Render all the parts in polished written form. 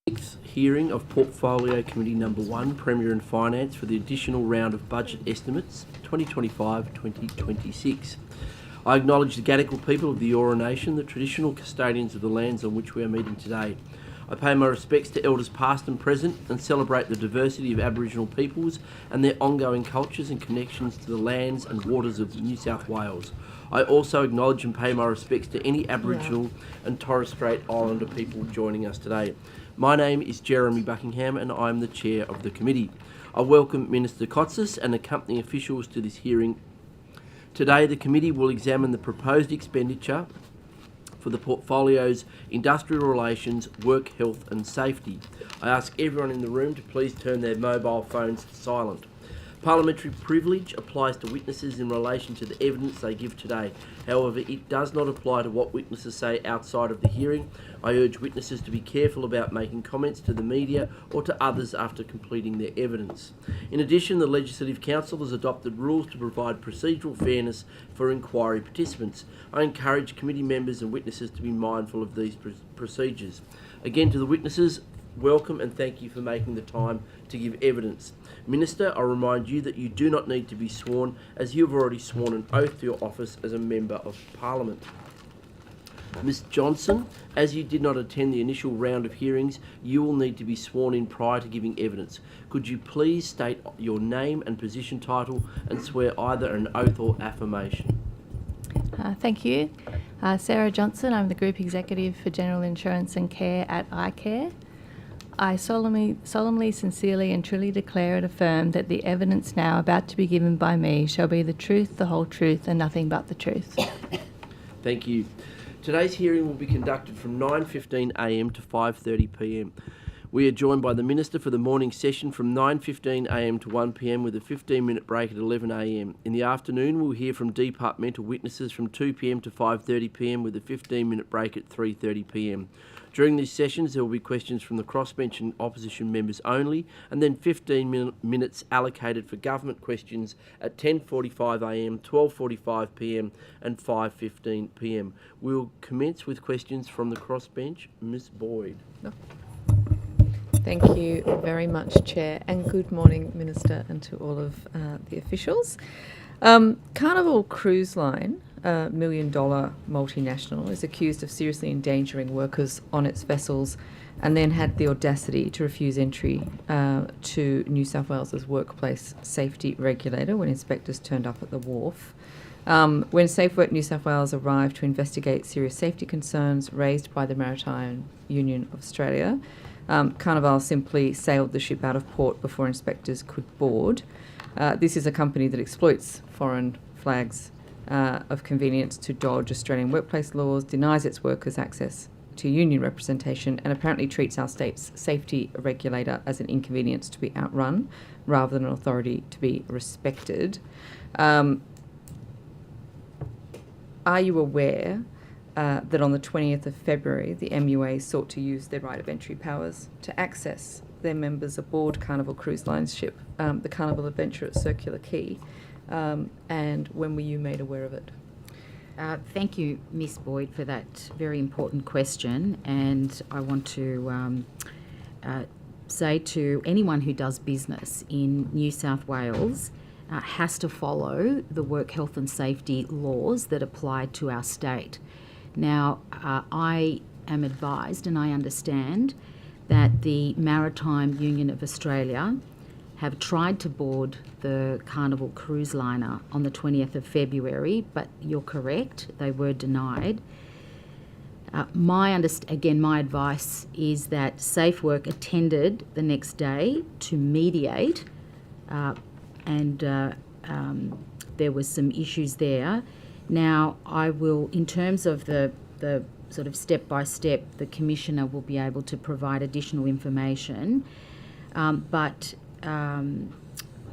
Sixth hearing of Portfolio Committee Number 1, Premier and Finance, for the additional round of budget estimates 2025-2026. I acknowledge the Gadigal people of the Eora Nation, the traditional custodians of the lands on which we are meeting today. I pay my respects to elders past and present and celebrate the diversity of Aboriginal peoples and their ongoing cultures and connections to the lands and waters of New South Wales. I also acknowledge and pay my respects to any Aboriginal and Torres Strait Islander people joining us today. My name is Jeremy Buckingham and I am the Chair of the committee. I welcome Minister Cotsis and accompanying officials to this hearing. Today the committee will examine the proposed expenditure for the portfolio's industrial relations, work, health and safety. I ask everyone in the room to please turn their mobile phones silent. Parliamentary privilege applies to witnesses in relation to the evidence they give today. However, it does not apply to what witnesses say outside of the hearing. I urge witnesses to be careful about making comments to the media or to others after completing their evidence. In addition, the Legislative Council has adopted rules to provide procedural fairness for inquiry participants. I encourage committee members and witnesses to be mindful of these procedures. Again, to the witnesses, welcome and thank you for making the time to give evidence. Minister, I remind you that you do not need to be sworn, as you have already sworn an oath to your office as a Member of Parliament. Ms Johnson, as you did not attend the initial round of hearings, you will need to be sworn in prior to giving evidence. Could you please state your name and position title and swear either an oath or affirmation? Thank you. Sarah Johnson, I'm the Group Executive for General Insurance and Care at iCare. I solemnly, sincerely and truly declare and affirm that the evidence now about to be given by me shall be the truth, the whole truth and nothing but the truth. Thank you. Today's hearing will be conducted from 9:15am to 5:30pm. We are joined by the Minister for the morning session from 9:15am to 1pm with a 15-minute break at 11am. In the afternoon, we'll hear from departmental witnesses from 2pm to 5:30pm with a 15-minute break at 3:30pm. During these sessions, there will be questions from the crossbench and opposition members only, and then 15 minutes allocated for government questions at 10:45am, 12:45pm and 5:15pm. We'll commence with questions from the crossbench. Ms Boyd. Thank you very much, Chair, and good morning, Minister, and to all of the officials. Carnival Cruise Line, a $1 million multinational, is accused of seriously endangering workers on its vessels and then had the audacity to refuse entry to New South Wales's workplace safety regulator when inspectors turned up at the wharf. When SafeWork New South Wales arrived to investigate serious safety concerns raised by the Maritime Union of Australia, Carnival simply sailed the ship out of port before inspectors could board. This is a company that exploits foreign flags of convenience to dodge Australian workplace laws, denies its workers access to union representation, and apparently treats our state's safety regulator as an inconvenience to be outrun rather than an authority to be respected. Are you aware that on the 20th of February, the MUA sought to use their right of entry powers to access their members aboard Carnival Cruise Line's ship, the Carnival Adventure at Circular Quay? And when were you made aware of it? Thank you, Miss Boyd, for that very important question. And I want to say to anyone who does business in New South Wales has to follow the work health and safety laws that apply to our state. Now, I am advised and I understand that the Maritime Union of Australia have tried to board the Carnival cruise liner on the 20th of February, but you're correct, they were denied. My advice is that SafeWork attended the next day to mediate, and there was some issues there. Now, I will, in terms of the sort of step-by-step, the Commissioner will be able to provide additional information, but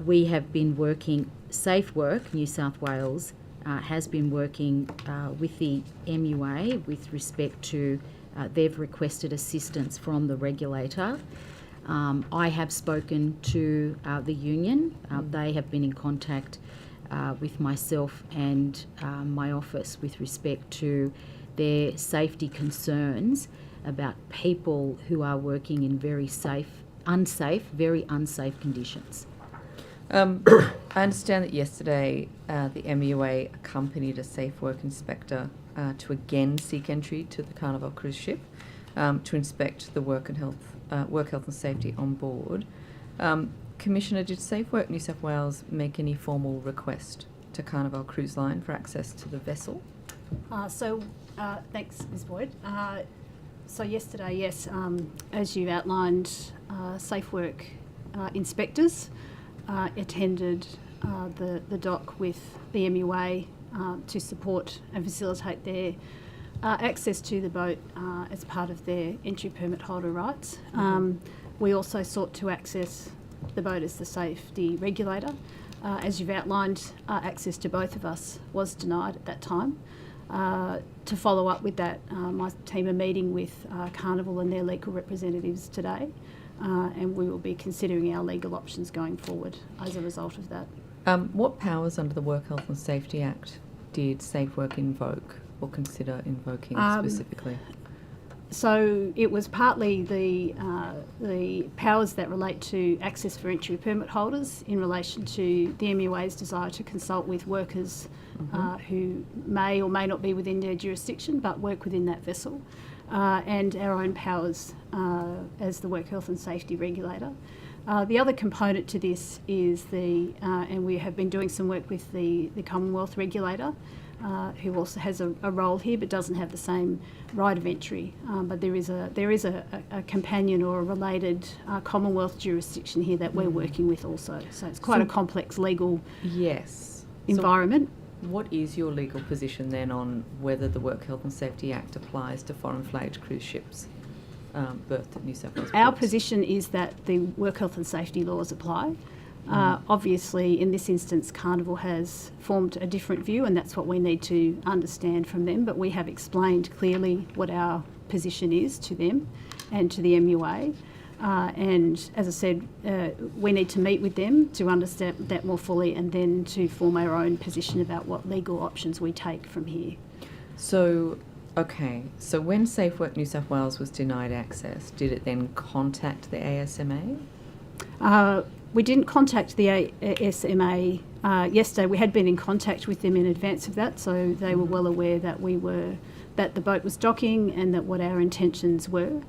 we have been working, SafeWork New South Wales has been working with the MUA with respect to, they've requested assistance from the regulator. I have spoken to the union. They have been in contact with myself and my office with respect to their safety concerns about people who are working in very very unsafe conditions. I understand that yesterday the MUA accompanied a safe work inspector to again seek entry to the Carnival cruise ship to inspect the work health and safety on board. Commissioner, did Safe Work New South Wales make any formal request to Carnival Cruise Line for access to the vessel? Thanks, Ms. Boyd. So yesterday, yes, as you outlined, Safe Work inspectors attended the dock with the MUA to support and facilitate their access to the boat as part of their entry permit holder rights. We also sought to access the boat as the safety regulator. As you've outlined, access to both of us was denied at that time. To follow up with that, my team are meeting with Carnival and their legal representatives today, and we will be considering our legal options going forward as a result of that. What powers under the Work Health and Safety Act did Safe Work invoke or consider invoking specifically? So it was partly the powers that relate to access for entry permit holders in relation to the MUA's desire to consult with workers who may or may not be within their jurisdiction but work within that vessel, and our own powers as the Work Health and Safety regulator. The other component to this is and we have been doing some work with the Commonwealth regulator, who also has a role here but doesn't have the same right of entry. But there is a companion or a related Commonwealth jurisdiction here that we're working with also. So it's quite a complex legal environment. So what is your legal position then on whether the Work Health and Safety Act applies to foreign flagged cruise ships berthed at New South Wales ports? Our position is that the Work Health and Safety laws apply. Obviously, in this instance, Carnival has formed a different view, and that's what we need to understand from them. But we have explained clearly what our position is to them and to the MUA. And as I said, we need to meet with them to understand that more fully and then to form our own position about what legal options we take from here. So when Safe Work New South Wales was denied access, did it then contact the ASMA? We didn't contact the ASMA yesterday. We had been in contact with them in advance of that, so they were well aware that that the boat was docking and that what our intentions were.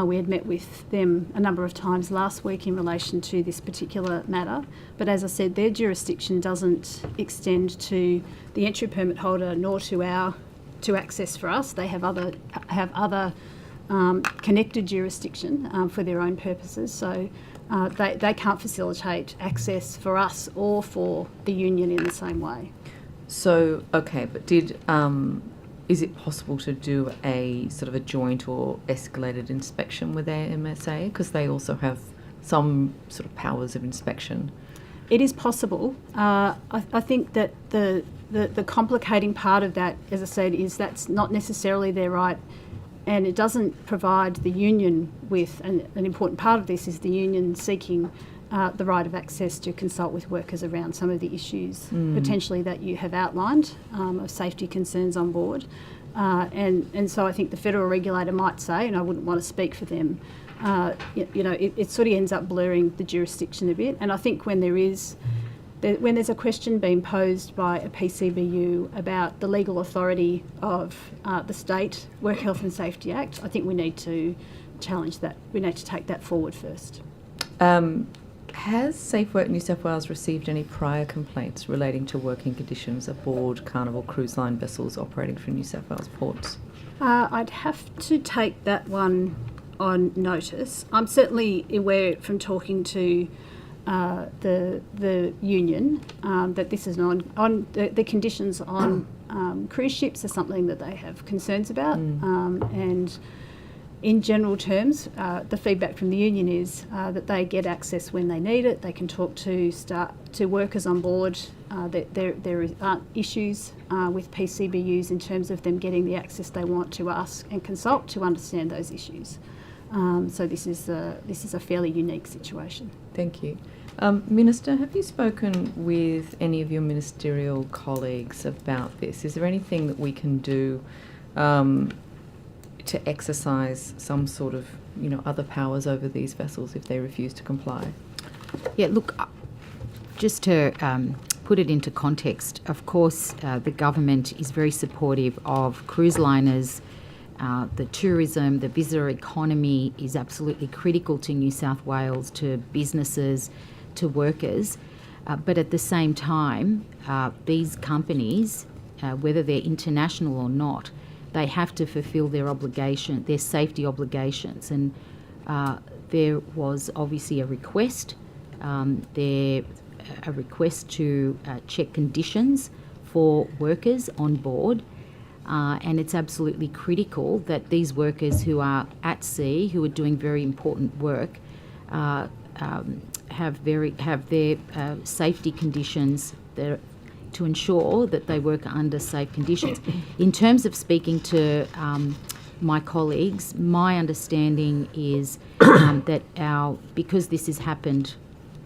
We had met with them a number of times last week in relation to this particular matter, but as I said, their jurisdiction doesn't extend to the entry permit holder nor to access for us. They have other connected jurisdiction for their own purposes, so they can't facilitate access for us or for the union in the same way. So, but is it possible to do a sort of a joint or escalated inspection with AMSA? Because they also have some sort of powers of inspection. It is possible. I think that the complicating part of that, as I said, is that's not necessarily their right, and it doesn't provide the union with, an important part of this is the union seeking the right of access to consult with workers around some of the issues potentially that you have outlined of safety concerns on board. And so I think the federal regulator might say, and I wouldn't want to speak for them, it sort of ends up blurring the jurisdiction a bit. And I think when there's a question being posed by a PCBU about the legal authority of the State Work Health and Safety Act, I think we need to challenge that. We need to take that forward first. Has Safe Work New South Wales received any prior complaints relating to working conditions aboard Carnival Cruise Line vessels operating from New South Wales ports? I'd have to take that one on notice. I'm certainly aware from talking to the union that this is the conditions on cruise ships are something that they have concerns about, and in general terms, the feedback from the union is that they get access when they need it. They can talk to workers on board. That there aren't issues with PCBUs in terms of them getting the access they want to ask and consult to understand those issues. So this is a fairly unique situation. Thank you. Minister, have you spoken with any of your ministerial colleagues about this? Is there anything that we can do to exercise some sort of, other powers over these vessels if they refuse to comply? Yeah, look, just to put it into context, of course, the government is very supportive of cruise liners. The tourism, the visitor economy is absolutely critical to New South Wales, to businesses, to workers. But at the same time, these companies, whether they're international or not, they have to fulfil their safety obligations. And there was obviously a request to check conditions for workers on board. And it's absolutely critical that these workers who are at sea, who are doing very important work, have their safety conditions there to ensure that they work under safe conditions. In terms of speaking to my colleagues, my understanding is that because this has happened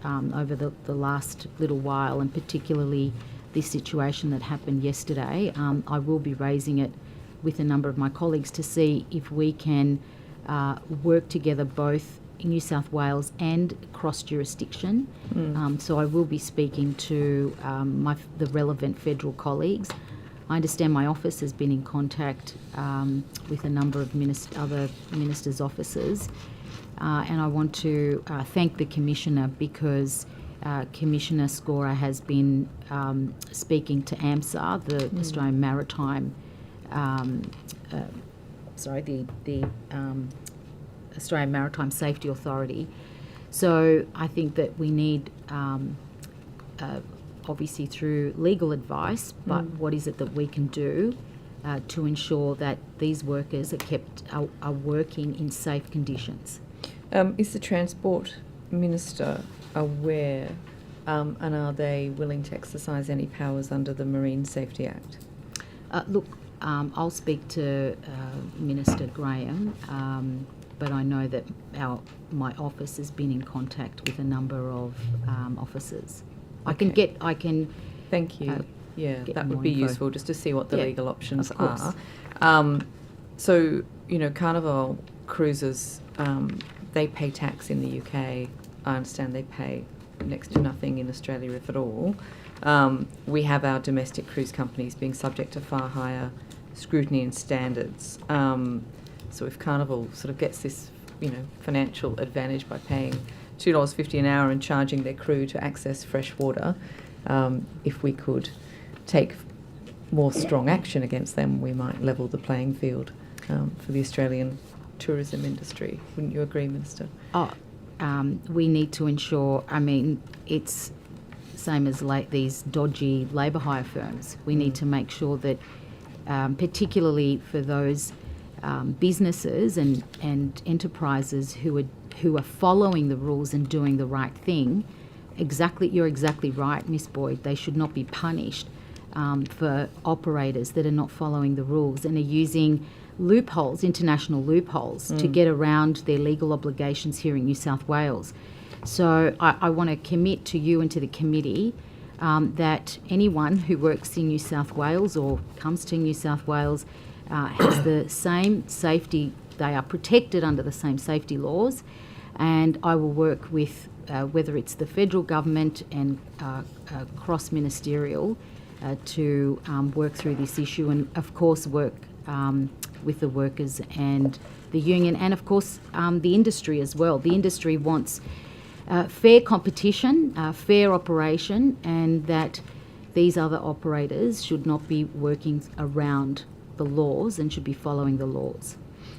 over the last little while, and particularly this situation that happened yesterday, I will be raising it with a number of my colleagues to see if we can work together both in New South Wales and cross-jurisdiction. So I will be speaking to the relevant federal colleagues. I understand my office has been in contact with a number of other ministers' offices, and I want to thank the Commissioner because Commissioner Scora has been speaking to AMSA, the Australian Maritime, the Australian Maritime Safety Authority. So I think that we need, obviously through legal advice, but what is it that we can do to ensure that these workers are working in safe conditions? Is the Transport Minister aware, and are they willing to exercise any powers under the Marine Safety Act? Look, I'll speak to Minister Graham, but I know that my office has been in contact with a number of officers. Okay. I can. Thank you. That would be useful just to see what the legal options of course. are. So, Carnival cruises, they pay tax in the UK. I understand they pay next to nothing in Australia, if at all. We have our domestic cruise companies being subject to far higher scrutiny and standards. So if Carnival sort of gets this, financial advantage by paying $2.50 an hour and charging their crew to access fresh water, if we could take more strong action against them, we might level the playing field for the Australian tourism industry. Wouldn't you agree, Minister? We need to ensure, it's same as these dodgy labour hire firms. We need to make sure that, particularly for those businesses and enterprises who are following the rules and doing the right thing, you're exactly right, Miss Boyd. They should not be punished for operators that are not following the rules and are using international loopholes to get around their legal obligations here in New South Wales. So I want to commit to you and to the committee that anyone who works in New South Wales or comes to New South Wales has the same safety, they are protected under the same safety laws, and I will work with whether it's the federal government and cross-ministerial to work through this issue, and of course work with the workers and the union, and of course the industry as well. The industry wants fair competition, fair operation, and that these other operators should not be working around the laws and should be following the laws.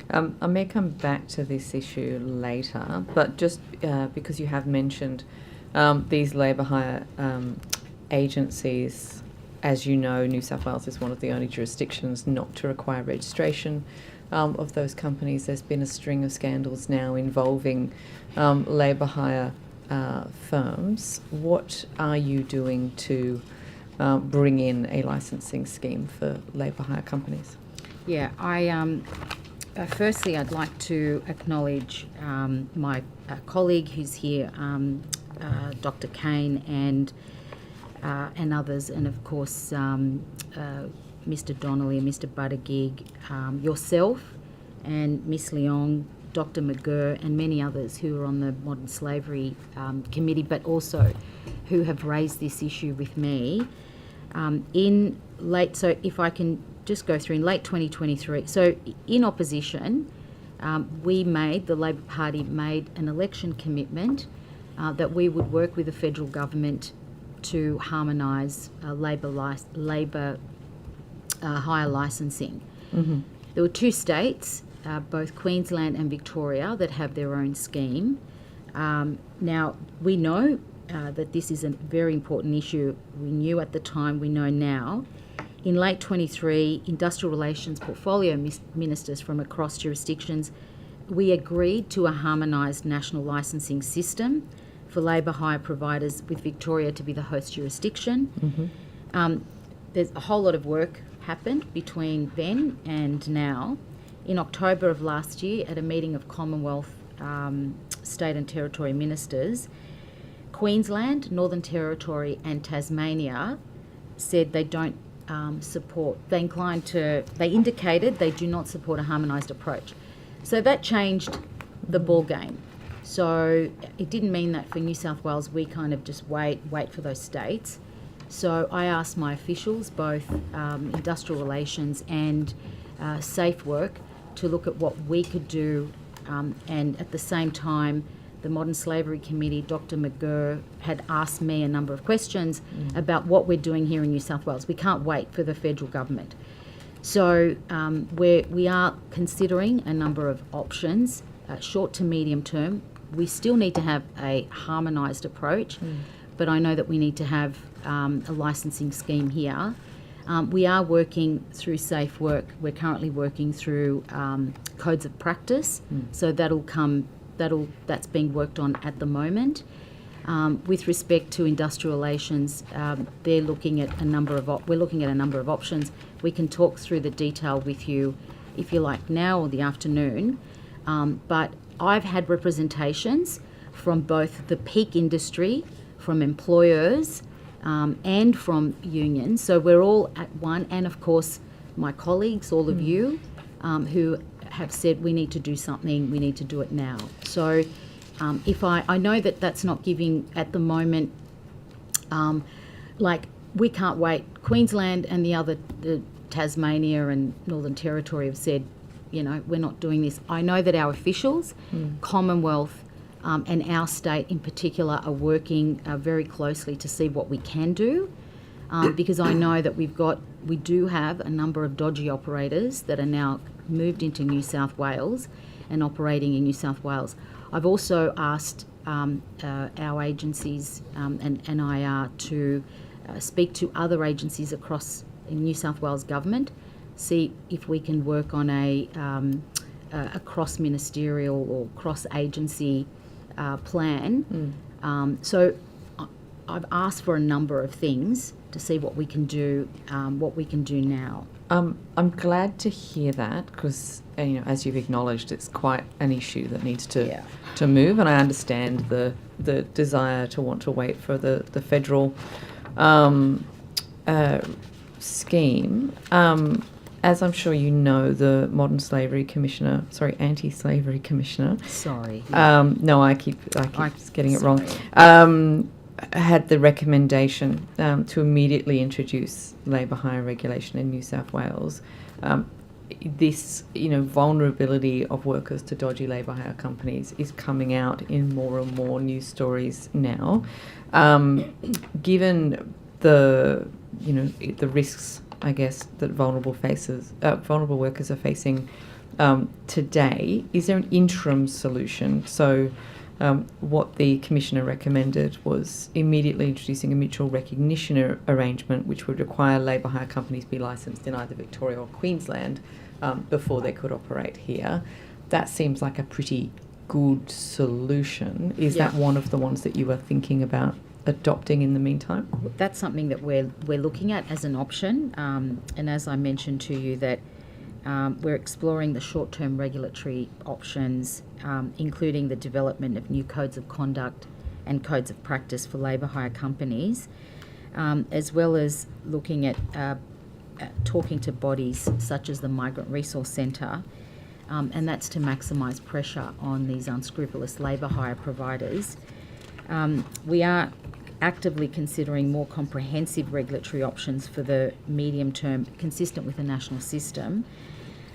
I may come back to this issue later, but just because you have mentioned these labour hire agencies, as you know, New South Wales is one of the only jurisdictions not to require registration of those companies. There's been a string of scandals now involving labour hire firms. What are you doing to bring in a licensing scheme for labour hire companies? Yeah, firstly I'd like to acknowledge my colleague who's here, Dr. Kane, and others, and of course Mr. Donnelly and Mr. Buttigieg, yourself and Miss Leong, Dr. McGurr, and many others who are on the Modern Slavery Committee, but also who have raised this issue with me. So if I can just go through, in late 2023, so in opposition, the Labor Party made an election commitment that we would work with the federal government to harmonise labour hire licensing. Mm-hmm. There were two states, both Queensland and Victoria, that have their own scheme. Now, we know that this is a very important issue. We knew at the time, we know now. In late 23, industrial relations portfolio ministers from across jurisdictions, we agreed to a harmonised national licensing system for labour hire providers, with Victoria to be the host jurisdiction. Mm-hmm. There's a whole lot of work happened between then and now. In October of last year, at a meeting of Commonwealth, State and Territory ministers, Queensland, Northern Territory and Tasmania said they don't they indicated they do not support a harmonised approach. So that changed the ball game. So it didn't mean that for New South Wales we kind of just wait for those states. So I asked my officials, both industrial relations and safe work, to look at what we could do, and at the same time the Modern Slavery Committee, Dr. McGurr, had asked me a number of questions about what we're doing here in New South Wales. We can't wait for the federal government. So we are considering a number of options, short to medium term. We still need to have a harmonised approach, but I know that we need to have a licensing scheme here. We are working through safe work. We're currently working through codes of practice, so that's being worked on at the moment. With respect to industrial relations, they're looking at a number of we're looking at a number of options. We can talk through the detail with you, if you like, now or the afternoon. But I've had representations from both the peak industry, from employers, and from unions. So we're all at one, and of course my colleagues, all of you, who have said we need to do something, we need to do it now. So if I know that that's not giving at the moment, we can't wait. Queensland and the Tasmania and Northern Territory have said, we're not doing this. I know that our officials, Commonwealth, and our state in particular, are working very closely to see what we can do, because I know that we do have a number of dodgy operators that are now moved into New South Wales and operating in New South Wales. I've also asked our agencies and NIR to speak to other agencies across in New South Wales government, see if we can work on a cross-ministerial or cross-agency plan. So I've asked for a number of things to see what we can do now. I'm glad to hear that, because as you've acknowledged, it's quite an issue that needs to move, and I understand the desire to want to wait for the federal scheme. As I'm sure you know, the Anti-Slavery Commissioner. Sorry. No, I keep getting it wrong. Had the recommendation to immediately introduce labour hire regulation in New South Wales. This, vulnerability of workers to dodgy labour hire companies is coming out in more and more news stories now. Given the risks, I guess, that vulnerable workers are facing today, is there an interim solution? So what the Commissioner recommended was immediately introducing a mutual recognition arrangement which would require labour hire companies be licensed in either Victoria or Queensland before they could operate here. That seems like a pretty good solution. Is that one of the ones that you were thinking about adopting in the meantime? That's something that we're looking at as an option, and as I mentioned to you, that we're exploring the short-term regulatory options, including the development of new codes of conduct and codes of practice for labour hire companies, as well as looking at talking to bodies such as the Migrant Resource Centre and that's to maximise pressure on these unscrupulous labour hire providers. We are actively considering more comprehensive regulatory options for the medium term, consistent with the national system.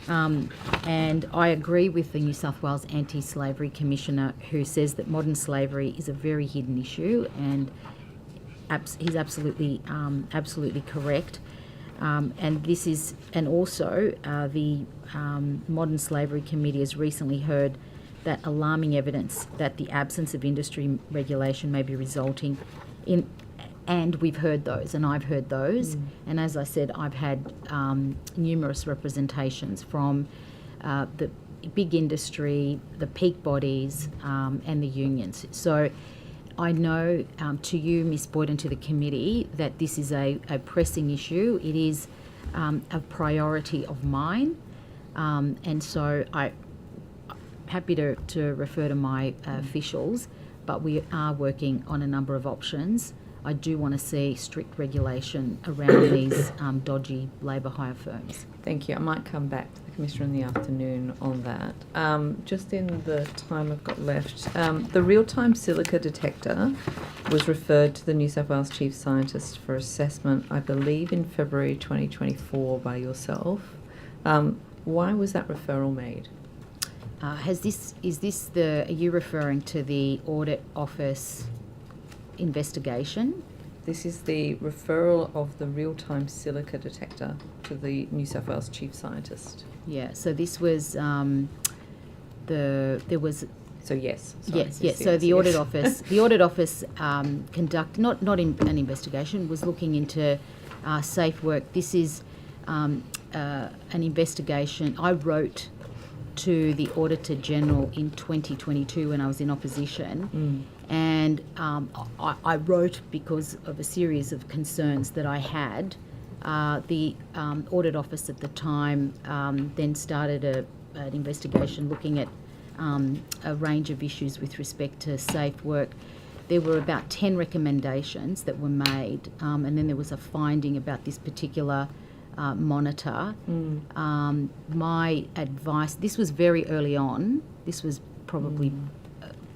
And I agree with the New South Wales Anti-Slavery Commissioner, who says that modern slavery is a very hidden issue, and he's absolutely correct. And also the Modern Slavery Committee has recently heard that alarming evidence that the absence of industry regulation may be resulting in, and we've heard those, and I've heard those, and as I said, I've had numerous representations from the big industry, the peak bodies, and the unions. So I know to you, Ms Boyd, and to the committee that this is a pressing issue. It is a priority of mine, and so I'm happy to refer to my officials, but we are working on a number of options. I do want to see strict regulation around these dodgy labour hire firms. Thank you. I might come back to the Commissioner in the afternoon on that. Just in the time I've got left, the real-time silica detector was referred to the New South Wales Chief Scientist for assessment, I believe, in February 2024 by yourself. Why was that referral made? Are you referring to the Audit Office investigation? This is the referral of the real-time silica detector to the New South Wales Chief Scientist. Yeah, so this was there was. So yes. Yes. So the Audit Office, conduct not in an investigation, was looking into safe work. This is an investigation. I wrote to the Auditor General in 2022 when I was in opposition, and I wrote because of a series of concerns that I had. The Audit Office at the time then started an investigation looking at a range of issues with respect to safe work. There were about 10 recommendations that were made, and then there was a finding about this particular monitor. My advice, this was very early on, this was probably,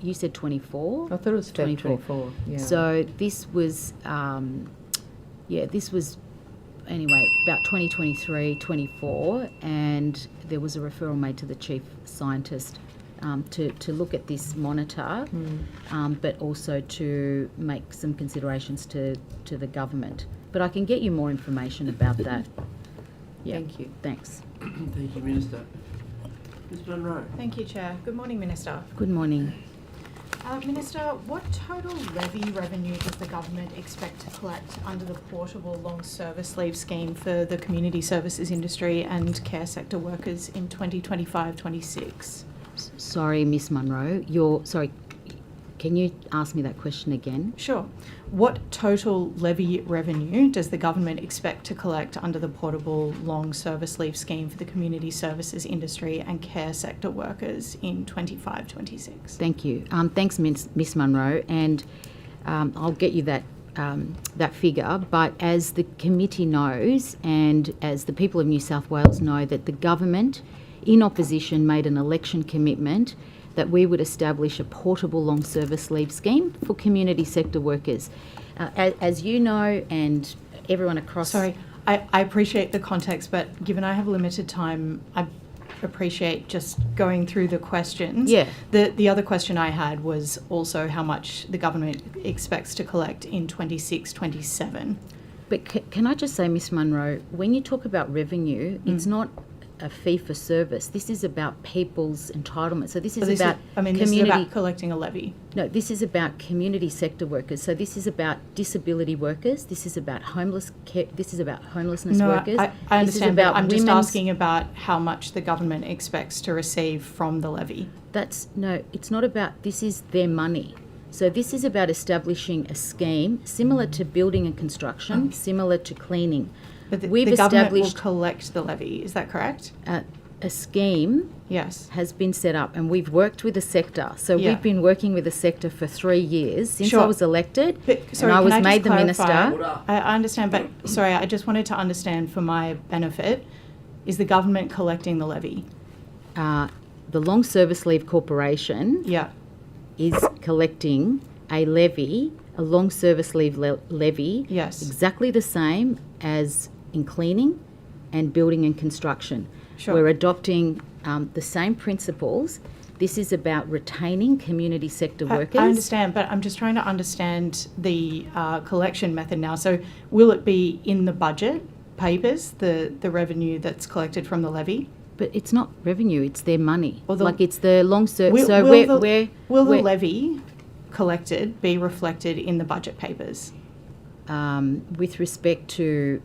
you said 24? I thought it was 24. Yeah. So this was, this was anyway, about 2023, 24, and there was a referral made to the Chief Scientist to look at this monitor, but also to make some considerations to the government. But I can get you more information about that. Yeah. Thank you. Thanks. Thank you, Minister. Ms Munro. Thank you, Chair. Good morning, Minister. Good morning. Minister, what total levy revenue does the government expect to collect under the portable long service leave scheme for the community services industry and care sector workers in 2025-26? Sorry, Miss Munro. Can you ask me that question again? Sure. What total levy revenue does the government expect to collect under the portable long service leave scheme for the community services industry and care sector workers in 25-26? Thank you. Thanks, Miss Munro, and I'll get you that figure. But as the committee knows, and as the people of New South Wales know, that the government, in opposition, made an election commitment that we would establish a portable long service leave scheme for community sector workers. As you know, and everyone across... Sorry, I appreciate the context, but given I have limited time, I appreciate just going through the questions. Yeah. The other question I had was also how much the government expects to collect in 26-27. But can I just say, Miss Munro, when you talk about revenue, it's not a fee for service. This is about people's entitlement. So this is about community. This is about collecting a levy. No, this is about community sector workers. So this is about disability workers. This is about this is about homelessness workers. I understand, but I'm just asking about how much the government expects to receive from the levy. It's not about, this is their money. So this is about establishing a scheme similar to building and construction, similar to cleaning. But the We've government will established collect the levy, is that correct? a scheme Yes. has been set up, and we've worked with the sector. So Yeah. we've been working with the sector for 3 years since Sure. I was elected, But, sorry, and I can was I just made the clarify? minister. I understand, but sorry, I just wanted to understand for my benefit, is the government collecting the levy? the Long Service Leave Corporation Yeah. is collecting a levy, a long service leave levy, Yes. exactly the same as in cleaning and building and construction. Sure. We're adopting the same principles. This is about retaining community sector workers. I understand, but I'm just trying to understand the collection method now. So will it be in the budget papers, the revenue that's collected from the levy? But it's not revenue, it's their money. Well, like it's the long service. Will, So will the levy collected be reflected in the budget papers? with respect to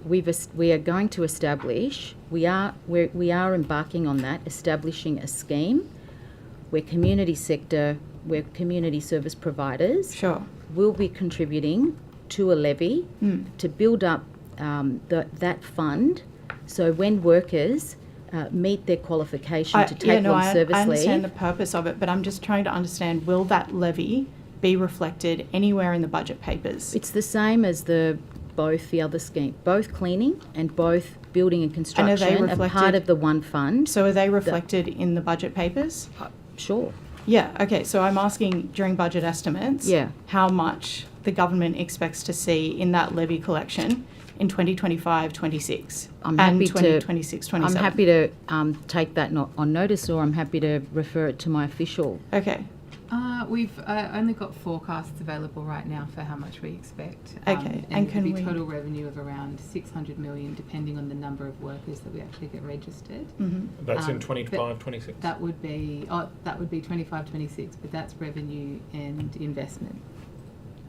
we are going to establish, we are embarking on that, establishing a scheme where community service providers Sure. will be contributing to a levy to build up that fund, so when workers meet their qualification to take long service I understand leave. the purpose of it, but I'm just trying to understand, will that levy be reflected anywhere in the budget papers? It's the same as both the other scheme, both cleaning and both building and construction are part of the one fund. So are they reflected in the budget papers? Sure. Yeah, okay, so I'm asking during budget estimates, Yeah. how much the government expects to see in that levy collection in 2025-26 I'm and happy to 2026-27. I'm happy to take that on notice, or I'm happy to refer it to my official. Okay, We've only got forecasts available right now for how much we expect. Okay, and it can would be we- total revenue of around 600 million, depending on the number of workers that we actually get registered. That's in but 25-26. That would be 25-26, but that's revenue and investment.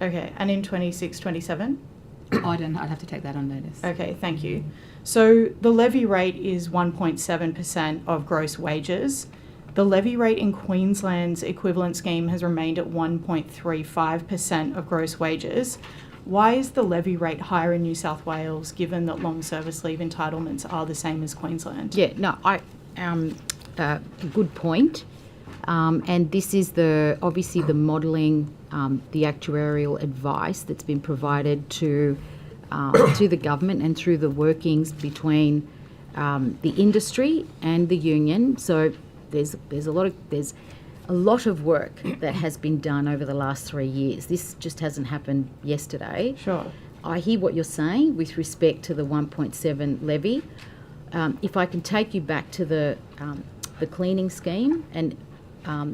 okay, and in 26-27? I'd have to take that on notice. Okay, thank you. So the levy rate is 1.7% of gross wages. The levy rate in Queensland's equivalent scheme has remained at 1.35% of gross wages. Why is the levy rate higher in New South Wales, given that long service leave entitlements are the same as Queensland? Yeah, no, good point. And this is obviously the modelling, the actuarial advice that's been provided to the government and through the workings between the industry and the union. So there's a lot of work that has been done over the last 3 years. This just hasn't happened yesterday. Sure. I hear what you're saying with respect to the 1.7 levy. If I can take you back to the cleaning scheme and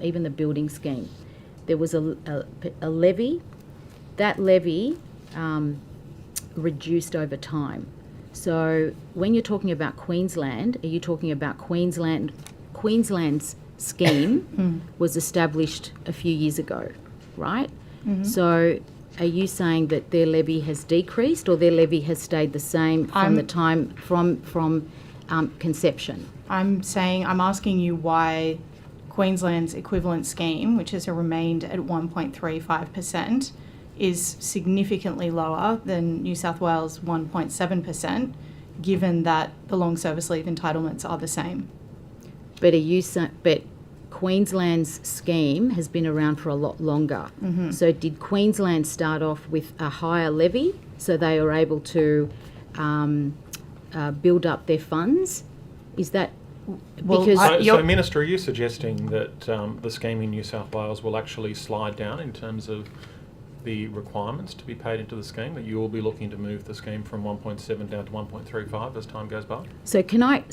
even the building scheme, there was a levy. That levy reduced over time. So when you're talking about Queensland, are you talking about Queensland's scheme was established a few years ago, right? So are you saying that their levy has decreased, or their levy has stayed the same from the time from conception? I'm asking you why Queensland's equivalent scheme, which has remained at 1.35%, is significantly lower than New South Wales' 1.7%, given that the long service leave entitlements are the same. But Queensland's scheme has been around for a lot longer. So did Queensland start off with a higher levy so they are able to build up their funds? Is that because So, Minister, are you suggesting that the scheme in New South Wales will actually slide down in terms of the requirements to be paid into the scheme, that you will be looking to move the scheme from 1.7 down to 1.35 as time goes by? So can I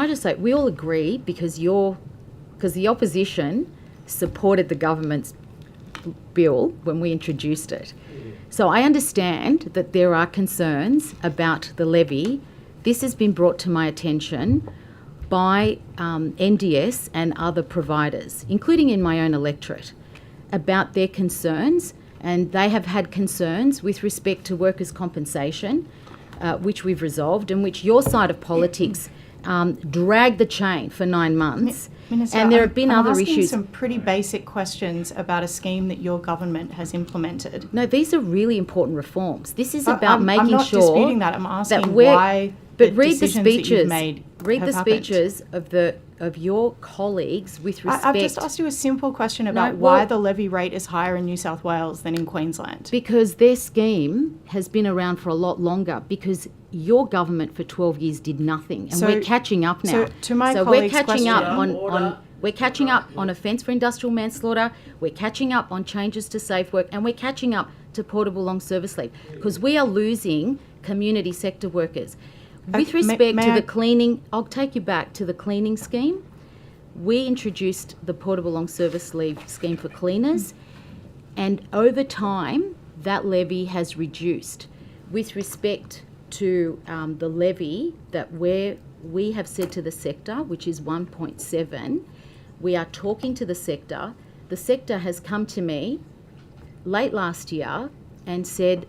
just say, we all agree because the opposition supported the government's bill when we introduced it. So I understand that there are concerns about the levy. This has been brought to my attention by NDS and other providers, including in my own electorate, about their concerns, and they have had concerns with respect to workers' compensation, which we've resolved, and which your side of politics dragged the chain for 9 months. Minister, and there have been other I'm asking issues. some pretty basic questions about a scheme that your government has implemented. No, these are really important reforms. This is about making I'm not sure disputing that. I'm asking we're- why but the read the decisions that you've speeches. made Read have the happened. speeches of your colleagues with respect. I've just asked you a simple question about No, why well- the levy rate is higher in New South Wales than in Queensland. Because their scheme has been around for a lot longer, because your government for 12 years did nothing, and So- we're catching up now. so to my we're colleague's catching up question- on we're catching up on offence for industrial manslaughter, we're catching up on changes to safe work, and we're catching up to portable long service leave, because we are losing community sector workers. With respect may to I- the cleaning, I'll take you back to the cleaning scheme. We introduced the portable long service leave scheme for cleaners, and over time, that levy has reduced. With respect to the levy that we have said to the sector, which is 1.7, we are talking to the sector. The sector has come to me late last year and said,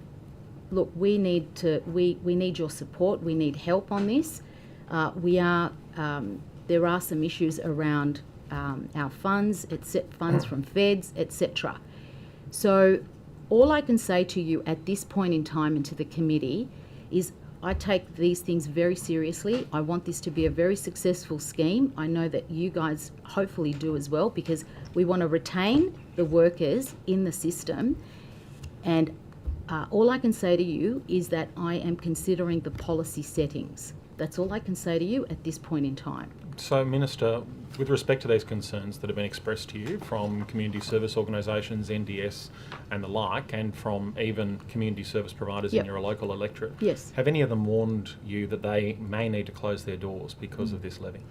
look, we need your support, we need help on this. There are some issues around our funds, funds from feds, etc. So all I can say to you at this point in time and to the committee is I take these things very seriously. I want this to be a very successful scheme. I know that you guys hopefully do as well, because we want to retain the workers in the system. And all I can say to you is that I am considering the policy settings. That's all I can say to you at this point in time. So, Minister, with respect to these concerns that have been expressed to you from community service organisations, NDS and the like, and from even community service providers Yep. in your local electorate, Yes. have any of them warned you that they may need to close their doors because of this levy?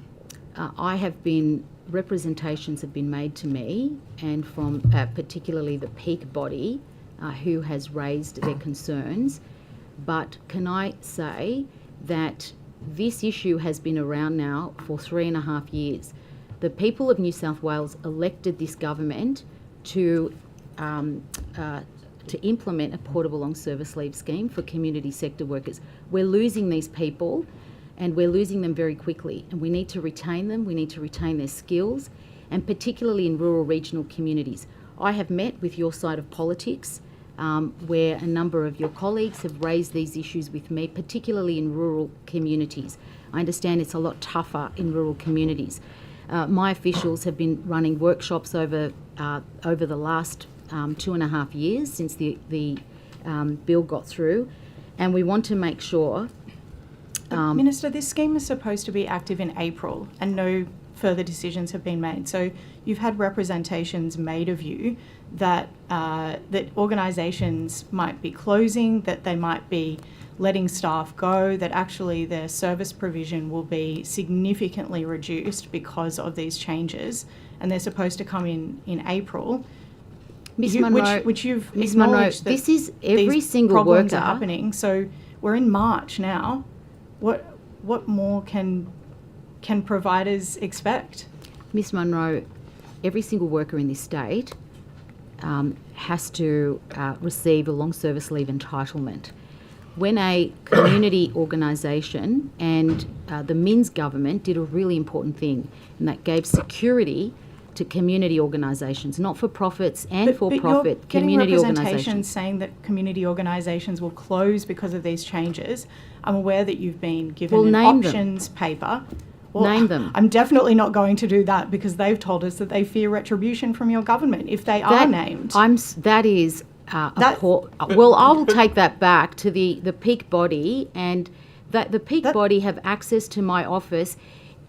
Representations have been made to me, and from particularly the peak body who has raised their concerns. But can I say that this issue has been around now for 3.5 years. The people of New South Wales elected this government to implement a portable long service leave scheme for community sector workers. We're losing these people, and we're losing them very quickly, and we need to retain them, we need to retain their skills, and particularly in rural regional communities. I have met with your side of politics, where a number of your colleagues have raised these issues with me, particularly in rural communities. I understand it's a lot tougher in rural communities. My officials have been running workshops over the last 2.5 years since the bill got through, and we want to make sure. Minister, this scheme is supposed to be active in April, and no further decisions have been made. So you've had representations made of you that that organisations might be closing, that they might be letting staff go, that actually their service provision will be significantly reduced because of these changes, and they're supposed to come in April. Ms. Munro, which you've Ms. Munro, acknowledged that this is every these single problems worker. are happening. So we're in March now. What more can providers expect? Ms. Munro, every single worker in this state has to receive a long service leave entitlement. When a community organisation and the Minns government did a really important thing, and that gave security to community organisations, not-for-profits and for-profit community you're getting organisations. representations saying that community organisations will close because of these changes. I'm aware that you've been given Well, an name them. options paper. Well, Name them. I'm definitely not going to do that, because they've told us that they fear retribution from your government if they are named. That is That- well, I will take that back to the peak body, and that the peak That- body have access to my office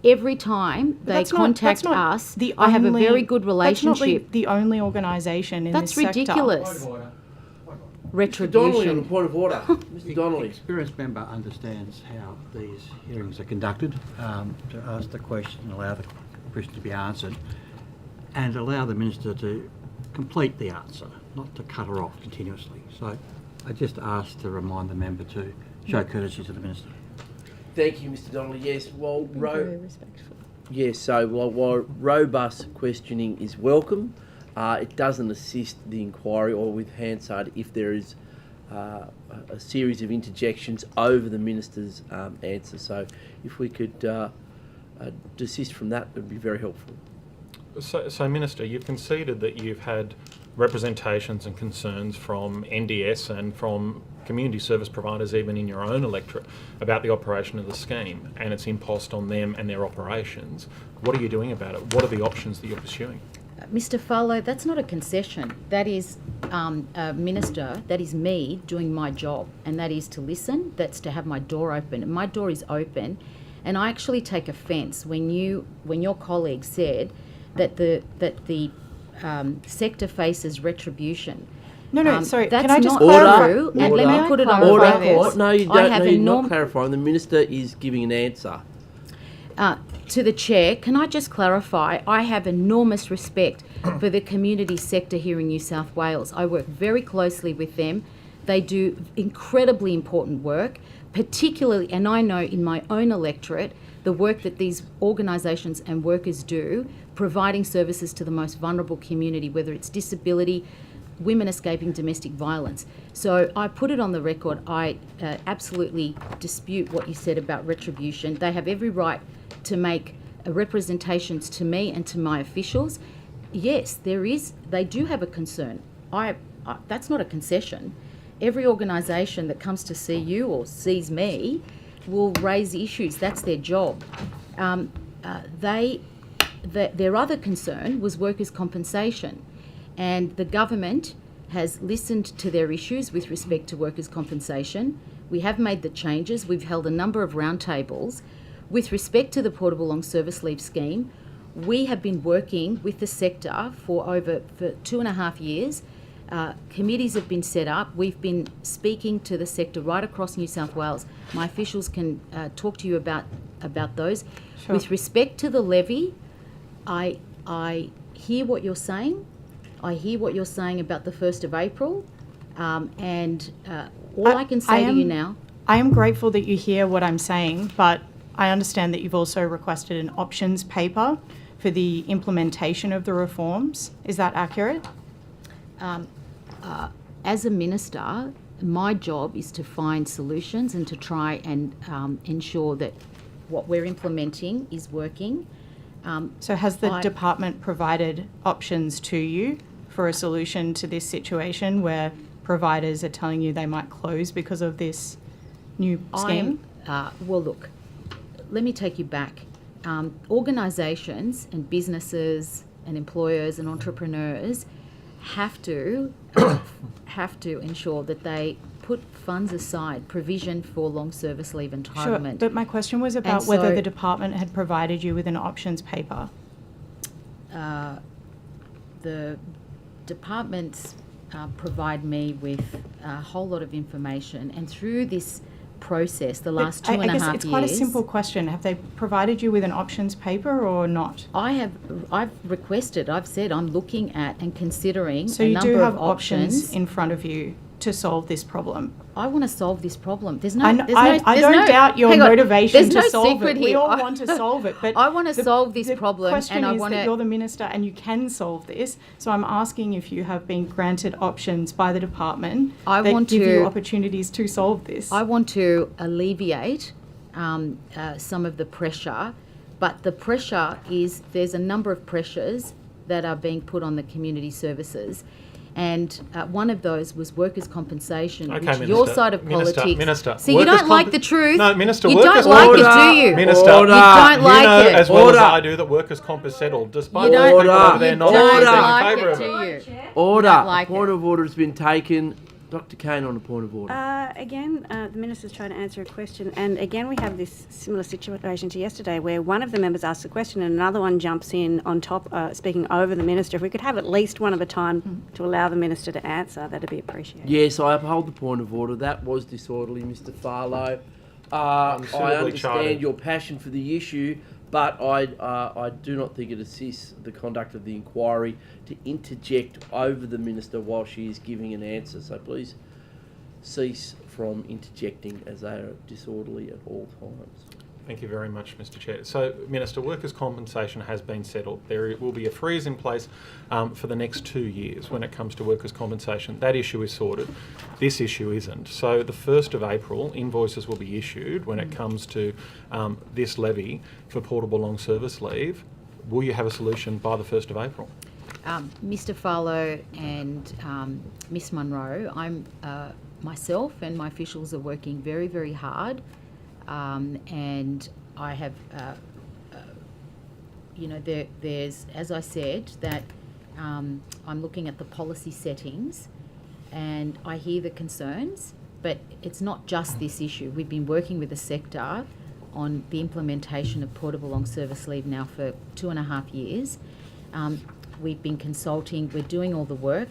every time they That's contact not us. the I have a only- very good That's not relationship. the only organisation in That's this sector. ridiculous. Mr. Donnelly on a Retribution. point of order. Mr. The Donnelly. experienced member understands how these hearings are conducted, to ask the question, allow the question to be answered, and allow the Minister to complete the answer, not to cut her off continuously. So I just ask to remind the member to show courtesy to the Minister. Thank you, Mr. Donnelly. Yes, well, Very respectful. yes. So while robust questioning is welcome, it doesn't assist the inquiry or with Hansard if there is a series of interjections over the Minister's answer. So if we could desist from that, it would be very helpful. So, Minister, you've conceded that you've had representations and concerns from NDS and from community service providers, even in your own electorate, about the operation of the scheme and its impost on them and their operations. What are you doing about it? What are the options that you're pursuing? Mr. Farlow, that's not a concession. That is, Minister, that is me doing my job, and that is to listen, that's to have my door open. And my door is open, and I actually take offence when your colleague said that the sector faces retribution. No, sorry, that's can I just not clarify? true, and let Order. me put it on Order. record. No, you I don't. have No, you're not enorm- clarifying. The minister is giving an answer. To the Chair, can I just clarify? I have enormous respect for the community sector here in New South Wales. I work very closely with them. They do incredibly important work, particularly, and I know in my own electorate, the work that these organisations and workers do, providing services to the most vulnerable community, whether it's disability, women escaping domestic violence. So I put it on the record. I absolutely dispute what you said about retribution. They have every right to make representations to me and to my officials. Yes, they do have a concern. That's not a concession. Every organisation that comes to see you or sees me will raise issues. That's their job. Their other concern was workers' compensation, and the government has listened to their issues with respect to workers' compensation. We have made the changes. We've held a number of roundtables. With respect to the portable long service leave scheme, we have been working with the sector for 2.5 years. Committees have been set up. We've been speaking to the sector right across New South Wales. My officials can talk to you about those. Sure. With respect to the levy, I hear what you're saying. I hear what you're saying about the 1st of April. And all I can say to you now... I am grateful that you hear what I'm saying, but I understand that you've also requested an options paper for the implementation of the reforms. Is that accurate? As a minister, my job is to find solutions and to try and ensure that what we're implementing is working. So has the department provided options to you for a solution to this situation where providers are telling you they might close because of this new scheme? Well, look, let me take you back. Organisations and businesses and employers and entrepreneurs have to ensure that they put funds aside, provision for long service leave entitlement. Sure, but my question was about whether the department had provided you with an options paper. The departments provide me with a whole lot of information, and through this process, the last 2.5 years... I guess it's quite a simple question. Have they provided you with an options paper or not? I've requested, I've said I'm looking at and considering so a you number do have of options in front of you to solve this problem. I want to solve this problem. I don't doubt your motivation to solve it. We all want to solve it, but I want to solve this problem. The question and is that you're the minister and you can solve this. So I'm asking if you have been granted options by the department that give you opportunities to solve this. I want to alleviate some of the pressure, but the pressure is there's a number of pressures that are being put on the community services. And one of those was workers' compensation, Okay, which Minister, your side of politics... Minister, See, you don't like the truth. No, Minister, you workers' don't like it, do you? Minister, Order. You don't like you know it. as well Order. as I do that workers' comp is settled, despite You the don't, people over there you not don't being in like favour it, of it. do you? Order. You don't like Point it. of order has been taken. Dr. Kane on a point of order. Again, the Minister's trying to answer a question, and again we have this similar situation to yesterday where one of the members asks a question and another one jumps in on top, speaking over the Minister. If we could have at least one at a time to allow the Minister to answer, that'd be appreciated. Yes, I uphold the point of order. That was disorderly, Mr. Farlow. I understand chided. your passion for the issue, but I do not think it assists the conduct of the inquiry to interject over the Minister while she is giving an answer. So please cease from interjecting as they are disorderly at all times. Thank you very much, Mr. Chair. So, Minister, workers' compensation has been settled. There will be a freeze in place for the next 2 years when it comes to workers' compensation. That issue is sorted. This issue isn't. So the 1st of April, invoices will be issued when it comes to this levy for portable long service leave. Will you have a solution by the 1st of April? Mr. Farlow and Miss Munro, myself and my officials are working very, very hard, and I have, there's, as I said, that I'm looking at the policy settings, and I hear the concerns, but it's not just this issue. We've been working with the sector on the implementation of portable long service leave now for 2.5 years. We've been consulting, we're doing all the work,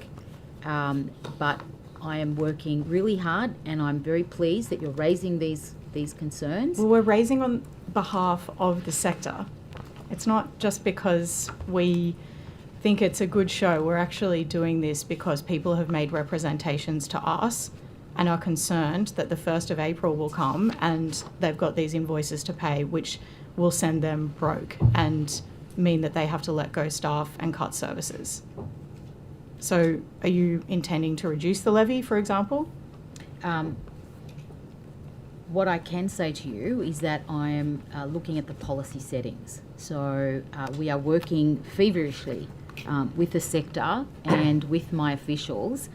but I am working really hard, and I'm very pleased that you're raising these concerns. Well, we're raising on behalf of the sector. It's not just because we think it's a good show. We're actually doing this because people have made representations to us and are concerned that the 1st of April will come and they've got these invoices to pay, which will send them broke and mean that they have to let go staff and cut services. So are you intending to reduce the levy, for example? What I can say to you is that I am looking at the policy settings. So we are working feverishly with the sector and with my officials.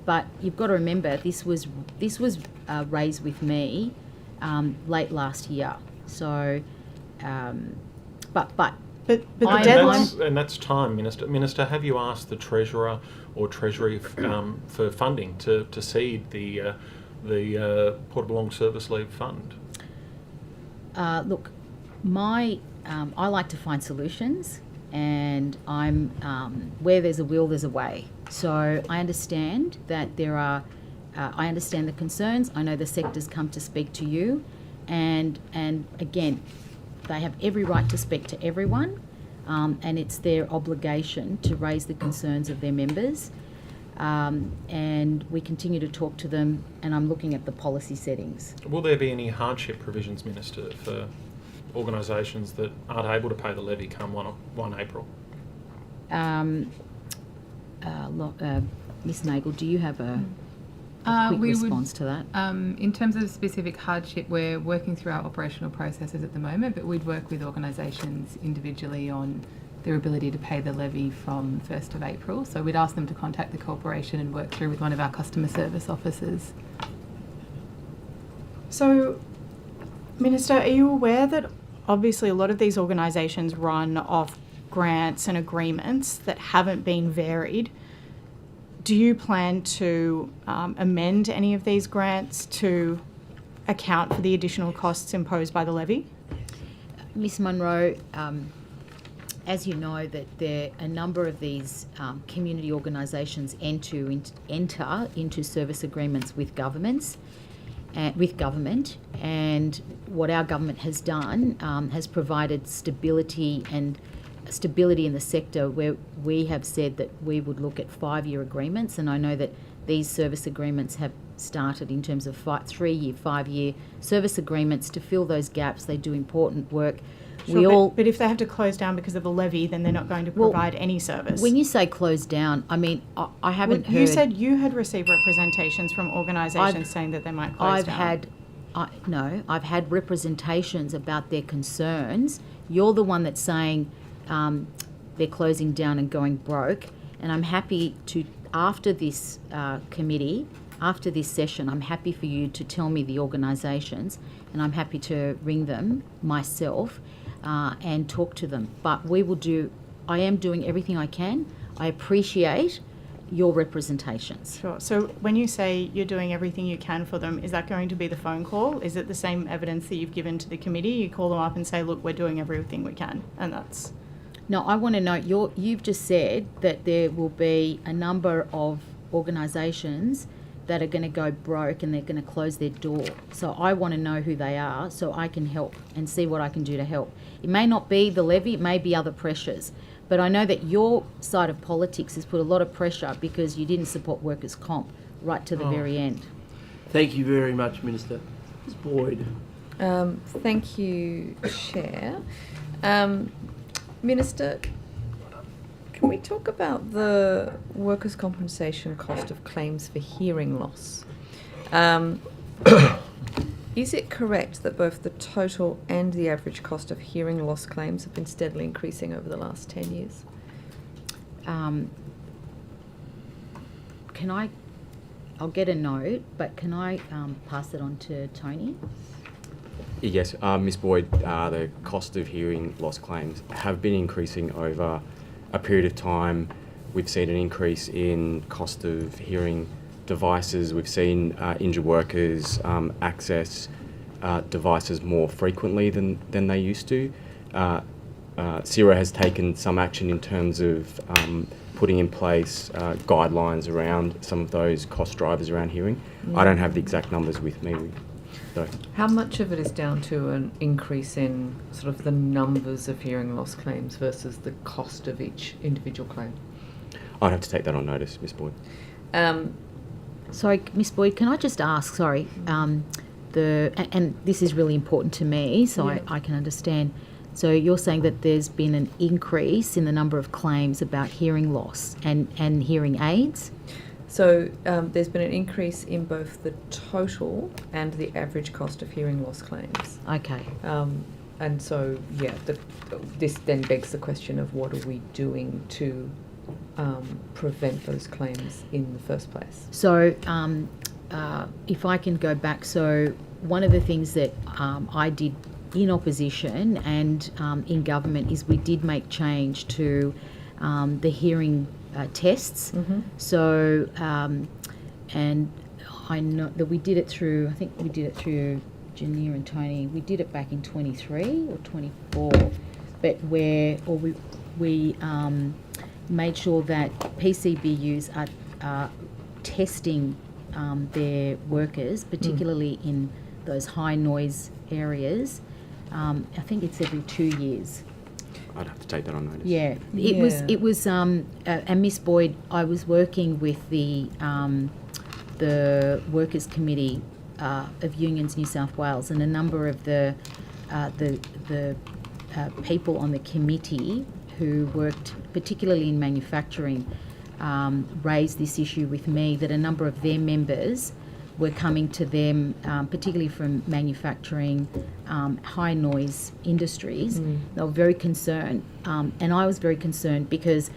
But you've got to remember, this was raised with me late last year. So, but the deadline... And that's time, Minister. Minister, have you asked the Treasurer or Treasury for funding to seed the Portable Long Service Leave Fund? Look, I like to find solutions, and I'm where there's a will, there's a way. So I understand that there are. I understand the concerns. I know the sector's come to speak to you, and again, they have every right to speak to everyone, and it's their obligation to raise the concerns of their members. And we continue to talk to them, and I'm looking at the policy settings. Will there be any hardship provisions, Minister, for organisations that aren't able to pay the levy come 1 April? Ms Nagel, do you have a quick response to that? In terms of specific hardship, we're working through our operational processes at the moment, but we'd work with organisations individually on their ability to pay the levy from 1st of April. So we'd ask them to contact the corporation and work through with one of our customer service officers. So, Minister, are you aware that obviously a lot of these organisations run off grants and agreements that haven't been varied? Do you plan to amend any of these grants to account for the additional costs imposed by the levy? Ms Munro, as you know, that a number of these community organisations enter into service agreements with government, and what our government has done has provided stability in the sector, where we have said that we would look at 5-year agreements, and I know that these service agreements have started in terms of 3-year, 5-year service agreements to fill those gaps. They do important work. Sure, but if they have to close down because of a levy, then they're not going to provide any service. When you say close down, I mean, I haven't heard... You said you had received representations from organisations saying that they might close down. I've had representations about their concerns. You're the one that's saying they're closing down and going broke, and I'm happy to, after this committee, after this session, I'm happy for you to tell me the organisations, and I'm happy to ring them myself and talk to them. But I am doing everything I can. I appreciate your representations. Sure. So when you say you're doing everything you can for them, is that going to be the phone call? Is it the same evidence that you've given to the committee? You call them up and say, look, we're doing everything we can, and that's... No, I want to know, you've just said that there will be a number of organisations that are going to go broke and they're going to close their door. So I want to know who they are so I can help and see what I can do to help. It may not be the levy, it may be other pressures, but I know that your side of politics has put a lot of pressure because you didn't support workers' comp right to the very end. Thank you very much, Minister. Ms Boyd. Thank you, Chair. Minister, can we talk about the workers' compensation cost of claims for hearing loss? Is it correct that both the total and the average cost of hearing loss claims have been steadily increasing over the last 10 years? I'll get a note, but can I pass it on to Tony? Yes, Ms Boyd, the cost of hearing loss claims have been increasing over a period of time. We've seen an increase in cost of hearing devices. We've seen injured workers access devices more frequently than they used to. CIRA has taken some action in terms of putting in place guidelines around some of those cost drivers around hearing. I don't have the exact numbers with me, though. How much of it is down to an increase in sort of the numbers of hearing loss claims versus the cost of each individual claim? I'd have to take that on notice, Ms Boyd. Sorry, Miss Boyd, can I just ask, and this is really important to me, so I can understand. So you're saying that there's been an increase in the number of claims about hearing loss and hearing aids? So there's been an increase in both the total and the average cost of hearing loss claims. Okay. And so, this then begs the question of what are we doing to prevent those claims in the first place? So if I can go back, so one of the things that I did in opposition and in government is we did make change to the hearing tests. Mm-hmm. So, and I know that we did it through, I think we did it through Janine and Tony. We did it back in 23 or 24, but we made sure that PCBUs are testing their workers, particularly in those high noise areas. I think it's every 2 years. I'd have to take that on notice. Yeah, it was, and Miss Boyd, I was working with the Workers' Committee of Unions New South Wales, and a number of the people on the committee who worked particularly in manufacturing raised this issue with me, that a number of their members were coming to them, particularly from manufacturing, high noise industries. They were very concerned, and I was very concerned because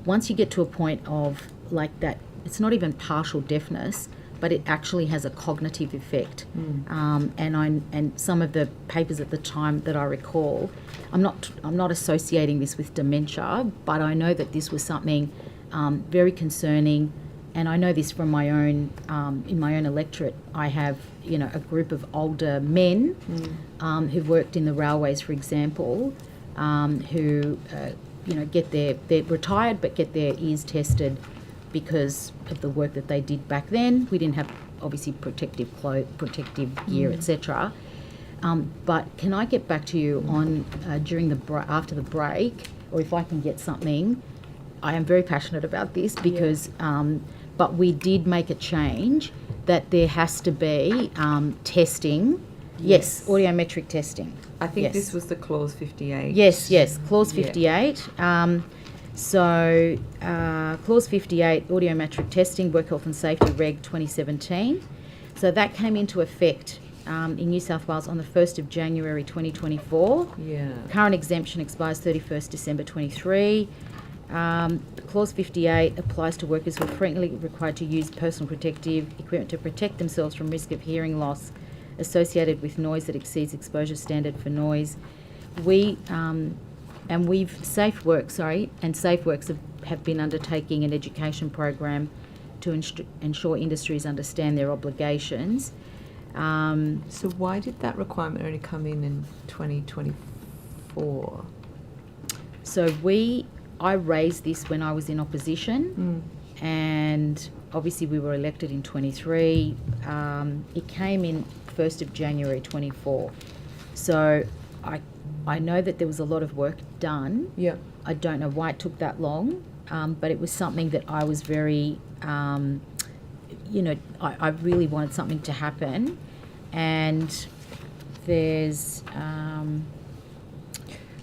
once you get to a point of like that, it's not even partial deafness, but it actually has a cognitive effect. And some of the papers at the time that I recall, I'm not associating this with dementia, but I know that this was something very concerning. And I know this from my own, in my own electorate, I have, a group of older men who've worked in the railways, for example, who, they're retired but get their ears tested because of the work that they did back then. We didn't have, obviously, protective gear, etc. But can I get back to you on after the break, or if I can get something? I am very passionate about this because, but we did make a change that there has to be testing. Yes, audiometric testing. I think this was the Clause 58. Yes, Clause 58. So, Clause 58, audiometric testing, Work Health and Safety Reg 2017. So that came into effect in New South Wales on the 1st of January 2024. Current exemption expires 31st December 23. Clause 58 applies to workers who are frequently required to use personal protective equipment to protect themselves from risk of hearing loss associated with noise that exceeds exposure standard for noise. SafeWorks have been undertaking an education program to ensure industries understand their obligations. So why did that requirement only come in 2024? So I raised this when I was in opposition, and obviously we were elected in 23. It came in 1st of January 24. So I know that there was a lot of work done. Yeah. I don't know why it took that long, but it was something that I was very, I really wanted something to happen. And there's, and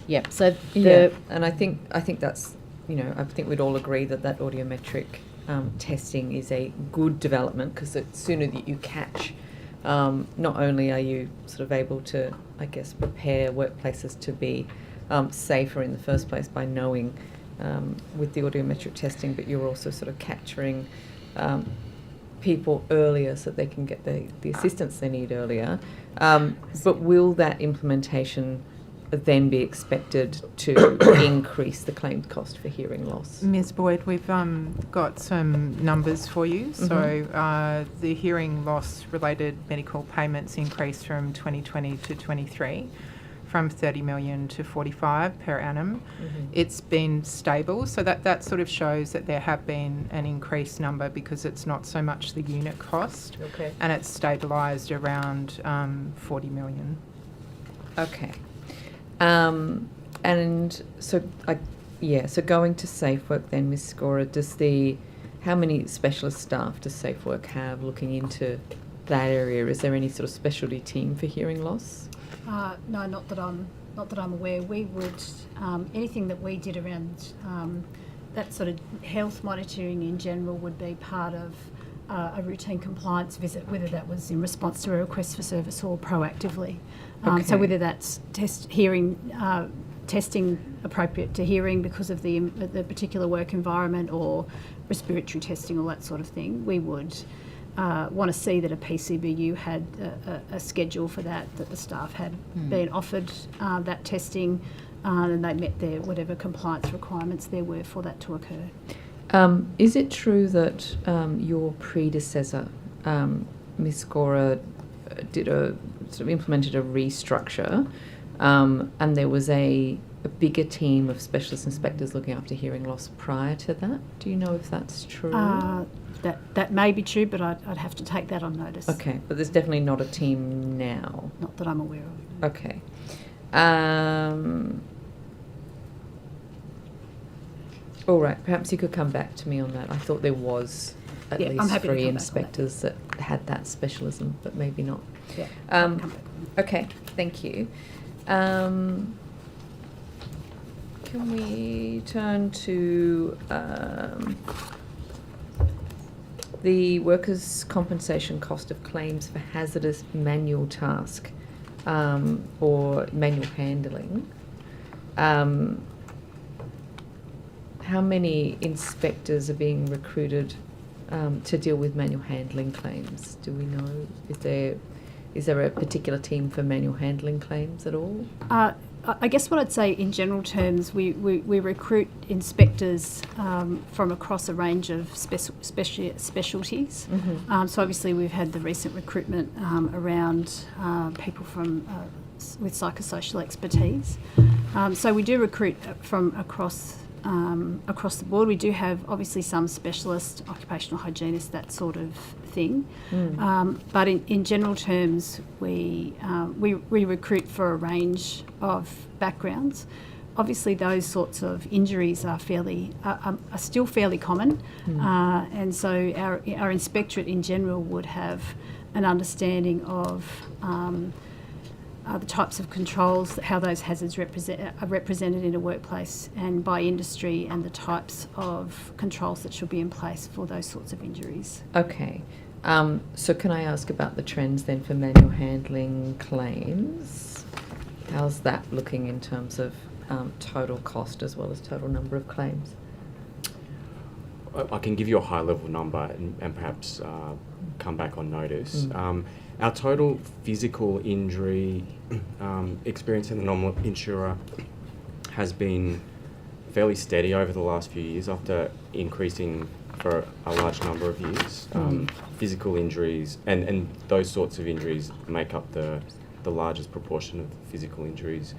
I think that's, I think we'd all agree that audiometric testing is a good development, because the sooner that you catch not only are you sort of able to, I guess, prepare workplaces to be safer in the first place by knowing with the audiometric testing, but you're also sort of capturing people earlier so they can get the assistance they need earlier. But will that implementation then be expected to increase the claims cost for hearing loss? Ms Boyd, we've got some numbers for you. So the hearing loss related medical payments increased from 2020 to 23 from 30 million to 45 per annum. It's been stable, so that sort of shows that there have been an increased number because it's not so much the unit cost, and it's stabilised around 40 million. Okay. And so, so going to SafeWork then, Ms Scora, how many specialist staff does SafeWork have looking into that area? Is there any sort of specialty team for hearing loss? No, not that I'm aware. We would anything that we did around that sort of health monitoring in general would be part of a routine compliance visit, whether that was in response to a request for service or proactively. So whether that's testing appropriate to hearing because of the particular work environment or respiratory testing or that sort of thing, we would want to see that a PCBU had a schedule for that the staff had been offered that testing and they met their whatever compliance requirements there were for that to occur. Is it true that your predecessor, Ms Scora, implemented a restructure and there was a bigger team of specialist inspectors looking after hearing loss prior to that? Do you know if that's true? That may be true, but I'd have to take that on notice. Okay, but there's definitely not a team now. Not that I'm aware of. Okay. All right, perhaps you could come back to me on that. I thought there was at least 3 inspectors that had that specialism, but maybe not. Yeah, I'll come back. Okay, thank you. Can we turn to the workers' compensation cost of claims for hazardous manual task or manual handling? How many inspectors are being recruited to deal with manual handling claims? Do we know? Is there a particular team for manual handling claims at all? I guess what I'd say in general terms, we recruit inspectors from across a range of specialties. So obviously we've had the recent recruitment around people with psychosocial expertise. So we do recruit from across the board. We do have obviously some specialist occupational hygienists, that sort of thing. But in general terms, we recruit for a range of backgrounds. Obviously, those sorts of injuries are still fairly common, and so our inspectorate in general would have an understanding of the types of controls, how those hazards are represented in a workplace and by industry, and the types of controls that should be in place for those sorts of injuries. Okay. So can I ask about the trends then for manual handling claims? How's that looking in terms of total cost as well as total number of claims? I can give you a high-level number and perhaps come back on notice. Our total physical injury experience in the normal insurer has been fairly steady over the last few years after increasing for a large number of years. Physical injuries and those sorts of injuries make up the largest proportion of physical injuries.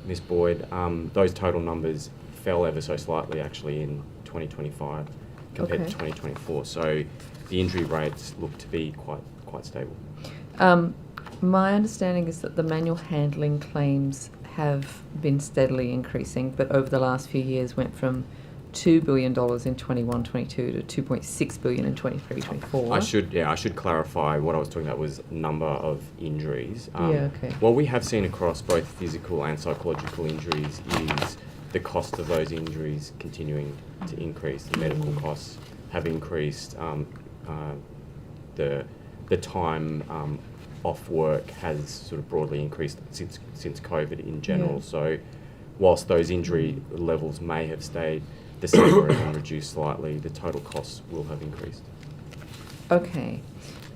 Ms Boyd, those total numbers fell ever so slightly actually in 2025 compared to 2024. So the injury rates look to be quite stable. My understanding is that the manual handling claims have been steadily increasing, but over the last few years went from $2 billion in 21-22 to $2.6 billion in 23-24. I should clarify what I was talking about was number of injuries. Okay. What we have seen across both physical and psychological injuries is the cost of those injuries continuing to increase. The medical costs have increased. The time off work has sort of broadly increased since COVID in general. Yeah. So whilst those injury levels may have stayed the same or even reduced slightly, the total costs will have increased. Okay.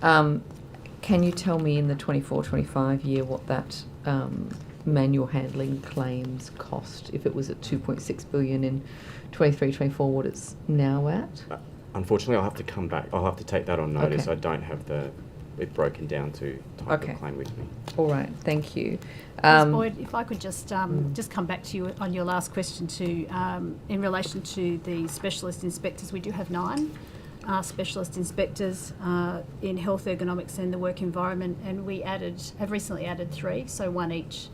Can you tell me in the 24-25 year what that manual handling claims cost, if it was at 2.6 billion in 23-24, what it's now at? Unfortunately, I'll have to come back. I'll have to take that on notice. Okay. I don't have it broken down to type Okay. of claim with me. All right, thank you. Ms. Boyd, if I could just come back to you on your last question in relation to the specialist inspectors. We do have 9 specialist inspectors in health ergonomics and the work environment, and we have recently added 3, so 1 each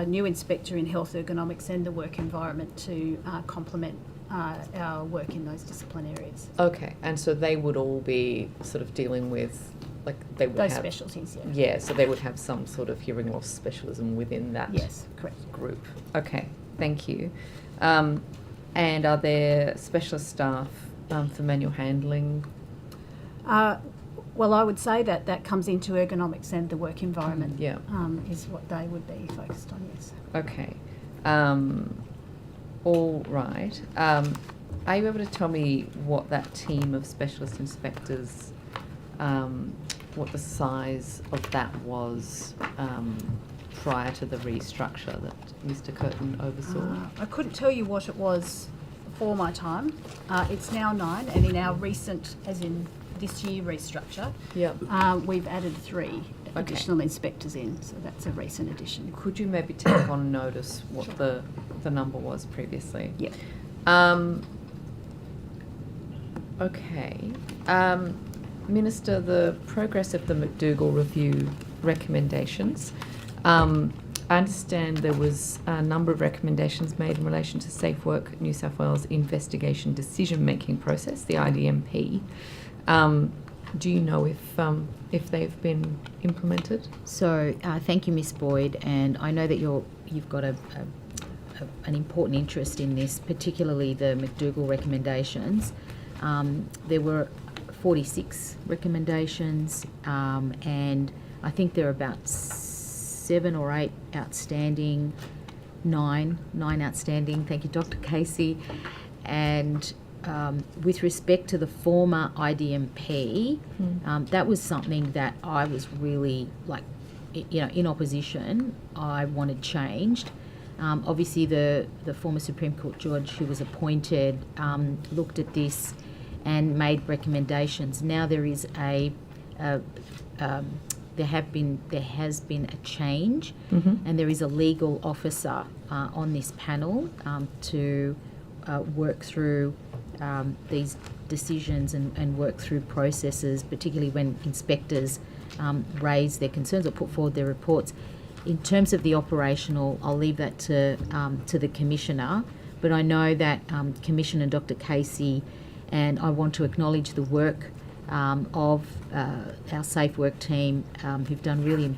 new inspector in health ergonomics and the work environment to complement our work in those discipline areas. Okay, and so they would all be sort of dealing with, like, they would Those have... specialties, yeah. Yeah, so they would have some sort of hearing loss specialism within that Yes, correct. group. Okay, thank you. And are there specialist staff for manual handling? Well, I would say that comes into ergonomics and the work environment. Yeah. Is what they would be focused on, yes. Okay. All right. Are you able to tell me what that team of specialist inspectors, what the size of that was prior to the restructure that Mr. Curtin oversaw? I couldn't tell you what it was before my time. It's now 9, and in our recent, as in this year restructure, we've added 3 additional inspectors in, so that's a recent addition. Could you maybe take on notice what the number was previously? Yeah. Okay. Minister, the progress of the McDougall review recommendations. I understand there was a number of recommendations made in relation to Safe Work New South Wales investigation decision-making process, the IDMP. Do you know if they've been implemented? So thank you, Miss Boyd, and I know that you've got an important interest in this, particularly the McDougall recommendations. There were 46 recommendations, and I think there are about 7 or 8 outstanding, 9 outstanding. Thank you, Dr. Casey. And with respect to the former IDMP, that was something that I was really, in opposition. I wanted changed. Obviously, the former Supreme Court judge who was appointed looked at this and made recommendations. Now there is there has been a change, and there is a legal officer on this panel to work through these decisions and work through processes, particularly when inspectors raise their concerns or put forward their reports. In terms of the operational, I'll leave that to the Commissioner, but I know that Commissioner Dr. Casey, and I want to acknowledge the work of our Safe Work team, who've done really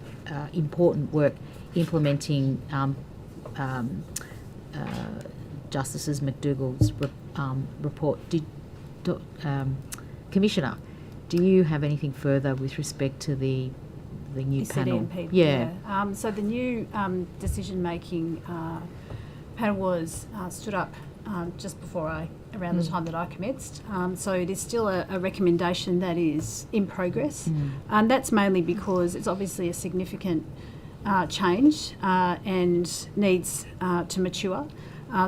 important work implementing Justice McDougall's report. Commissioner, do you have anything further with respect to the new panel? Yeah. So the new decision-making panel was stood up just before around the time that I commenced. So it is still a recommendation that is in progress. That's mainly because it's obviously a significant change and needs to mature.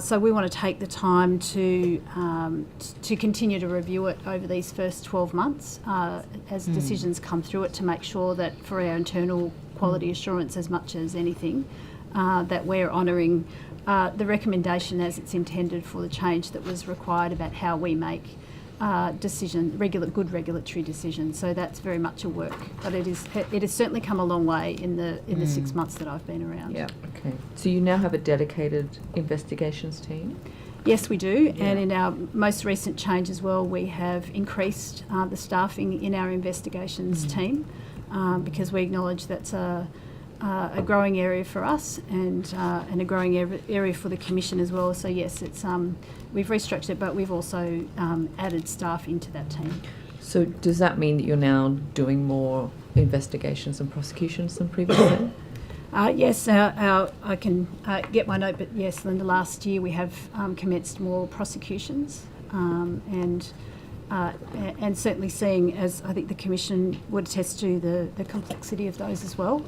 So we want to take the time to continue to review it over these first 12 months as decisions come through it, to make sure that for our internal quality assurance as much as anything, that we're honouring the recommendation as it's intended for the change that was required about how we make good regulatory decisions. So that's very much a work, but it has certainly come a long way in the 6 months that I've been around. Yeah. Okay. So you now have a dedicated investigations team? Yes, we do. Yeah. And in our most recent change as well, we have increased the staffing in our investigations team because we acknowledge that's a growing area for us and a growing area for the Commission as well. So yes, it's we've restructured it, but we've also added staff into that team. So does that mean that you're now doing more investigations and prosecutions than previously? Yes, I can get my note, but yes, Linda, last year we have commenced more prosecutions and certainly seeing, as I think the Commission would attest to, the complexity of those as well,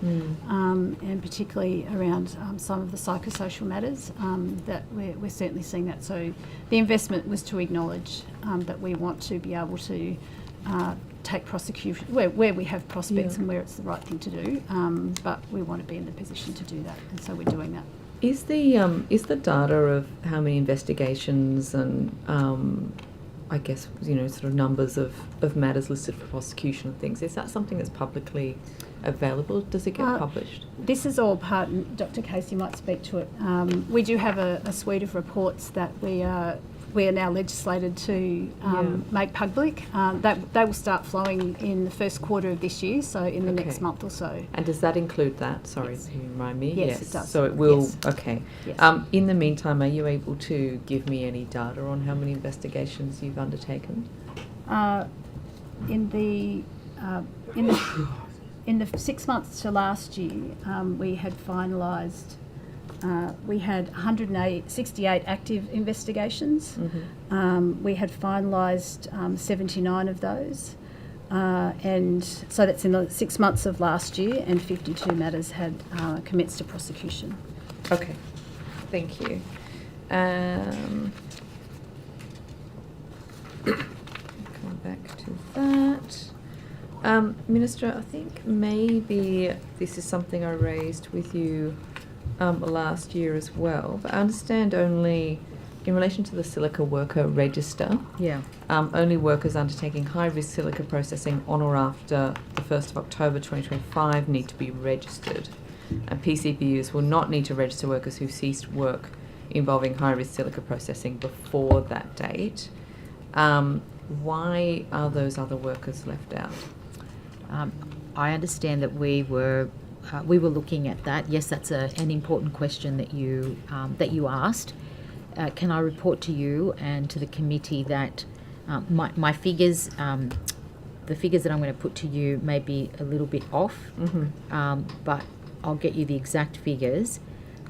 and particularly around some of the psychosocial matters that we're certainly seeing that. So the investment was to acknowledge that we want to be able to take prosecution where we have prospects and where it's the right thing to do, but we want to be in the position to do that, and so we're doing that. Is the data of how many investigations and I guess, sort of numbers of matters listed for prosecution and things, is that something that's publicly available? Does it get published? This is all part, and Dr. Casey might speak to it. We do have a suite of reports that we are now legislated to make public. They will start flowing in the first quarter of this year, so in the next month or so. And does that include that? Sorry, can you remind me? Yes, it does. So it will, Yes. okay. Yes. In the meantime, are you able to give me any data on how many investigations you've undertaken? In the 6 months to last year, we had finalised. We had 168 active investigations. We had finalised 79 of those. And so that's in the 6 months of last year, and 52 matters had commenced a prosecution. Okay, thank you. Come back to that. Minister, I think maybe this is something I raised with you last year as well, but I understand only in relation to the silica worker register, only workers undertaking high-risk silica processing on or after the 1st of October 2025 need to be registered, and PCBUs will not need to register workers who ceased work involving high-risk silica processing before that date. Why are those other workers left out? I understand that we were looking at that. Yes, that's an important question that you asked. Can I report to you and to the committee that my figures, the figures that I'm going to put to you may be a little bit off, but I'll get you the exact figures.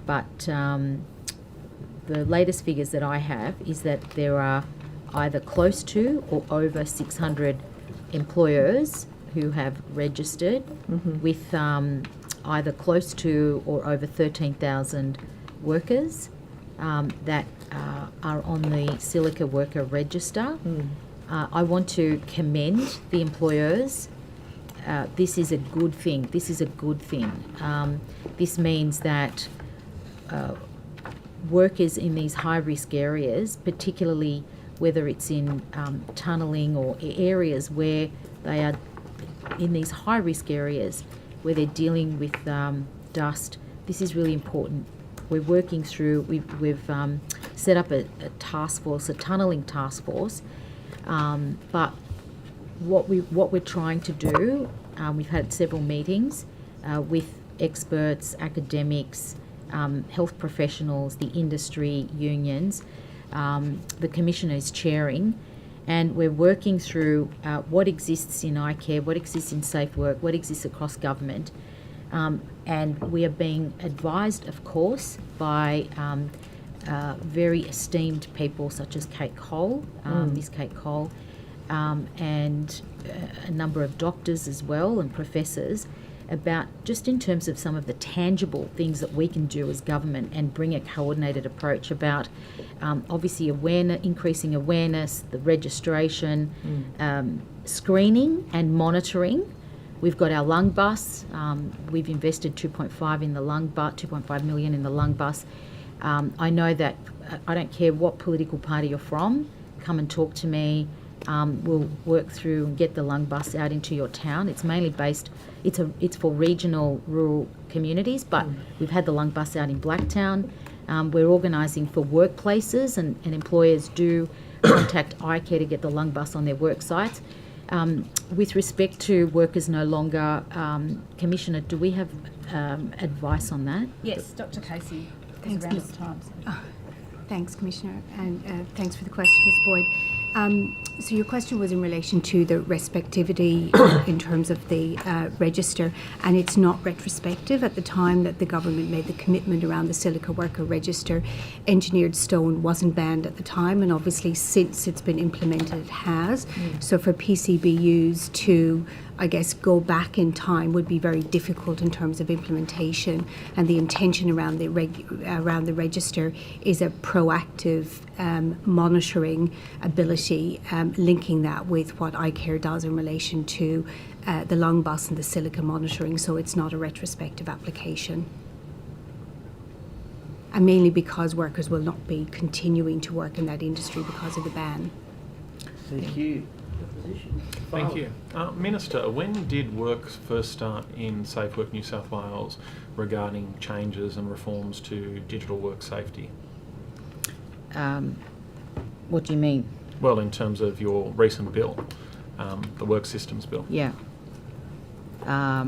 But the latest figures that I have is that there are either close to or over 600 employers who have registered with either close to or over 13,000 workers that are on the silica worker register. I want to commend the employers. This is a good thing. This means that workers in these high-risk areas, particularly whether it's in tunnelling or areas where they are in these high-risk areas where they're dealing with dust, this is really important. We're working through, we've set up a task force, a tunnelling task force, but what we're trying to do, we've had several meetings with experts, academics, health professionals, the industry, unions. The Commissioner is chairing, and we're working through what exists in iCare, what exists in Safe Work, what exists across government. And we are being advised, of course, by very esteemed people such as Kate Cole, Miss Kate Cole, and a number of doctors as well and professors, about just in terms of some of the tangible things that we can do as government and bring a coordinated approach about obviously increasing awareness, the registration, screening and monitoring. We've got our lung bus. We've invested 2.5 million in the lung bus. I know that I don't care what political party you're from, come and talk to me. We'll work through and get the lung bus out into your town. It's mainly based, it's for regional rural communities, but we've had the lung bus out in Blacktown. We're organising for workplaces, and employers do contact iCare to get the lung bus on their work sites. With respect to workers no longer, Commissioner, do we have advice on that? Yes, Dr. Casey. Thanks, around Ms. at the time. Thanks, Commissioner, and thanks for the question, Ms. Boyd. So your question was in relation to the respectivity in terms of the register, and it's not retrospective. At the time that the government made the commitment around the silica worker register, engineered stone wasn't banned at the time, and obviously since it's been implemented it has. So for PCBUs to, I guess, go back in time would be very difficult in terms of implementation, and the intention around the register is a proactive monitoring ability, linking that with what iCare does in relation to the long bus and the silica monitoring, so it's not a retrospective application. And mainly because workers will not be continuing to work in that industry because of the ban. Thank you. Thank you. Minister, when did work first start in Safe Work New South Wales regarding changes and reforms to digital work safety? What do you mean? Well, in terms of your recent bill, the Work Systems Bill. Yeah. I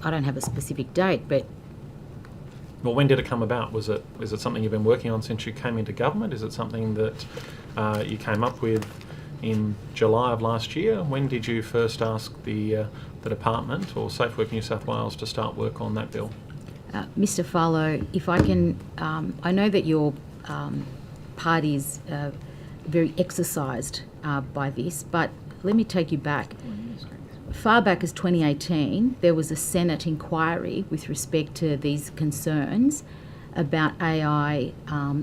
don't have a specific date, but Well, when did it come about? Is it something you've been working on since you came into government? Is it something that you came up with in July of last year? When did you first ask the department or Safe Work New South Wales to start work on that bill? Mr. Farlow, if I can, I know that your party's very exercised by this, but let me take you back. Far back as 2018, there was a Senate inquiry with respect to these concerns about AI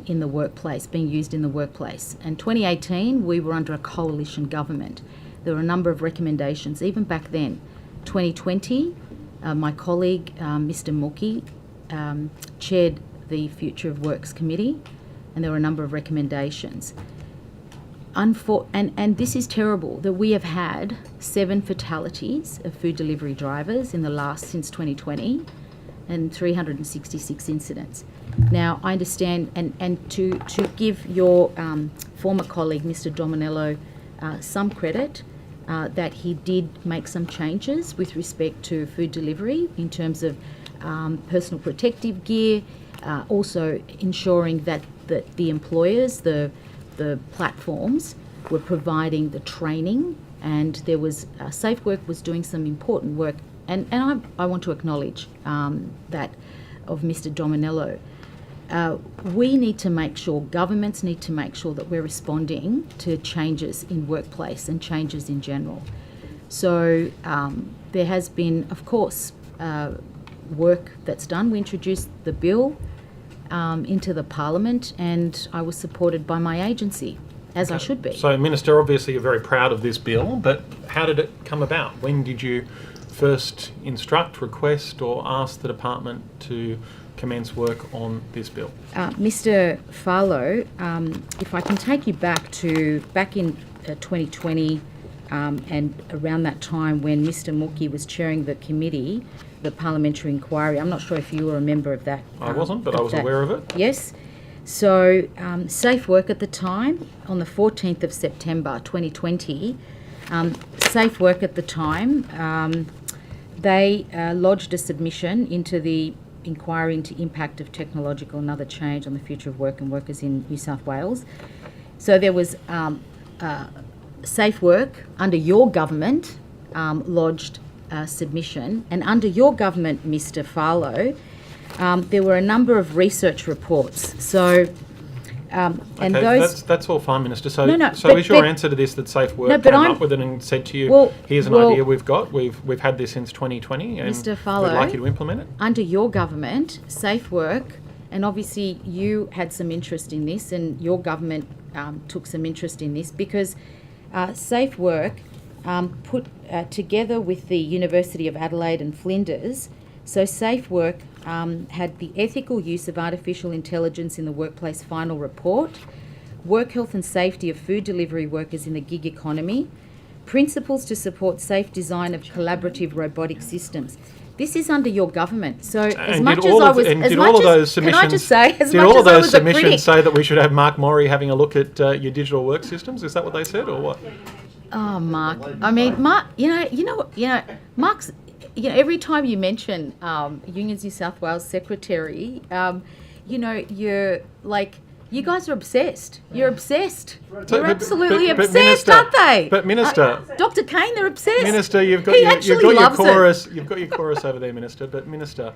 in the workplace, being used in the workplace. And 2018, we were under a coalition government. There were a number of recommendations, even back then. 2020, my colleague, Mr. Mookie, chaired the Future of Works Committee, and there were a number of recommendations. And this is terrible, that we have had 7 fatalities of food delivery drivers since 2020, and 366 incidents. Now, I understand, and to give your former colleague, Mr. Dominello, some credit, that he did make some changes with respect to food delivery in terms of personal protective gear, also ensuring that the employers, the platforms, were providing the training, and there was Safe Work was doing some important work, and I want to acknowledge that of Mr. Dominello. We need to make sure, governments need to make sure that we're responding to changes in workplace and changes in general. So there has been, of course, work that's done. We introduced the bill into the Parliament, and I was supported by my agency, as I should be. So, Minister, obviously you're very proud of this bill, but how did it come about? When did you first instruct, request, or ask the department to commence work on this bill? Mr. Farlow, if I can take you back in 2020, and around that time when Mr. Mookie was chairing the committee, the parliamentary inquiry. I'm not sure if you were a member of that. I wasn't, but I was aware of it. Yes. So Safe Work at the time, on the 14th of September 2020, Safe Work at the time, they lodged a submission into the inquiry into impact of technological and other change on the future of work and workers in New South Wales. So there was Safe Work under your government lodged submission, and under your government, Mr. Farlow, there were a number of research reports. So, and okay, those that's all fine, Minister. So, but is your answer to this that Safe Work came up with it and said to you, "Here's an idea we've got. We've had this since 2020, and Mr. Farlow, we'd like you to implement it." Under your government, Safe Work, and obviously you had some interest in this, and your government took some interest in this because Safe Work put together with the University of Adelaide and Flinders. So Safe Work had the ethical use of artificial intelligence in the workplace final report, work health and safety of food delivery workers in the gig economy, principles to support safe design of collaborative robotic systems. This is under your government. So as much as I was, can I just say, as did much all as of I those was a critic, submissions say that we should have Mark Morey having a look at your digital work systems? Is that what they said, or what? Oh, Mark. I mean, Mark. Mark's. Every time you mention Unions New South Wales secretary, you're like You guys are obsessed. You're obsessed. So, You're absolutely but obsessed, Minister, aren't they? But Minister, Dr. Kane, they're obsessed. Minister, you've got He your, actually you've got your loves it. chorus. You've got your chorus over there, Minister. But Minister,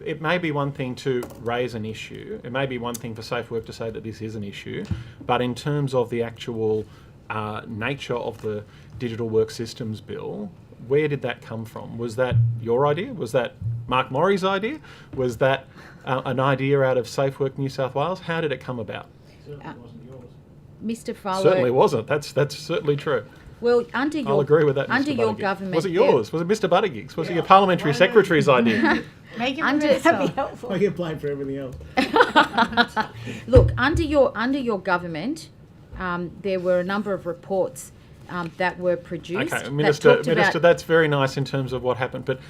it may be one thing to raise an issue. It may be one thing for Safe Work to say that this is an issue. But in terms of the actual nature of the Digital Work Systems Bill, where did that come from? Was that your idea? Was that Mark Morrie's idea? Was that an idea out of Safe Work New South Wales? How did it come about? Mr. Farlow. Certainly wasn't. That's certainly true. Well, under your I'll agree with that, under Mr. your Buttigieg. government, Was it yours? Was it Mr. Buttigieg's? Was it your parliamentary secretary's idea? Make it Under- that'd be helpful. I get blamed for everything else. Look, under your government, there were a number of reports that were produced. Okay, that Minister, talked about, that's very nice in terms of what happened, but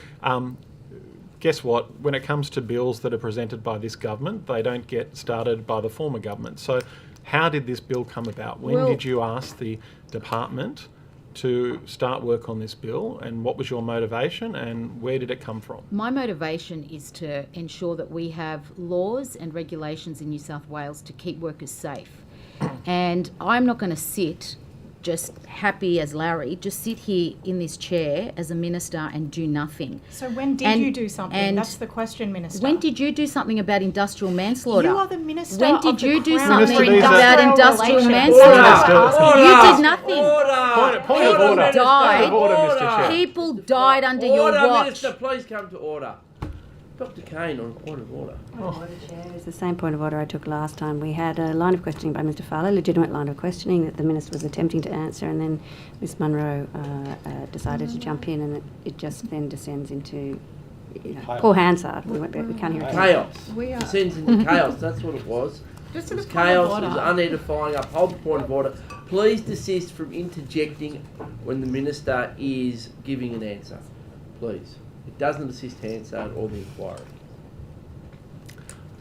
guess what? When it comes to bills that are presented by this government, they don't get started by the former government. So how did this bill come about? When did you ask the department to start work on this bill, and what was your motivation, and where did it come from? My motivation is to ensure that we have laws and regulations in New South Wales to keep workers safe. And I'm not going to sit just happy as Larry, just sit here in this chair as a minister and do nothing. So when did you do something? That's the question, Minister. When did you do something about industrial manslaughter? You are the Minister When of did the you do Crown something Minister, these are- about industrial Relations. manslaughter? You did nothing. Point of People order. died. Point of order, Mr. Chair. People died under your watch. Minister, please come to order. Dr. Kane on a point of order. It's the same point of order I took last time. We had a line of questioning by Mr. Farlow, legitimate line of questioning that the Minister was attempting to answer, and then Ms Munro decided to jump in, and it just then descends into, poor Hansard. We can't hear it. Chaos. Descends into chaos. That's what it was. Just It to was the point of chaos. It order. was unedifying. Uphold the point of order. Please desist from interjecting when the Minister is giving an answer. Please. It doesn't assist Hansard or the inquiry.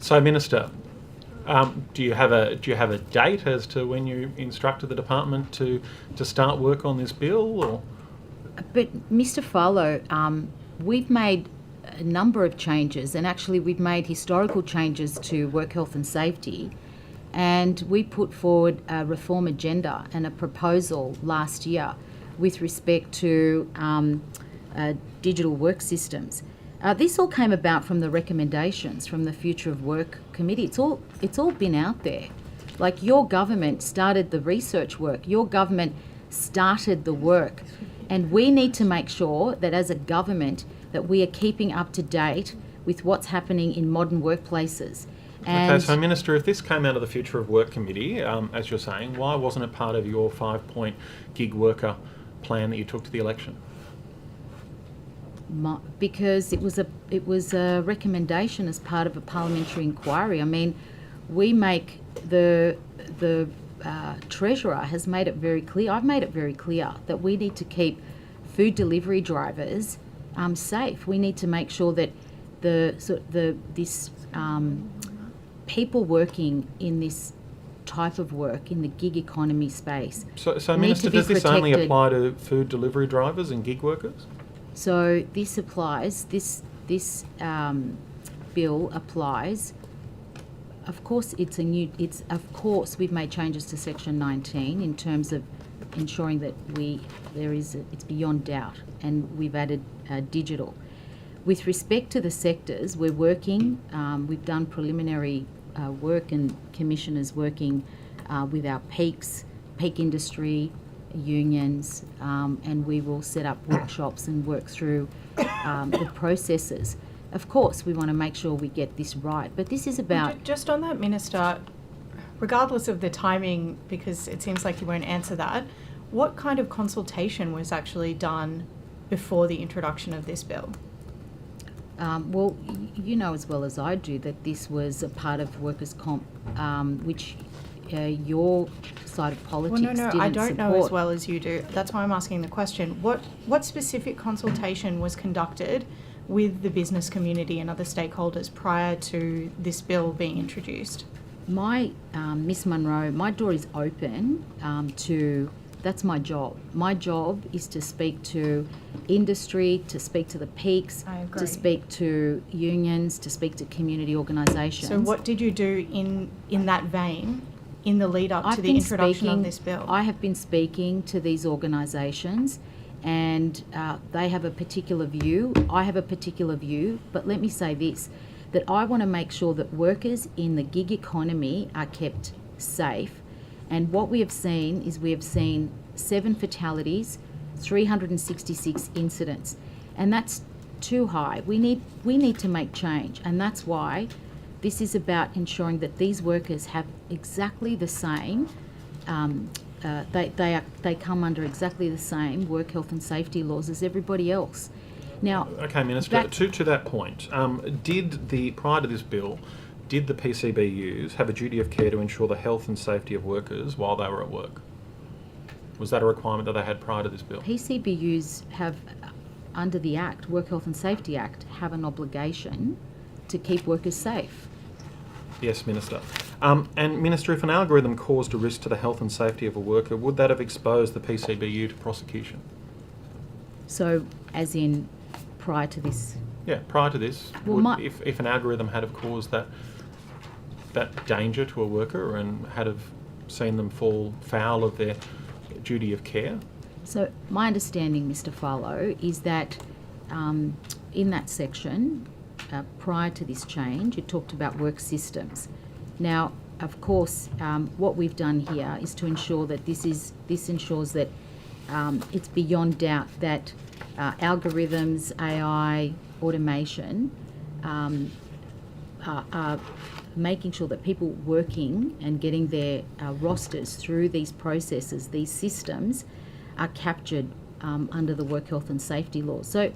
So, Minister, do you have a date as to when you instructed the department to start work on this bill? Or? But Mr. Farlow, we've made a number of changes, and actually we've made historical changes to work health and safety, and we put forward a reform agenda and a proposal last year with respect to digital work systems. This all came about from the recommendations from the Future of Work Committee. It's all been out there. Like, your government started the research work. Your government started the work. And we need to make sure that as a government that we are keeping up to date with what's happening in modern workplaces. And Okay, so Minister, if this came out of the Future of Work Committee, as you're saying, why wasn't it part of your 5-point gig worker plan that you took to the election? because it was a recommendation as part of a parliamentary inquiry. I mean, we make the Treasurer has made it very clear. I've made it very clear that we need to keep food delivery drivers safe. We need to make sure that people working in this type of work in the gig economy space. So need Minister, to be does this only protected. apply to food delivery drivers and gig workers? So this applies. This bill applies. Of course, of course we've made changes to Section 19 in terms of ensuring that it's beyond doubt, and we've added digital. With respect to the sectors, we're working. We've done preliminary work, and commissioners working with our peak industry unions, and we will set up workshops and work through the processes. Of course, we want to make sure we get this right, but this is about... Just on that, Minister, regardless of the timing, because it seems like you won't answer that, what kind of consultation was actually done before the introduction of this bill? Well, you know as well as I do that this was a part of workers' comp, which your side of politics Well, no, didn't I don't know support. as well as you do. That's why I'm asking the question. What specific consultation was conducted with the business community and other stakeholders prior to this bill being introduced? Miss Munro, my door is open to That's my job. My job is to speak to industry, to speak to the peaks, I agree. to speak to unions, to speak to community organisations. So what did you do in that vein in the lead up to the introduction of this bill? I have been speaking to these organisations, and they have a particular view. I have a particular view, but let me say this, that I want to make sure that workers in the gig economy are kept safe. And what we have seen is 7 fatalities, 366 incidents, and that's too high. We need to make change, and that's why this is about ensuring that these workers have exactly the same. They come under exactly the same work health and safety laws as everybody else. Now, okay, Minister. To that point, prior to this bill, did the PCBUs have a duty of care to ensure the health and safety of workers while they were at work? Was that a requirement that they had prior to this bill? PCBUs have, under the Act, Work Health and Safety Act, have an obligation to keep workers safe. Yes, Minister. And Minister, if an algorithm caused a risk to the health and safety of a worker, would that have exposed the PCBU to prosecution? So, as in prior to this? Yeah, prior to this, Well, if an algorithm had have caused that danger to a worker and had have seen them fall foul of their duty of care? So my understanding, Mr. Farlow, is that in that section, prior to this change, it talked about work systems. Now, of course, what we've done here is to ensure that this ensures that it's beyond doubt that algorithms, AI, automation are making sure that people working and getting their rosters through these processes, these systems, are captured under the work health and safety laws. So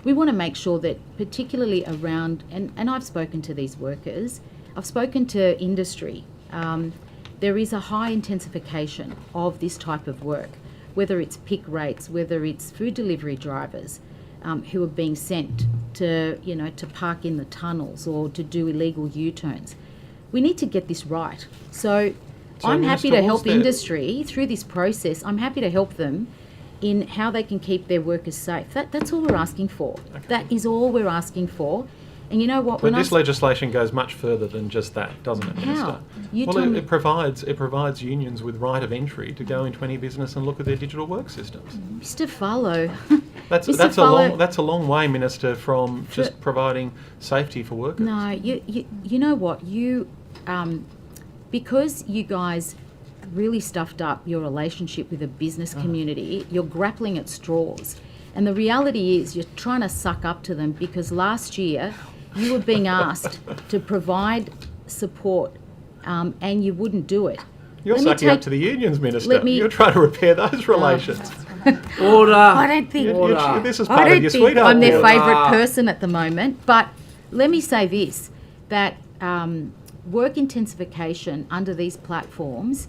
we want to make sure that particularly around, and I've spoken to these workers, I've spoken to industry, there is a high intensification of this type of work, whether it's pick rates, whether it's food delivery drivers who are being sent to park in the tunnels or to do illegal U-turns. We need to get this right. So I'm happy to help industry through this process. I'm happy to help them in how they can keep their workers safe. That's all we're asking for. Okay. That is all we're asking for. And you know what? But this legislation goes much further than just that, doesn't it, Minister? How? It provides unions with right of entry to go into any business and look at their digital work systems. Mr. Farlow. That's a long way, Minister, from just providing safety for workers. No, you know what? Because you guys really stuffed up your relationship with the business community, you're grappling at straws. And the reality is you're trying to suck up to them because last year you were being asked to provide support and you wouldn't do it. You're sucking up to the unions, Minister. You're trying to repair those relations. Order. I don't think... This is part of your sweetheart. I'm their favourite person at the moment. But let me say this, that work intensification under these platforms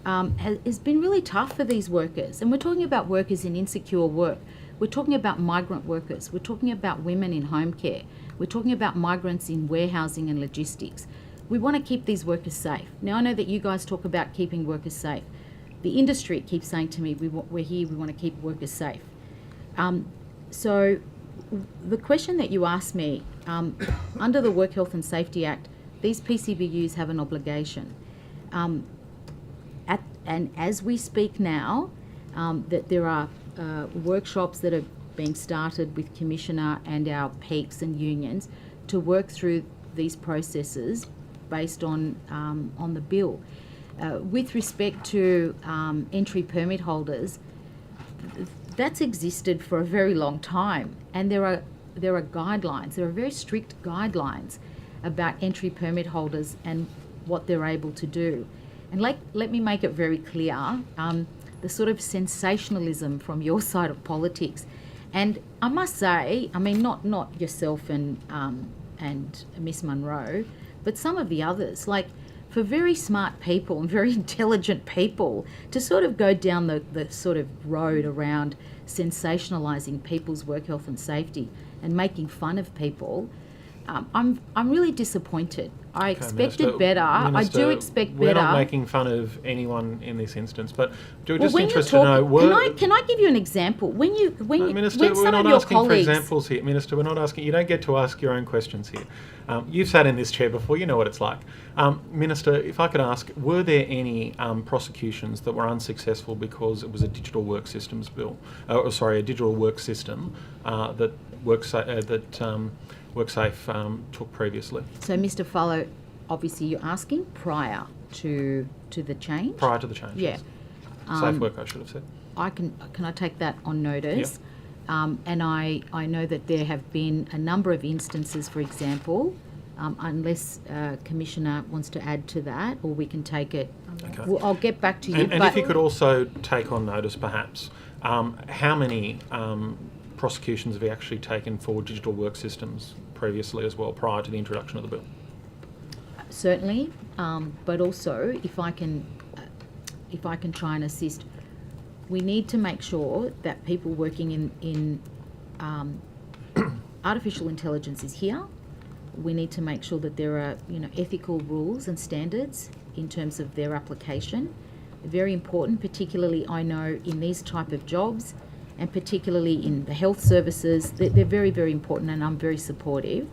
has been really tough for these workers. And we're talking about workers in insecure work. We're talking about migrant workers. We're talking about women in home care. We're talking about migrants in warehousing and logistics. We want to keep these workers safe. Now, I know that you guys talk about keeping workers safe. The industry keeps saying to me, we're here, we want to keep workers safe. So the question that you asked me, under the Work Health and Safety Act, these PCBUs have an obligation. And as we speak now, that there are workshops that are being started with Commissioner and our peaks and unions to work through these processes based on the bill. With respect to entry permit holders, that's existed for a very long time, and there are guidelines. There are very strict guidelines about entry permit holders and what they're able to do. And let me make it very clear, the sort of sensationalism from your side of politics. And I must say, I mean, not yourself and Miss Munro, but some of the others, like for very smart people and very intelligent people to sort of go down the sort of road around sensationalising people's work health and safety and making fun of people, I'm really disappointed. I Okay, expected Minister. better. I do Minister, expect We're better. not making fun of anyone in this instance, but we're Well, just when you're interested to know. talking, can I give you an example? When Minister, when we're some not of your asking for colleagues, examples here. Minister, we're not asking. You don't get to ask your own questions here. You've sat in this chair before. You know what it's like. Minister, if I could ask, were there any prosecutions that were unsuccessful because it was a digital work systems bill? A digital work system that WorkSafe took previously. so Mr. Follow, obviously you're asking prior to the change. Prior to the change, Yeah. yes. Safe work, I should have said. Can I take that on notice? And I know that there have been a number of instances, for example, unless Commissioner wants to add to that, or we can take it. Okay. Well, I'll get back to you. And if you could also take on notice, perhaps, how many prosecutions have you actually taken for digital work systems previously as well, prior to the introduction of the bill? Certainly, but also if I can try and assist, we need to make sure that people working in artificial intelligence is here. We need to make sure that there are ethical rules and standards in terms of their application. Very important, particularly I know in these type of jobs, and particularly in the health services, they're very, very important, and I'm very supportive.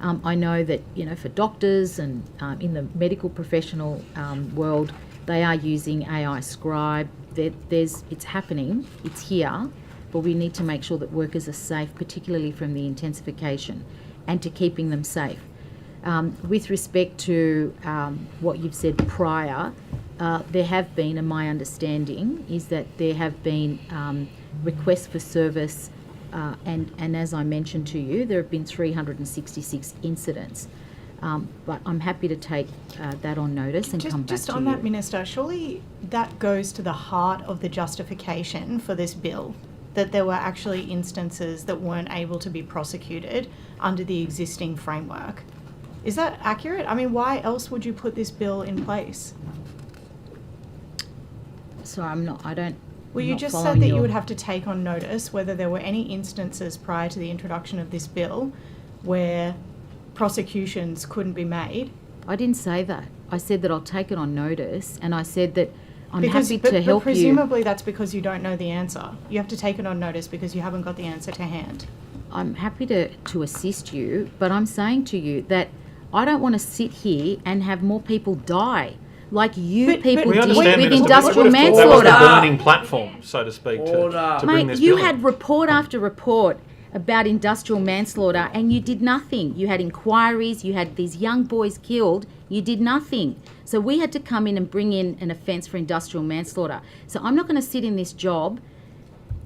I know that for doctors and in the medical professional world, they are using AI scribe. It's happening, it's here, but we need to make sure that workers are safe, particularly from the intensification, and to keeping them safe. With respect to what you've said prior, there have been, and my understanding is that there have been requests for service, and as I mentioned to you, there have been 366 incidents. But I'm happy to take that on notice and come back to you. Just on that, Minister, surely that goes to the heart of the justification for this bill, that there were actually instances that weren't able to be prosecuted under the existing framework. Is that accurate? I mean, why else would you put this bill in place? So Well, you just said that you would have to take on notice whether there were any instances prior to the introduction of this bill where prosecutions couldn't be made. I didn't say that. I said that I'll take it on notice, and I said that I'm happy to help but presumably that's because you don't know the answer. You have to take it on notice because you haven't got the answer to hand. I'm happy to assist you, but I'm saying to you that I don't want to sit here and have more people die like people We did understand, with Minister, industrial but that was the manslaughter. burning platform, so to speak, to bring Mate, this you bill in. had report after report about industrial manslaughter, and you did nothing. You had inquiries, you had these young boys killed, you did nothing. So we had to come in and bring in an offence for industrial manslaughter. So I'm not going to sit in this job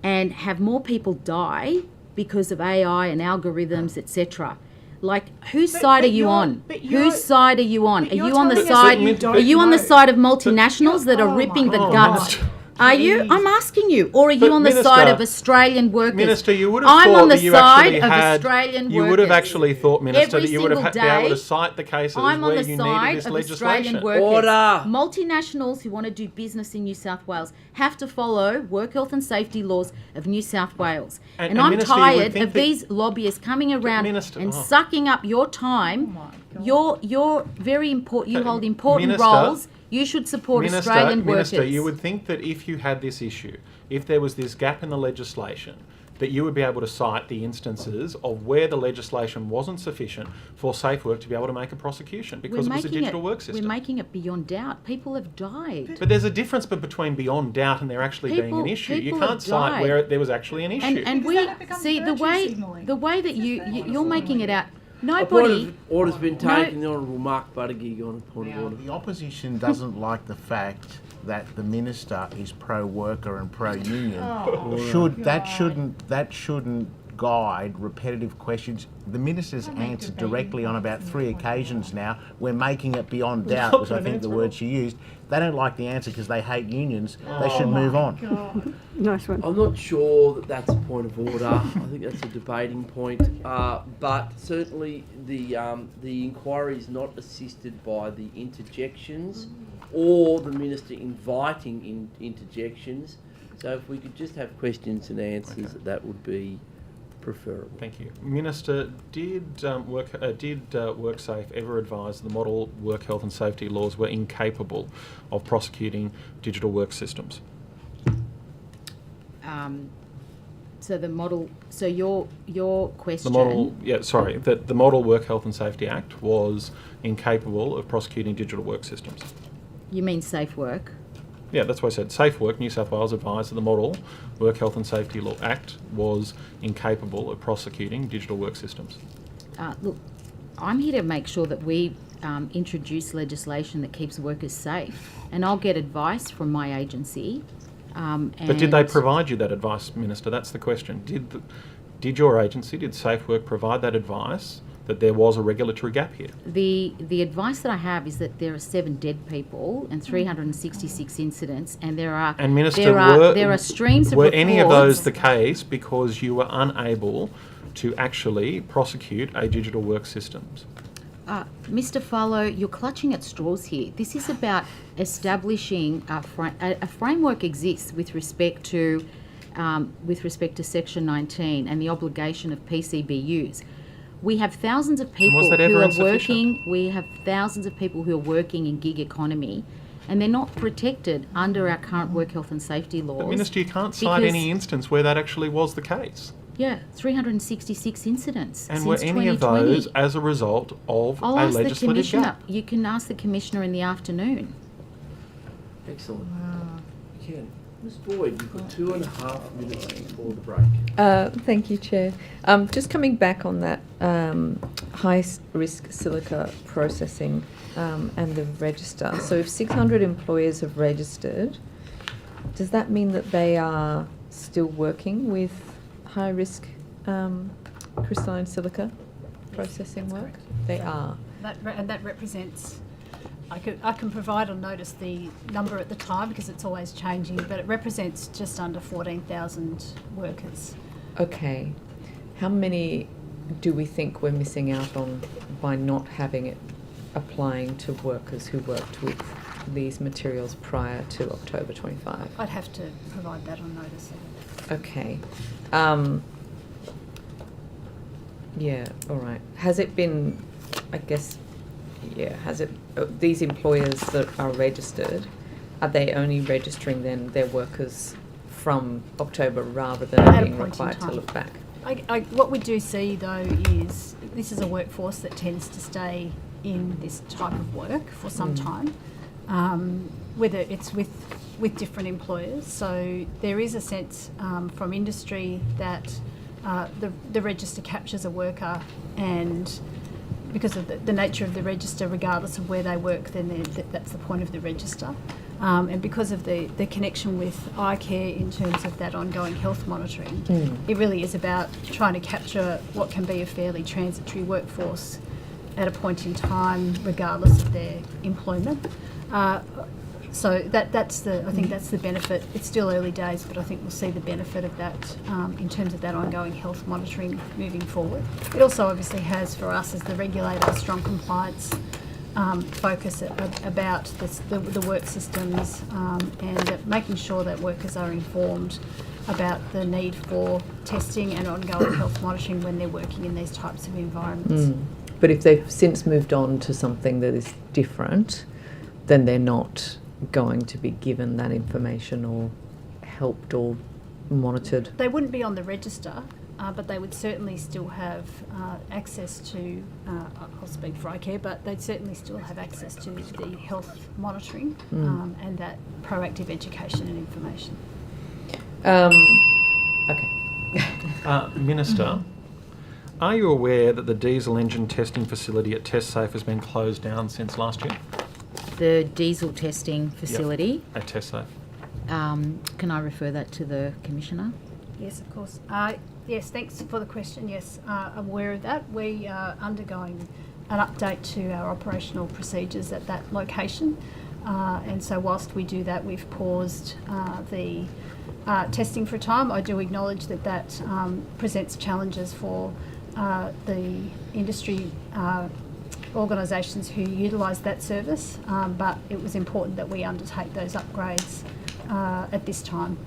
and have more people die because of AI and algorithms, etc. Like, whose side are you on? Whose side are you on? Are you on the side? Are you on the side of multinationals that are ripping the guts? Are you? I'm asking you. Or are you on the side of Australian workers? Minister, you would have I'm thought on the that you side actually of had. Australian You workers. would have actually thought, Minister, Every that you would have single been able to day, cite the cases I'm on where the you side needed this of legislation. Australian workers. Order. Multinationals who want to do business in New South Wales have to follow work health and safety laws of New South Wales. And I'm Minister, you would tired think of that- these lobbyists coming around Minister, and sucking up your time. You're very important. You hold important Minister, roles. You should support Australian workers. Minister, you would think that if you had this issue, if there was this gap in the legislation, that you would be able to cite the instances of where the legislation wasn't sufficient for safe work to be able to make a prosecution because it was a digital work system. We're making it beyond doubt. People have died. But there's a difference between beyond doubt and there actually being an issue. You people can't have cite died. where there was actually an issue. And we see the way that you're making it out. A point Nobody. of order's been taken. The Honourable Mark Buttigieg on a point of order. The opposition doesn't like the fact that the minister is pro-worker and pro-union. That shouldn't guide repetitive questions. The minister's answered directly on about 3 occasions now. We're making it beyond doubt, was I think the word she used. They don't like the answer because they hate unions. They should move on. Nice one. I'm not sure that that's a point of order. I think that's a debating point. But certainly the inquiry is not assisted by the interjections or the minister inviting interjections. So if we could just have questions and answers, that would be preferable. Thank you. Minister, did WorkSafe ever advise the model work health and safety laws were incapable of prosecuting digital work systems? So the model. So your question. The model, that the Model Work Health and Safety Act was incapable of prosecuting digital work systems. You mean Safe Work? Yeah, that's why I said Safe Work. New South Wales advised that the Model Work Health and Safety Law Act was incapable of prosecuting digital work systems. Look, I'm here to make sure that we introduce legislation that keeps workers safe, and I'll get advice from my agency. But did they provide you that advice, Minister? That's the question. Did your agency, did Safe Work provide that advice that there was a regulatory gap here? The advice that I have is that there are 7 dead people and 366 incidents, and there are and Minister, there are streams of were reports. Any of those the case because you were unable to actually prosecute a digital work systems? Mr. Farlow, you're clutching at straws here. This is about establishing a framework exists with respect to Section 19 and the obligation of PCBUs. We have thousands of people who are working. We have thousands of people who are working in gig economy, and they're not protected under our current work health and safety laws. But Minister, you can't cite any instance where that actually was the case. Yeah, 366 incidents and since were any 2020. of those as a result of I'll a ask the legislative Commissioner. gap? You can ask the Commissioner in the afternoon. Excellent. Ken, Ms Boyd, you've got 2.5 minutes before the break. Thank you, Chair. Just coming back on that high-risk silica processing and the register. So if 600 employers have registered, does that mean that they are still working with high-risk crystalline silica processing work? They are. That represents, I can provide on notice the number at the time because it's always changing, but it represents just under 14,000 workers. Okay. How many do we think we're missing out on by not having it applying to workers who worked with these materials prior to October 25? I'd have to provide that on notice. Okay. Yeah, all right. Has it been, I guess, has it, these employers that are registered, are they only registering then their workers from October rather than being required to look back? What we do see though is this is a workforce that tends to stay in this type of work for some time, whether it's with different employers. So there is a sense from industry that the register captures a worker, and because of the nature of the register, regardless of where they work, then that's the point of the register. And because of the connection with iCare in terms of that ongoing health monitoring, it really is about trying to capture what can be a fairly transitory workforce at a point in time, regardless of their employment. So I think that's the benefit. It's still early days, but I think we'll see the benefit of that in terms of that ongoing health monitoring moving forward. It also obviously has for us as the regulator a strong compliance focus about the work systems and making sure that workers are informed about the need for testing and ongoing health monitoring when they're working in these types of environments. But if they've since moved on to something that is different, then they're not going to be given that information or helped or monitored? They wouldn't be on the register, but they would certainly still have access to, I'll speak for iCare, but they'd certainly still have access to the health monitoring and that proactive education and information. Okay. Minister, are you aware that the diesel engine testing facility at TestSafe has been closed down since last year? The diesel testing facility? Yep, at TestSafe. Can I refer that to the Commissioner? Yes, of course. Yes, thanks for the question. Yes, I'm aware of that. We are undergoing an update to our operational procedures at that location. And so whilst we do that, we've paused the testing for a time. I do acknowledge that presents challenges for the industry organisations who utilise that service, but it was important that we undertake those upgrades at this time.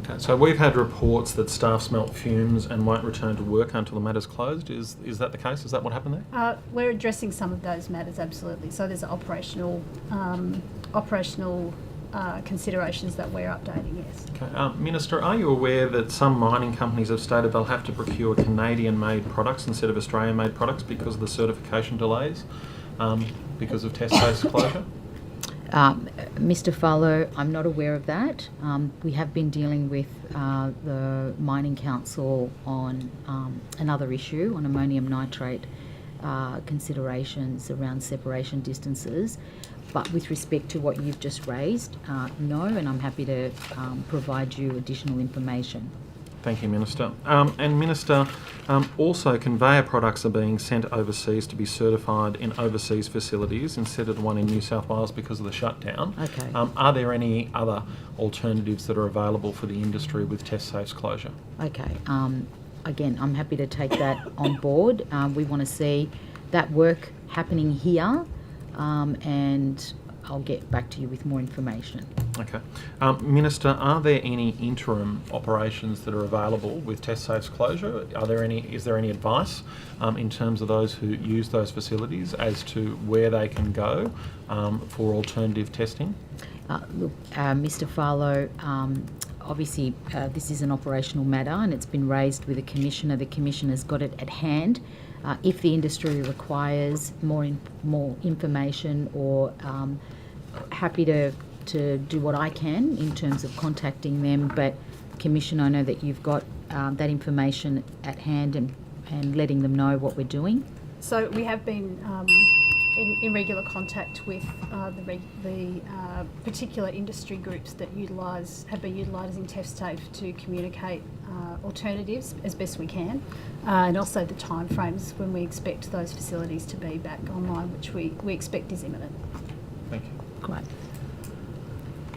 Okay, so we've had reports that staff smelt fumes and won't return to work until the matter's closed. Is that the case? Is that what happened there? We're addressing some of those matters, absolutely. So there's operational considerations that we're updating, yes. Okay. Minister, are you aware that some mining companies have stated they'll have to procure Canadian-made products instead of Australian-made products because of the certification delays, because of test phase closure? Mr. Farlow, I'm not aware of that. We have been dealing with the Mining Council on another issue, on ammonium nitrate considerations around separation distances. But with respect to what you've just raised, no, and I'm happy to provide you additional information. Thank you, Minister. And Minister, also conveyor products are being sent overseas to be certified in overseas facilities instead of the one in New South Wales because of the shutdown. Okay. Are there any other alternatives that are available for the industry with test safes closure? Okay. Again, I'm happy to take that on board. We want to see that work happening here, and I'll get back to you with more information. Okay. Minister, are there any interim operations that are available with test safes closure? Is there any advice in terms of those who use those facilities as to where they can go for alternative testing? Look, Mr. Farlow, obviously this is an operational matter and it's been raised with the Commissioner. The Commissioner's got it at hand. If the industry requires more information, or happy to do what I can in terms of contacting them, but Commissioner, I know that you've got that information at hand and letting them know what we're doing. So we have been in regular contact with the particular industry groups that have been utilising TestSafe to communicate alternatives as best we can, and also the timeframes when we expect those facilities to be back online, which we expect is imminent. Thank you. Great.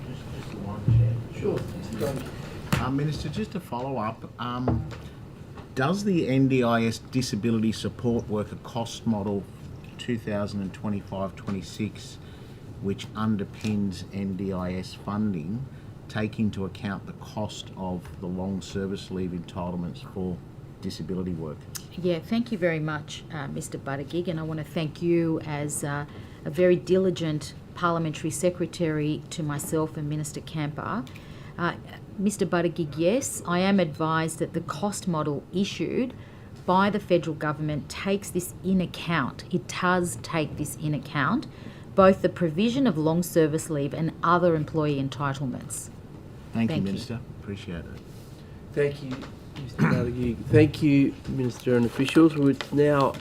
Just one, Chair. Sure. Minister, just to follow up, does the NDIS disability support worker cost model 2025-26, which underpins NDIS funding, take into account the cost of the long service leave entitlements for disability workers? Yeah, thank you very much, Mr. Buttigieg, and I want to thank you as a very diligent Parliamentary Secretary to myself and Minister Camper. Mr. Buttigieg, yes, I am advised that the cost model issued by the federal government takes this in account. It does take this in account, both the provision of long service leave and other employee entitlements. Thank you, Minister. Appreciate it. Thank you, Mr. Buttigieg. Thank you, Minister and officials. Well, it's now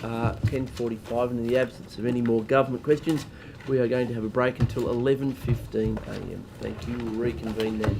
10:45, and in the absence of any more government questions, we are going to have a break until 11:15 a.m. Thank you. We'll reconvene then.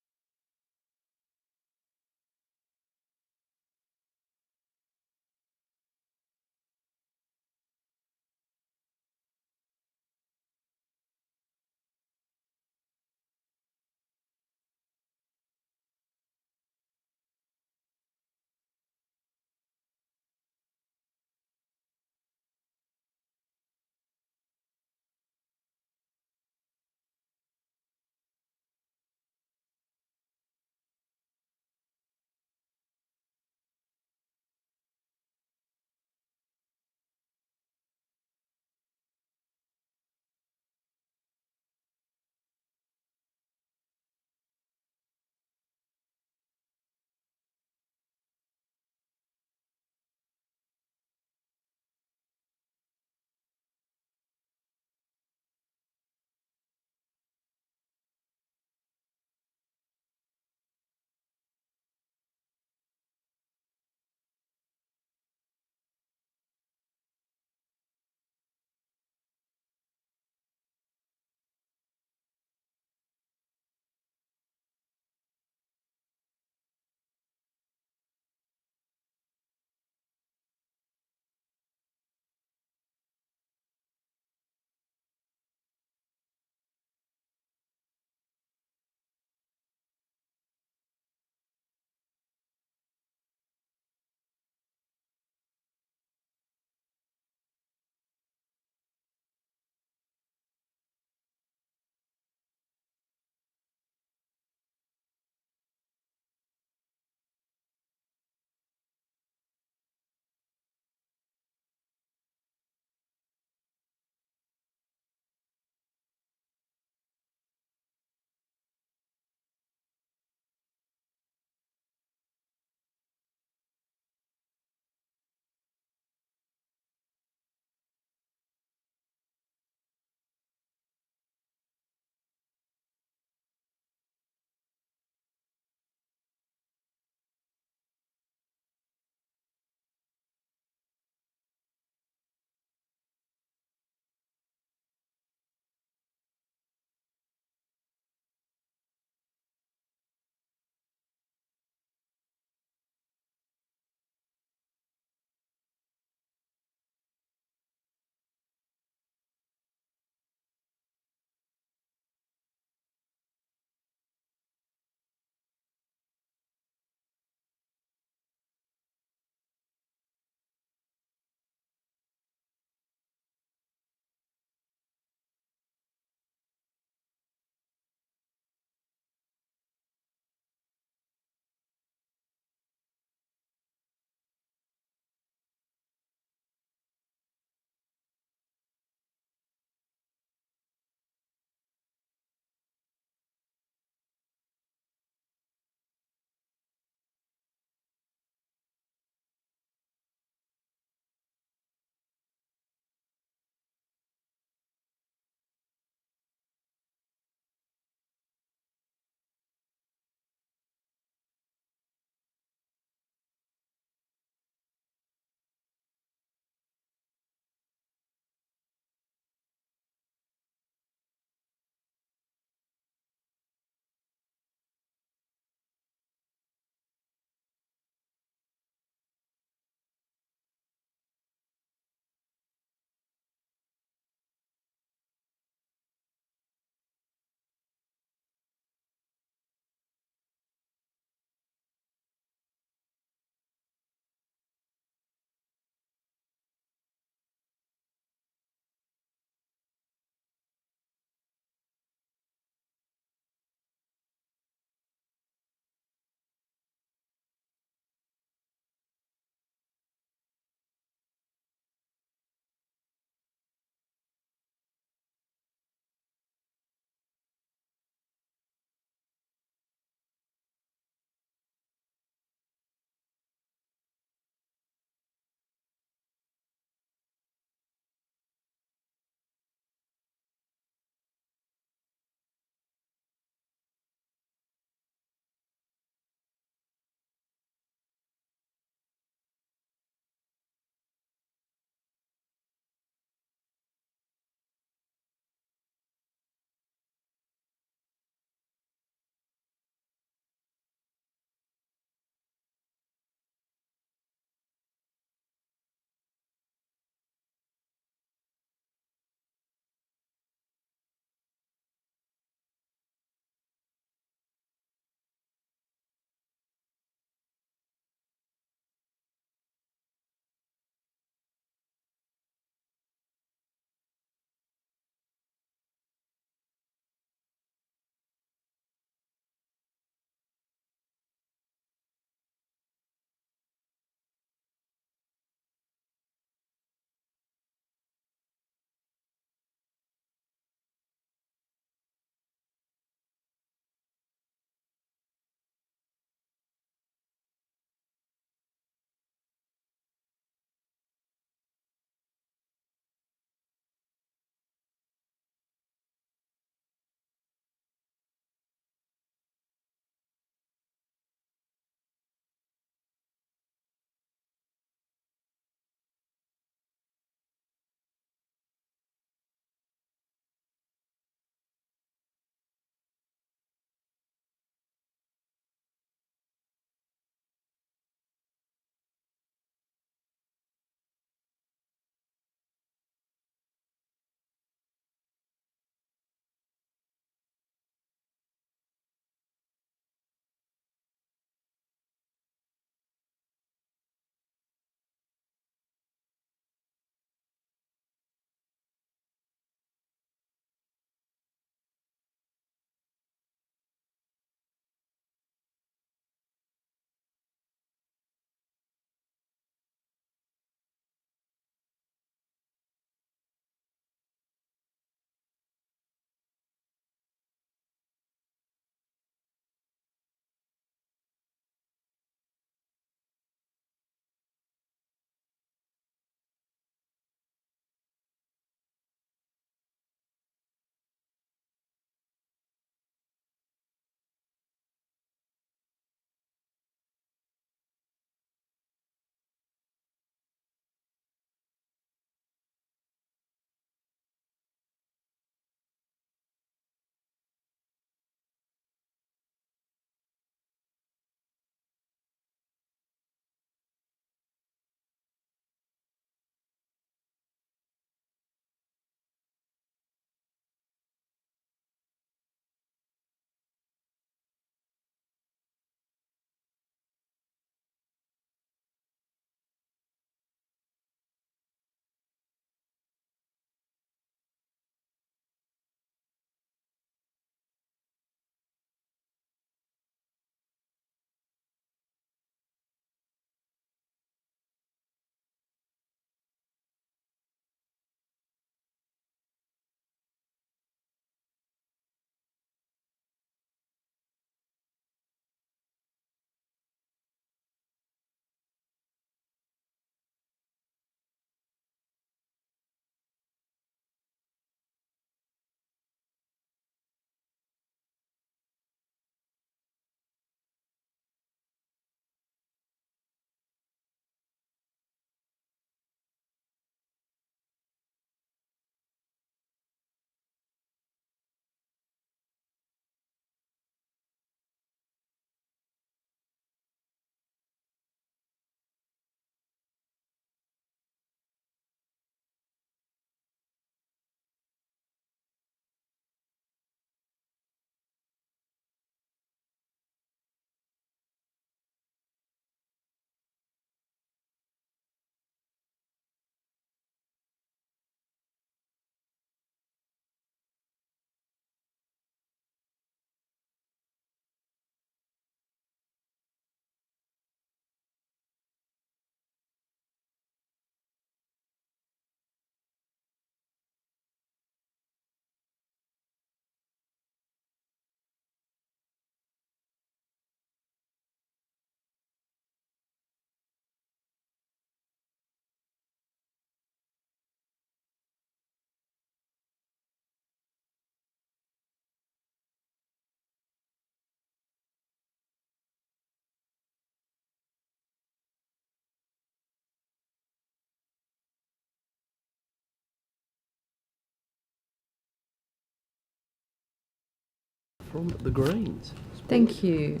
from the Greens. Thank you,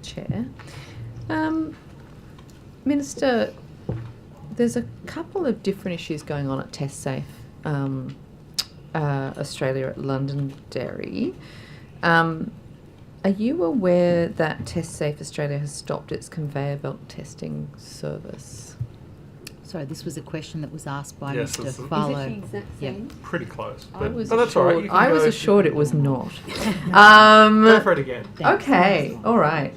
Chair. Minister, there's a couple of different issues going on at TestSafe Australia at Londonderry. Are you aware that TestSafe Australia has stopped its conveyor belt testing service? Sorry, this was a question that was asked by Yes, Mr. it's the- Farlow. Is it the exact Yep. same? Pretty close. I But, was but that's all right. You can I was go- assured it was not. Go for it again. Thanks. Okay, all right.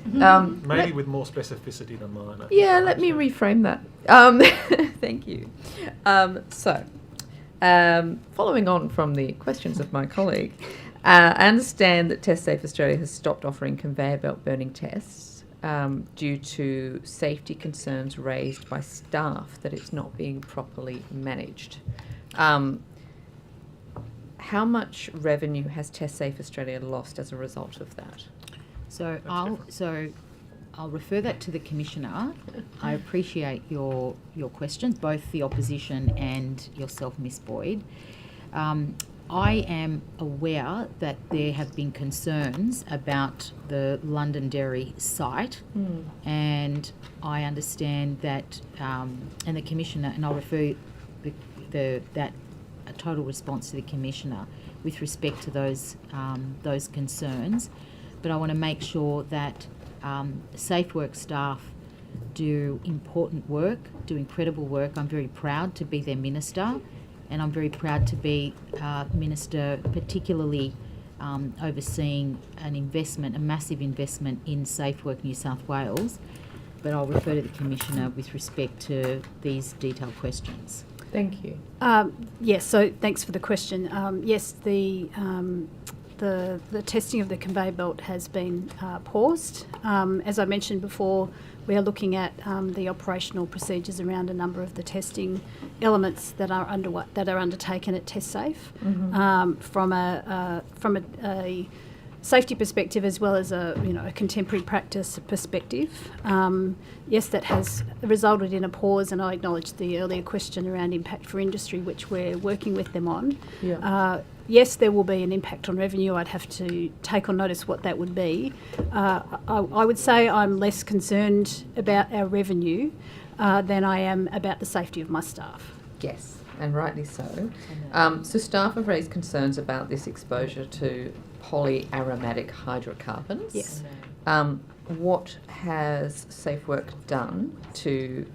Maybe with more specificity than mine. I think, Yeah, let me perhaps. reframe that. Thank you. Following on from the questions of my colleague, I understand that TestSafe Australia has stopped offering conveyor belt burning tests due to safety concerns raised by staff that it's not being properly managed. How much revenue has TestSafe Australia lost as a result of that? So I'll refer that to the Commissioner. I appreciate your questions, both the opposition and yourself, Miss Boyd. I am aware that there have been concerns about the Londonderry site, and I understand that, and the Commissioner, and I'll refer that a total response to the Commissioner with respect to those concerns. But I want to make sure that Safe Work staff do important work, do incredible work. I'm very proud to be their minister, and I'm very proud to be minister, particularly overseeing an investment, a massive investment in Safe Work New South Wales. But I'll refer to the Commissioner with respect to these detailed questions. Thank you. Yes, so thanks for the question. Yes, the testing of the conveyor belt has been paused. As I mentioned before, we are looking at the operational procedures around a number of the testing elements that are undertaken at TestSafe from a safety perspective as well as a contemporary practice perspective. Yes, that has resulted in a pause, and I acknowledge the earlier question around impact for industry, which we're working with them on. Yeah. Yes, there will be an impact on revenue. I'd have to take on notice what that would be. I would say I'm less concerned about our revenue than I am about the safety of my staff. Yes, and rightly so. So staff have raised concerns about this exposure to polyaromatic hydrocarbons. Yes. What has Safe Work done to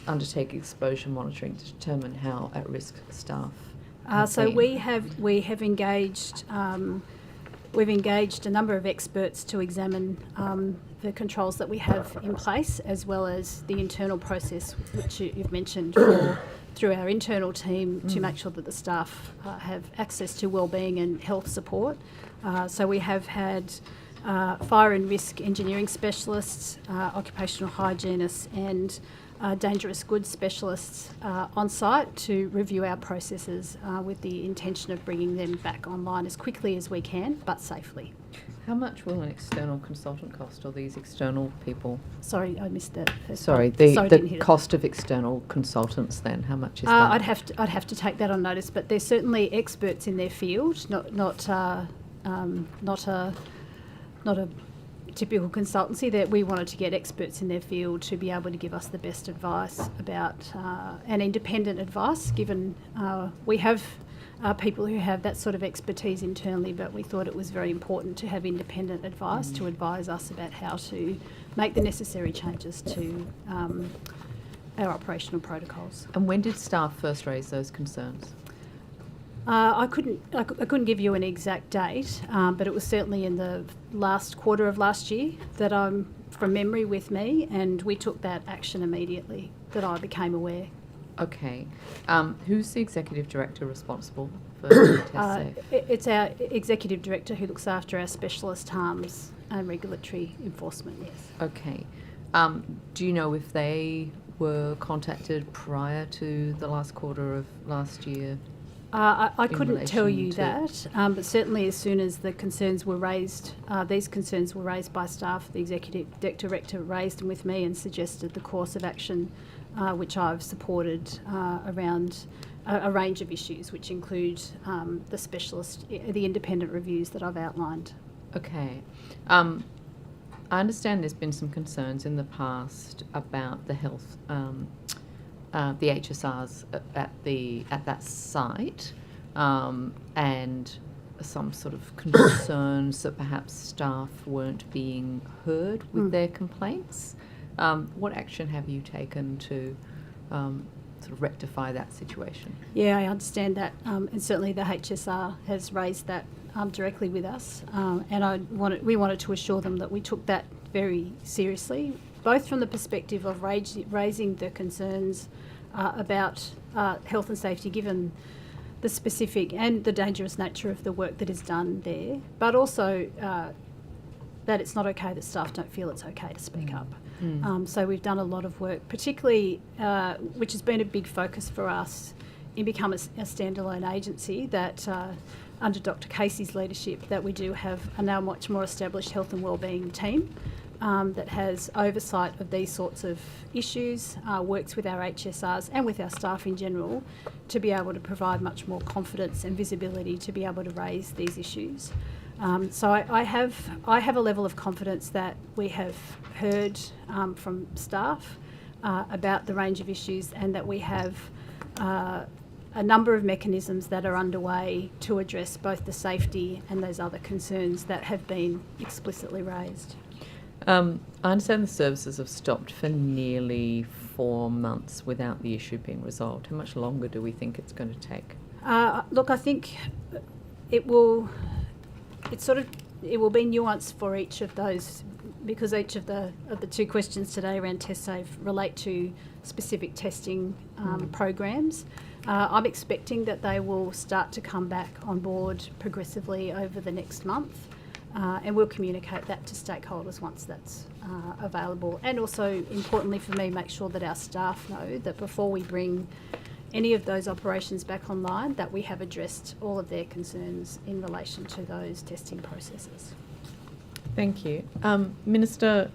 undertake exposure monitoring to determine how at-risk staff? So we have engaged. We've engaged a number of experts to examine the controls that we have in place, as well as the internal process, which you've mentioned, through our internal team to make sure that the staff have access to wellbeing and health support. So we have had fire and risk engineering specialists, occupational hygienists and dangerous goods specialists on site to review our processes with the intention of bringing them back online as quickly as we can, but safely. How much will an external consultant cost, or these external people? Sorry, I missed that. Sorry, didn't the hear cost of external consultants then, how much is that? I'd have to take that on notice, but they're certainly experts in their field, not a typical consultancy. That we wanted to get experts in their field to be able to give us the best advice about and independent advice, given we have people who have that sort of expertise internally, but we thought it was very important to have independent advice to advise us about how to make the necessary changes to our operational protocols. And when did staff first raise those concerns? I couldn't give you an exact date, but it was certainly in the last quarter of last year that I'm from memory with me, and we took that action immediately that I became aware. Okay. Who's the executive director responsible for TestSafe? It's our executive director who looks after our specialist harms and regulatory enforcement, yes. Okay. Do you know if they were contacted prior to the last quarter of last year? I couldn't tell relation you to- that, but certainly as soon as the concerns were raised, these concerns were raised by staff, the executive director raised them with me and suggested the course of action, which I've supported around a range of issues, which include the independent reviews that I've outlined. Okay. I understand there's been some concerns in the past about the health, the HSRs at that site, and some sort of concerns that perhaps staff weren't being heard with their complaints. What action have you taken to sort of rectify that situation? Yeah, I understand that, and certainly the HSR has raised that directly with us, and we wanted to assure them that we took that very seriously, both from the perspective of raising the concerns about health and safety, given the specific and the dangerous nature of the work that is done there, but also that it's not okay that staff don't feel it's okay to speak up. So we've done a lot of work, particularly, which has been a big focus for us in becoming a standalone agency, that under Dr. Casey's leadership, that we do have a now much more established health and wellbeing team that has oversight of these sorts of issues, works with our HSRs and with our staff in general to be able to provide much more confidence and visibility to be able to raise these issues. So I have a level of confidence that we have heard from staff about the range of issues, and that we have a number of mechanisms that are underway to address both the safety and those other concerns that have been explicitly raised. I understand the services have stopped for nearly 4 months without the issue being resolved. How much longer do we think it's going to take? Look, I think it will be nuanced for each of those, because each of the two questions today around test safe relate to specific testing programs. I'm expecting that they will start to come back on board progressively over the next month, and we'll communicate that to stakeholders once that's available. And also, importantly for me, make sure that our staff know that before we bring any of those operations back online, that we have addressed all of their concerns in relation to those testing processes. Thank you. Minister,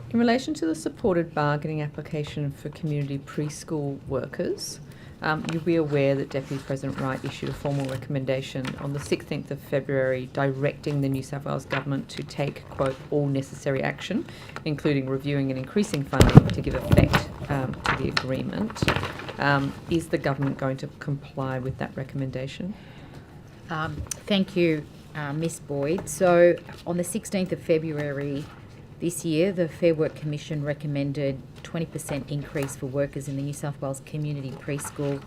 in relation to the supported bargaining application for community preschool workers, you'll be aware that Deputy President Wright issued a formal recommendation on the 16th of February directing the New South Wales Government to take, quote, all necessary action, including reviewing and increasing funding to give effect to the agreement. Is the government going to comply with that recommendation? Thank you, Ms Boyd. So on the 16th of February this year, the Fair Work Commission recommended 20% increase for workers in the New South Wales community preschool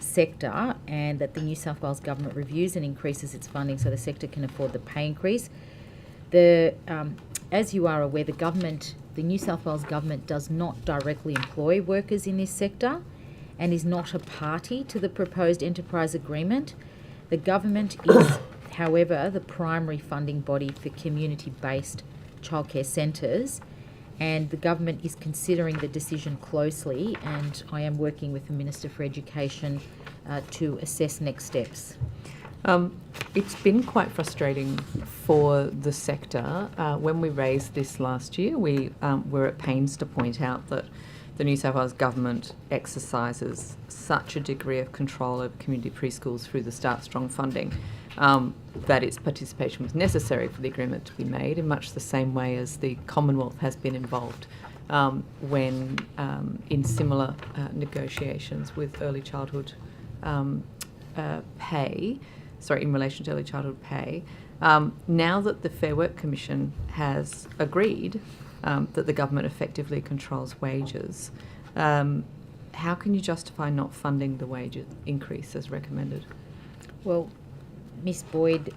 sector, and that the New South Wales Government reviews and increases its funding so the sector can afford the pay increase. As you are aware, the New South Wales Government does not directly employ workers in this sector and is not a party to the proposed enterprise agreement. The government is, however, the primary funding body for community-based childcare centres, and the government is considering the decision closely, and I am working with the Minister for Education to assess next steps. It's been quite frustrating for the sector. When we raised this last year, we were at pains to point out that the New South Wales Government exercises such a degree of control over community preschools through the Start Strong funding that its participation was necessary for the agreement to be made, in much the same way as the Commonwealth has been involved when in similar negotiations with early childhood pay, in relation to early childhood pay. Now that the Fair Work Commission has agreed that the government effectively controls wages, how can you justify not funding the wage increase as recommended? Well, Ms Boyd,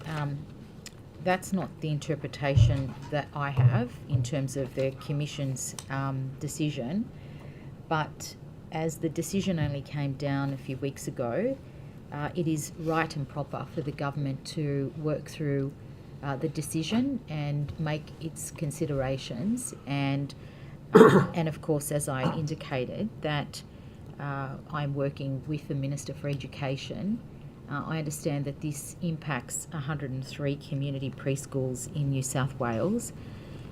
that's not the interpretation that I have in terms of the Commission's decision, but as the decision only came down a few weeks ago, it is right and proper for the government to work through the decision and make its considerations, and of course, as I indicated, that I'm working with the Minister for Education. I understand that this impacts 103 community preschools in New South Wales,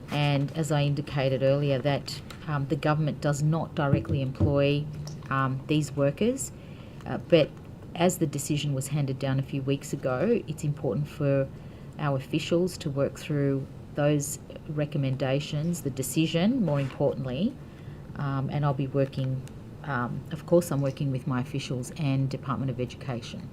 and as I indicated earlier, that the government does not directly employ these workers, but as the decision was handed down a few weeks ago, it's important for our officials to work through those recommendations, the decision, more importantly, and I'll be working, of course, I'm working with my officials and Department of Education.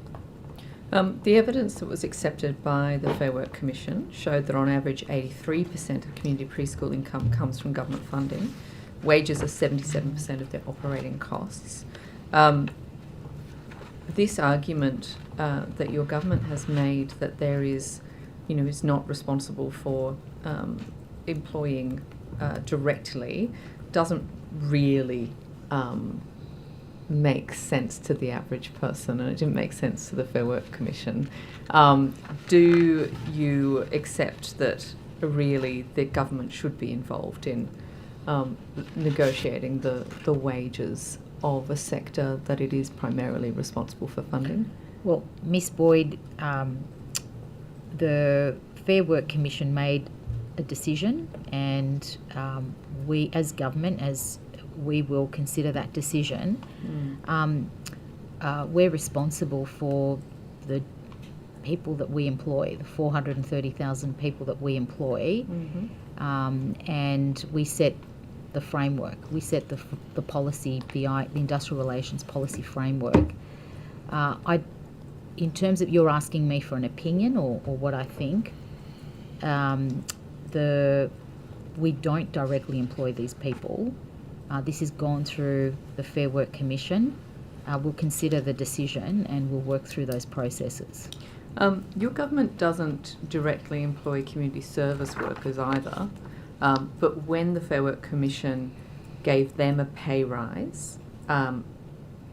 The evidence that was accepted by the Fair Work Commission showed that on average 83% of community preschool income comes from government funding. Wages are 77% of their operating costs. This argument that your government has made that there is, is not responsible for employing directly doesn't really make sense to the average person, and it didn't make sense to the Fair Work Commission. Do you accept that really the government should be involved in negotiating the wages of a sector that it is primarily responsible for funding? Well, Miss Boyd, the Fair Work Commission made a decision, and we as government, we will consider that decision. We're responsible for the people that we employ, the 430,000 people that we employ, and we set the framework. We set the policy, the industrial relations policy framework. In terms of you're asking me for an opinion or what I think, we don't directly employ these people. This has gone through the Fair Work Commission. We'll consider the decision and we'll work through those processes. Your government doesn't directly employ community service workers either, but when the Fair Work Commission gave them a pay rise,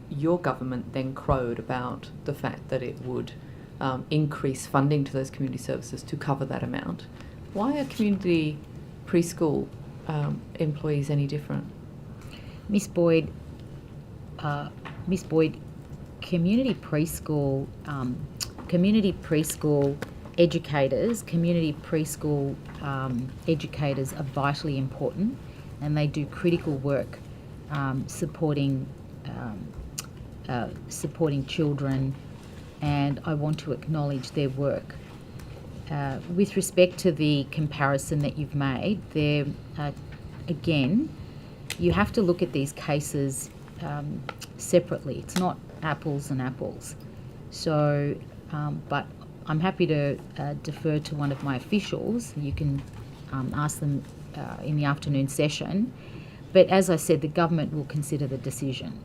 your government then crowed about the fact that it would increase funding to those community services to cover that amount. Why are community preschool employees any different? Miss Boyd, community preschool educators are vitally important, and they do critical work supporting children, and I want to acknowledge their work. With respect to the comparison that you've made, there again, you have to look at these cases separately. It's not apples and apples. So, but I'm happy to defer to one of my officials. You can ask them in the afternoon session. But as I said, the government will consider the decision.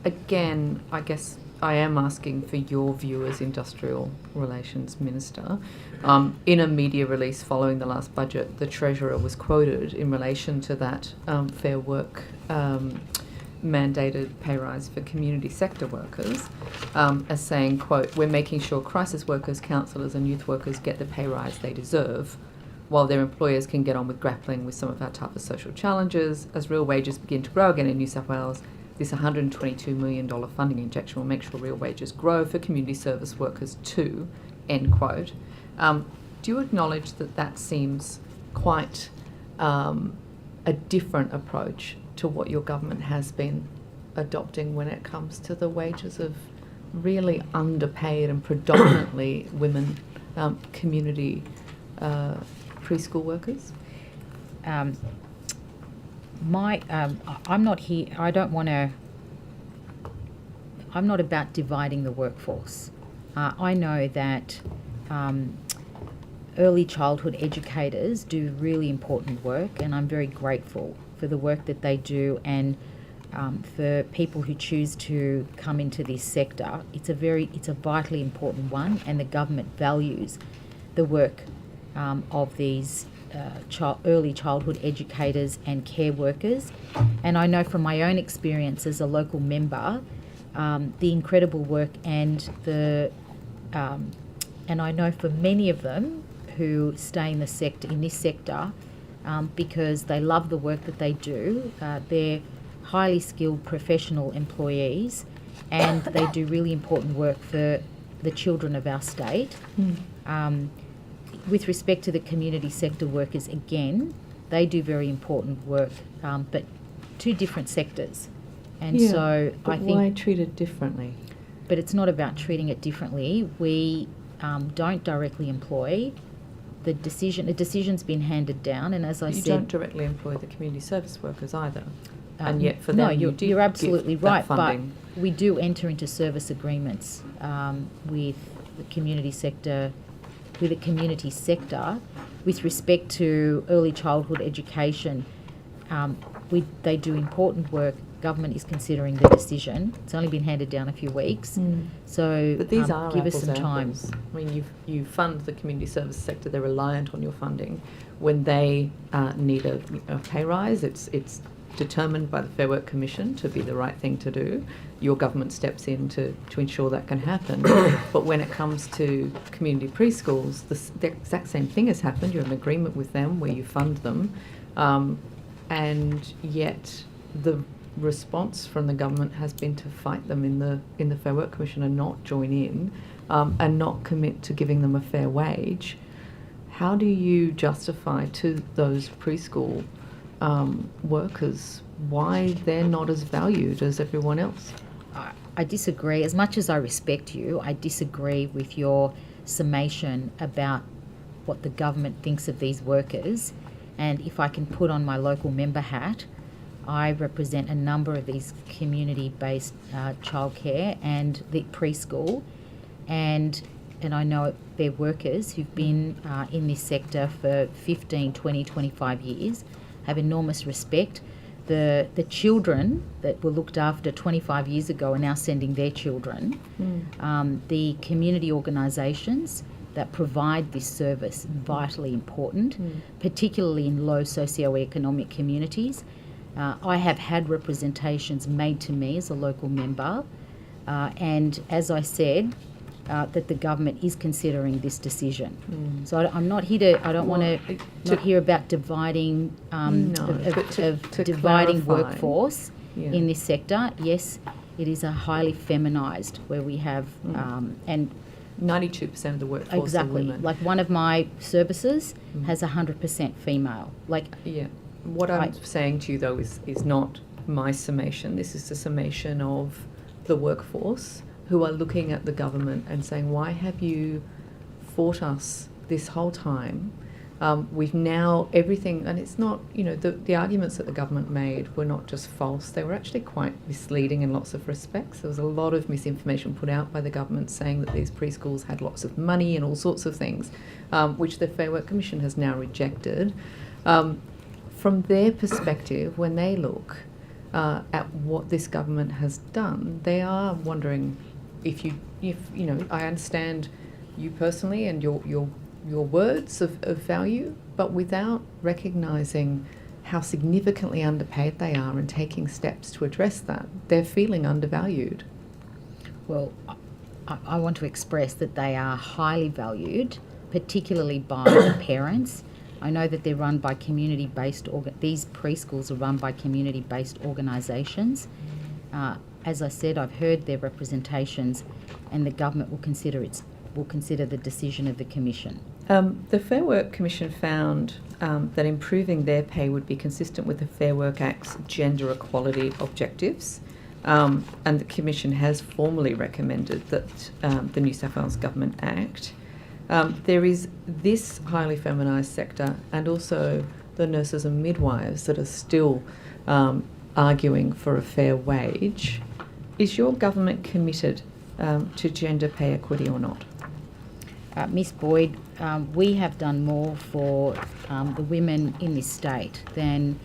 Again, I guess I am asking for your view as Industrial Relations Minister. In a media release following the last budget, the Treasurer was quoted in relation to that Fair Work mandated pay rise for community sector workers as saying, quote, "We're making sure crisis workers, counsellors and youth workers get the pay rise they deserve, while their employers can get on with grappling with some of our toughest social challenges. As real wages begin to grow again in New South Wales, this $122 million funding injection will make sure real wages grow for community service workers too," end quote. Do you acknowledge that that seems quite a different approach to what your government has been adopting when it comes to the wages of really underpaid and predominantly women community preschool workers? I'm not here. I'm not about dividing the workforce. I know that early childhood educators do really important work, and I'm very grateful for the work that they do, and for people who choose to come into this sector. It's a vitally important one, and the government values the work of these early childhood educators and care workers. And I know from my own experience as a local member, the incredible work and I know for many of them who stay in this sector because they love the work that they do. They're highly skilled professional employees, and they do really important work for the children of our state. With respect to the community sector workers, again, they do very important work, but two different sectors. And so I think... why treated differently? but it's not about treating it differently. We don't directly employ. A decision's been handed down, and as I You said, don't directly employ the community service workers either, and yet for no, them you're absolutely give that right. funding. But we do enter into service agreements with the community sector, with respect to early childhood education. They do important work. Government is considering the decision. It's only been handed down a few weeks, so But these are give us apples some to time. apples. I mean, you fund the community service sector; they're reliant on your funding. When they need a pay rise, it's determined by the Fair Work Commission to be the right thing to do. Your government steps in to ensure that can happen. But when it comes to community preschools, the exact same thing has happened. You have an agreement with them where you fund them, and yet the response from the government has been to fight them in the Fair Work Commission and not join in, and not commit to giving them a fair wage. How do you justify to those preschool workers why they're not as valued as everyone else? I disagree. As much as I respect you, I disagree with your summation about what the government thinks of these workers. And if I can put on my local member hat, I represent a number of these community-based childcare and the preschool, and I know they're workers who've been in this sector for 15, 20, 25 years, have enormous respect. The children that were looked after 25 years ago are now sending their children. The community organisations that provide this service, vitally important, particularly in low socioeconomic communities. I have had representations made to me as a local member, and as I said, that the government is considering this decision. So I'm not here to. I don't want to not hear about dividing dividing clarify, workforce in this sector. Yes, it is a highly feminised where we have and 92% of the workforce exactly are women. like one of my services has 100% female. Like What I'm saying to you, though, is not my summation. This is the summation of the workforce who are looking at the government and saying, why have you fought us this whole time? We've now everything, and it's not, the arguments that the government made were not just false, they were actually quite misleading in lots of respects. There was a lot of misinformation put out by the government saying that these preschools had lots of money and all sorts of things, which the Fair Work Commission has now rejected. From their perspective, when they look at what this government has done, they are wondering if I understand you personally and your words of value, but without recognising how significantly underpaid they are and taking steps to address that, they're feeling undervalued. Well, I want to express that they are highly valued, particularly by the parents. I know that they're run by community-based, these preschools are run by community-based organisations. As I said, I've heard their representations, and the government will consider the decision of the Commission. The Fair Work Commission found that improving their pay would be consistent with the Fair Work Act's gender equality objectives, and the Commission has formally recommended that the New South Wales Government act. There is this highly feminised sector and also the nurses and midwives that are still arguing for a fair wage. Is your government committed to gender pay equity or not? Miss Boyd, we have done more for the women in this state than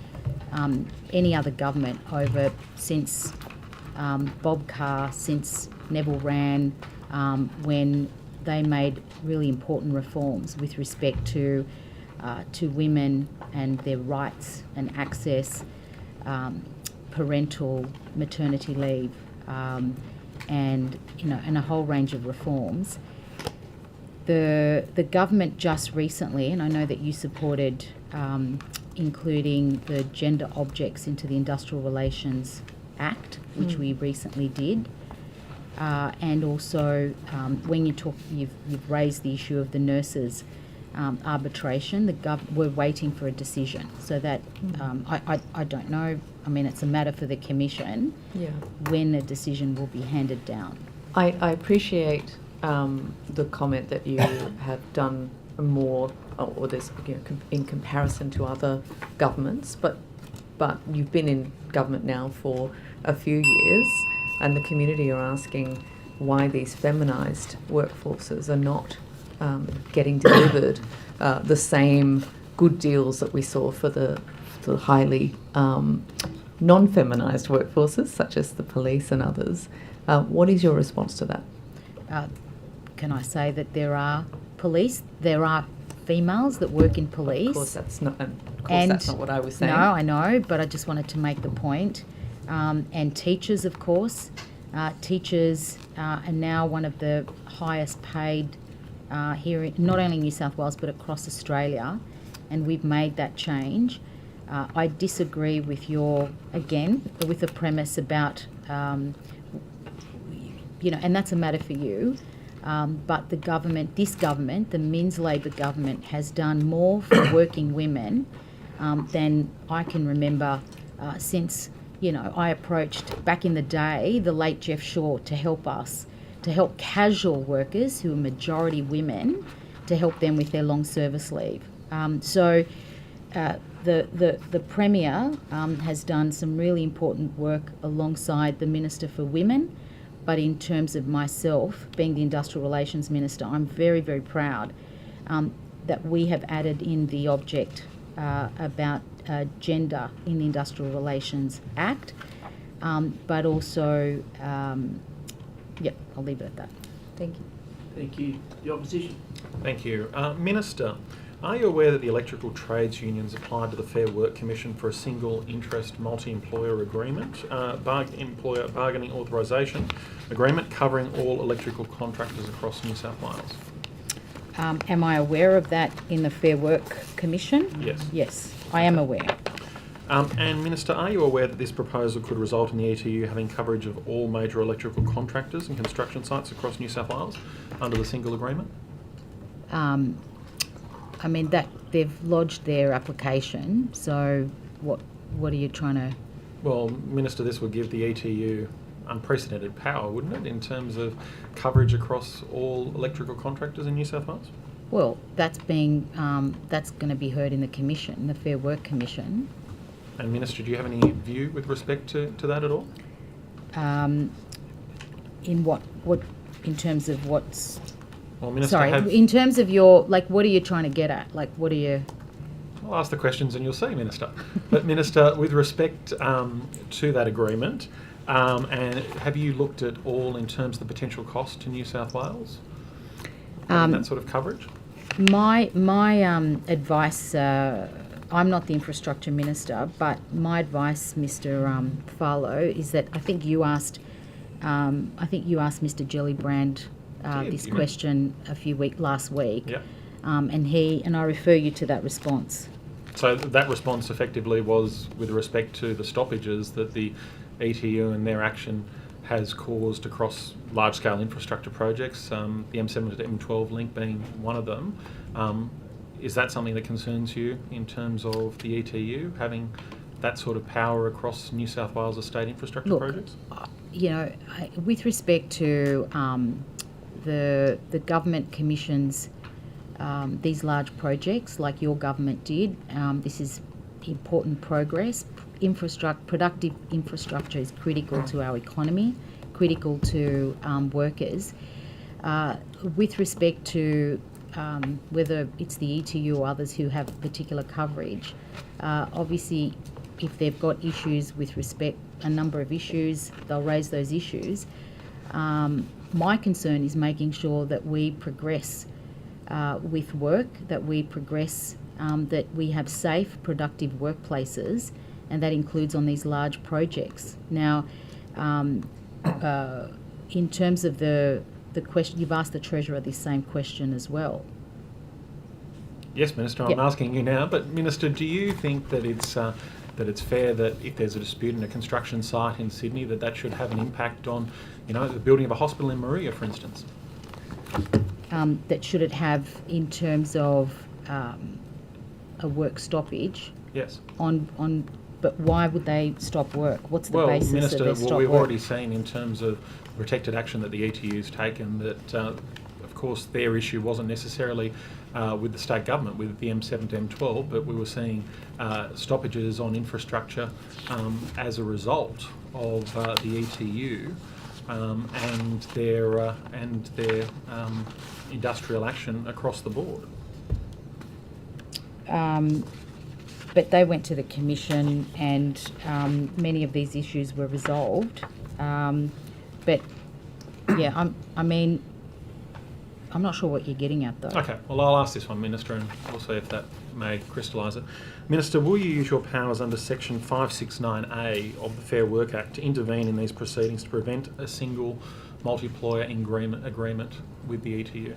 any other government since Bob Carr, since Neville ran, when they made really important reforms with respect to women and their rights and access, parental maternity leave, and a whole range of reforms. The government just recently, and I know that you supported including the gender objects into the Industrial Relations Act, which we recently did. And also, when you've raised the issue of the nurses' arbitration, we're waiting for a decision. So that I don't know. I mean, it's a matter for the Commission when a decision will be handed down. I appreciate the comment that you have done more, or there's, in comparison to other governments, but you've been in government now for a few years, and the community are asking why these feminised workforces are not getting delivered the same good deals that we saw for the highly non-feminised workforces, such as the police and others. What is your response to that? Can I say that there are females that work in police? Of course, that's not what I was saying. No, I know, but I just wanted to make the point. And teachers, of course. Teachers are now one of the highest paid here, not only in New South Wales but across Australia, and we've made that change. I disagree with with the premise about, and that's a matter for you. But this government, the Minns Labor government, has done more for working women than I can remember since, I approached back in the day the late Jeff Shaw to help casual workers who are majority women, to help them with their long service leave. The Premier has done some really important work alongside the Minister for Women. But in terms of myself, being the Industrial Relations Minister, I'm very, very proud that we have added in the object about gender in the Industrial Relations Act. But also, I'll leave it at that. Thank you. Thank you. The opposition. Thank you. Minister, are you aware that the electrical trades unions applied to the Fair Work Commission for a single interest multi-employer agreement, employer bargaining authorisation agreement covering all electrical contractors across New South Wales? Am I aware of that in the Fair Work Commission? Yes. Yes, I am aware. And Minister, are you aware that this proposal could result in the ETU having coverage of all major electrical contractors and construction sites across New South Wales under the single agreement? That they've lodged their application, so what are you trying to... Well, Minister, this would give the ETU unprecedented power, wouldn't it, in terms of coverage across all electrical contractors in New South Wales? Well, that's going to be heard in the Commission, the Fair Work Commission. And Minister, do you have any view with respect to that at all? In what in terms of what's... Well, Minister, sorry, in terms of your, what are you trying to get at? What are you... I'll ask the questions and you'll see, Minister. But Minister, with respect to that agreement, and have you looked at all in terms of the potential cost to New South Wales? That sort of coverage? My advice, I'm not the infrastructure minister, but my advice, Mr. Farlow, is that I think you asked Mr. Gellibrand this question last week. Yep. And I refer you to that response. So that response effectively was with respect to the stoppages that the ETU and their action has caused across large-scale infrastructure projects, the M7 to M12 link being one of them. Is that something that concerns you in terms of the ETU having that sort of power across New South Wales estate infrastructure projects? With respect to the government commissions these large projects like your government did, this is important progress. Productive infrastructure is critical to our economy, critical to workers. With respect to whether it's the ETU or others who have particular coverage, obviously if they've got issues with respect, a number of issues, they'll raise those issues. My concern is making sure that we progress with work, that we progress, that we have safe, productive workplaces, and that includes on these large projects. Now, in terms of the question, you've asked the Treasurer this same question as well. Yes, Minister, I'm asking you now, but Minister, do you think that it's fair that if there's a dispute in a construction site in Sydney, that should have an impact on, the building of a hospital in Maria, for instance? That should it have in terms of a work stoppage? Yes. On but why would they stop work? What's the Well, basis Minister, of their stop we've work? already seen in terms of protected action that the ETU's taken that, of course, their issue wasn't necessarily with the state government, with the M7 to M12, but we were seeing stoppages on infrastructure as a result of the ETU and their industrial action across the board. But they went to the Commission and many of these issues were resolved. But, yeah, I'm not sure what you're getting at, though. Okay, well, I'll ask this one, Minister, and we'll see if that may crystallise it. Minister, will you use your powers under Section 569A of the Fair Work Act to intervene in these proceedings to prevent a single multi-employer agreement with the ETU?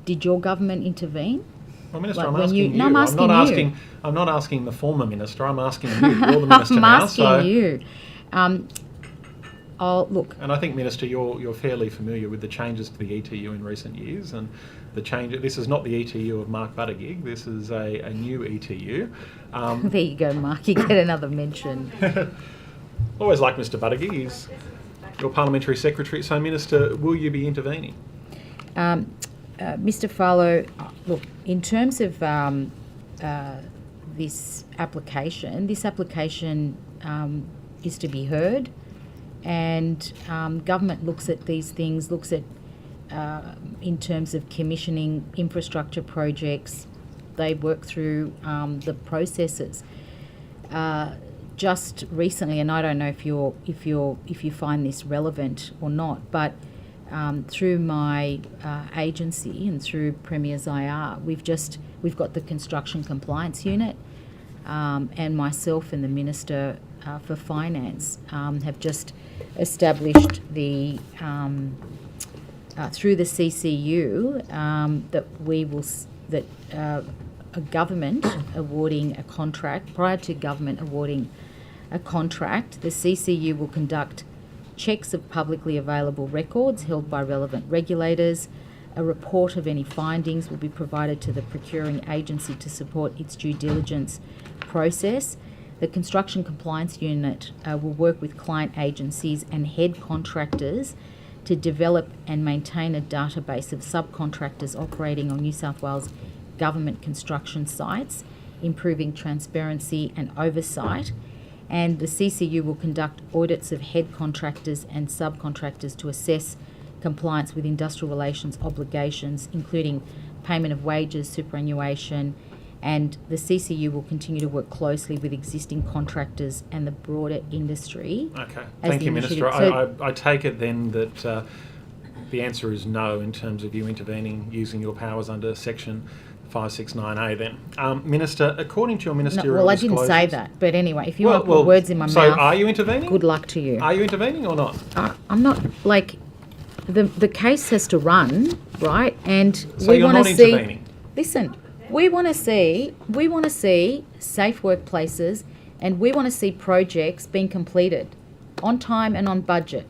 Did your government intervene? Well, Minister, Like I'm when asking you. No, I'm asking you. I'm not asking the former minister. I'm asking you. You're the minister I'm now. asking you. Look. And I think, Minister, you're fairly familiar with the changes to the ETU in recent years, and the change. This is not the ETU of Mark Buttigieg. This is a new ETU. There you go, Mark. You get another mention. Always like Mr. Buttigieg. He's your parliamentary secretary. So, Minister, will you be intervening? Mr. Farlow, look, in terms of this application is to be heard, and government looks at these things, in terms of commissioning infrastructure projects. They work through the processes. Just recently, and I don't know if you find this relevant or not, but through my agency and through Premier's IR, we've got the construction compliance unit, and myself and the Minister for Finance have just established the through the CCU that a government awarding a contract, prior to government awarding a contract, the CCU will conduct checks of publicly available records held by relevant regulators. A report of any findings will be provided to the procuring agency to support its due diligence process. The Construction Compliance Unit will work with client agencies and head contractors to develop and maintain a database of subcontractors operating on New South Wales government construction sites, improving transparency and oversight. And the CCU will conduct audits of head contractors and subcontractors to assess compliance with industrial relations obligations, including payment of wages, superannuation, and the CCU will continue to work closely with existing contractors and the broader industry. Okay, thank you, Minister. I take it then that the answer is no in terms of you intervening using your powers under Section 569A then. Minister, according to your ministerial I didn't say that, but anyway, if you want to put words in my mouth... So are you intervening? Good luck to you. Are you intervening or not? I'm not, the case has to run, right? And so we want to see... intervening? Listen, we want to see safe workplaces, and we want to see projects being completed on time and on budget.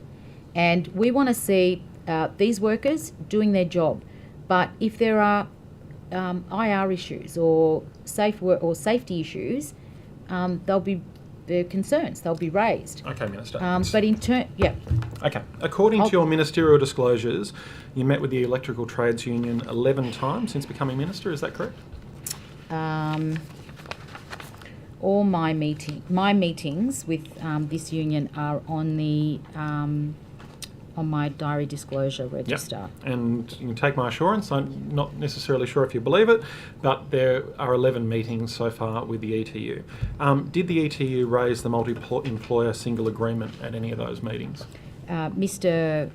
And we want to see these workers doing their job. But if there are IR issues or safety issues, there'll be concerns. They'll be raised. Okay, Minister. But in turn, yeah. Okay. According to your ministerial disclosures, you met with the Electrical Trades Union 11 times since becoming minister. Is that correct? All my meetings with this union are on the on my diary disclosure register. Yep. And you can take my assurance, I'm not necessarily sure if you believe it, but there are 11 meetings so far with the ETU. Did the ETU raise the multi-employer single agreement at any of those meetings? Mr.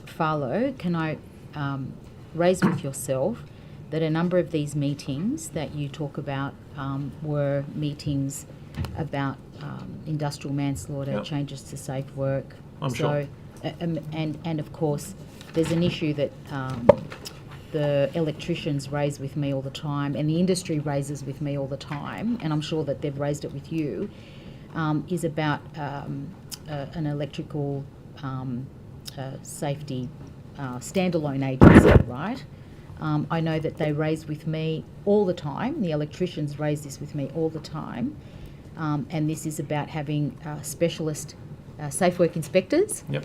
Farlow, can I raise with yourself that a number of these meetings that you talk about were meetings about industrial manslaughter, yep. changes to safe work. I'm sure. And of course, there's an issue that the electricians raise with me all the time, and the industry raises with me all the time, and I'm sure that they've raised it with you, is about an electrical safety standalone agency, right? I know that they raise with me all the time, the electricians raise this with me all the time, and this is about having specialist safe work inspectors. Yep.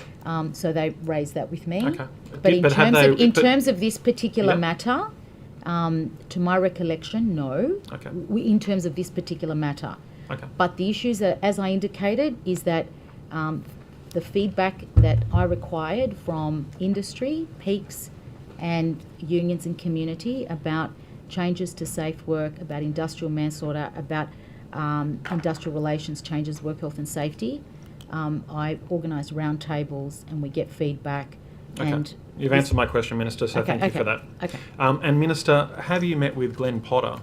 So they raise that with me. Okay. But in terms of this particular Yep. matter, to my recollection, no. Okay. In terms of this particular matter. Okay. But the issues, as I indicated, is that the feedback that I required from industry, peaks, and unions and community about changes to safe work, about industrial manslaughter, about industrial relations changes, work health and safety. I organise roundtables and we get feedback. Okay. And You've answered my question, Minister, so thank you for that. Okay. And Minister, have you met with Glenn Potter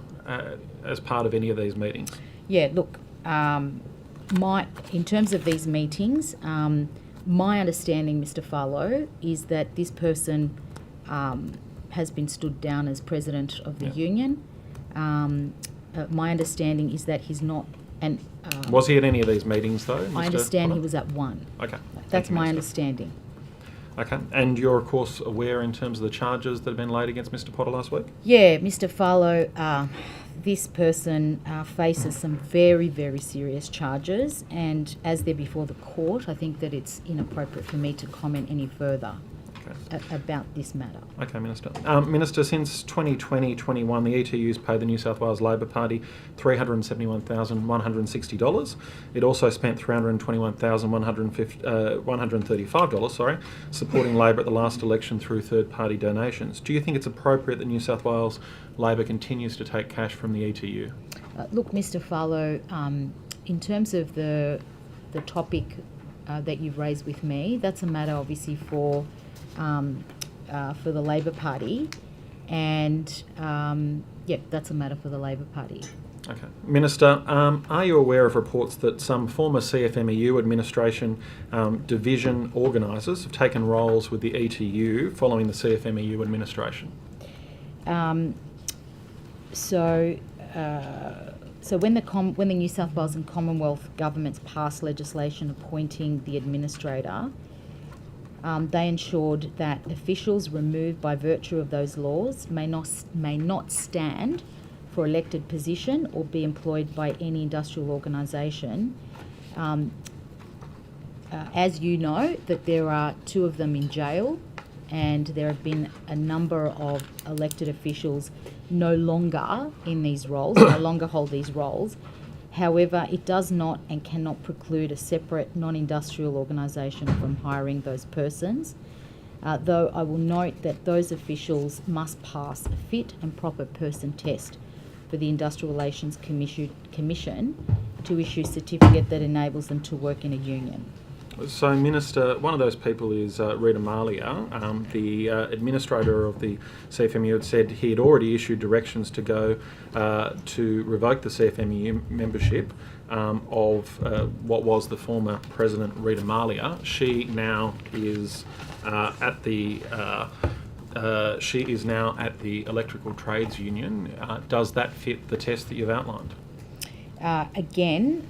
as part of any of these meetings? Yeah, look, in terms of these meetings, my understanding, Mr. Farlow, is that this person has been stood down as president of the union. My understanding is that he's not. And was he at any of these meetings, though, Mr. I understand Potter? he was at one. Okay. That's my Minister. understanding. Okay. And you're, of course, aware in terms of the charges that have been laid against Mr. Potter last week? Yeah, Mr. Farlow, this person faces some very, very serious charges, and as they're before the court, I think that it's inappropriate for me to comment any further about this matter. Okay, Minister. Minister, since 2020-21, the ETU's paid the New South Wales Labor Party $371,160. It also spent $321,135, supporting Labor at the last election through third-party donations. Do you think it's appropriate that New South Wales Labor continues to take cash from the ETU? Look, Mr. Farlow, in terms of the topic that you've raised with me, that's a matter obviously for the Labor Party, and that's a matter for the Labor Party. Okay. Minister, are you aware of reports that some former CFMEU administration division organisers have taken roles with the ETU following the CFMEU administration? So when the New South Wales and Commonwealth governments passed legislation appointing the administrator, they ensured that officials removed by virtue of those laws may not stand for elected position or be employed by any industrial organisation. As you know, that there are two of them in jail, and there have been a number of elected officials no longer in these roles, no longer hold these roles. However, it does not and cannot preclude a separate non-industrial organisation from hiring those persons, though I will note that those officials must pass a fit and proper person test for the Industrial Relations Commission to issue a certificate that enables them to work in a union. So, Minister, one of those people is Rita Malia. The administrator of the CFMEU had said he had already issued directions to go to revoke the CFMEU membership of what was the former president, Rita Malia. She now is at the Electrical Trades Union. Does that fit the test that you've outlined? Again,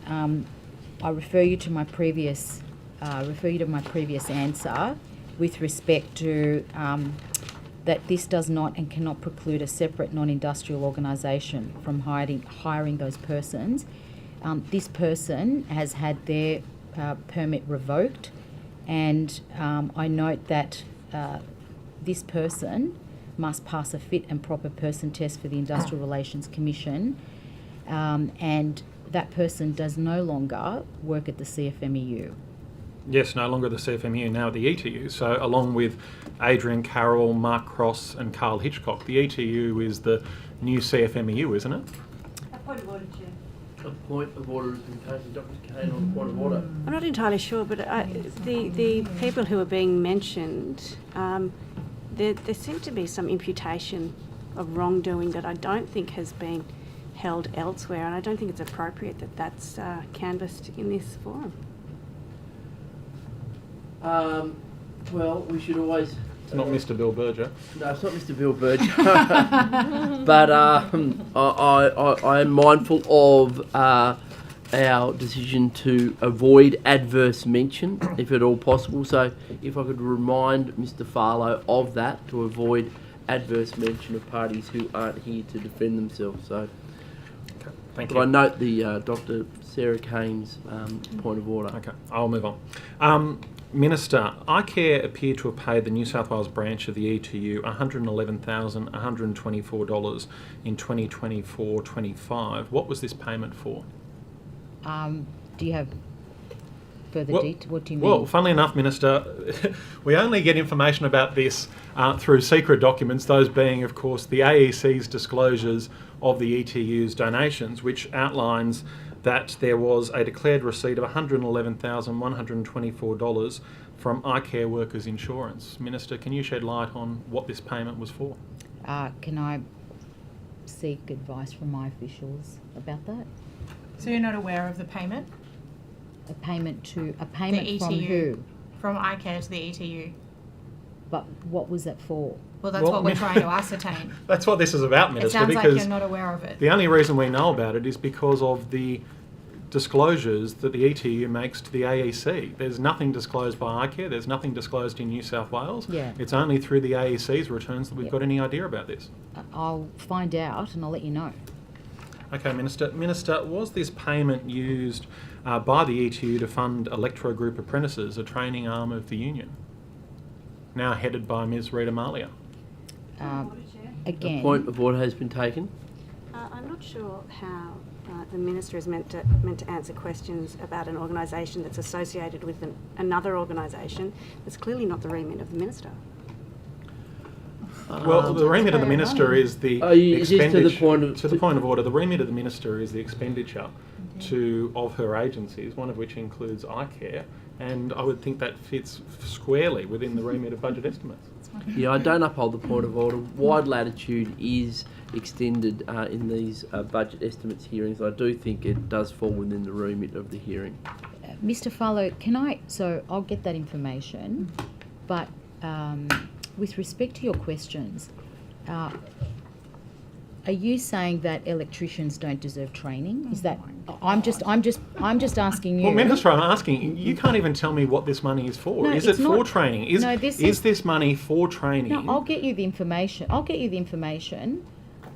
I refer you to my previous answer with respect to that this does not and cannot preclude a separate non-industrial organisation from hiring those persons. This person has had their permit revoked, and I note that this person must pass a fit and proper person test for the Industrial Relations Commission, and that person does no longer work at the CFMEU. Yes, no longer the CFMEU, now the ETU. So along with Adrian Carroll, Mark Cross and Carl Hitchcock, the ETU is the new CFMEU, isn't it? A point of order, Chair. A point of order has been taken. Dr. Kane on point of order. I'm not entirely sure, but the people who are being mentioned, there seemed to be some imputation of wrongdoing that I don't think has been held elsewhere, and I don't think it's appropriate that that's canvassed in this forum. Well, we should always... It's not Mr. Bill Berger. No, it's not Mr. Bill Berger. But I am mindful of our decision to avoid adverse mention, if at all possible. So if I could remind Mr. Farlow of that, to avoid adverse mention of parties who aren't here to defend themselves. So, Thank but you. I note the Dr. Sarah Kane's point of order. Okay, I'll move on. Minister, iCare appear to have paid the New South Wales branch of the ETU $111,124 in 2024-25. What was this payment for? Do you have further Well- detail? What do you mean? Well, funnily enough, Minister, we only get information about this through secret documents, those being, of course, the AEC's disclosures of the ETU's donations, which outlines that there was a declared receipt of $111,124 from iCare Workers Insurance. Minister, can you shed light on what this payment was for? Can I seek advice from my officials about that? So you're not aware of the payment? A payment from ETU. who? From iCare to the ETU. But what was that for? Well, that's Well, what we're trying to ascertain. That's what this is about, It Minister, sounds like because you're not aware of it. the only reason we know about it is because of the disclosures that the ETU makes to the AEC. There's nothing disclosed by iCare, there's nothing disclosed in New South Wales. Yeah. It's only through the AEC's returns that we've got any idea about this. I'll find out and I'll let you know. Okay, Minister. Minister, was this payment used by the ETU to fund Electro Group Apprentices, a training arm of the union, now headed by Ms. Rita Malia? A Again, point of order has been taken. I'm not sure how the Minister is meant to answer questions about an organisation that's associated with another organisation that's clearly not the remit of the Minister. Well, the remit of the Minister is the is this to the expenditure. point of- To the point of order, the remit of the Minister is the expenditure of her agencies, one of which includes iCare, and I would think that fits squarely within the remit of budget estimates. Yeah, I don't uphold the point of order. Wide latitude is extended in these budget estimates hearings. I do think it does fall within the remit of the hearing. Mr. Farlow, so I'll get that information, but with respect to your questions, are you saying that electricians don't deserve training? Is that I'm just asking you. Well, Minister, I'm asking, you can't even tell me what this money is for. No, Is it it's for not- training? No, Is this money for training? No, I'll get you the information.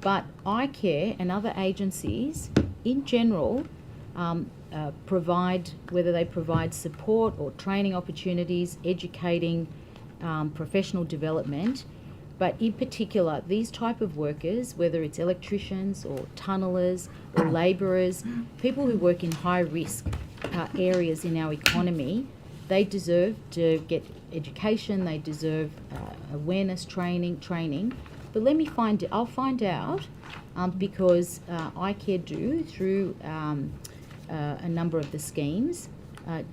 But iCare and other agencies, in general, provide support or training opportunities, educating, professional development. But in particular, these type of workers, whether it's electricians or tunnellers or labourers, people who work in high-risk areas in our economy, they deserve to get education, they deserve awareness training. But I'll find out because iCare do, through a number of the schemes,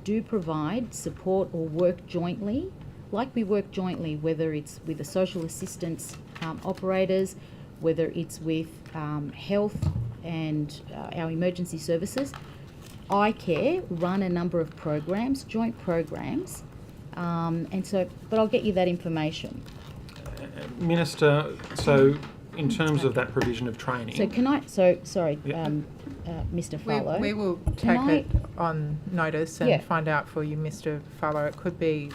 do provide support or work jointly. Like we work jointly, whether it's with the social assistance operators, whether it's with health and our emergency services. iCare run a number of programs, joint programs, but I'll get you that information. Minister, so in terms of that provision of training... Mr. Farlow. We will take it on notice and find out for you, Mr. Farlow. It could be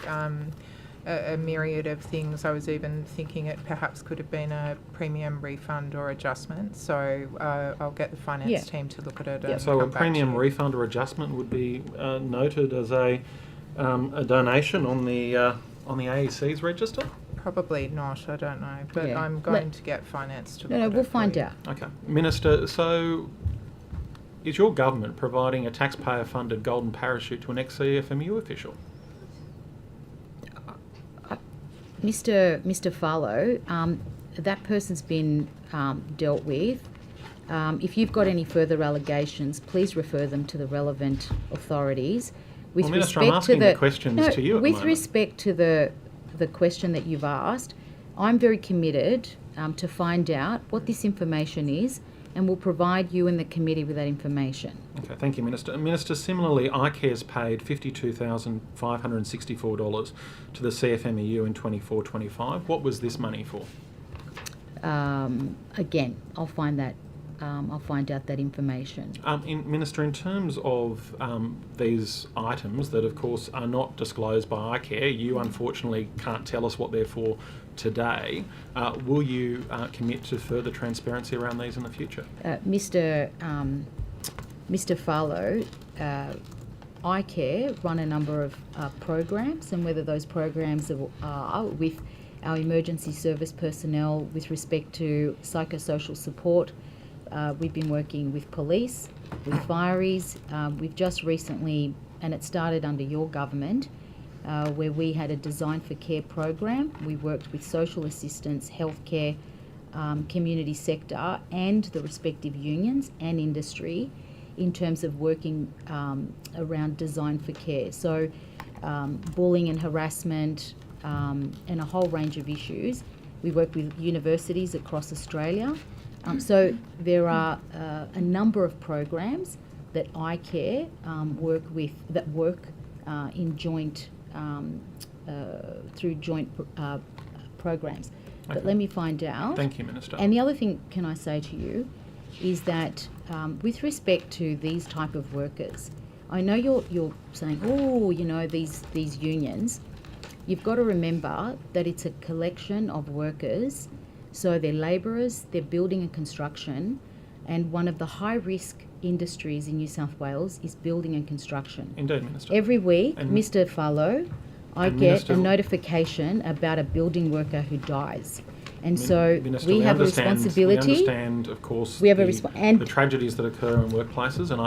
a myriad of things. I was even thinking it perhaps could have been a premium refund or adjustment. So I'll get the finance team to look at it. And So a come back premium to you. refund or adjustment would be noted as a donation on the AEC's register? Probably not, I don't know. But Yeah. I'm going to get finance to look at it. We'll for find you. out. Okay. Minister, so is your government providing a taxpayer-funded golden parachute to an ex-CFMU official? Mr. Farlow, that person's been dealt with. If you've got any further allegations, please refer them to the relevant authorities. Well, Minister, I'm asking the questions to you at the With moment. respect to the question that you've asked, I'm very committed to find out what this information is, and will provide you and the committee with that information. Okay, thank you, Minister. Minister, similarly, iCare's paid $52,564 to the CFMEU in 24-25. What was this money for? Again, I'll find that I'll find out that information. Minister, in terms of these items that, of course, are not disclosed by iCare, you unfortunately can't tell us what they're for today. Will you commit to further transparency around these in the future? Mr. Farlow, iCare run a number of programs, and whether those programs are with our emergency service personnel with respect to psychosocial support. We've been working with police, with fireys. We've just recently, and it started under your government, where we had a Design for Care program. We worked with social assistance, healthcare, community sector, and the respective unions and industry in terms of working around Design for Care. So bullying and harassment and a whole range of issues. We work with universities across Australia. So there are a number of programs that iCare work in joint through joint programs. Okay. But let me find out. Thank you, Minister. And the other thing, can I say to you, is that with respect to these type of workers, I know you're saying, oh, you know, these unions. You've got to remember that it's a collection of workers. So they're labourers, they're building and construction, and one of the high-risk industries in New South Wales is building and construction. Indeed, Minister. Every week, Mr. Farlow, I get a notification about a building worker who dies. And so Minister, we have a responsibility. We understand, of course, we have the tragedies that occur in workplaces, and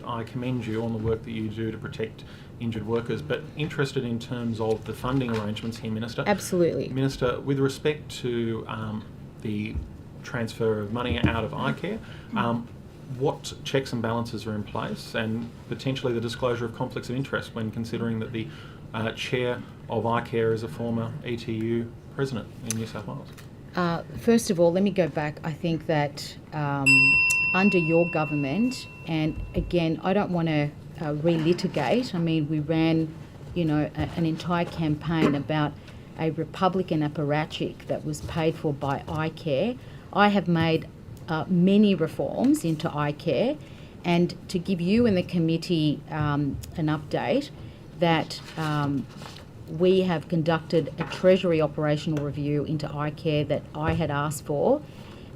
I commend you on the work that you do to protect injured workers. But interested in terms of the funding arrangements here, Minister. Absolutely. Minister, with respect to the transfer of money out of iCare, what checks and balances are in place, and potentially the disclosure of conflicts of interest when considering that the chair of iCare is a former ETU president in New South Wales? First of all, let me go back. I think that under your government, and again, I don't want to relitigate. I mean, we ran, you know, an entire campaign about a Republican apparatchik that was paid for by iCare. I have made many reforms into iCare, and to give you and the committee an update that we have conducted a Treasury operational review into iCare that I had asked for,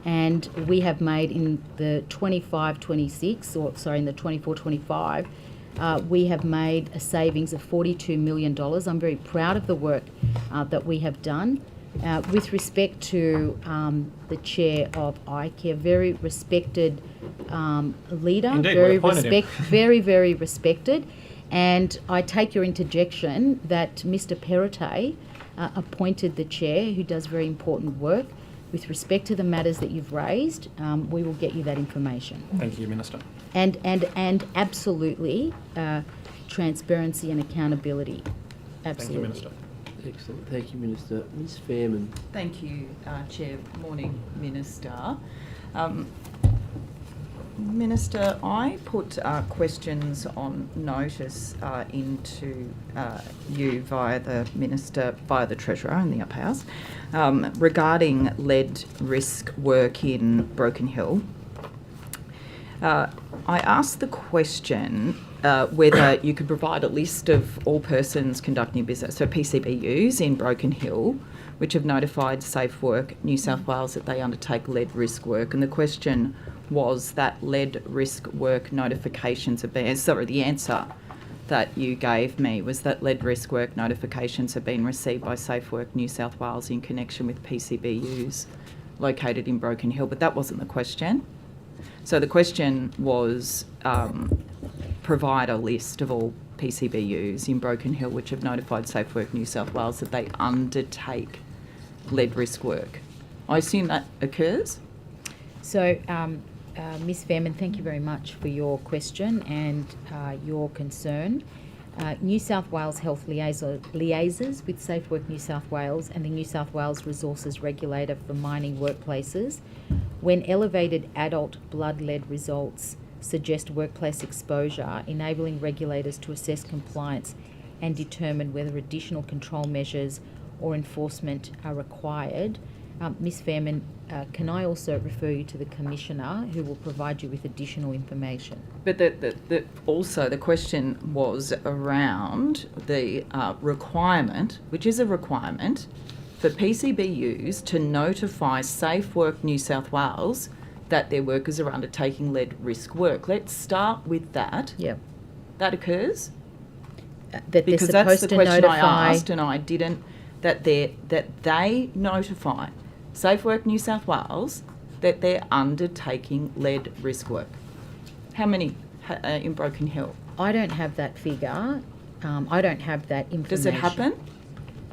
and we have made in the 24-25, we have made a savings of $42 million. I'm very proud of the work that we have done. With respect to the chair of iCare, very respected leader, Indeed, very respected. And I take your interjection that Mr. Perrottet appointed the chair, who does very important work. With respect to the matters that you've raised, we will get you that information. Thank you, Minister. And absolutely transparency and accountability. Absolutely. Thank you, Minister. Excellent. Thank you, Minister. Ms. Fairman. Thank you, Chair. Morning, Minister. Minister, I put questions on notice into you via the Treasurer in the Upper House regarding lead risk work in Broken Hill. I asked the question whether you could provide a list of all persons conducting business, so PCBUs in Broken Hill, which have notified Safe Work New South Wales that they undertake lead risk work. And the question was that lead risk work notifications have been, the answer that you gave me was that lead risk work notifications have been received by Safe Work New South Wales in connection with PCBUs located in Broken Hill, but that wasn't the question. So the question was provide a list of all PCBUs in Broken Hill which have notified Safe Work New South Wales that they undertake lead risk work. I assume that occurs? So, Ms. Fairman, thank you very much for your question and your concern. New South Wales Health liaises with Safe Work New South Wales and the New South Wales Resources Regulator for mining workplaces when elevated adult blood lead results suggest workplace exposure, enabling regulators to assess compliance and determine whether additional control measures or enforcement are required. Ms Fairman, can I also refer you to the Commissioner who will provide you with additional information? But also the question was around the requirement, which is a requirement, for PCBUs to notify Safe Work New South Wales that their workers are undertaking lead risk work. Let's start with that. Yep. That occurs? That Because they're that's supposed the to question notify. I asked and I didn't, that they notify Safe Work New South Wales that they're undertaking lead risk work. How many in Broken Hill? I don't have that figure. I don't have that information. Does it happen?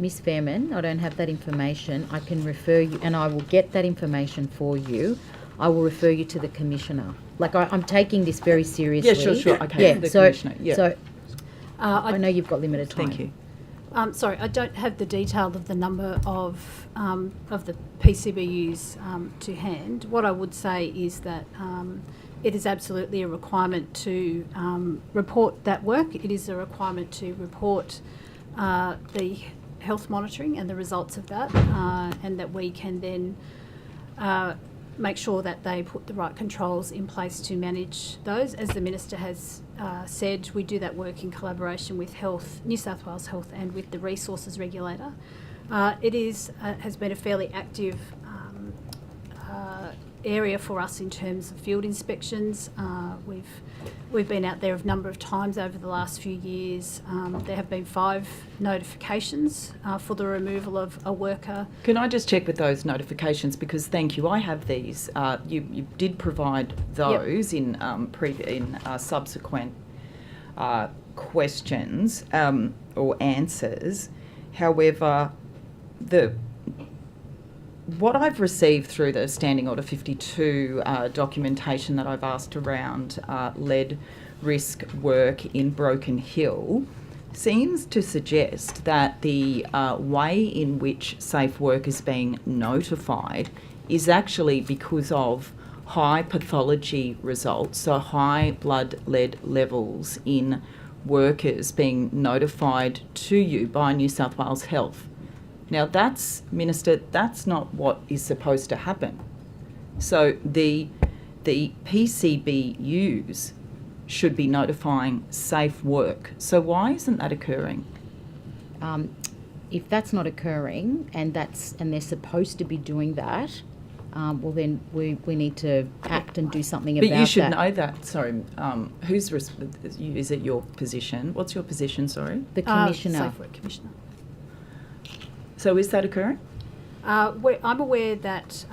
Miss Fairman, I don't have that information. I can refer you, and I will get that information for you. I will refer you to the Commissioner. Like, I'm taking this very seriously. Yeah, sure. Okay, Yeah, the so, Commissioner. Yeah. so I know you've got limited time. Thank you. Sorry, I don't have the detail of the number of the PCBUs to hand. What I would say is that it is absolutely a requirement to report that work. It is a requirement to report the health monitoring and the results of that, and that we can then make sure that they put the right controls in place to manage those. As the Minister has said, we do that work in collaboration with New South Wales Health and with the Resources Regulator. It has been a fairly active area for us in terms of field inspections. We've been out there a number of times over the last few years. There have been 5 notifications for the removal of a worker. Can I just check with those notifications, because thank you, I have these. You did provide those in subsequent questions or answers. However, what I've received through the Standing Order 52 documentation that I've asked around lead risk work in Broken Hill seems to suggest that the way in which safe work is being notified is actually because of high pathology results, so high blood lead levels in workers being notified to you by New South Wales Health. Now, Minister, that's not what is supposed to happen. So the PCBUs should be notifying safe work. So why isn't that occurring? If that's not occurring and they're supposed to be doing that, well then we need to act and do something about that. But you should know that. Sorry, is it your position? What's your position? Sorry, the Commissioner. Safe Work Commissioner. So is that occurring? I'm aware that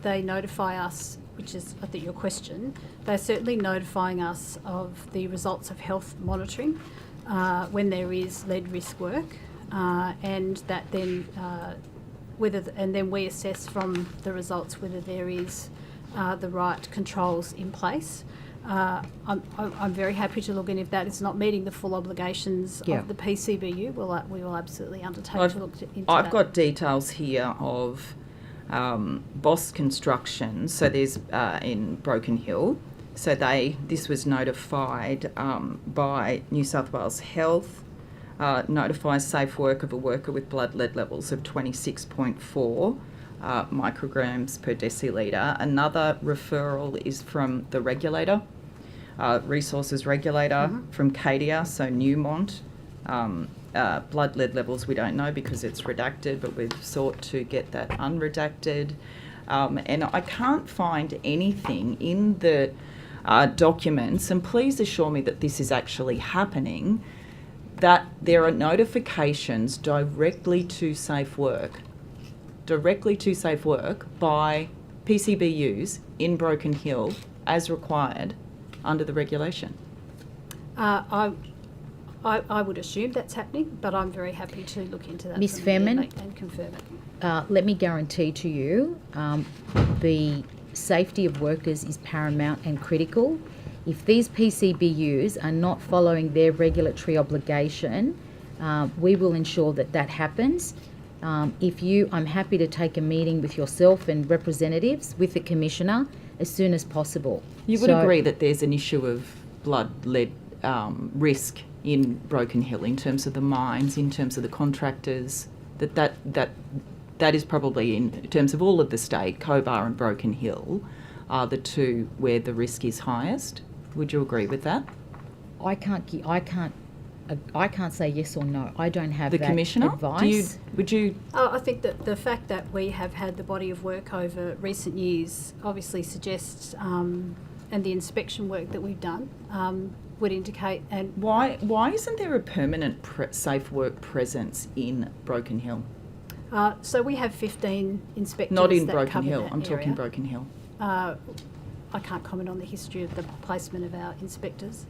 they notify us, which is, I think, your question. They're certainly notifying us of the results of health monitoring when there is lead risk work, and that then and then we assess from the results whether there is the right controls in place. I'm very happy to look in. If that is not meeting the full obligations of the PCBU, we will absolutely undertake to look into that. I've got details here of Boss Construction. So there's in Broken Hill. So this was notified by New South Wales Health. Notifies safe work of a worker with blood lead levels of 26.4 micrograms per decilitre. Another referral is from the regulator. Resources Regulator from Cadia, so Newmont. Blood lead levels we don't know because it's redacted, but we've sought to get that unredacted. And I can't find anything in the documents, and please assure me that this is actually happening, that there are notifications directly to Safe Work by PCBUs in Broken Hill as required under the regulation. I would assume that's happening, but I'm very happy to look into that. Ms Fairman, and confirm it. Let me guarantee to you the safety of workers is paramount and critical. If these PCBUs are not following their regulatory obligation, we will ensure that happens. I'm happy to take a meeting with yourself and representatives with the Commissioner as soon as possible. You would agree that there's an issue of blood lead risk in Broken Hill in terms of the mines, in terms of the contractors, that that is probably, in terms of all of the state, Cobar and Broken Hill are the two where the risk is highest. Would you agree with that? I can't say yes or no. I don't have The that Commissioner? advice. Would you? I think that the fact that we have had the body of work over recent years obviously suggests, and the inspection work that we've done would indicate. And Why isn't there a permanent safe work presence in Broken Hill? So we have 15 inspectors. Not in that Broken cover Hill. that I'm talking area. Broken Hill. I can't comment on the history of the placement of our inspectors.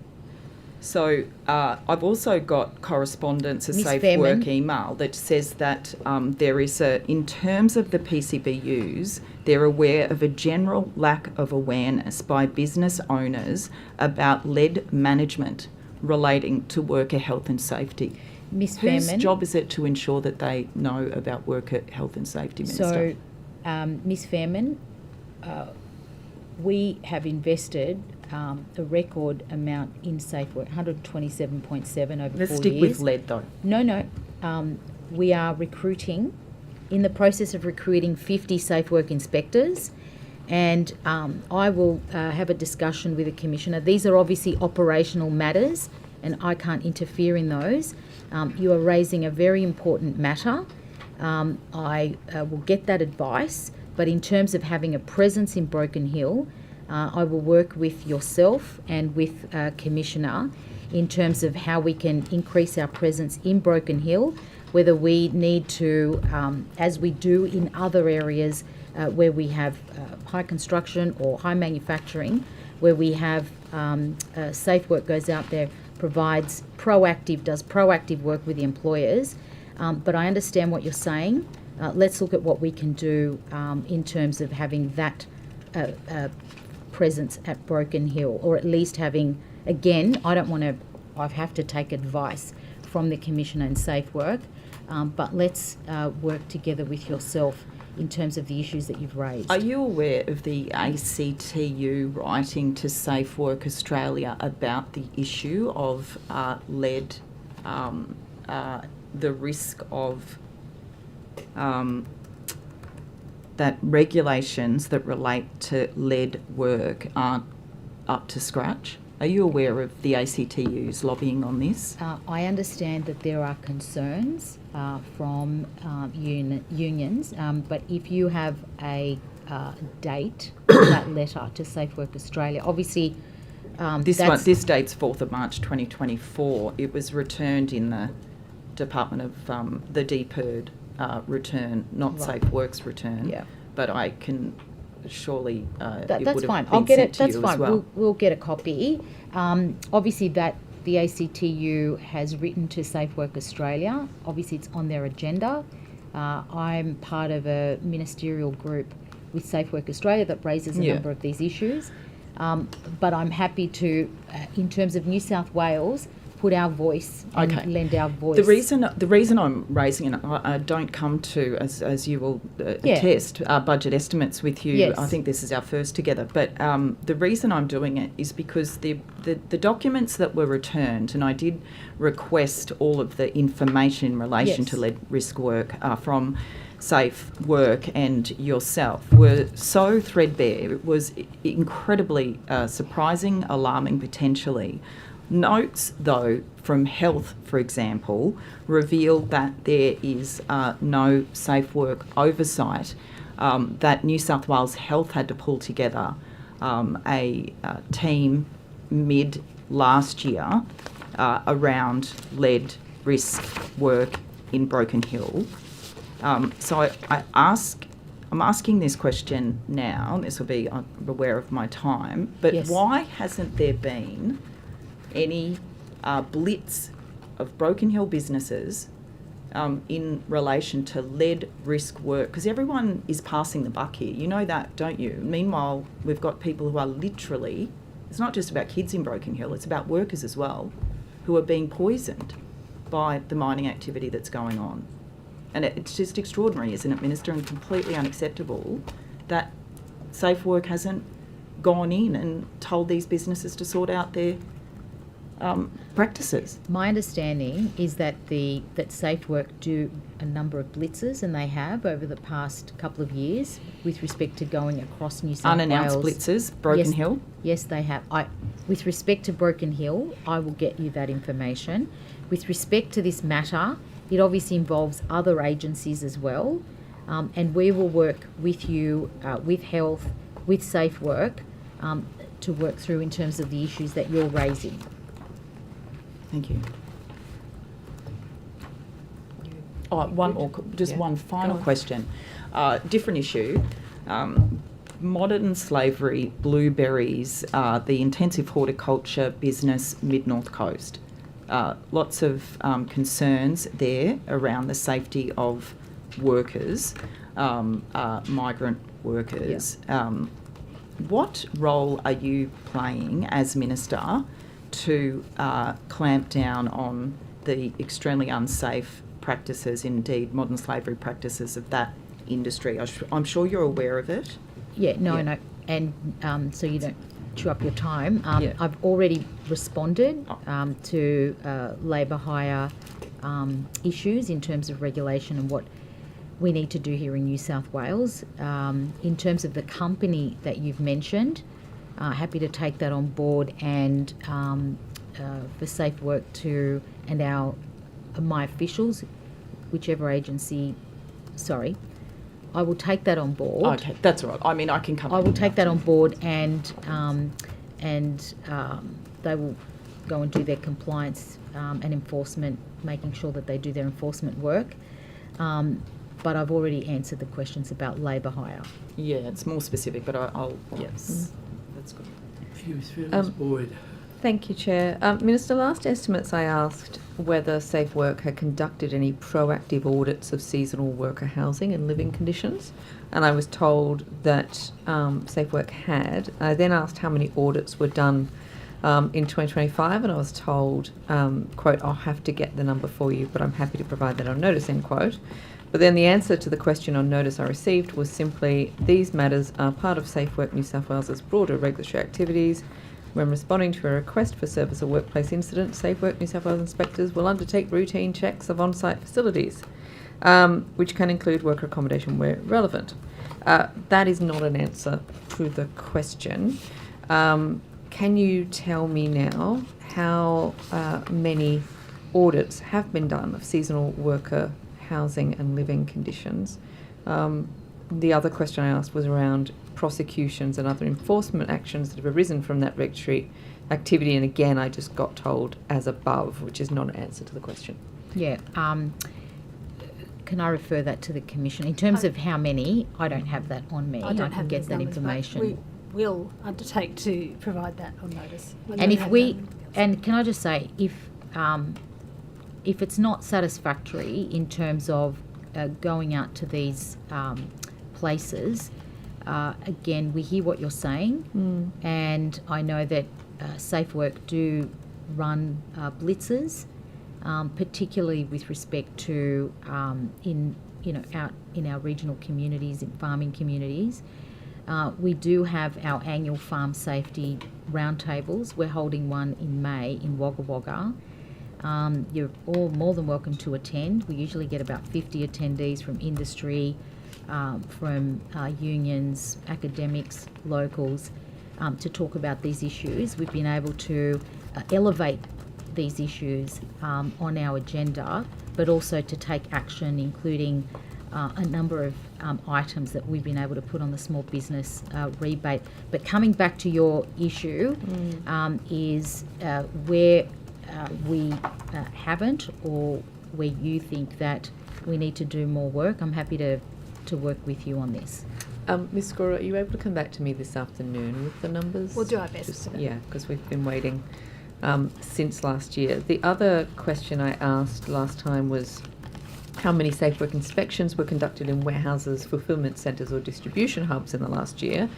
So I've also got correspondence, a Ms. safe Fairman. work email that says that there is in terms of the PCBUs, they're aware of a general lack of awareness by business owners about lead management relating to worker health and safety. Ms. Whose Fairman. job is it to ensure that they know about worker health and safety, Minister? So, Ms. Fairman, we have invested a record amount in safe work, 127.7 over Let's 4 stick years. with lead though. No. We are recruiting, in the process of recruiting 50 safe work inspectors, and I will have a discussion with the Commissioner. These are obviously operational matters, and I can't interfere in those. You are raising a very important matter. I will get that advice, but in terms of having a presence in Broken Hill, I will work with yourself and with Commissioner in terms of how we can increase our presence in Broken Hill, whether we need to, as we do in other areas where we have high construction or high manufacturing, where we have safe work goes out there, does proactive work with the employers. But I understand what you're saying. Let's look at what we can do in terms of having that presence at Broken Hill, or at least having, again, I have to take advice from the Commissioner in Safe Work, but let's work together with yourself in terms of the issues that you've raised. Are you aware of the ACTU writing to Safe Work Australia about the issue of lead, the risk of that regulations that relate to lead work aren't up to scratch? Are you aware of the ACTU's lobbying on this? I understand that there are concerns from unions, but if you have a date for that letter to Safe Work Australia, obviously This date's 4th of March 2024. It was returned in the Department of the DPIRD return, not Right. Safe Works return. Yeah. But I can surely it that's would have fine. been I'll get sent it. to That's you fine. as well. We'll get a copy. Obviously, that the ACTU has written to Safe Work Australia. Obviously, it's on their agenda. I'm part of a ministerial group with Safe Work Australia that raises a number of these issues. But I'm happy to, in terms of New South Wales, put our voice and lend our voice. The reason I'm raising it, I don't come to, as you will attest, budget estimates with you. Yes. I think this is our first together. But the reason I'm doing it is because the documents that were returned, and I did request all of the information in relation to lead risk work from Safe Work and yourself, were so threadbare. It was incredibly surprising, alarming potentially. Notes, though, from health, for example, reveal that there is no safe work oversight, that New South Wales Health had to pull together a team mid last year around lead risk work in Broken Hill. So I'm asking this question now, and this will be, I'm aware of my time, but why hasn't there been any blitz of Broken Hill businesses in relation to lead risk work? Because everyone is passing the buck here. You know that, don't you? Meanwhile, we've got people who are literally, it's not just about kids in Broken Hill, it's about workers as well, who are being poisoned by the mining activity that's going on. And it's just extraordinary, isn't it, Minister, and completely unacceptable that Safe Work hasn't gone in and told these businesses to sort out their practices. My understanding is that that Safe Work do a number of blitzes, and they have over the past couple of years with respect to going across New South Unannounced Wales. blitzes, Broken Hill. Yes, they have. With respect to Broken Hill, I will get you that information. With respect to this matter, it obviously involves other agencies as well, and we will work with you, with Health, with Safe Work, to work through in terms of the issues that you're raising. Thank you. Oh, one final question. Different issue. Modern slavery, blueberries, the intensive horticulture business mid-North Coast. Lots of concerns there around the safety of workers, migrant workers. What role are you playing as Minister to clamp down on the extremely unsafe practices, indeed modern slavery practices of that industry? I'm sure you're aware of it. Yeah, no. And so you don't chew up your time. I've already responded to labour hire issues in terms of regulation and what we need to do here in New South Wales. In terms of the company that you've mentioned, happy to take that on board, and for Safe Work to, and my officials, whichever agency, I will take that on board. Okay, that's all right. I mean, I can come. I will take that on board, and they will go and do their compliance and enforcement, making sure that they do their enforcement work. But I've already answered the questions about labour hire. Yeah, it's more specific, but I'll yes, that's good. Ms. Boyd. Thank you, Chair. Minister, last estimates I asked whether Safe Work had conducted any proactive audits of seasonal worker housing and living conditions, and I was told that Safe Work had. I then asked how many audits were done in 2025, and I was told, quote, I'll have to get the number for you, but I'm happy to provide that on notice, end quote. But then the answer to the question on notice I received was simply, these matters are part of Safe Work New South Wales's broader regulatory activities. When responding to a request for service or workplace incident, Safe Work New South Wales inspectors will undertake routine checks of on-site facilities, which can include worker accommodation where relevant. That is not an answer to the question. Can you tell me now how many audits have been done of seasonal worker housing and living conditions? The other question I asked was around prosecutions and other enforcement actions that have arisen from that regulatory activity, and again I just got told as above, which is not an answer to the question. Yeah. Can I refer that to the Commission? In terms of how many, I don't have that on me. I can get that information. We will undertake to provide that on notice. And can I just say, if it's not satisfactory in terms of going out to these places, again, we hear what you're saying, and I know that Safe Work do run blitzes, particularly with respect to out in our regional communities, in farming communities. We do have our annual farm safety roundtables. We're holding one in May in Wagga Wagga. You're all more than welcome to attend. We usually get about 50 attendees from industry, from unions, academics, locals, to talk about these issues. We've been able to elevate these issues on our agenda, but also to take action, including a number of items that we've been able to put on the small business rebate. But coming back to your issue, is where we haven't, or where you think that we need to do more work, I'm happy to work with you on this. Ms. Scora, are you able to come back to me this afternoon with the numbers? We'll do our best. Yeah, because we've been waiting since last year. The other question I asked last time was how many Safe Work inspections were conducted in warehouses, fulfilment centres or distribution hubs in the last year.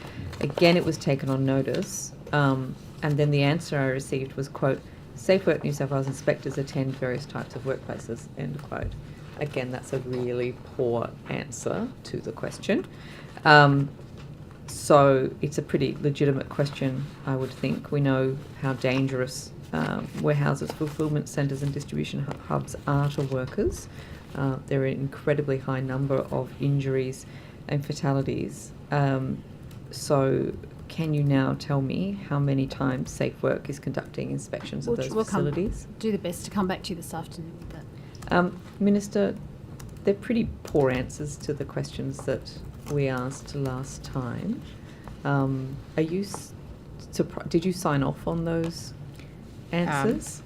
Again, it was taken on notice, and then the answer I received was, quote, Safe Work New South Wales inspectors attend various types of workplaces, end quote. Again, that's a really poor answer to the question. So it's a pretty legitimate question, I would think. We know how dangerous warehouses, fulfilment centres and distribution hubs are to workers. There are an incredibly high number of injuries and fatalities. So can you now tell me how many times Safe Work is conducting inspections of those facilities? Do the best to come back to you this afternoon with that. Minister, they're pretty poor answers to the questions that we asked last time. Are you did you sign off on those answers?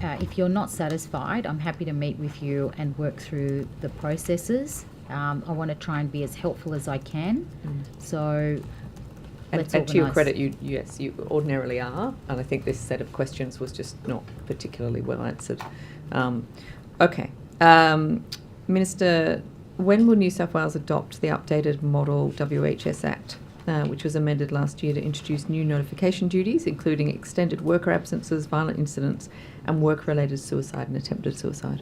If you're not satisfied, I'm happy to meet with you and work through the processes. I want to try and be as helpful as I can. So let's and to your organise. credit, you ordinarily are, and I think this set of questions was just not particularly well answered. Okay. Minister, when will New South Wales adopt the updated Model WHS Act, which was amended last year to introduce new notification duties, including extended worker absences, violent incidents, and work-related suicide and attempted suicide?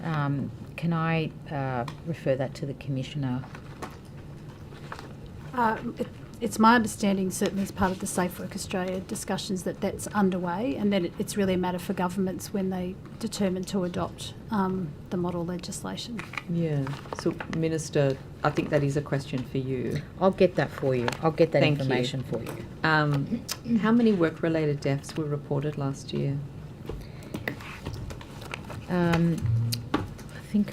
Can I refer that to the Commissioner? It's my understanding, certainly as part of the Safe Work Australia discussions, that that's underway, and then it's really a matter for governments when they determine to adopt the model legislation. Yeah. So, Minister, I think that is a question for you. I'll get that for you. I'll get that Thank you. information for you. How many work-related deaths were reported last year? I think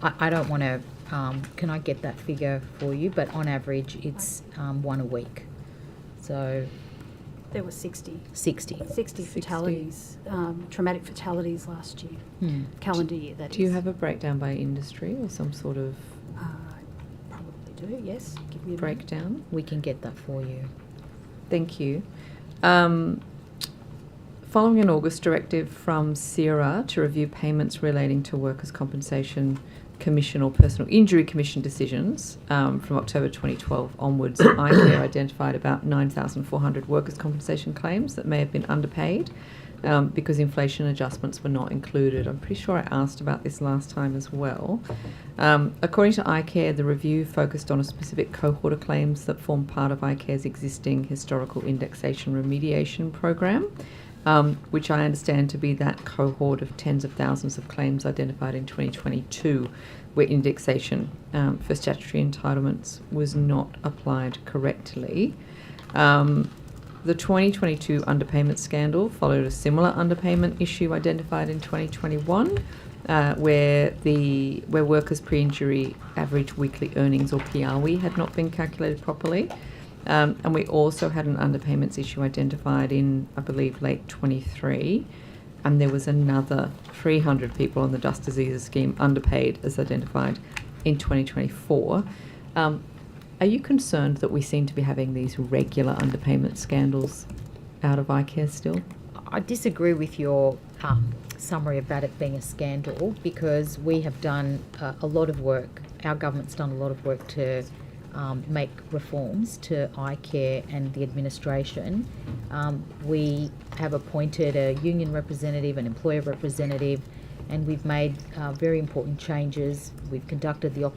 I don't want to. Can I get that figure for you? But on average, it's one a week. So There were 60 60. fatalities, traumatic fatalities last year, calendar year, that is. Do you have a breakdown by industry or some sort of Probably do, yes. Give me a minute. breakdown? We can get that for you. Thank you. Following an August directive from CIRA to review payments relating to Workers' Compensation Commission or Personal Injury Commission decisions from October 2012 onwards, iCare identified about 9,400 workers' compensation claims that may have been underpaid because inflation adjustments were not included. I'm pretty sure I asked about this last time as well. According to iCare, the review focused on a specific cohort of claims that form part of iCare's existing historical indexation remediation program, which I understand to be that cohort of tens of thousands of claims identified in 2022 where indexation for statutory entitlements was not applied correctly. The 2022 underpayment scandal followed a similar underpayment issue identified in 2021 where workers' pre-injury average weekly earnings, or PRW, had not been calculated properly. And we also had an underpayments issue identified in, I believe, late 23. And there was another 300 people on the Dust Diseases Scheme underpaid, as identified in 2024. Are you concerned that we seem to be having these regular underpayment scandals out of iCare still? I disagree with your summary about it being a scandal, because we have done a lot of work. Our government's done a lot of work to make reforms to iCare and the administration. We have appointed a union representative, an employer representative, and we've made very important changes. We've conducted the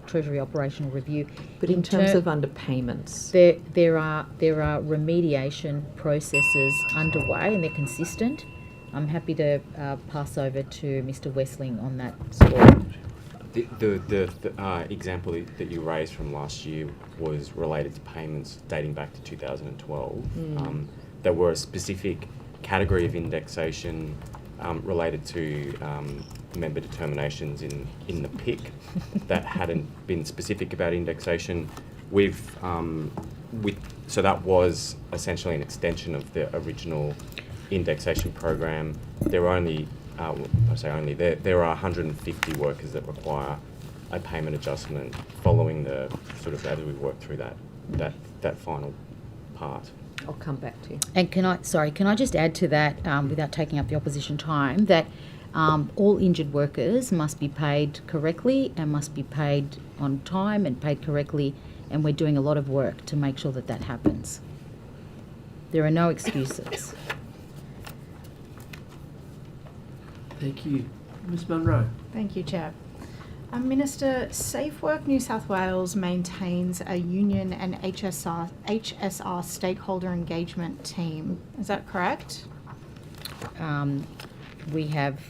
Treasury operational review. But in terms of underpayments? There are remediation processes underway, and they're consistent. I'm happy to pass over to Mr. Wessling on that score. The example that you raised from last year was related to payments dating back to 2012. There were a specific category of indexation related to member determinations in the PIC that hadn't been specific about indexation. So that was essentially an extension of the original indexation program. There were only there are 150 workers that require a payment adjustment following the sort of, as we work through that final part. I'll come back to you. And can I just add to that, without taking up the opposition time, that all injured workers must be paid correctly and must be paid on time and paid correctly, and we're doing a lot of work to make sure that happens. There are no excuses. Thank you. Ms Munro. Thank you, Chair. Minister, Safe Work New South Wales maintains a union and HSR stakeholder engagement team. Is that correct? We have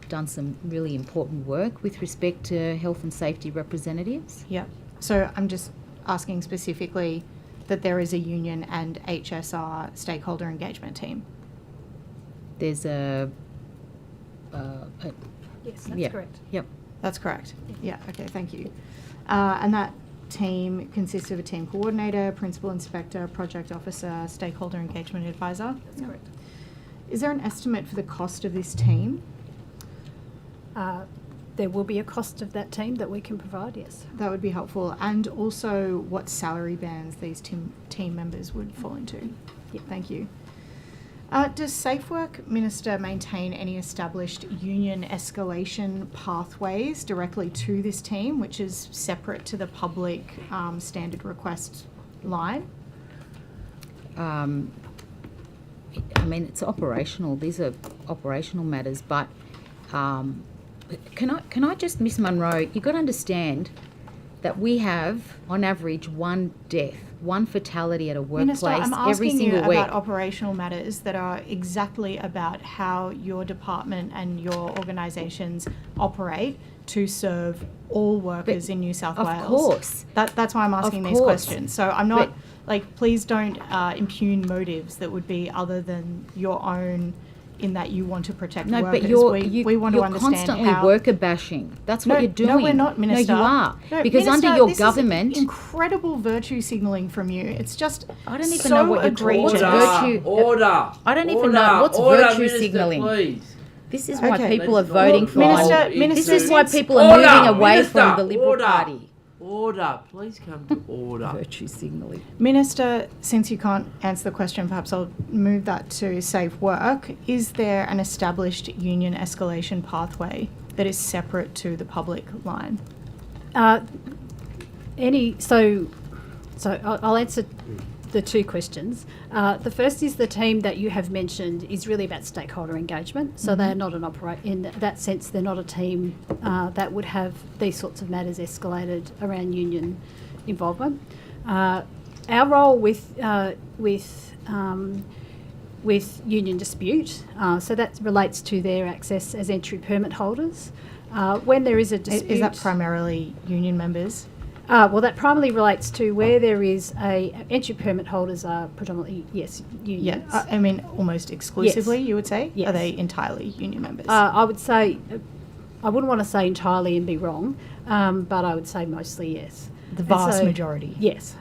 done some really important work with respect to health and safety representatives. Yep. So I'm just asking specifically that there is a union and HSR stakeholder engagement team. There's Yes, that's correct. Yep. That's correct. Yeah, okay, thank you. And that team consists of a team coordinator, principal inspector, project officer, stakeholder engagement advisor. That's correct. Is there an estimate for the cost of this team? There will be a cost of that team that we can provide, yes. That would be helpful. And also what salary bands these team members would fall into. Yeah. Thank you. Does SafeWork, Minister, maintain any established union escalation pathways directly to this team, which is separate to the public standard request line? I mean, it's operational. These are operational matters, but can I just, Miss Munro, you've got to understand that we have, on average, one death, one fatality at a workplace Minister, I'm every asking single you week. about operational matters that are exactly about how your department and your organisations operate to serve all workers in New South Wales. Of course. That's why I'm asking these questions. So I'm not, please don't impugn motives that would be other than your own, in that you want to protect No, workers. but we want to understand constantly how worker bashing. That's what you're doing. No, we're not, Minister. No, you are. No, because Minister, under your this government, is incredible virtue signalling from you. It's just I don't even so know what you're egregious. virtue. Order. I don't even know what's Order, virtue Minister, signalling. Please. This is why Okay. people are Let's voting not for. Minister, roll Minister, This is why into- people are Order, moving away Minister, from the Liberal order. Party. Order. Please come to order. Virtue signalling. Minister, since you can't answer the question, perhaps I'll move that to Safe Work. Is there an established union escalation pathway that is separate to the public line? So I'll answer the two questions. The first is the team that you have mentioned is really about stakeholder engagement. So they're not in that sense, they're not a team that would have these sorts of matters escalated around union involvement. Our role with union dispute, so that relates to their access as entry permit holders. When there is a dispute, Is that primarily union members? Well, that primarily relates to where there is entry permit holders are predominantly, yes, unions. Yeah, I mean almost exclusively, Yes. you would say? Yes. Are they entirely union members? I would say, I wouldn't want to say entirely and be wrong, but I would say mostly yes. The vast majority. Yes.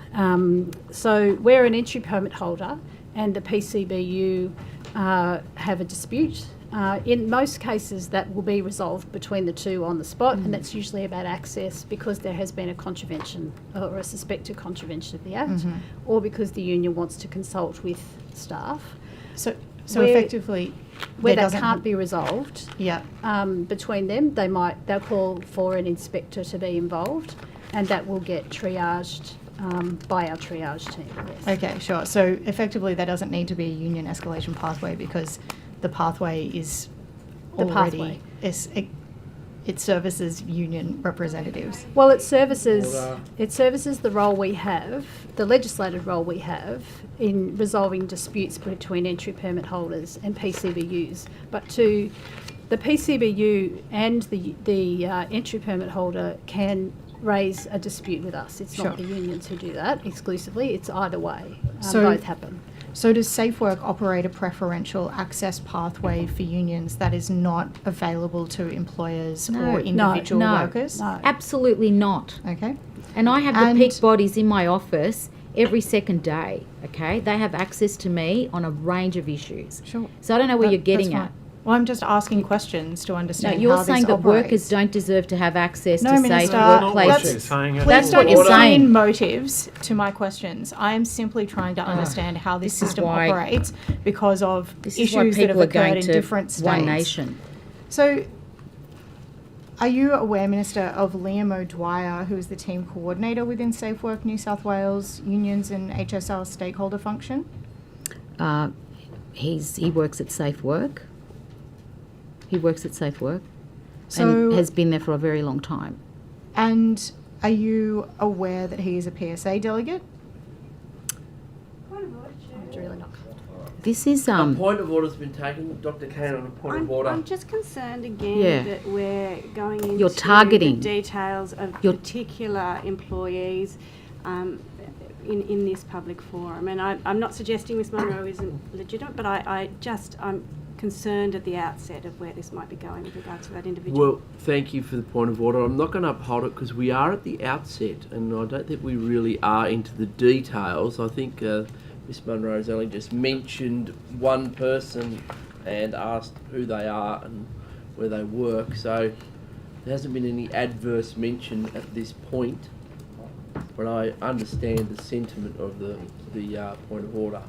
So we're an entry permit holder and the PCBU have a dispute. In most cases, that will be resolved between the two on the spot, and that's usually about access because there has been a contravention or a suspected contravention of the Act, or because the union wants to consult with staff. So Where- effectively, Where there that doesn't can't be resolved Yeah. between them, they'll call for an inspector to be involved, and that will get triaged by our triage team. Yes. Okay, sure. So effectively, there doesn't need to be a union escalation pathway because the pathway is The already pathway. It services union representatives. Well, it services the role we have, the legislated role we have in resolving disputes between entry permit holders and PCBUs. But to the PCBU and the entry permit holder can raise a dispute with us. It's not the unions who do that exclusively. It's either way. Both happen. So does SafeWork operate a preferential access pathway for unions that is not available to employers or individual workers? No. Absolutely not. Okay. And I have the peak bodies in my office every second day, okay? They have access to me on a range of issues. Sure. So I don't know where you're That's getting fine. at. Well, I'm just asking questions to No, understand you're how saying this that operates. workers don't deserve to have access No, to Minister, safe Not what workplaces. you're saying. Please That's don't what you're saying. assign motives to my questions. I am simply trying to understand how this this is system why- operates because of This is why issues that have people are going occurred in to different states. One Nation. So, are you aware, Minister, of Liam O'Dwyer, who is the team coordinator within SafeWork New South Wales unions and HSL stakeholder function? He works at Safe Work. He works at Safe Work. and has been there for a very long time. And are you aware that he is a PSA delegate? This is A point of order's been taken. Dr. Kane on a point of order. I'm just concerned again Yeah. that we're going into You're targeting. the details of particular employees in this public forum. And I'm not suggesting Ms Munro isn't legitimate, but I'm concerned at the outset of where this might be going with regards to that individual. Well, thank you for the point of order. I'm not going to uphold it because we are at the outset, and I don't think we really are into the details. I think Ms Munro's only just mentioned one person and asked who they are and where they work, so there hasn't been any adverse mention at this point, but I understand the sentiment of the point of order.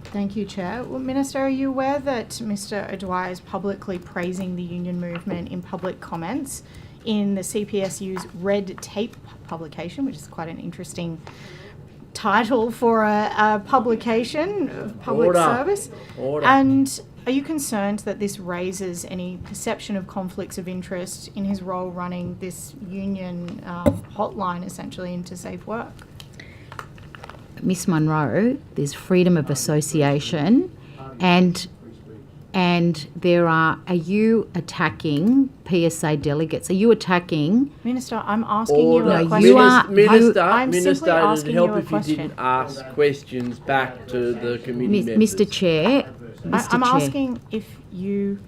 Thank you, Chair. Well, Minister, are you aware that Mr O'Dwyer is publicly praising the union movement in public comments in the CPSU's Red Tape publication, which is quite an interesting title for a publication of public service? Order. And are you concerned that this raises any perception of conflicts of interest in his role running this union hotline, essentially, into Safe Work? Miss Munro, there's freedom of association, and there are you attacking PSA delegates? Are you attacking? Minister, I'm asking you a No, question. you are. Minister, I'm simply it'd asking help you a if you question. didn't ask questions back to the committee members. Mr. Chair. I'm Chair. asking if you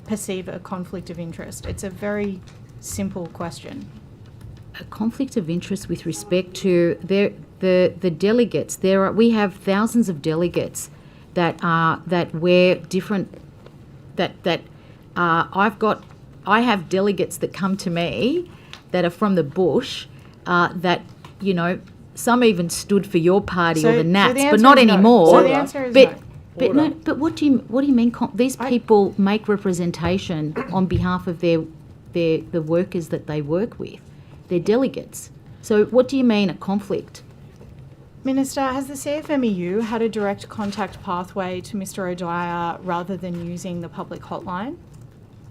perceive a conflict of interest. It's a very simple question. A conflict of interest with respect to the delegates. We have thousands of delegates that wear different. I have delegates that come to me that are from the bush. That some even stood for your party or the Nats, the but not answer is no. anymore. So the answer is no. But what do you mean? These people make representation on behalf of the workers that they work with. They're delegates. So what do you mean a conflict? Minister, has the CFMEU had a direct contact pathway to Mr O'Dwyer rather than using the public hotline?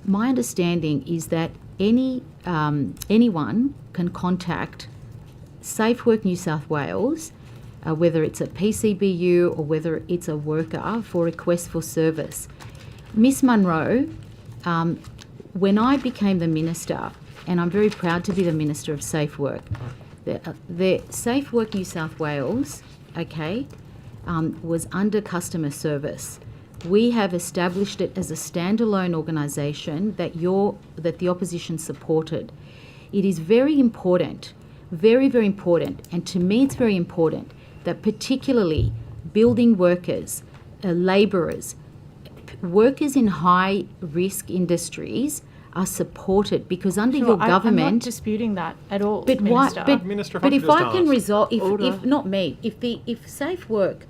My understanding is that anyone can contact Safe Work New South Wales, whether it's a PCBU or whether it's a worker, for request for service. Miss Munro, when I became the minister, and I'm very proud to be the Minister of Safe Work, the Safe Work New South Wales, was under customer service. We have established it as a standalone organisation that the opposition supported. It is very important, very, very important, and to me it's very important that particularly building workers, labourers, workers in high risk industries are supported, because under your government... I'm not disputing that at all, but Minister. Why, Minister, but if I can resolve... Order. If not me, if Safe Work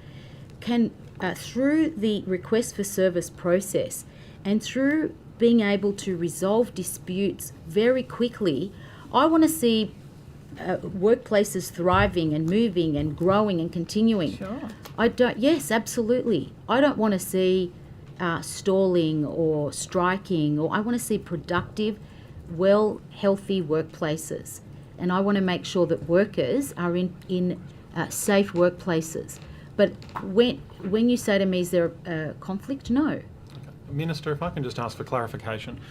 can, through the request for service process and through being able to resolve disputes very quickly, I want to see workplaces thriving and moving and growing and continuing. Sure. Yes, absolutely. I don't want to see stalling or striking, or I want to see productive, healthy workplaces. And I want to make sure that workers are in safe workplaces. But when you say to me, is there a conflict? No. Minister, if I can just ask for clarification.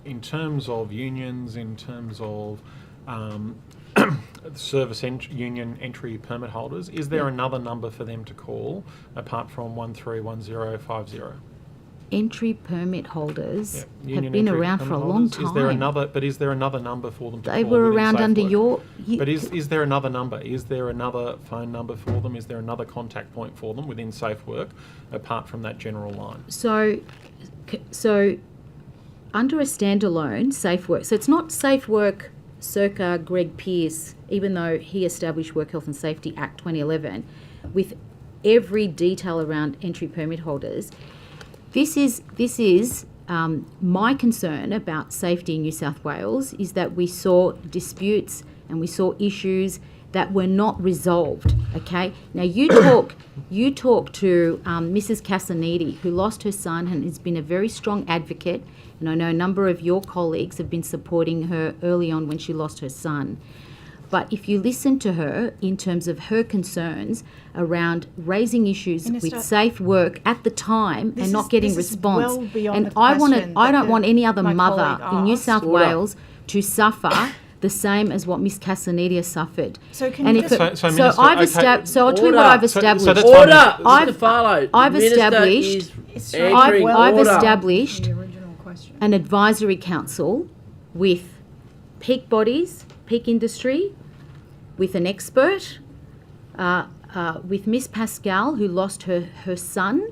In terms of unions, in terms of union entry permit holders, is there another number for them to call apart from 131050? Entry permit holders Union have been entry around permit for a long holders? time. Is there another number for them to call? They were within around Safe under Work? your... But is there another number? Is there another phone number for them? Is there another contact point for them within Safe Work apart from that general line? So under a standalone Safe Work, so it's not Safe Work circa Greg Pearce, even though he established Work Health and Safety Act 2011 with every detail around entry permit holders. This is my concern about safety in New South Wales, is that we saw disputes and we saw issues that were not resolved. Okay. Now you talk to Mrs. Casanidi, who lost her son and has been a very strong advocate. And I know a number of your colleagues have been supporting her early on when she lost her son. But if you listen to her in terms of her concerns around raising issues Minister, with safe work at the time and not getting response, well beyond and the I question don't want any other my mother colleague in New asked. South Order. Wales to suffer the same as what Miss Casanidi has suffered. So can and you if just- it, So, so Minister, I've okay. established. So I'll tell you what Order. I've established. So that's fine, Order, Mr. Mr. Farlow. I've The Minister established- is It's answering I've order. established The original question. an advisory council with peak bodies, peak industry, with an expert, with Miss Pascal, who lost her son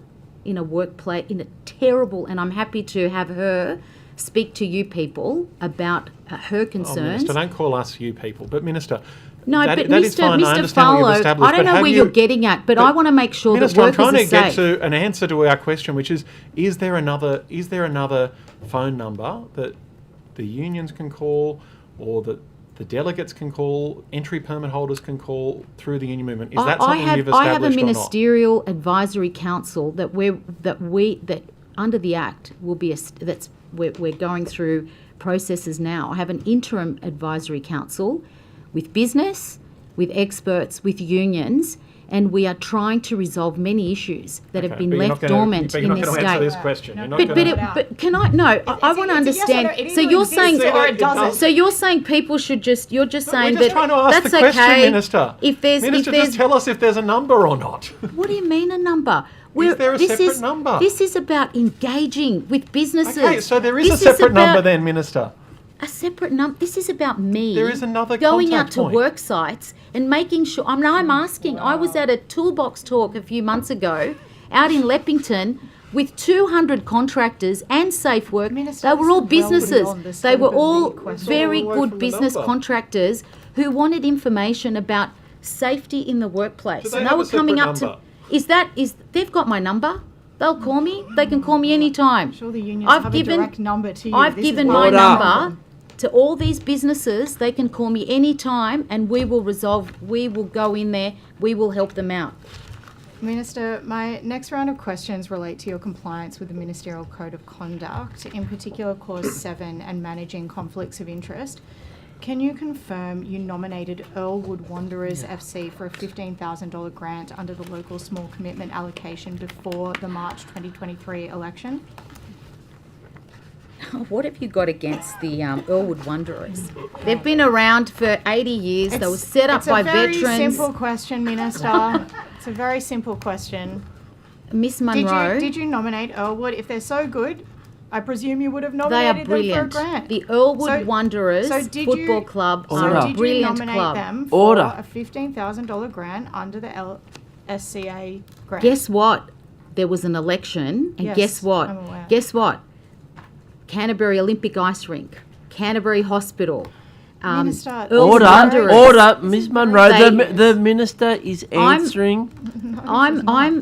in a workplace, in a terrible, and I'm happy to have her speak to you people about her Oh, concerns. Minister, don't call us you people. But Minister, No, that, but that is Mr. fine. I Mr. understand what you've Farlow, established. I don't but know have where you- you're getting at, but I want to make sure Minister, that I'm workers trying are to get safe. to an answer to our question, which is there another phone number that the unions can call, or that the delegates can call, entry permit holders can call through the union movement? Is that something you've established I have a or not? ministerial advisory council that under the Act will be we're going through processes now. I have an interim advisory council with business, with experts, with unions, and we are trying to resolve many issues that have Okay, been but you're left not gonna- dormant but in you're this not going to answer state. this question. You're not But gonna- but can I? No, I want to it's a yes or no. understand. It So either you're exists saying, or it doesn't. so you're saying people should just. You're just saying We're just that trying to ask that's the question, okay. Minister. If there's, Minister, if there's, just tell us if there's a number or not. what do you mean a number? There a this separate is, number? This is about engaging with businesses. Okay, so there is This a separate about number then, Minister. A separate number. This is about me. There is another going out contact to point. work sites and making sure. I'm asking. I was at a toolbox talk a few months ago, out in Leppington, with 200 contractors and Safe Work. Minister, They were this all is well businesses. beyond the They scope were of the all question. very It's all away good from the business number. contractors who wanted information about safety in the workplace. Do they and have they a were coming separate up number? to. They've got my number. They'll call me. They can call me anytime. Sure, the unions I've have given- a direct number to you. I've This is given well my Order. beyond number to all these businesses. They can call me anytime and we will go in there, we will help them out. Minister, my next round of questions relate to your compliance with the Ministerial Code of Conduct, in particular Clause 7 and managing conflicts of interest. Can you confirm you nominated Earlwood Wanderers FC for a $15,000 grant under the local small commitment allocation before the March 2023 election? What have you got against the Earlwood Wanderers? They've been around for 80 years. They were set up by veterans. It's a very simple question, Minister. It's a very simple question. Miss Munro, Did you nominate Earlwood? If they're so good, I presume you would have they nominated are them brilliant. for a grant. The Earlwood So- Wanderers so did Football you- Club Order. are a Did you brilliant nominate club. them for Order. a $15,000 grant under the SCA grant? Guess what? There was an election, and Yes, guess what? I'm aware. Guess what? Canterbury Olympic Ice Rink, Canterbury Hospital. Minister, Earlwood Order, Wanderers. order, Ms. Munro. They- The minister is answering. I'm a You might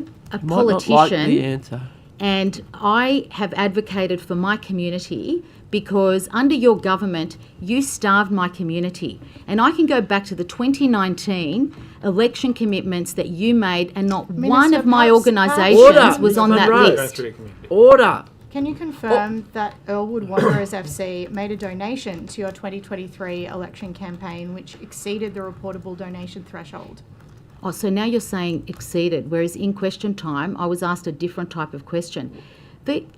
not politician. like the answer. And I have advocated for my community because under your government, you starved my community. And I can go back to the 2019 election commitments that you made, and not one Minister, of my perhaps- organisations Order, was on Mr. that Munro. Going list. through the committee. Order. Can you confirm that Earlwood Wanderers FC made a donation to your 2023 election campaign which exceeded the reportable donation threshold? Oh, so now you're saying exceeded, whereas in question time, I was asked a different type of question.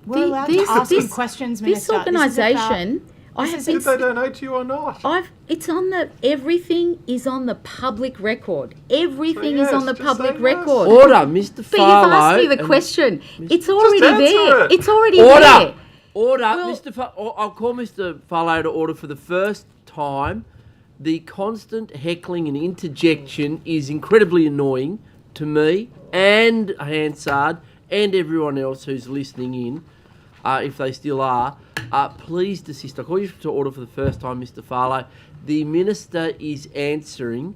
We're allowed to ask you questions, This Minister. organisation, I have been. Did they donate to you or not? It's on the. Everything is on the public record. Everything yes, is on the just public say yes. record. Order, Mr. But Farlow. you've asked me the and- question. It's already answer there. it. It's already Order. there. Order, Well- I'll call Mr. Farlow to order for the first time. The constant heckling and interjection is incredibly annoying to me and Hansard and everyone else who's listening in, if they still are. Please desist. I call you to order for the first time, Mr. Farlow. The minister is answering.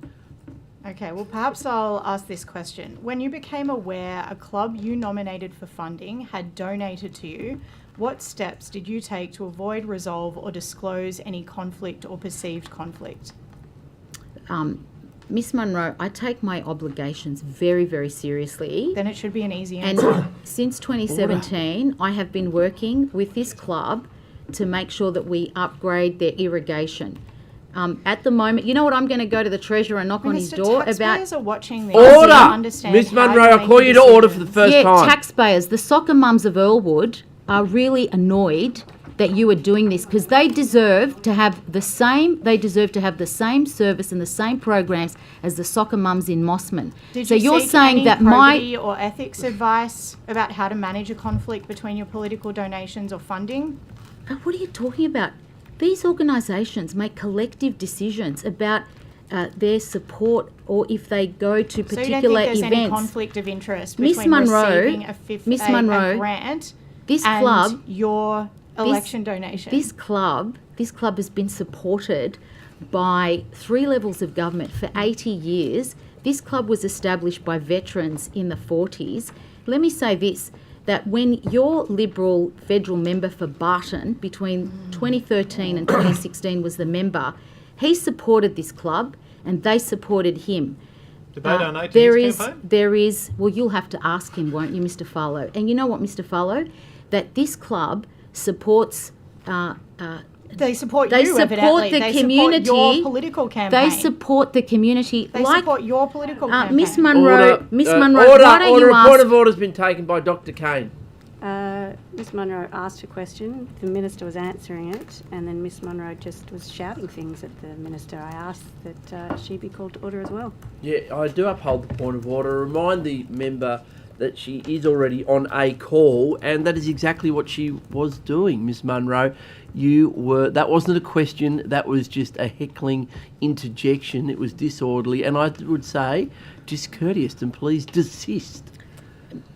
Okay, well, perhaps I'll ask this question. When you became aware a club you nominated for funding had donated to you, what steps did you take to avoid, resolve or disclose any conflict or perceived conflict? Miss Munro, I take my obligations very, very seriously. Then it should be an easy answer. And since 2017, I have been working with this club to make sure that we upgrade their irrigation. At the moment, you know what? I'm going to go to the Treasurer and knock on his door about... Taxpayers are watching this. Order! Understand Miss how Munro, you I make call your you to order for the decisions. first time. Taxpayers, the soccer mums of Earlwood are really annoyed that you are doing this because they deserve to have the same service and the same programs as the soccer mums in Mossman. Did so you you're seek saying any that probity or ethics advice about how to manage a conflict between your political donations or funding? What are you talking about? These organisations make collective decisions about their support or if they go to particular So you don't think there's events. any conflict of interest Miss between Munro, receiving a grant this and club, your election donation? This club has been supported by 3 levels of government for 80 years. This club was established by veterans in the 40s. Let me say this, that when your Liberal federal member for Barton between 2013 and 2016 was the member, he supported this club and they supported him. Did they donate to his campaign? There is, well, you'll have to ask him, won't you, Mr. Farlow? And you know what, Mr. Farlow? That this club supports... They support they you, support evidently. the They community. support your political campaign. They support the community. They support your political campaign. Miss Munro, Order, why don't order, you a ask... point of order has been taken by Dr. Kane. Ms Munro asked a question, the Minister was answering it, and then Ms Munro just was shouting things at the Minister. I asked that she be called to order as well. Yeah, I do uphold the point of order. Remind the member that she is already on a call, and that is exactly what she was doing, Miss Munro. That wasn't a question, that was just a heckling interjection. It was disorderly, and I would say discourteous, and please desist.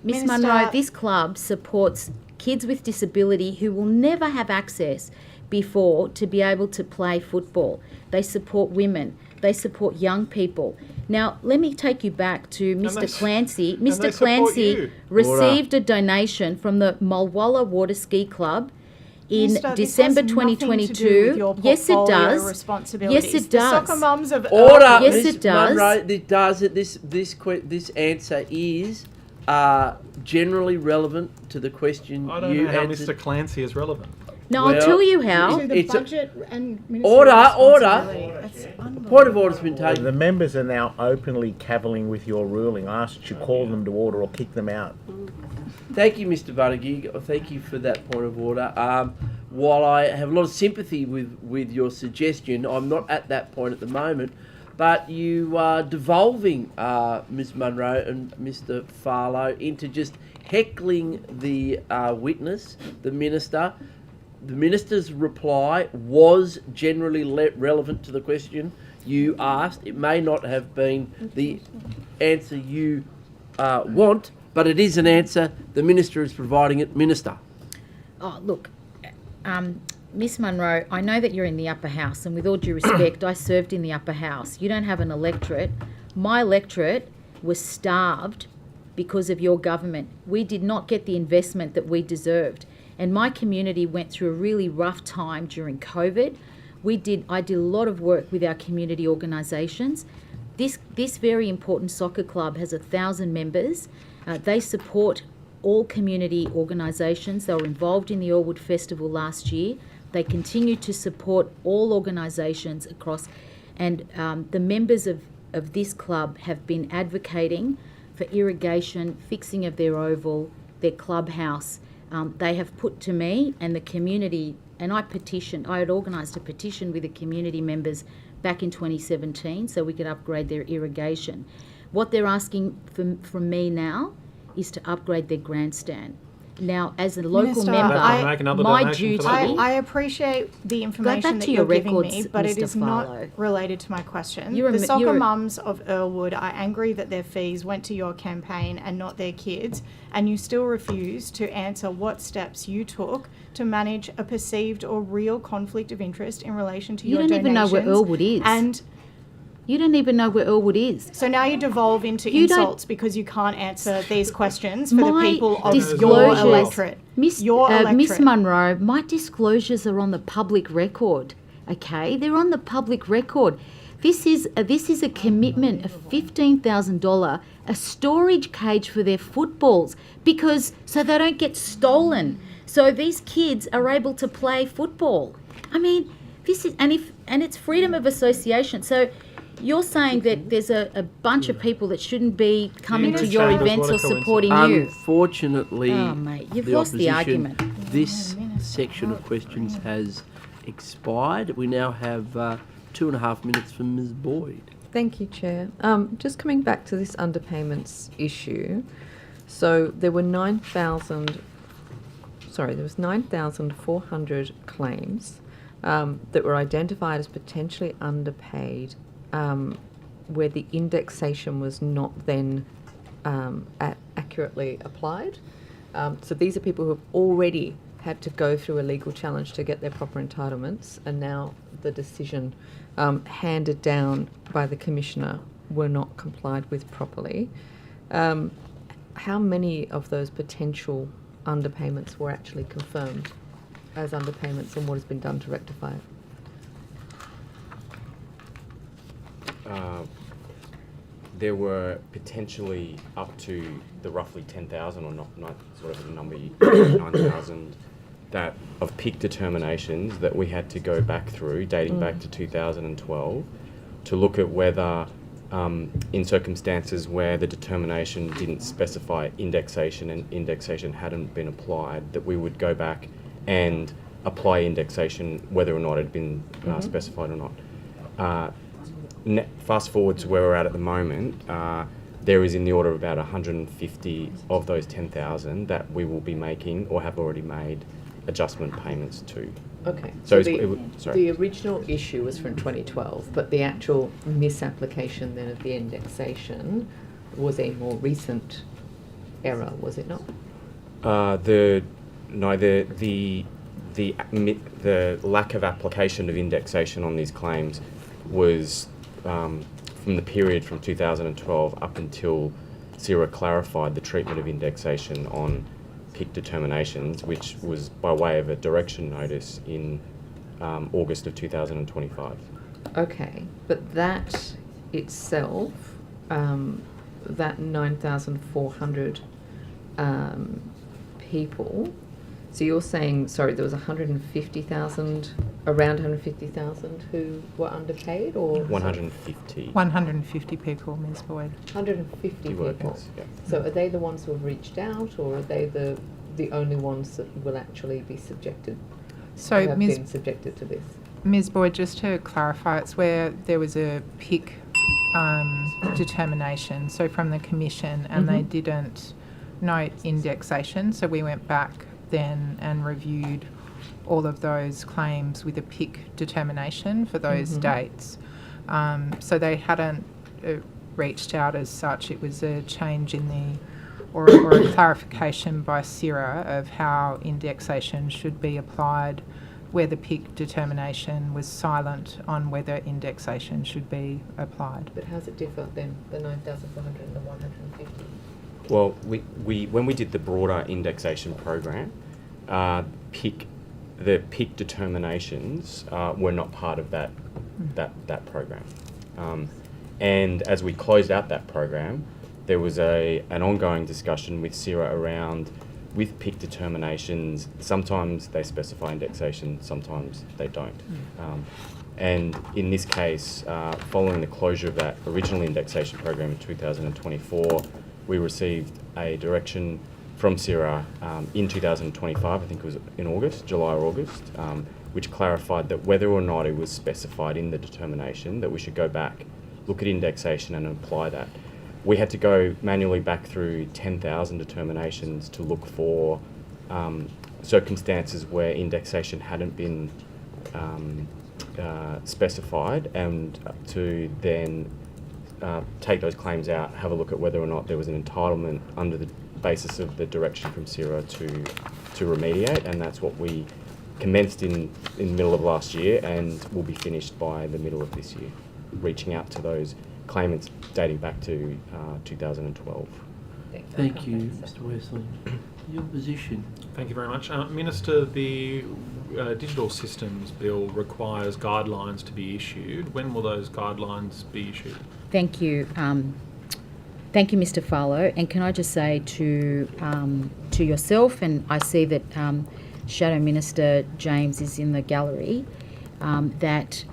Miss Munro, this club supports kids with disability who will never have access before to be able to play football. They support women. They support young people. Now, let me take you back to Mr. Clancy. Mr. Clancy received a donation from the Mulwala Water Ski Club in December 2022. Yes, it does. Yes, it does. The soccer mums of Order. Yes, Ms. it does. Munro, it does. This answer is generally relevant to the question I don't you know how answered. Mr. Clancy is relevant. No, I'll tell you how. To the budget and Order. That's Point of order has been taken. The members are now openly cavilling with your ruling. I asked you to call them to order or kick them out. Thank you, Mr. Buttigieg. Thank you for that point of order. While I have a lot of sympathy with your suggestion, I'm not at that point at the moment. But you are devolving Ms. Munro and Mr. Farlow into just heckling the witness, the Minister. The Minister's reply was generally relevant to the question you asked. It may not have been the answer you want, but it is an answer. The Minister is providing it. Minister. Oh, look, Miss Munro, I know that you're in the upper house, and with all due respect, I served in the upper house. You don't have an electorate. My electorate was starved because of your government. We did not get the investment that we deserved. And my community went through a really rough time during COVID. I did a lot of work with our community organisations. This very important soccer club has 1,000 members. They support all community organisations. They were involved in the Earlwood Festival last year. They continue to support all organisations across, and the members of this club have been advocating for irrigation, fixing of their oval, their clubhouse. They have put to me and the community, and I had organised a petition with the community members back in 2017 so we could upgrade their irrigation. What they're asking from me now is to upgrade their grandstand. Now, as a local Minister, member, my duty... I appreciate the information that you're giving me, but it is not related to my question. The soccer mums of Earlwood are angry that their fees went to your campaign and not their kids, and you still refuse to answer what steps you took to manage a perceived or real conflict of interest in relation to your donations. You don't even know where Earlwood is. And you don't even know where Earlwood is. So now you devolve into insults because you can't answer these questions for the people of your electorate. Miss Munro, my disclosures are on the public record, okay? They're on the public record. This is a commitment of $15,000, a storage cage for their footballs, so they don't get stolen. So these kids are able to play football. I mean, and it's freedom of association. So you're saying that there's a bunch of people that shouldn't be coming to your events or supporting you. Unfortunately, Oh, mate, you've lost the opposition, argument. This section of questions has expired. We now have 2.5 minutes for Ms. Boyd. Thank you, Chair. Just coming back to this underpayments issue. So there were 9,400 claims that were identified as potentially underpaid, where the indexation was not then accurately applied. So these are people who have already had to go through a legal challenge to get their proper entitlements, and now the decision handed down by the Commissioner were not complied with properly. How many of those potential underpayments were actually confirmed as underpayments, and what has been done to rectify it? There were potentially up to the roughly 10,000, or not sort of the number 9,000, that of PIC determinations that we had to go back through, dating back to 2012, to look at whether, in circumstances where the determination didn't specify indexation and indexation hadn't been applied, that we would go back and apply indexation whether or not it had been specified or not. Fast forward to where we're at the moment, there is in the order of about 150 of those 10,000 that we will be making or have already made adjustment payments to. Okay, So the original issue was from 2012, but the actual misapplication then of the indexation was a more recent error, was it not? The lack of application of indexation on these claims was from the period from 2012 up until CIRA clarified the treatment of indexation on PIC determinations, which was by way of a direction notice in August of 2025. Okay, but that itself, that 9,400 people, so you're saying, sorry, there was 150,000, around 150,000 who were underpaid, or? 150. 150 people, Ms. Boyd. 150 people. Workers, yeah. So are they the ones who have reached out, or are they the only ones that will actually be subjected? So, have been subjected to this? Ms. Boyd, just to clarify, it's where there was a PIC determination, so from the Commission, and they didn't note indexation, so we went back then and reviewed all of those claims with a PIC determination for those dates. So they hadn't reached out as such. It was a change in or a clarification by CIRA of how indexation should be applied, where the PIC determination was silent on whether indexation should be applied. But how does it differ then, the 9,400 and the 150? Well, we when we did the broader indexation program, the PIC determinations were not part of that program, and as we closed out that program, there was an ongoing discussion with CIRA around, with PIC determinations, sometimes they specify indexation, sometimes they don't. And in this case, following the closure of that original indexation program in 2024, we received a direction from CIRA in 2025, I think it was in July or August, which clarified that whether or not it was specified in the determination, that we should go back, look at indexation and apply that. We had to go manually back through 10,000 determinations to look for circumstances where indexation hadn't been specified, and to then take those claims out, have a look at whether or not there was an entitlement under the basis of the direction from CIRA to remediate, and that's what we commenced in the middle of last year and will be finished by the middle of this year, reaching out to those claimants dating back to 2012. Thank you, Mr. Wesley. Your position. Thank you very much. Minister, the Digital Systems Bill requires guidelines to be issued. When will those guidelines be issued? Thank you. Thank you, Mr. Farlow. And can I just say to yourself, and I see that Shadow Minister James is in the gallery, that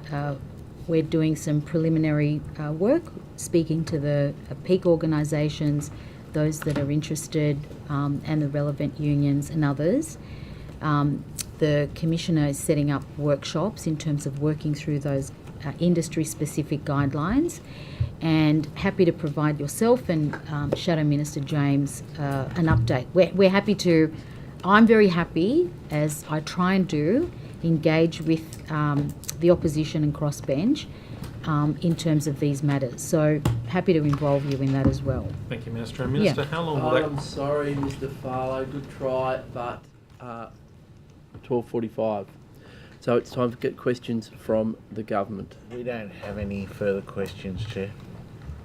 we're doing some preliminary work, speaking to the peak organisations, those that are interested, and the relevant unions and others. The Commissioner is setting up workshops in terms of working through those industry-specific guidelines, and happy to provide yourself and Shadow Minister James an update. We're happy to, I'm very happy, as I try and do, engage with the opposition and crossbench in terms of these matters. So happy to involve you in that as well. Thank you, Minister. And Minister, how long will that... I'm sorry, Mr. Farlow, good try, but 12:45. So it's time to get questions from the government. We don't have any further questions, Chair.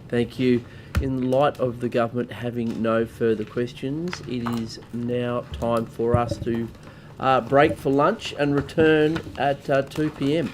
Thank you. In light of the government having no further questions, it is now time for us to break for lunch and return at 2 p.m.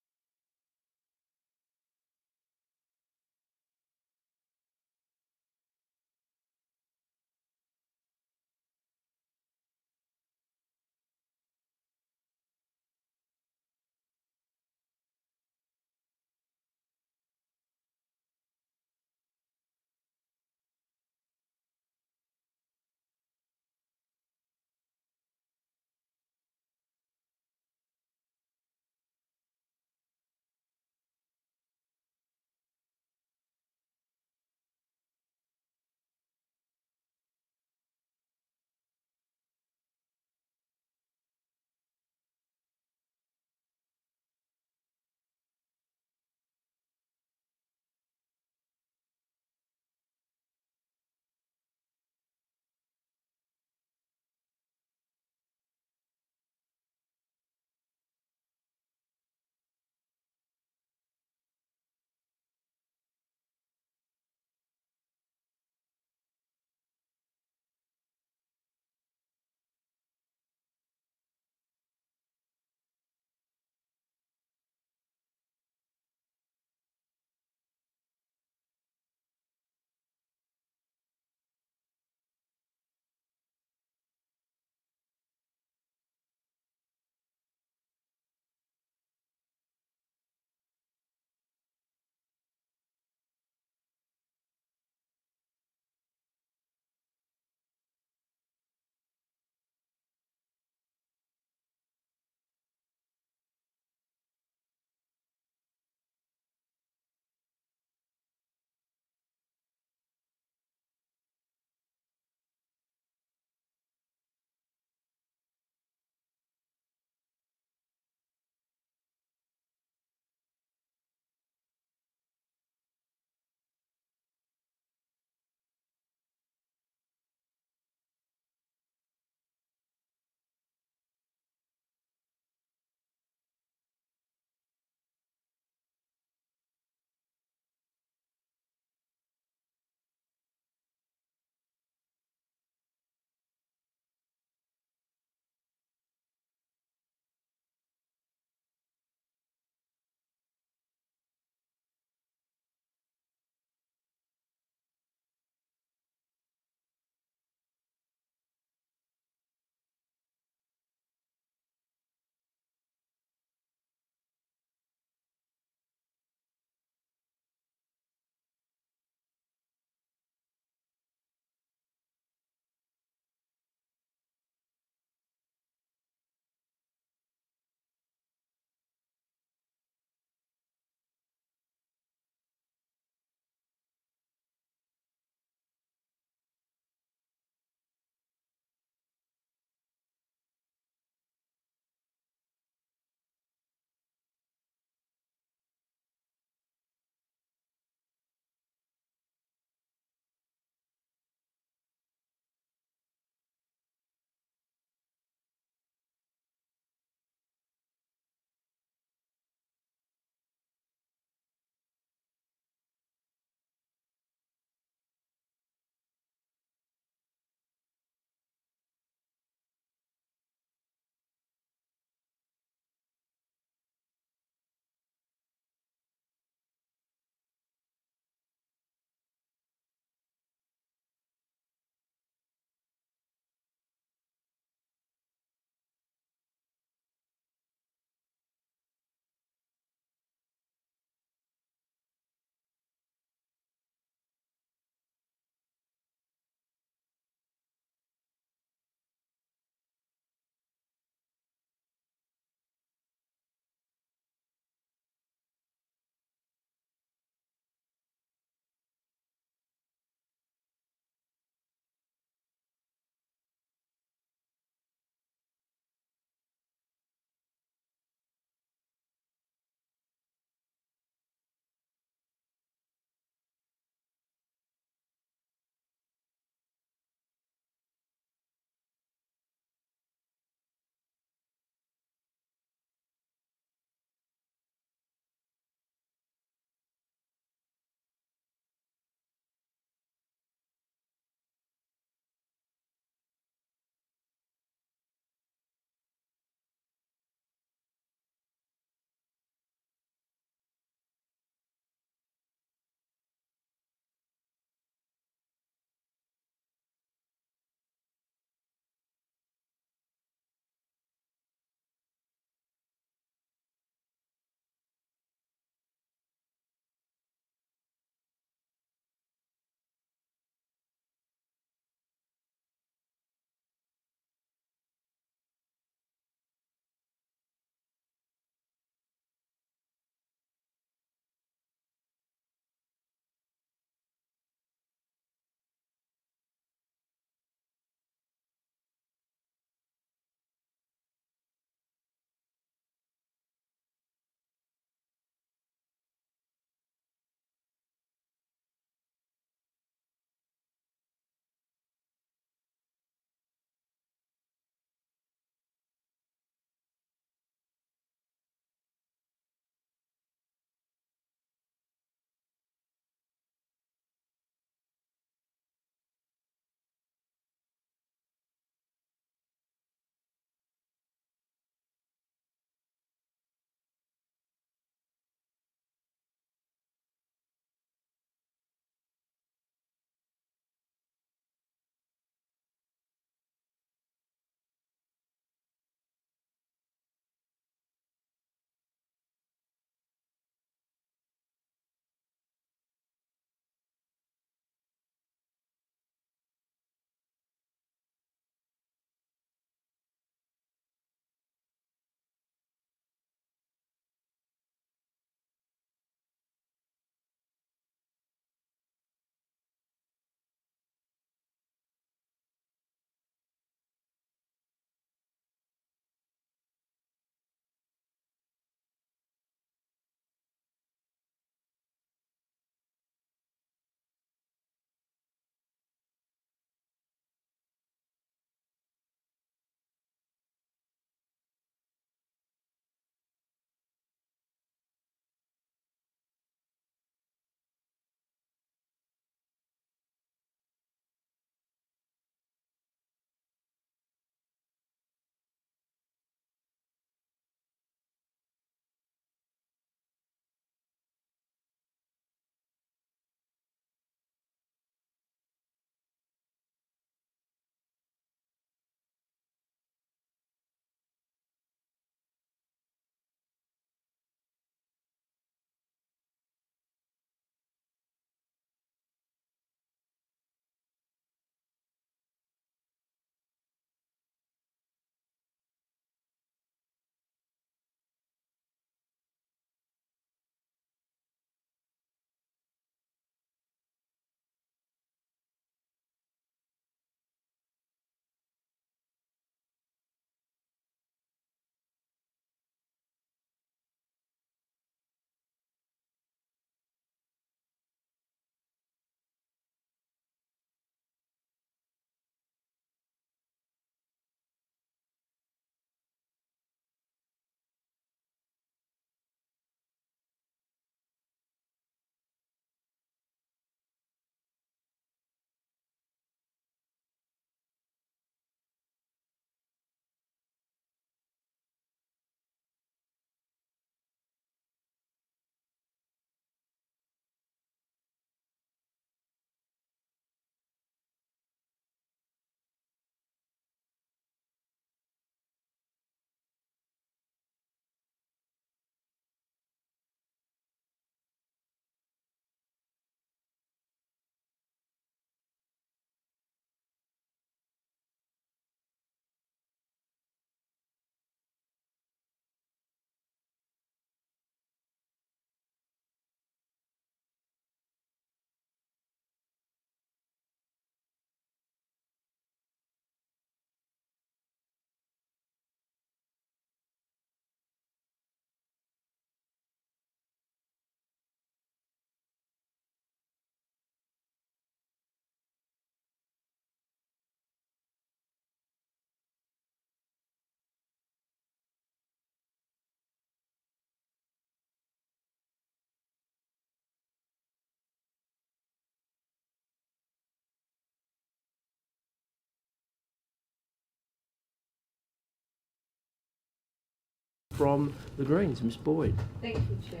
from the Greens. Ms Boyd. Thank you, Chair.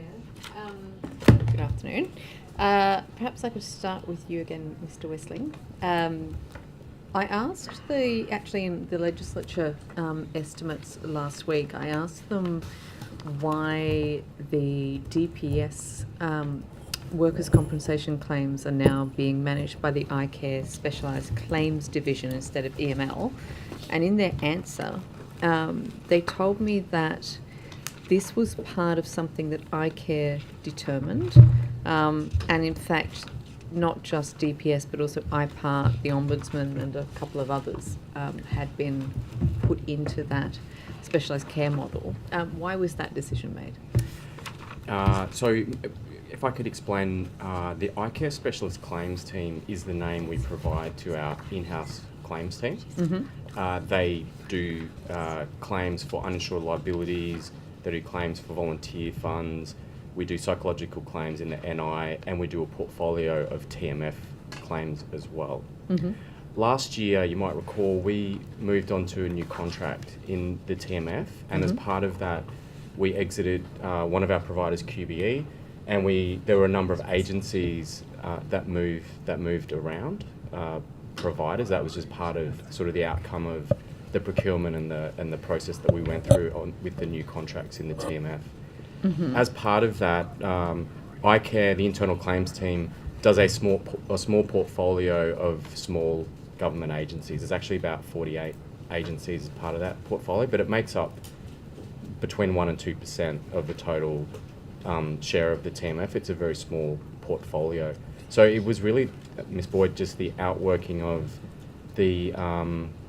Good afternoon. Perhaps I could start with you again, Mr Westling. I asked actually in the legislature estimates last week, I asked them why the DPS workers' compensation claims are now being managed by the iCare Specialised Claims Division instead of EML. And in their answer, they told me that this was part of something that iCare determined. And in fact, not just DPS, but also IPART, the Ombudsman and a couple of others had been put into that specialised care model. Why was that decision made? So if I could explain, the iCare Specialist Claims Team is the name we provide to our in-house claims team. Mm-hmm. They do claims for uninsured liabilities, they do claims for volunteer funds, we do psychological claims in the NI, and we do a portfolio of TMF claims as well. Mm-hmm. Last year, you might recall, we moved on to a new contract in the TMF, and as part of that, we exited one of our providers, QBE, and there were a number of agencies that moved around providers. That was just part of sort of the outcome of the procurement and the process that we went through with the new contracts in the TMF. Mm-hmm. As part of that, iCare, the internal claims team, does a small portfolio of small government agencies. There's actually about 48 agencies as part of that portfolio, but it makes up between 1% and 2% of the total share of the TMF. It's a very small portfolio. So it was really, Ms Boyd, just the outworking of the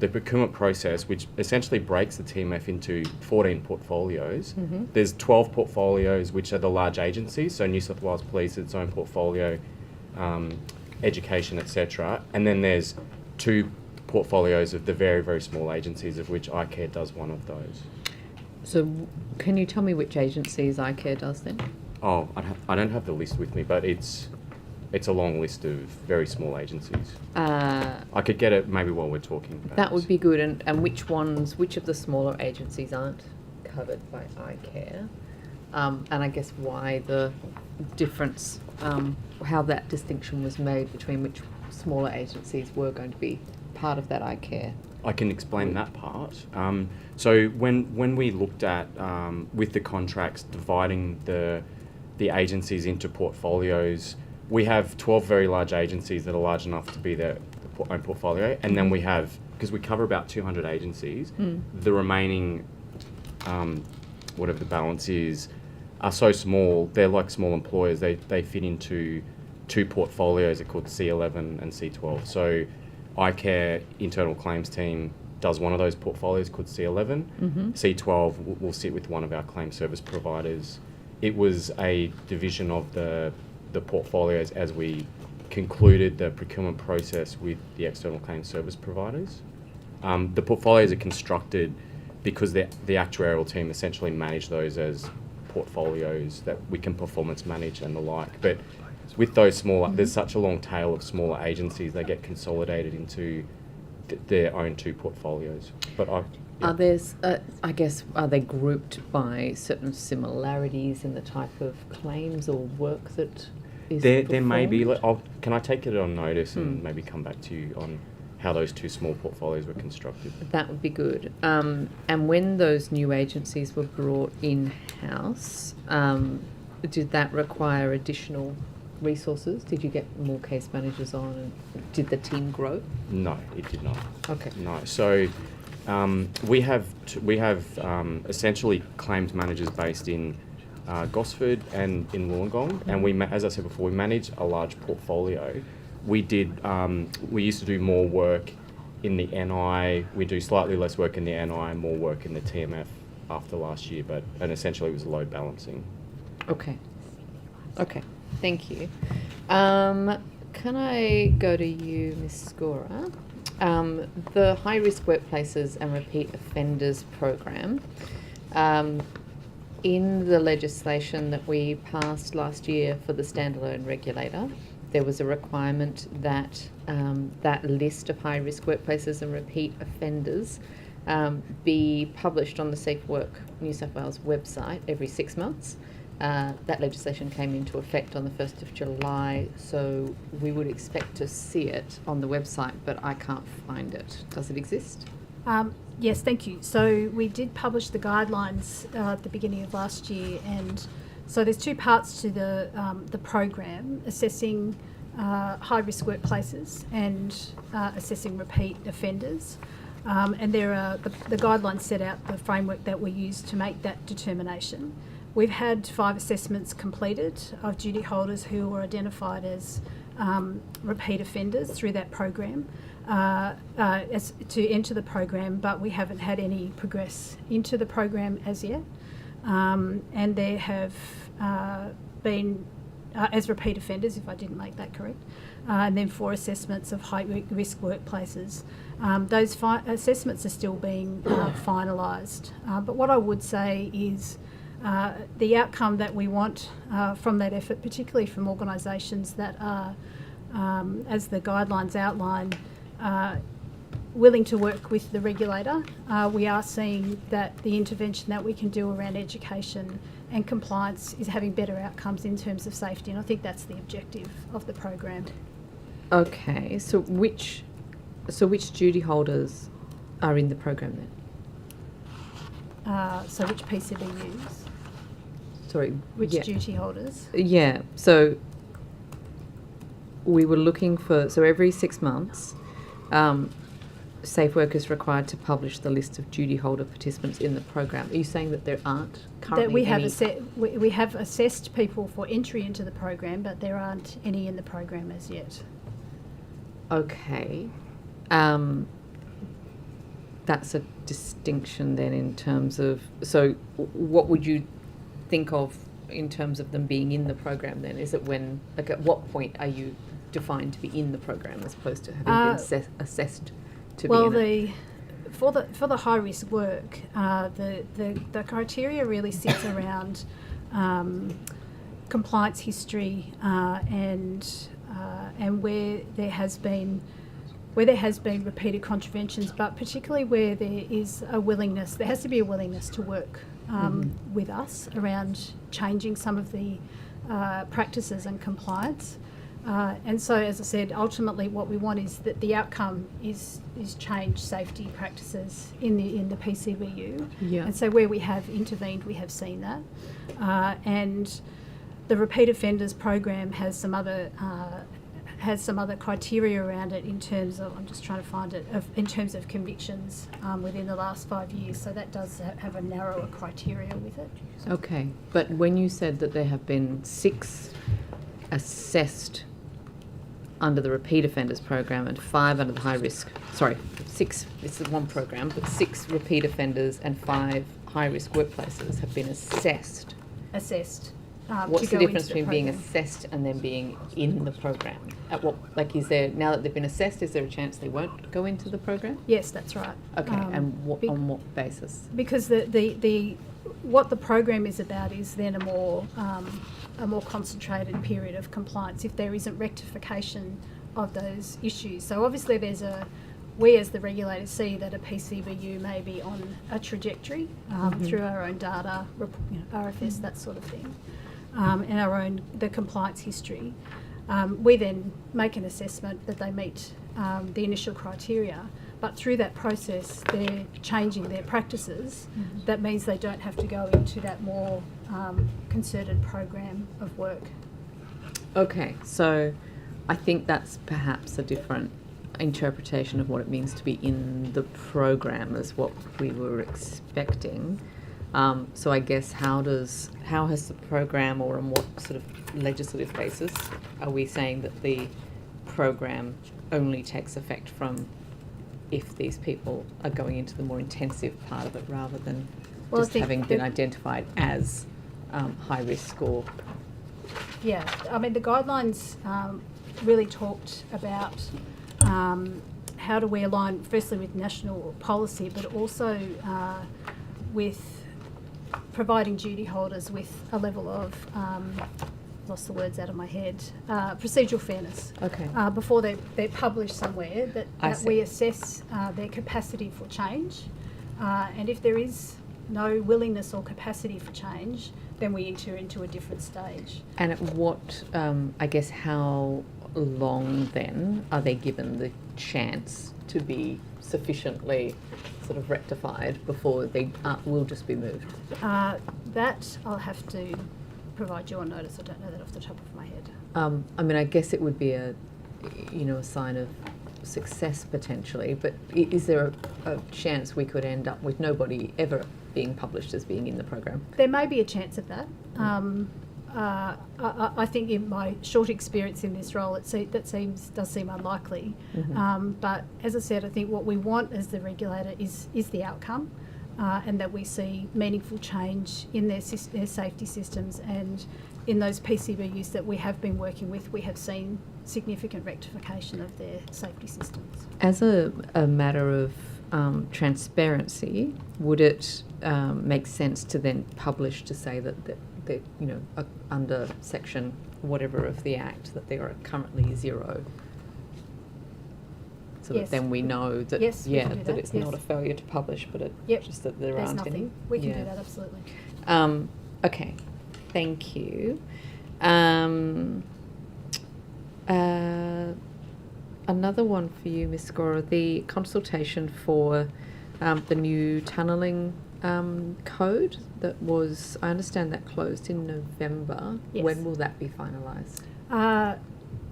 procurement process, which essentially breaks the TMF into 14 portfolios. Mm-hmm. There's 12 portfolios, which are the large agencies, so New South Wales Police, its own portfolio, education, etc. And then there's 2 portfolios of the very, very small agencies, of which iCare does one of those. So can you tell me which agencies iCare does then? Oh, I don't have the list with me, but it's a long list of very small agencies. I could get it maybe while we're talking. Perhaps. That would be good. And which of the smaller agencies aren't covered by iCare? And I guess why the difference, how that distinction was made between which smaller agencies were going to be part of that iCare. I can explain that part. So when we looked at, with the contracts, dividing the agencies into portfolios, we have 12 very large agencies that are large enough to be their own portfolio, and then we have, because we cover about 200 agencies, the remaining, whatever the balance is, are so small, they're like small employers, they fit into 2 portfolios, they're called C11 and C12. So iCare internal claims team does one of those portfolios called C11. Mm-hmm. C12 will sit with one of our claim service providers. It was a division of the portfolios as we concluded the procurement process with the external claim service providers. The portfolios are constructed because the actuarial team essentially manage those as portfolios that we can performance manage and the like. But with those smaller, there's such a long tail of smaller agencies, they get consolidated into their own 2 portfolios. But Are there, I guess, are they grouped by certain similarities in the type of claims or work that is there may be. performed? Can I take it on notice and maybe come back to you on how those 2 small portfolios were constructed? That would be good. And when those new agencies were brought in-house, did that require additional resources? Did you get more case managers on? And did the team grow? No, it did not. Okay. No. So we have essentially claims managers based in Gosford and in Wollongong, and as I said before, we manage a large portfolio. We used to do more work in the NI. We do slightly less work in the NI and more work in the TMF after last year, and essentially it was load balancing. Okay. Thank you. Can I go to you, Ms. Scora? The High Risk Workplaces and Repeat Offenders program, in the legislation that we passed last year for the standalone regulator, there was a requirement that that list of high risk workplaces and repeat offenders be published on the Safe Work New South Wales website every 6 months. That legislation came into effect on the 1st of July, so we would expect to see it on the website, but I can't find it. Does it exist? Yes, thank you. So we did publish the guidelines at the beginning of last year, and so there's two parts to the program: assessing high-risk workplaces and assessing repeat offenders. And there are the guidelines set out the framework that we use to make that determination. We've had 5 assessments completed of duty holders who were identified as repeat offenders through that program. As to enter the program, but we haven't had any progress into the program as yet. And there have been, as repeat offenders, if I didn't make that correct, and then 4 assessments of high-risk workplaces. Those assessments are still being finalised. But what I would say is the outcome that we want from that effort, particularly from organisations that are, as the guidelines outline, willing to work with the regulator, we are seeing that the intervention that we can do around education and compliance is having better outcomes in terms of safety, and I think that's the objective of the program. Okay, so which duty holders are in the program then? So which PCBUs? Sorry, Which duty holders? Yeah, so we were looking for, so every 6 months, Safe Work is required to publish the list of duty holder participants in the program. Are you saying that there aren't currently That we have any? we have assessed people for entry into the program, but there aren't any in the program as yet. Okay. That's a distinction then in terms of, so what would you think of in terms of them being in the program then? Is it when, like at what point are you defined to be in the program as opposed to having been assessed to be in it? For the high risk work, the criteria really sits around compliance history and where there has been repeated contraventions, but particularly where there is a willingness, there has to be a willingness to work with us around changing some of the practices and compliance. And so, as I said, ultimately what we want is that the outcome is changed safety practices in the PCBU. Yeah. And so where we have intervened, we have seen that. And the repeat offenders program has some other criteria around it in terms of, I'm just trying to find it, in terms of convictions within the last 5 years. So that does have a narrower criteria with it. Okay, but when you said that there have been 6 assessed under the repeat offenders program and 5 under the high risk, 6, this is one program, but 6 repeat offenders and 5 high risk workplaces have been assessed. to What's the go difference into the between being program. assessed and then being in the program? At what, like, is there, now that they've been assessed, is there a chance they won't go into the program? Yes, that's right. Okay, and on what basis? Because what the program is about is then a more concentrated period of compliance if there isn't rectification of those issues. So obviously we as the regulators see that a PCBU may be on a trajectory through our own data, RFS, that sort of thing, and the compliance history. We then make an assessment that they meet the initial criteria, but through that process they're changing their practices. That means they don't have to go into that more concerted program of work. Okay, so I think that's perhaps a different interpretation of what it means to be in the program as what we were expecting. So I guess how has the program, or on what sort of legislative basis are we saying that the program only takes effect from if these people are going into the more intensive part of it rather than just having been identified as high risk or... Yeah, I mean the guidelines really talked about how do we align firstly with national policy, but also with providing duty holders with a level of, lost the words out of my head, procedural fairness. Okay. Before they're published somewhere, that we assess their capacity for change And if there is no willingness or capacity for change, then we enter into a different stage. And at what, I guess, how long then are they given the chance to be sufficiently sort of rectified before they will just be moved? That I'll have to provide you on notice. I don't know that off the top of my head. I mean, I guess it would be a sign of success potentially, but is there a chance we could end up with nobody ever being published as being in the program? There may be a chance of that. I think in my short experience in this role, does seem unlikely. Mm-hmm. But as I said, I think what we want as the regulator is the outcome, and that we see meaningful change in their safety systems, and in those PCBUs that we have been working with, we have seen significant rectification of their safety systems. As a matter of transparency, would it make sense to then publish to say that under section whatever of the Act that they are currently 0? So Yes. that then we know that, Yes, we can do that that, it's yes. not a failure to publish, but just that there There's aren't nothing. any. We can do that, absolutely. Okay, thank you. Another one for you, Ms. Scora, the consultation for the new tunnelling code that was, I understand that closed in November. Yes. When will that be finalised?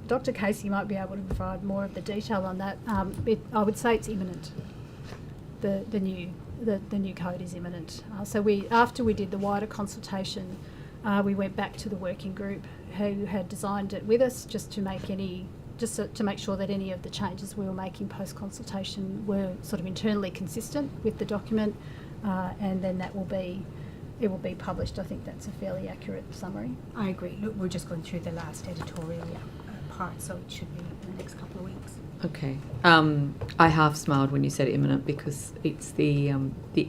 Dr. Casey might be able to provide more of the detail on that. I would say it's imminent. The new code is imminent. So after we did the wider consultation, we went back to the working group who had designed it with us just to make sure that any of the changes we were making post consultation were sort of internally consistent with the document, and then it will be published. I think that's a fairly accurate summary. I agree. Look, we're just going through the last editorial part, so it should be in the next couple of weeks. Okay. I half smiled when you said imminent because it's the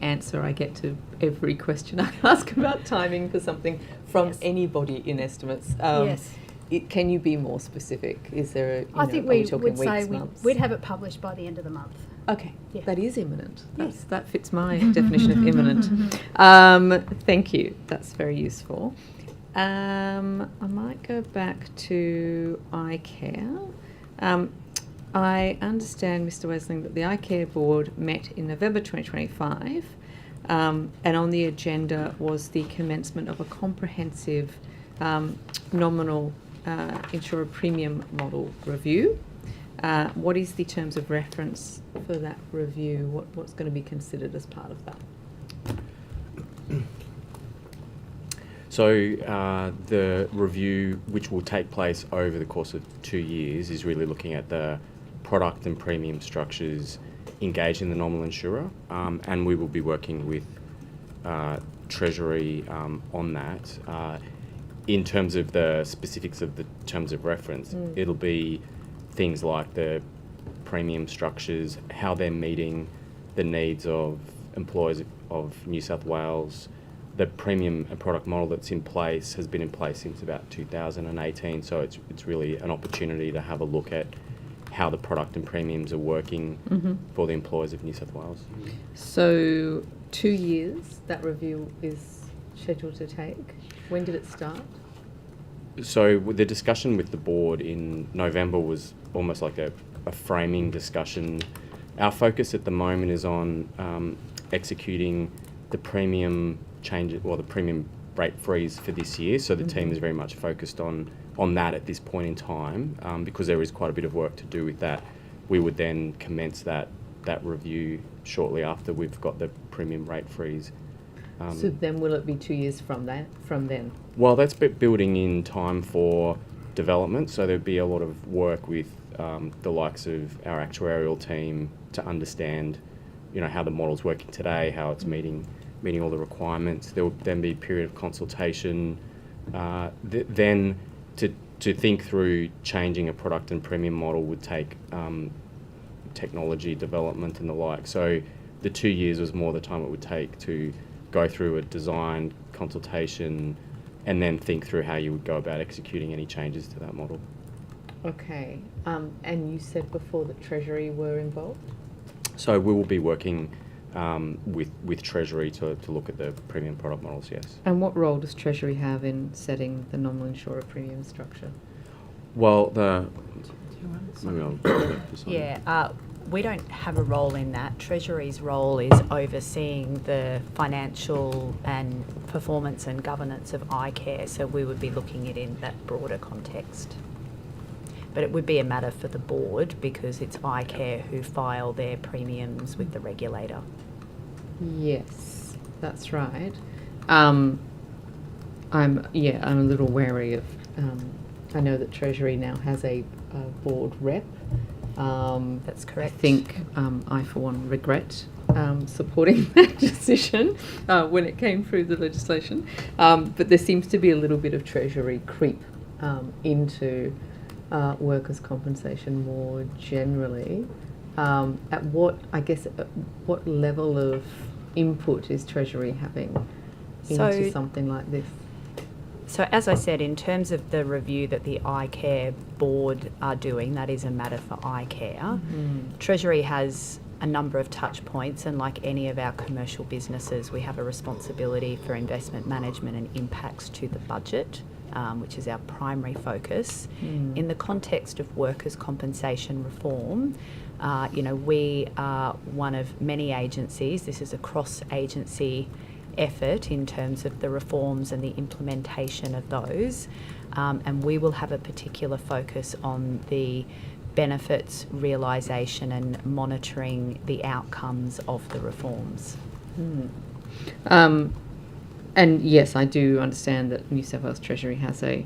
answer I get to every question I ask about timing for something from anybody in estimates. Yes. Can you be more specific? Is there I think are we talking would say weeks, months? we'd have it published by the end of the month. Okay, Yeah. that is imminent. Yes. That fits my definition of imminent. Thank you. That's very useful. I might go back to iCare. I understand, Mr. Wesling, that the iCare board met in November 2025, and on the agenda was the commencement of a comprehensive nominal insurer premium model review. What is the terms of reference for that review? What's going to be considered as part of that? So the review, which will take place over the course of 2 years, is really looking at the product and premium structures engaged in the nominal insurer, and we will be working with Treasury on that. In terms of the specifics of the terms of reference, it'll be things like the premium structures, how they're meeting the needs of employers of New South Wales. The premium and product model that's in place has been in place since about 2018, so it's really an opportunity to have a look at how the product and premiums are working for the employers of New South Wales. So 2 years that review is scheduled to take. When did it start? So the discussion with the board in November was almost like a framing discussion. Our focus at the moment is on executing the premium change, or the premium rate freeze for this year. So the team is very much focused on that at this point in time, because there is quite a bit of work to do with that. We would then commence that review shortly after we've got the premium rate freeze. So then will it be 2 years from then? Well, that's building in time for development, so there'd be a lot of work with the likes of our actuarial team to understand, how the model's working today, how it's meeting all the requirements. There will then be a period of consultation, then to think through changing a product and premium model would take technology development and the like. So the 2 years was more the time it would take to go through a design consultation and then think through how you would go about executing any changes to that model. Okay. And you said before that Treasury were involved? So we will be working with Treasury to look at the premium product models, yes. And what role does Treasury have in setting the nominal insurer premium structure? Well, we don't have a role in that. Treasury's role is overseeing the financial and performance and governance of iCare, so we would be looking at it in that broader context. But it would be a matter for the board because it's iCare who file their premiums with the regulator. Yes, that's right. I'm a little wary of. I know that Treasury now has a board rep. That's correct. I think I, for one, regret supporting that decision when it came through the legislation. But there seems to be a little bit of Treasury creep into workers' compensation more generally. At what level of input is Treasury having into something like this? So as I said, in terms of the review that the iCare board are doing, that is a matter for iCare. Mm-hmm. Treasury has a number of touch points, and like any of our commercial businesses, we have a responsibility for investment management and impacts to the budget, which is our primary focus. In the context of workers' compensation reform, we are one of many agencies. This is a cross-agency effort in terms of the reforms and the implementation of those, and we will have a particular focus on the benefits realisation and monitoring the outcomes of the reforms. And yes, I do understand that New South Wales Treasury has a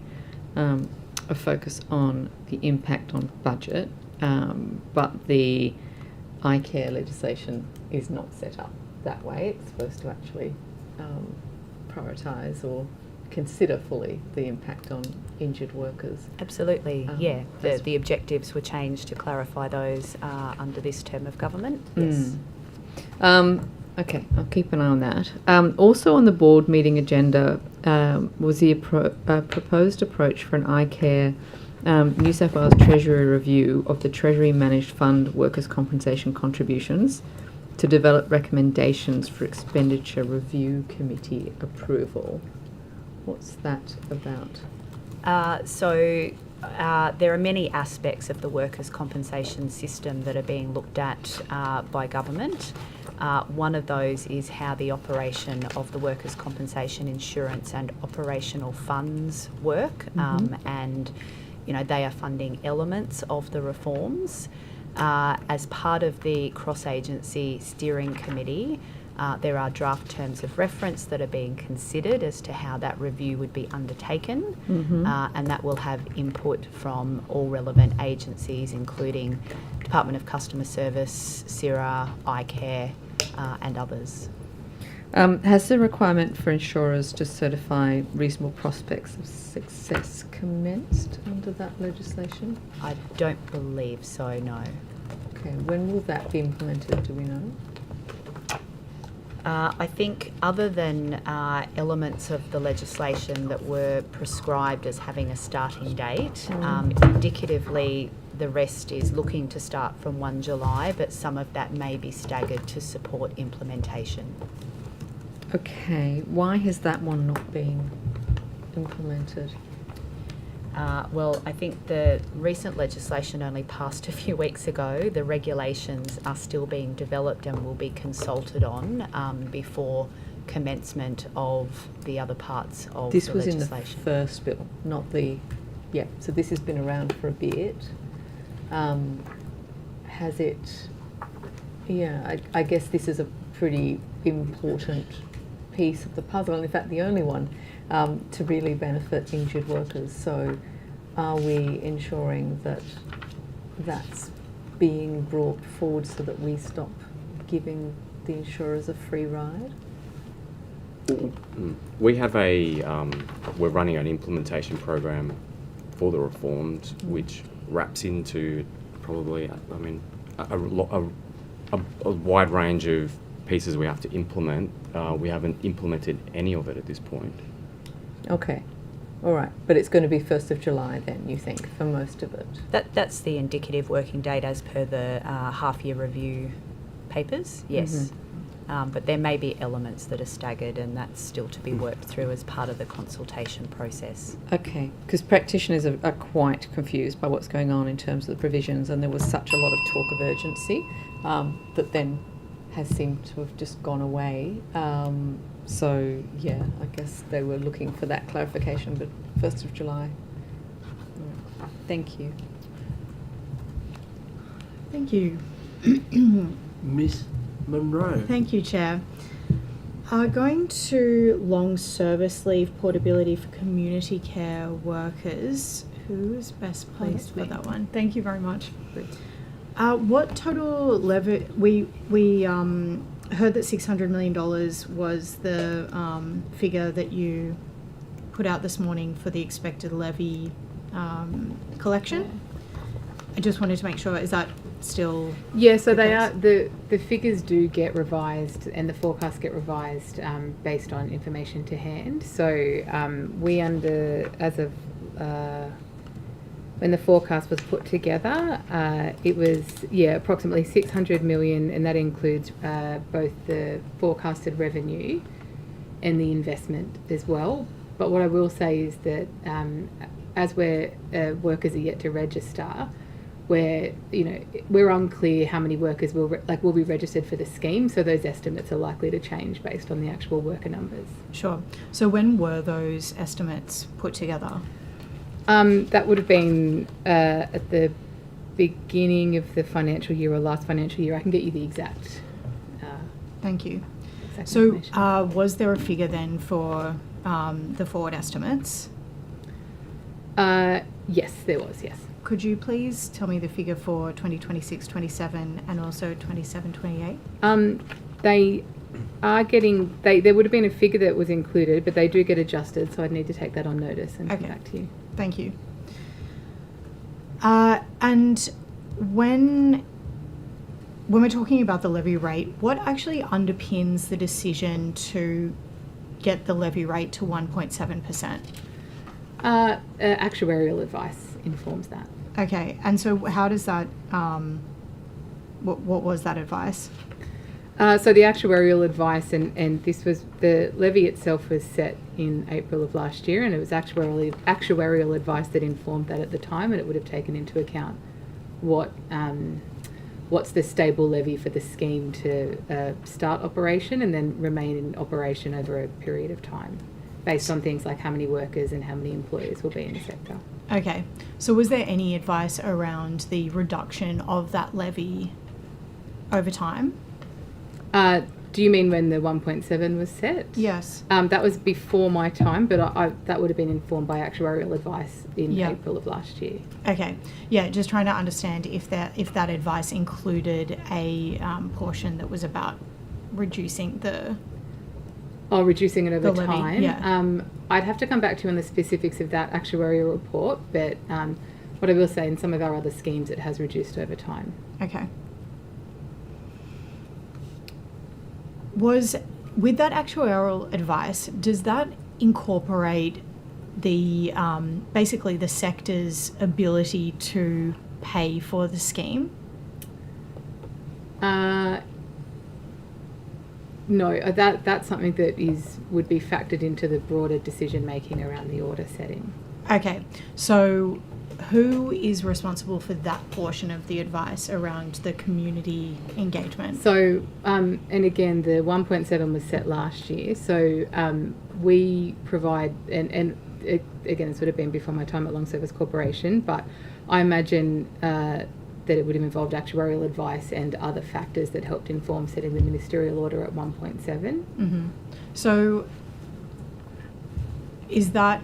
focus on the impact on budget, but the iCare legislation is not set up that way. It's supposed to actually prioritise or consider fully the impact on injured workers. Absolutely, The objectives were changed to clarify those under this term of government, yes. Okay, I'll keep an eye on that. Also on the board meeting agenda was the proposed approach for an iCare New South Wales Treasury review of the Treasury Managed Fund workers' compensation contributions to develop recommendations for expenditure review committee approval. What's that about? There are many aspects of the workers' compensation system that are being looked at by government. One of those is how the operation of the workers' compensation insurance and operational funds work, and they are funding elements of the reforms. As part of the cross-agency steering committee, there are draft terms of reference that are being considered as to how that review would be undertaken, and that will have input from all relevant agencies, including Department of Customer Service, CIRA, iCare, and others. Has the requirement for insurers to certify reasonable prospects of success commenced under that legislation? I don't believe so, no. Okay, when will that be implemented, do we know? I think other than elements of the legislation that were prescribed as having a starting date, indicatively the rest is looking to start from 1 July, but some of that may be staggered to support implementation. Okay, why has that one not been implemented? Well, I think the recent legislation only passed a few weeks ago. The regulations are still being developed and will be consulted on before commencement of the other parts of the legislation. This was in the first bill, not the... Yeah, so this has been around for a bit. Has it... Yeah, I guess this is a pretty important piece of the puzzle, and in fact the only one to really benefit injured workers. So are we ensuring that that's being brought forward so that we stop giving the insurers a free ride? We have we're running an implementation program for the reforms, which wraps into probably, a wide range of pieces we have to implement. We haven't implemented any of it at this point. Okay, all right, but it's going to be 1st of July then, you think, for most of it? That's the indicative working date as per the half-year review papers, yes. But there may be elements that are staggered, and that's still to be worked through as part of the consultation process. Okay, because practitioners are quite confused by what's going on in terms of the provisions, and there was such a lot of talk of urgency that then has seemed to have just gone away. So, yeah, I guess they were looking for that clarification, but 1st of July. Thank you. Thank you. Miss Monroe. Thank you, Chair. Going to long service leave portability for community care workers. Who is best placed for that one? Thank you very much. What total levy? We heard that $600 million was the figure that you put out this morning for the expected levy collection. I just wanted to make sure, is that still Yeah, so the they case? are, the figures do get revised and the forecasts get revised based on information to hand. So we as of when the forecast was put together, it was approximately 600 million, and that includes both the forecasted revenue and the investment as well. But what I will say is that as workers are yet to register, we're unclear how many workers will be registered for the scheme, so those estimates are likely to change based on the actual worker numbers. Sure. So when were those estimates put together? That would have been at the beginning of the financial year or last financial year. I can get you the exact. Thank you. Exact So information. was there a figure then for the forward estimates? Yes, there was, yes. Could you please tell me the figure for 2026-27 and also 27-28? They are getting, there would have been a figure that was included, but they do get adjusted, so I'd need to take that on notice and come back to you. Thank you. And when we're talking about the levy rate, what actually underpins the decision to get the levy rate to 1.7%? Actuarial advice informs that. Okay, and so how does that, what was that advice? So the actuarial advice, and this was, the levy itself was set in April of last year, and it was actuarial advice that informed that at the time, and it would have taken into account what's the stable levy for the scheme to start operation and then remain in operation over a period of time, based on things like how many workers and how many employers will be in the sector. Okay, so was there any advice around the reduction of that levy over time? Do you mean when the 1.7 was set? Yes. That was before my time, but that would have been informed by actuarial advice in April of last year. Okay. Yeah, just trying to understand if that advice included a portion that was about reducing the... Oh, reducing it over the levy, time? yeah. I'd have to come back to you on the specifics of that actuarial report, but what I will say, in some of our other schemes, it has reduced over time. Okay. With that actuarial advice, does that incorporate the basically the sector's ability to pay for the scheme? No, that's something that would be factored into the broader decision making around the order setting. Okay, so who is responsible for that portion of the advice around the community engagement? So, and again, the 1.7 was set last year. So we provide, and again, this would have been before my time at Long Service Corporation, but I imagine that it would have involved actuarial advice and other factors that helped inform setting the ministerial order at 1.7. Mm-hmm. So is that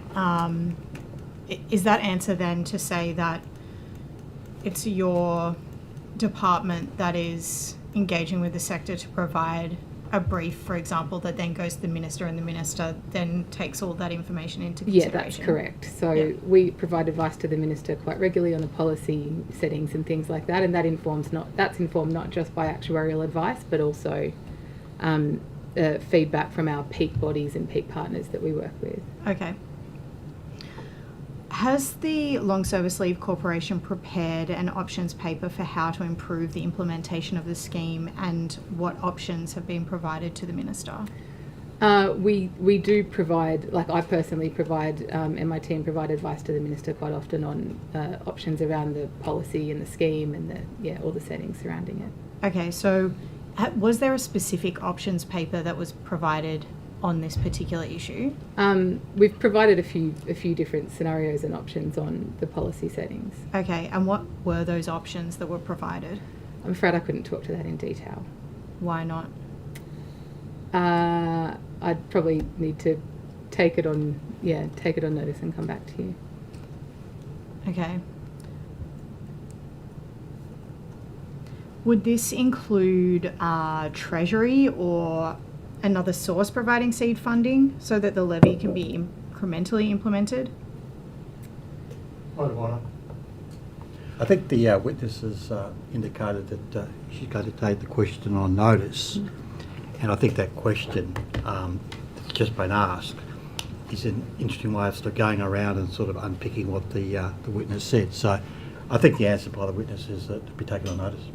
answer then to say that it's your department that is engaging with the sector to provide a brief, for example, that then goes to the minister, and the minister then takes all that information into consideration? Yeah, that's correct. So we provide advice to the minister quite regularly on the policy settings and things like that, and that's informed not just by actuarial advice, but also feedback from our peak bodies and peak partners that we work with. Okay. Has the Long Service Leave Corporation prepared an options paper for how to improve the implementation of the scheme, and what options have been provided to the Minister? We do provide, like I personally provide, and my team provide advice to the Minister quite often on options around the policy and the scheme and all the settings surrounding it. Okay, so was there a specific options paper that was provided on this particular issue? We've provided a few different scenarios and options on the policy settings. Okay, and what were those options that were provided? I'm afraid I couldn't talk to that in detail. Why not? I'd probably need to take it on notice and come back to you. Okay. Would this include Treasury or another source providing seed funding so that the levy can be incrementally implemented? Point of order. I think the witness has indicated that she's going to take the question on notice, and I think that question that's just been asked is an interesting way of sort of going around and sort of unpicking what the witness said. So I think the answer by the witness is that to be taken on notice.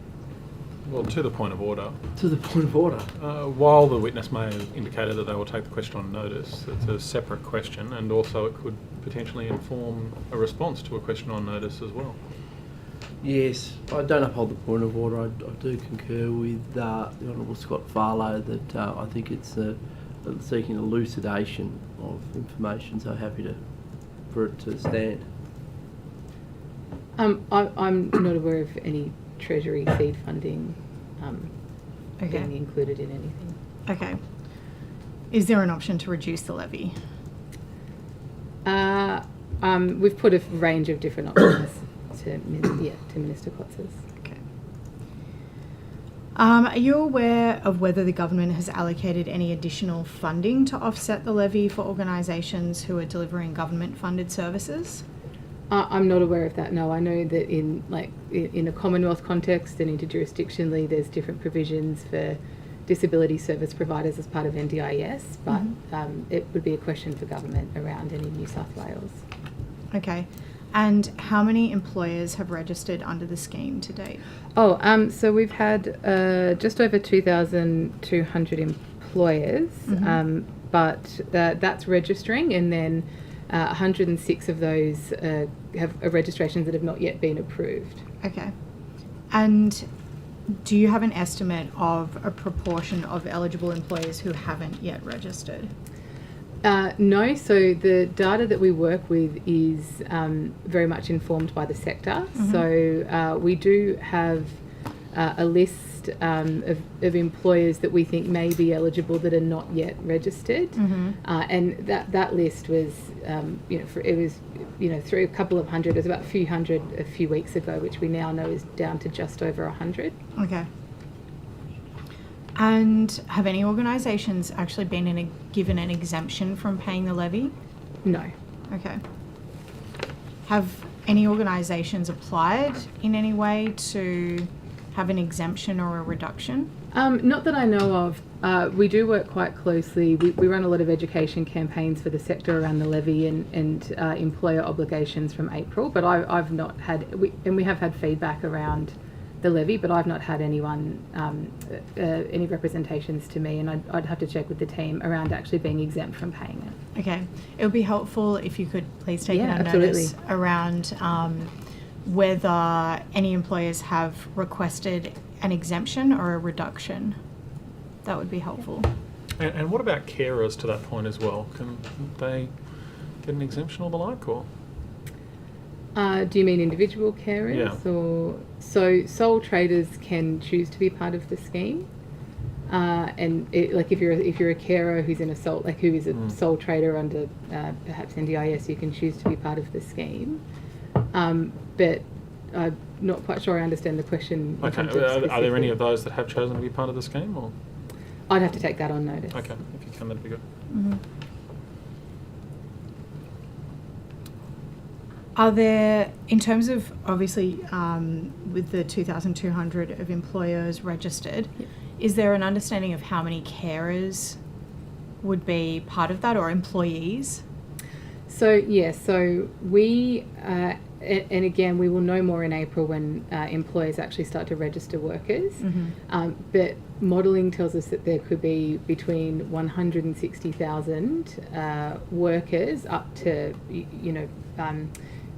Well, to the point of order. To the point of order. While the witness may have indicated that they will take the question on notice, it's a separate question, and also it could potentially inform a response to a question on notice as well. Yes, I don't uphold the point of order. I do concur with the Honourable Scott Farlow that I think it's seeking elucidation of information, so happy for it to stand. I'm not aware of any Treasury seed funding being included in anything. Okay. Is there an option to reduce the levy? We've put a range of different options to Minister Cotsis. Okay. Are you aware of whether the government has allocated any additional funding to offset the levy for organisations who are delivering government-funded services? I'm not aware of that, no. I know that in a Commonwealth context and interjurisdictionally there's different provisions for disability service providers as part of NDIS, but it would be a question for government around any New South Wales. Okay. And how many employers have registered under the scheme to date? So we've had just over 2,200 employers, but that's registering, and then 106 of those have registrations that have not yet been approved. Okay. And do you have an estimate of a proportion of eligible employers who haven't yet registered? No, so the data that we work with is very much informed by the sector. So we do have a list of employers that we think may be eligible that are not yet registered, and that list was, through a couple of hundred. It was about a few hundred a few weeks ago, which we now know is down to just over 100. Okay. And have any organisations actually been given an exemption from paying the levy? No. Okay. Have any organisations applied in any way to have an exemption or a reduction? Not that I know of. We do work quite closely. We run a lot of education campaigns for the sector around the levy and employer obligations from April, but I've not had, we have had feedback around the levy, but I've not had anyone, any representations to me, and I'd have to check with the team around actually being exempt from paying it. Okay. It would be helpful if you could please take it on absolutely. notice around whether any employers have requested an exemption or a reduction. That would be helpful. And what about carers to that point as well? Can they get an exemption or the like, or? Do you mean individual carers? Yeah. Or so sole traders can choose to be part of the scheme, and if you're a carer who's in a sole sole trader under perhaps NDIS, you can choose to be part of the scheme. But I'm not quite sure I understand the question. Okay. Are there any of those that have chosen to be part of the scheme, or? I'd have to take that on notice. Okay, if you can, that'd be good. Are there, in terms of obviously with the 2,200 of employers registered, is there an understanding of how many carers would be part of that, or employees? So we, and again, we will know more in April when employers actually start to register workers. But modelling tells us that there could be between 160,000 workers up to,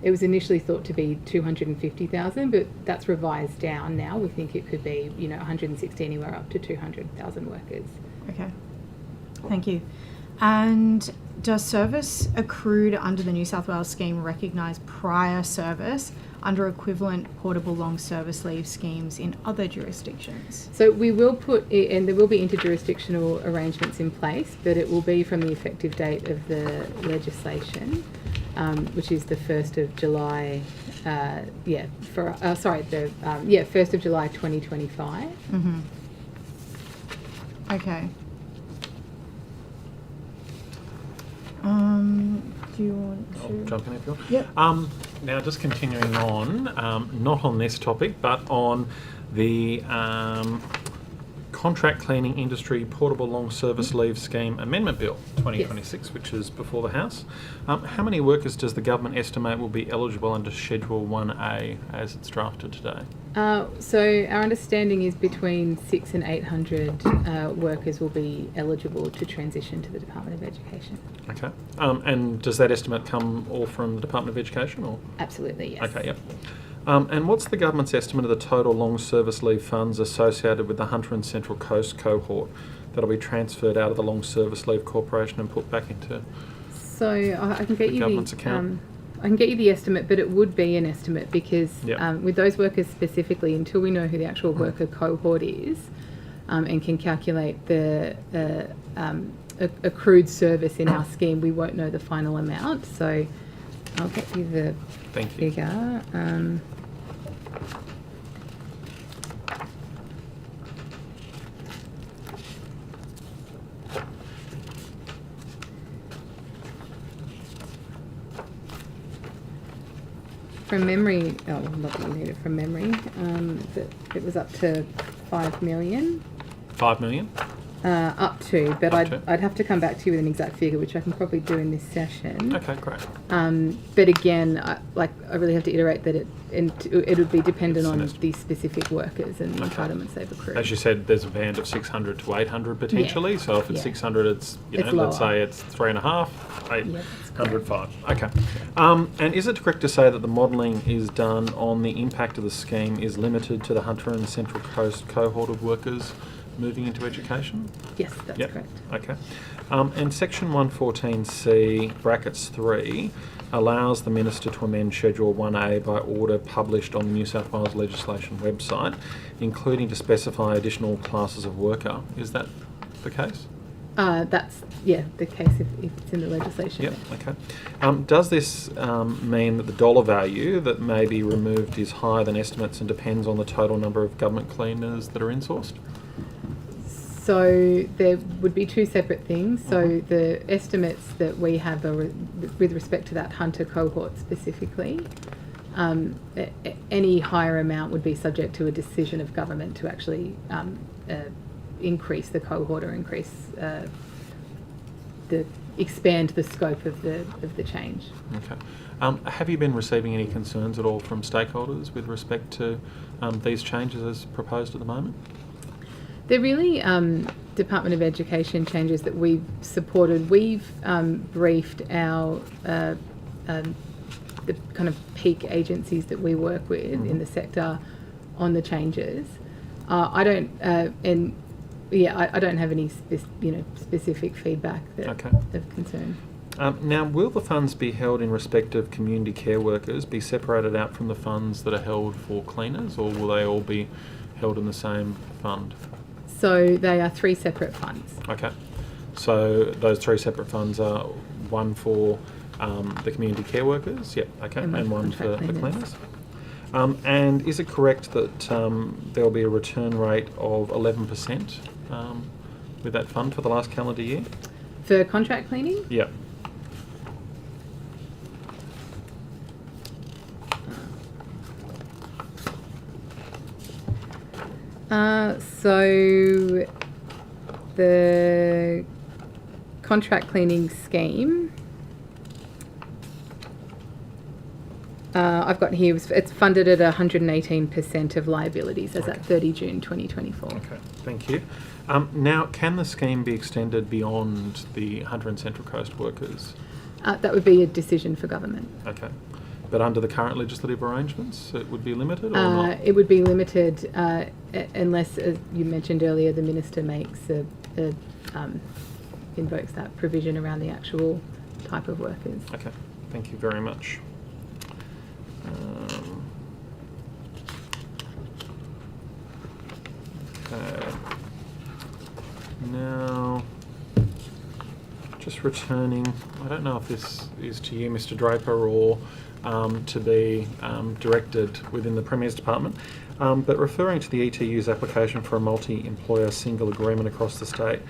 it was initially thought to be 250,000, but that's revised down now. We think it could be, 160 anywhere up to 200,000 workers. Okay, thank you. And does service accrued under the New South Wales scheme recognise prior service under equivalent portable long service leave schemes in other jurisdictions? So we will put, and there will be interjurisdictional arrangements in place, but it will be from the effective date of the legislation, which is the 1st of July, 1st of July 2025. Okay. Do you want to... I'll jump in if you want. Yep. Now, just continuing on, not on this topic, but on the Contract Cleaning Industry Portable Long Service Leave Scheme Amendment Bill 2026, which is before the House. How many workers does the government estimate will be eligible under Schedule 1A as it's drafted today? So our understanding is between 600 and 800 workers will be eligible to transition to the Department of Education. Okay. And does that estimate come all from the Department of Education, or? Absolutely, yes. Okay, yep. And what's the government's estimate of the total long service leave funds associated with the Hunter and Central Coast cohort that'll be transferred out of the Long Service Leave Corporation and put back into So I can get you government's account? I can get you the estimate, but it would be an estimate because with those workers specifically, until we know who the actual worker cohort is and can calculate the accrued service in our scheme, we won't know the final amount. So I'll get you the figure. From memory, not that you need it from memory, but it was up to 5 million. 5 million? Up to, but Up to. I'd have to come back to you with an exact figure, which I can probably do in this session. Okay, great. But again, I really have to iterate that it would be dependent on the specific workers and entitlements they've accrued. As you said, there's a band of 600 to 800 potentially. So if it's 600, it's It's let's lower. say it's 3.5, 805. Okay. And is it correct to say that the modelling is done on the impact of the scheme is limited to the Hunter and Central Coast cohort of workers moving into education? Yes, that's correct. Okay. And Section 114C brackets 3 allows the Minister to amend Schedule 1A by order published on the New South Wales legislation website, including to specify additional classes of worker. Is that the case? That's the case if it's in the legislation. Yep. Okay. Does this mean that the dollar value that may be removed is higher than estimates and depends on the total number of government cleaners that are insourced? So there would be two separate things. So the estimates that we have are with respect to that Hunter cohort specifically. Any higher amount would be subject to a decision of government to actually increase the cohort or expand the scope of the change. Okay. Have you been receiving any concerns at all from stakeholders with respect to these changes as proposed at the moment? They're really Department of Education changes that we've supported. We've briefed our the kind of peak agencies that we work with in the sector on the changes. I don't have any specific feedback of concern. Now, will the funds be held in respect of community care workers be separated out from the funds that are held for cleaners, or will they all be held in the same fund? So they are three separate funds. Okay. So those three separate funds are one for the community care workers, and one for the cleaners. And is it correct that there will be a return rate of 11% with that fund for the last calendar year? For contract cleaning? Yeah. So the contract cleaning scheme I've got here, it's funded at 118% of liabilities as at 30 June 2024. Okay, thank you. Now, can the scheme be extended beyond the Hunter and Central Coast workers? That would be a decision for government. Okay. But under the current legislative arrangements, it would be limited or not? It would be limited unless, as you mentioned earlier, the Minister makes invokes that provision around the actual type of workers. Okay, thank you very much. Okay. Now, just returning, I don't know if this is to you, Mr. Draper, or to be directed within the Premier's Department, but referring to the ETU's application for a multi-employer single agreement across the state,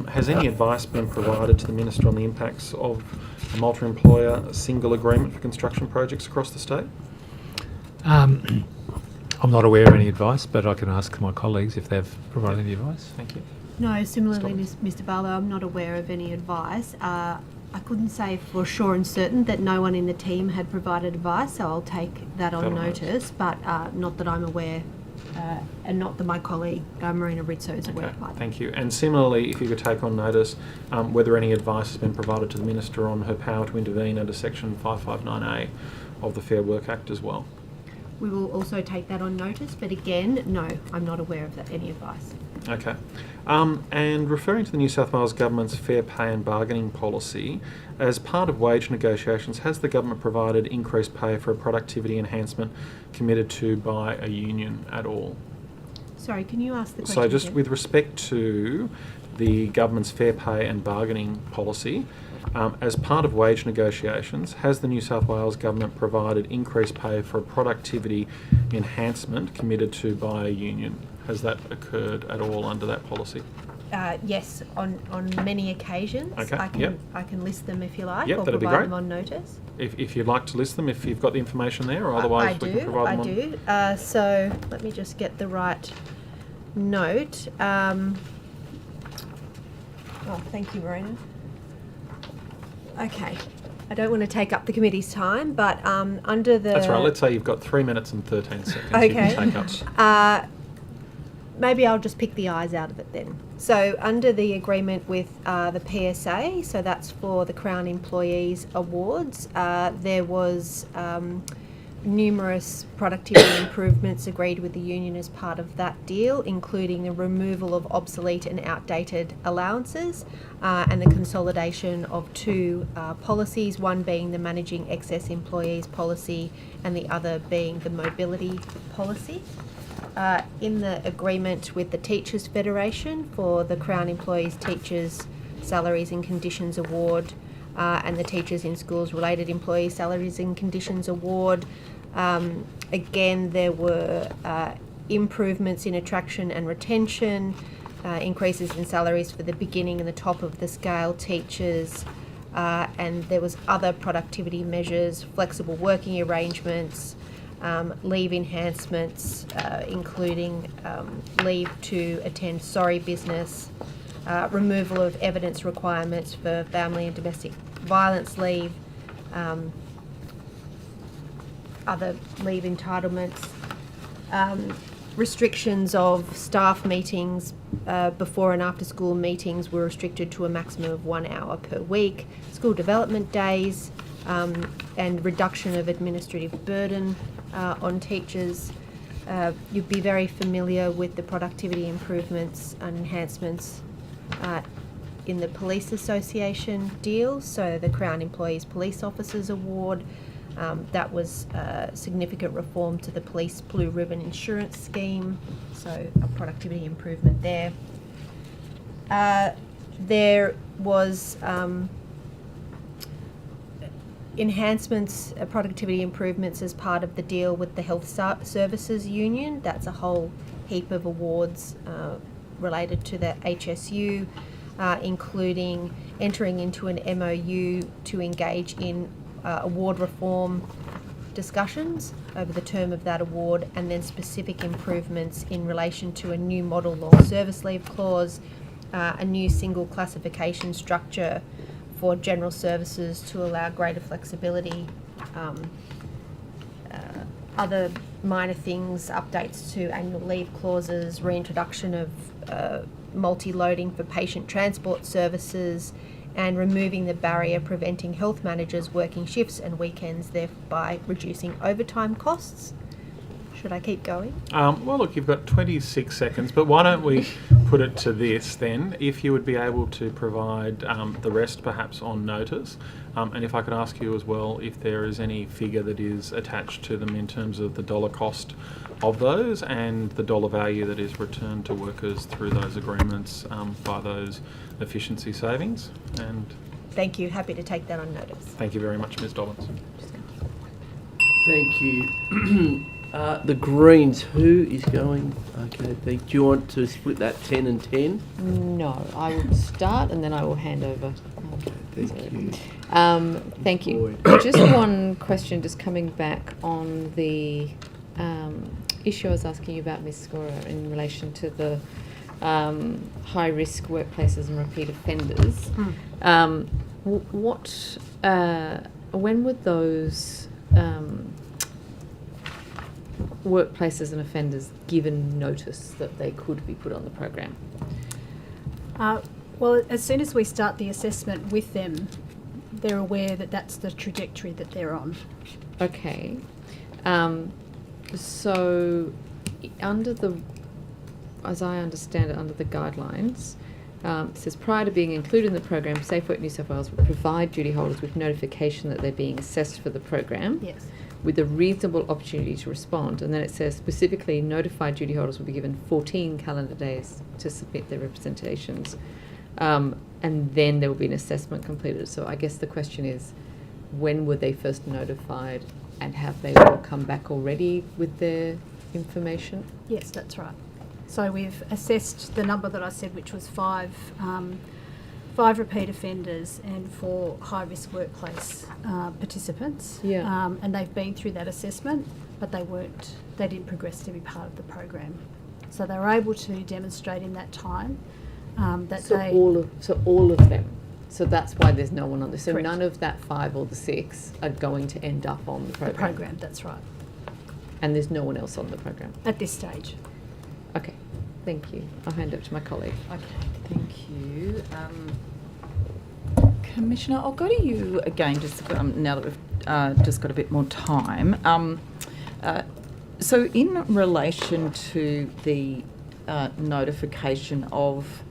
has any advice been provided to the Minister on the impacts of a multi-employer single agreement for construction projects across the state? I'm not aware of any advice, but I can ask my colleagues if they've provided any advice. Thank you. No, similarly, Mr. Barlow, I'm not aware of any advice. I couldn't say for sure and certain that no one in the team had provided advice, so I'll take that on notice, but not that I'm aware, and not that my colleague, Marina Rizzo, is aware of either. Thank you. And similarly, if you could take on notice whether any advice has been provided to the Minister on her power to intervene under Section 559A of the Fair Work Act as well. We will also take that on notice, but again, no, I'm not aware of any advice. Okay. And referring to the New South Wales Government's fair pay and bargaining policy, as part of wage negotiations, has the government provided increased pay for a productivity enhancement committed to by a union at all? Sorry, can you ask the question So just again? with respect to the government's fair pay and bargaining policy, as part of wage negotiations, has the New South Wales Government provided increased pay for a productivity enhancement committed to by a union? Has that occurred at all under that policy? Yes, on many occasions. Okay, I can list them if you like, Yep, or that'd be provide great. them on notice. If you'd like to list them, if you've got the information there, or otherwise we can provide them on... I do. So let me just get the right note. Thank you, Marina. Okay. I don't want to take up the committee's time, but under the... That's right. Let's say you've got 3 minutes and 13 seconds Okay. you can take up. Maybe I'll just pick the eyes out of it then. So under the agreement with the PSA, so that's for the Crown Employees Awards, there was numerous productivity improvements agreed with the union as part of that deal, including the removal of obsolete and outdated allowances and the consolidation of two policies, one being the Managing Excess Employees policy and the other being the mobility policy. In the agreement with the Teachers Federation for the Crown Employees Teachers Salaries and Conditions Award and the Teachers in Schools Related Employee Salaries and Conditions Award, again there were improvements in attraction and retention, increases in salaries for the beginning and the top of the scale teachers, and there was other productivity measures, flexible working arrangements, leave enhancements, including leave to attend sorry business, removal of evidence requirements for family and domestic violence leave, other leave entitlements, restrictions of staff meetings before and after school meetings were restricted to a maximum of 1 hour per week, school development days, and reduction of administrative burden on teachers. You'd be very familiar with the productivity improvements and enhancements in the Police Association deal, so the Crown Employees Police Officers Award, that was a significant reform to the Police Blue Ribbon Insurance Scheme, so a productivity improvement there. There was enhancements, productivity improvements as part of the deal with the Health Services Union. That's a whole heap of awards related to the HSU, including entering into an MOU to engage in award reform discussions over the term of that award, and then specific improvements in relation to a new model long service leave clause, a new single classification structure for general services to allow greater flexibility other minor things, updates to annual leave clauses, reintroduction of multi-loading for patient transport services, and removing the barrier preventing health managers working shifts and weekends, thereby reducing overtime costs. Should I keep going? Well, look, you've got 26 seconds, but why don't we put it to this then? If you would be able to provide the rest perhaps on notice, and if I could ask you as well if there is any figure that is attached to them in terms of the dollar cost of those and the dollar value that is returned to workers through those agreements by those efficiency savings. And Thank you. Happy to take that on notice. thank you very much, Ms Dobbins. Thank you. The Greens, who is going? Okay, do you want to split that 10 and 10? No, I will start and then I will hand over. Thank you. Thank you. Just one question, just coming back on the issue I was asking you about, Ms Scorer, in relation to the high-risk workplaces and repeat offenders. When would those workplaces and offenders given notice that they could be put on the program? Well, as soon as we start the assessment with them, they're aware that that's the trajectory that they're on. Okay. So, under the, as I understand it, under the guidelines, it says prior to being included in the program, Safe Work New South Wales will provide duty holders with notification that they're being assessed for the program. Yes. With a reasonable opportunity to respond. And then it says specifically notified duty holders will be given 14 calendar days to submit their representations. And then there will be an assessment completed. So I guess the question is, when were they first notified and have they all come back already with their information? Yes, that's right. So we've assessed the number that I said, which was five repeat offenders and 4 high-risk workplace participants. Yeah. And they've been through that assessment, but they didn't progress to be part of the program. So they were able to demonstrate in that time that all of them. So that's why there's no one on this. So Correct. none of that 5 or the 6 are going to end up on the program. The program, that's right. And there's no one else on the program. At this stage. Okay. Thank you. I'll hand over to my colleague. Okay, thank you. Commissioner, I'll go to you again just now that we've just got a bit more time. So in relation to the notification of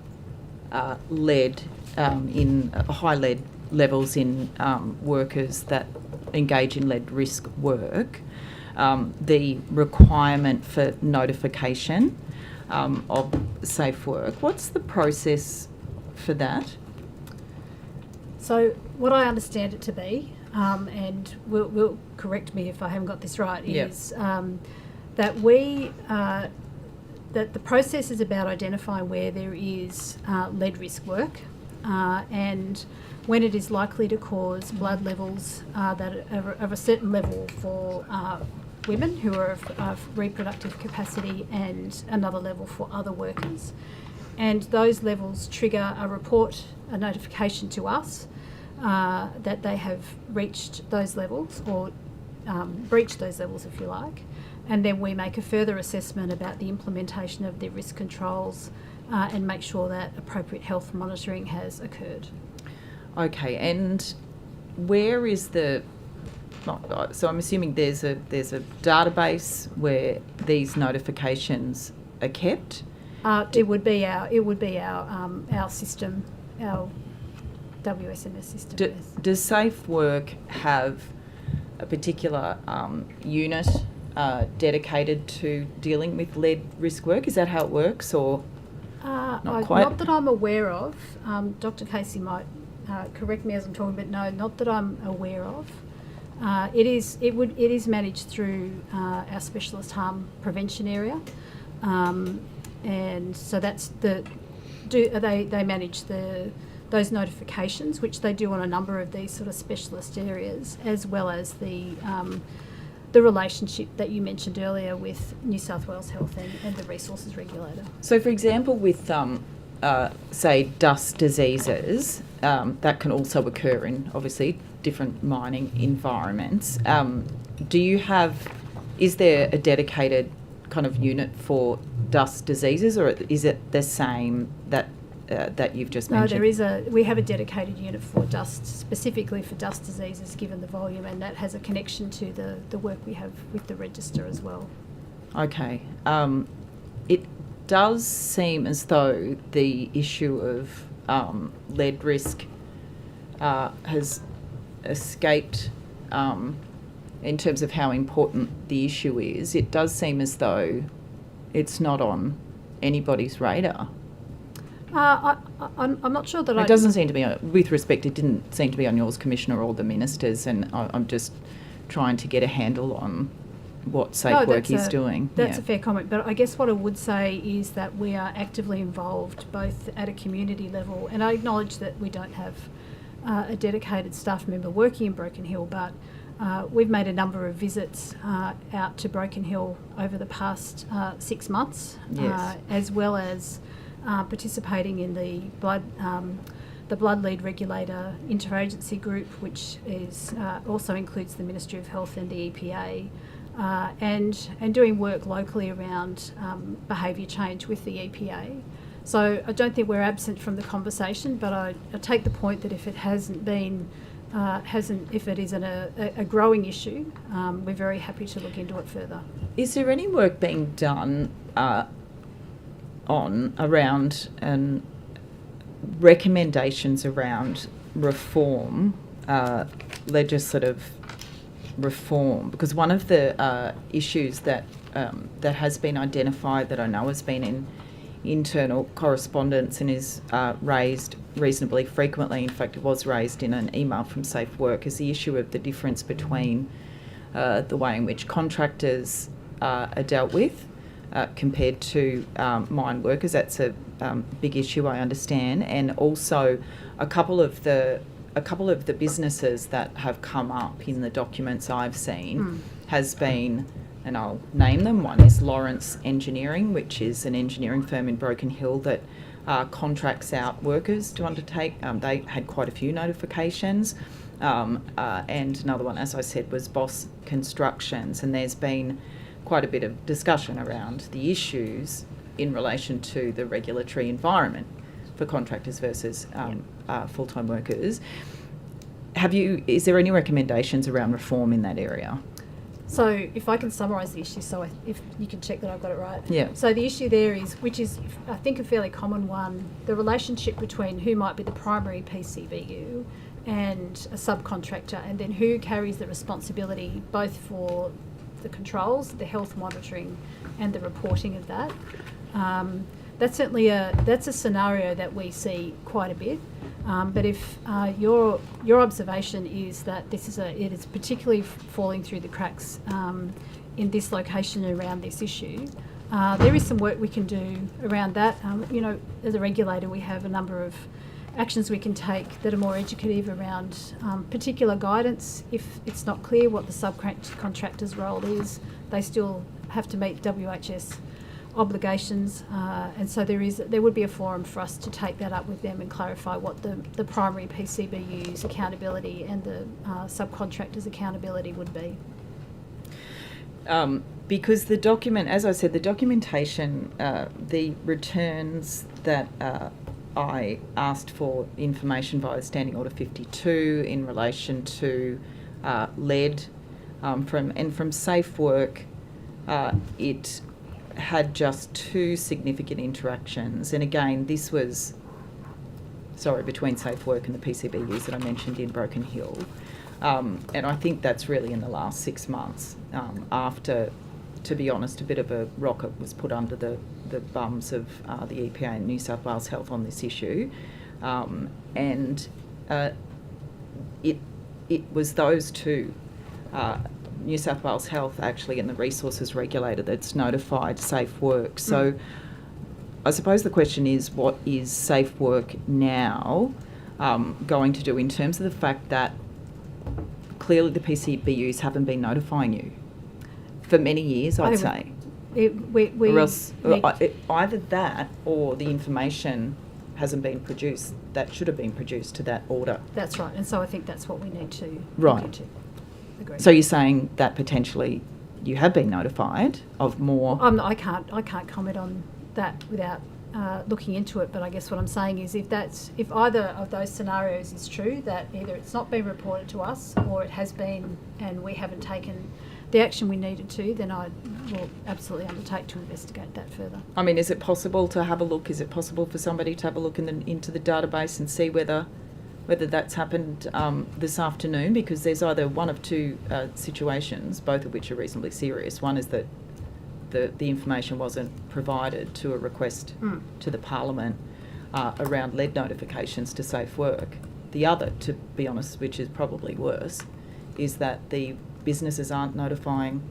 lead in high lead levels in workers that engage in lead risk work, the requirement for notification of safe work, what's the process for that? So what I understand it to be, and will correct me if I haven't got this right, is that that the process is about identifying where there is lead risk work and when it is likely to cause blood levels that are of a certain level for women who are of reproductive capacity and another level for other workers. And those levels trigger a notification to us that they have reached those levels or breached those levels, if you like. And then we make a further assessment about the implementation of the risk controls and make sure that appropriate health monitoring has occurred. Okay, and where is the... So I'm assuming there's a database where these notifications are kept? It would be our system, our WSMS system. Does Safe Work have a particular unit dedicated to dealing with lead risk work? Is that how it works, or not quite? Not that I'm aware of. Dr. Casey might correct me as I'm talking, but no, not that I'm aware of. It is managed through our specialist harm prevention area, and so that's they manage those notifications, which they do on a number of these sort of specialist areas, as well as the relationship that you mentioned earlier with New South Wales Health and the resources regulator. So, for example, with say dust diseases, that can also occur in obviously different mining environments. Do you have is there a dedicated kind of unit for dust diseases, or is it the same that you've just mentioned? We have a dedicated unit for dust, specifically for dust diseases, given the volume, and that has a connection to the work we have with the register as well. Okay. It does seem as though the issue of lead risk has escaped in terms of how important the issue is. It does seem as though it's not on anybody's radar. I'm not sure that it doesn't seem to be, with respect, it didn't seem to be on yours, Commissioner, or the ministers, and I'm just trying to get a handle on what Safe Work is doing. That's a fair comment, but I guess what I would say is that we are actively involved both at a community level, and I acknowledge that we don't have a dedicated staff member working in Broken Hill, but we've made a number of visits out to Broken Hill over the past 6 months, as well as participating in the blood lead regulator interagency group, which is also includes the Ministry of Health and the EPA, and doing work locally around behaviour change with the EPA. So I don't think we're absent from the conversation, but I take the point that if it if it isn't a growing issue, we're very happy to look into it further. Is there any work being done around recommendations around reform, legislative reform? Because one of the issues that has been identified, that I know has been in internal correspondence and is raised reasonably frequently, in fact it was raised in an email from Safe Work, is the issue of the difference between the way in which contractors are dealt with compared to mine workers. That's a big issue, I understand, and also a couple of the businesses that have come up in the documents I've seen has been, and I'll name them. One is Lawrence Engineering, which is an engineering firm in Broken Hill that contracts out workers to undertake. They had quite a few notifications. And another one, as I said, was Boss Constructions. And there's been quite a bit of discussion around the issues in relation to the regulatory environment for contractors versus full-time workers. Is there any recommendations around reform in that area? So if I can summarise the issue, if you can check that I've got it right. Yeah. So the issue there is, which is I think a fairly common one, the relationship between who might be the primary PCBU and a subcontractor, and then who carries the responsibility both for the controls, the health monitoring and the reporting of that. That's certainly a scenario that we see quite a bit. But if your observation is that it is particularly falling through the cracks in this location and around this issue, there is some work we can do around that. As a regulator, we have a number of actions we can take that are more educative around particular guidance. If it's not clear what the subcontractor's role is, they still have to meet WHS obligations, and so there would be a forum for us to take that up with them and clarify what the primary PCBU's accountability and the subcontractor's accountability would be. Because the document, as I said, the documentation, the returns that I asked for information via Standing Order 52 in relation to lead from Safe Work, it had just 2 significant interactions, and again this was between Safe Work and the PCBUs that I mentioned in Broken Hill, and I think that's really in the last 6 months after, to be honest, a bit of a rocket was put under the bums of the EPA and New South Wales Health on this issue, and it was those two, New South Wales Health actually and the resources regulator, that's notified Safe Work. So I suppose the question is, what is Safe Work now going to do in terms of the fact that clearly the PCBUs haven't been notifying you for many years, I'd say. Or else either that or the information hasn't been produced that should have been produced to that order. That's right, and so I think that's what we need to look into. Agreed. So you're saying that potentially you have been notified of more. I can't comment on that without looking into it. But I guess what I'm saying is, if either of those scenarios is true, that either it's not been reported to us or it has been, and we haven't taken the action we needed to, then I will absolutely undertake to investigate that further. I mean, is it possible to have a look? Is it possible for somebody to have a look into the database and see whether that's happened this afternoon? Because there's either one of two situations, both of which are reasonably serious. One is that the information wasn't provided to a request to the Parliament around lead notifications to Safe Work. The other, to be honest, which is probably worse, is that the businesses aren't notifying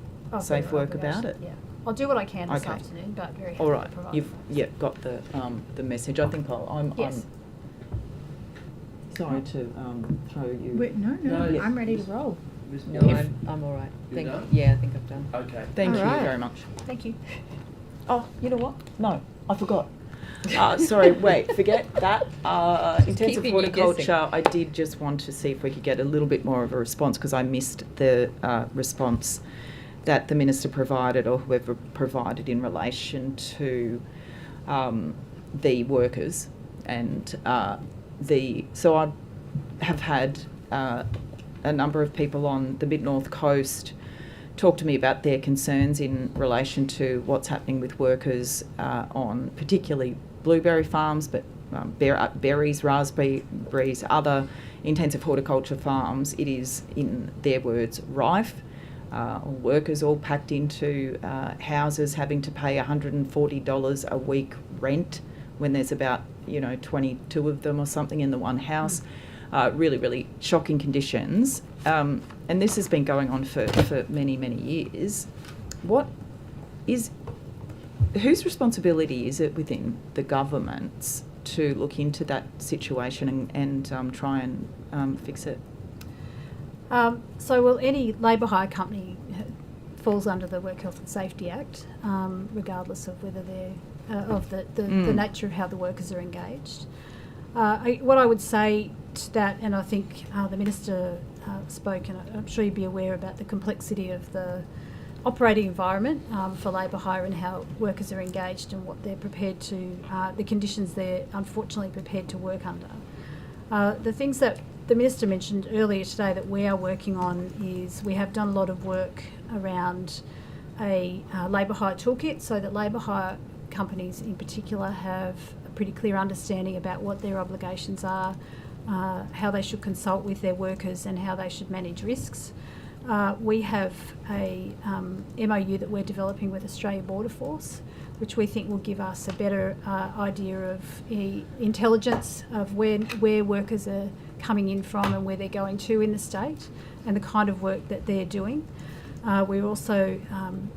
Safe Work about it. Yeah, I'll do what I can this Okay. afternoon, but very happy All right, to provide. you've got the message. I think I'm sorry to throw you. Wait, no, No, I'm ready to roll. No, I'm all right. You're done? Yeah, I think I've done. Okay. Thank All you right. very much. Thank you. Oh, you know what? No, I forgot. Sorry, wait, forget that. Intensive keeping you horticulture, guessing. I did just want to see if we could get a little bit more of a response, because I missed the response that the Minister provided, or whoever provided, in relation to the workers. And so I have had a number of people on the Mid-North Coast talk to me about their concerns in relation to what's happening with workers on particularly blueberry farms, but berries, raspberries, other intensive horticulture farms. It is, in their words, rife. Workers all packed into houses, having to pay $140 a week rent when there's about 22 of them or something in the one house. Really, really shocking conditions. And this has been going on for many, many years. Whose responsibility is it within the governments to look into that situation and try and fix it? Any labour hire company falls under the Work Health and Safety Act, regardless of whether they're the nature of how the workers are engaged. What I would say to that, and I think the Minister spoke, and I'm sure you'd be aware about the complexity of the operating environment for labour hire and how workers are engaged and what they're prepared to, the conditions they're unfortunately prepared to work under. The things that the Minister mentioned earlier today that we are working on is we have done a lot of work around a labour hire toolkit, so that labour hire companies in particular have a pretty clear understanding about what their obligations are, how they should consult with their workers and how they should manage risks. We have a MOU that we're developing with Australia Border Force, which we think will give us a better idea of intelligence of where workers are coming in from and where they're going to in the state and the kind of work that they're doing. We also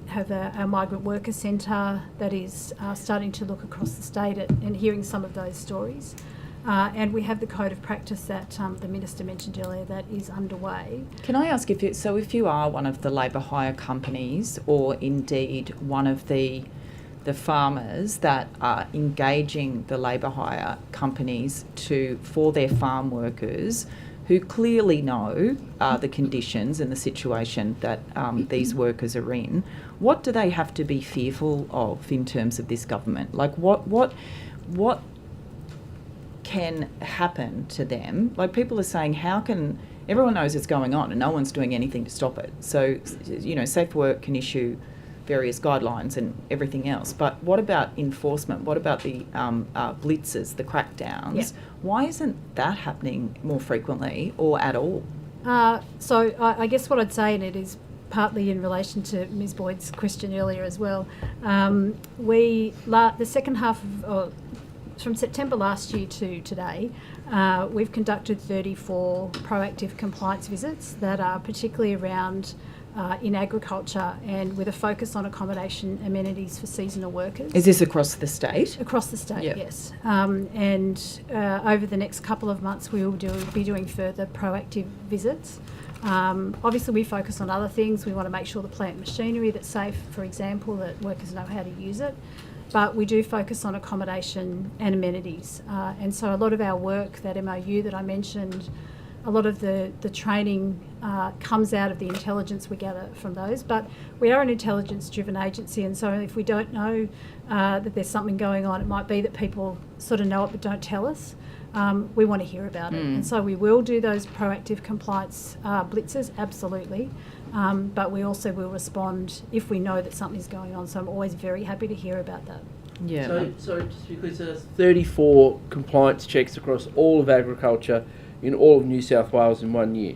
have a migrant worker centre that is starting to look across the state and hearing some of those stories. And we have the code of practice that the Minister mentioned earlier that is underway. Can I ask if you are one of the labour hire companies, or indeed one of the farmers that are engaging the labour hire companies for their farm workers who clearly know the conditions and the situation that these workers are in, what do they have to be fearful of in terms of this government? Like what can happen to them? Like, people are saying, how can, everyone knows it's going on and no one's doing anything to stop it. So, Safe Work can issue various guidelines and everything else, but what about enforcement? What about the blitzes, the crackdowns? Yeah. Why isn't that happening more frequently or at all? So I guess what I'd say, and it is partly in relation to Ms Boyd's question earlier as well, the second half of, from September last year to today, we've conducted 34 proactive compliance visits that are particularly around in agriculture and with a focus on accommodation amenities for seasonal workers. Is this across the state? Across the state, Yep. yes. And over the next couple of months we will be doing further proactive visits. Obviously we focus on other things. We want to make sure the plant machinery that's safe, for example, that workers know how to use it. But we do focus on accommodation and amenities. And so a lot of our work, that MOU that I mentioned, a lot of the training comes out of the intelligence we gather from those. But we are an intelligence-driven agency, and so if we don't know that there's something going on, it might be that people sort of know it but don't tell us. We want to hear about it. And so we will do those proactive compliance blitzes, absolutely. But we also will respond if we know that something's going on. So I'm always very happy to hear about that. Yeah. So just because there's 34 compliance checks across all of agriculture in all of New South Wales in 1 year.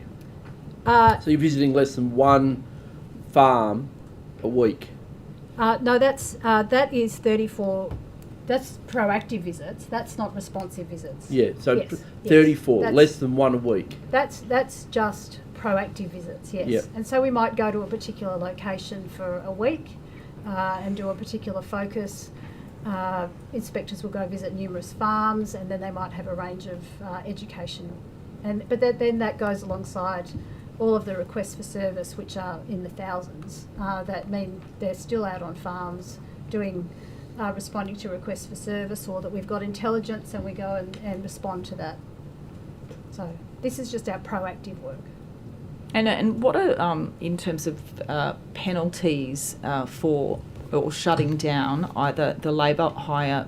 So you're visiting less than one farm a week. No, that is 34. That's proactive visits. That's not responsive visits. Yeah, so Yes, 34, yes. less than one a week. That's just proactive visits, yes. Yep. And so we might go to a particular location for a week and do a particular focus. Inspectors will go visit numerous farms, and then they might have a range of education. But then that goes alongside all of the requests for service, which are in the thousands. That mean they're still out on farms doing responding to requests for service, or that we've got intelligence and we go and respond to that. So this is just our proactive work. And what are, in terms of penalties for or shutting down either the labour hire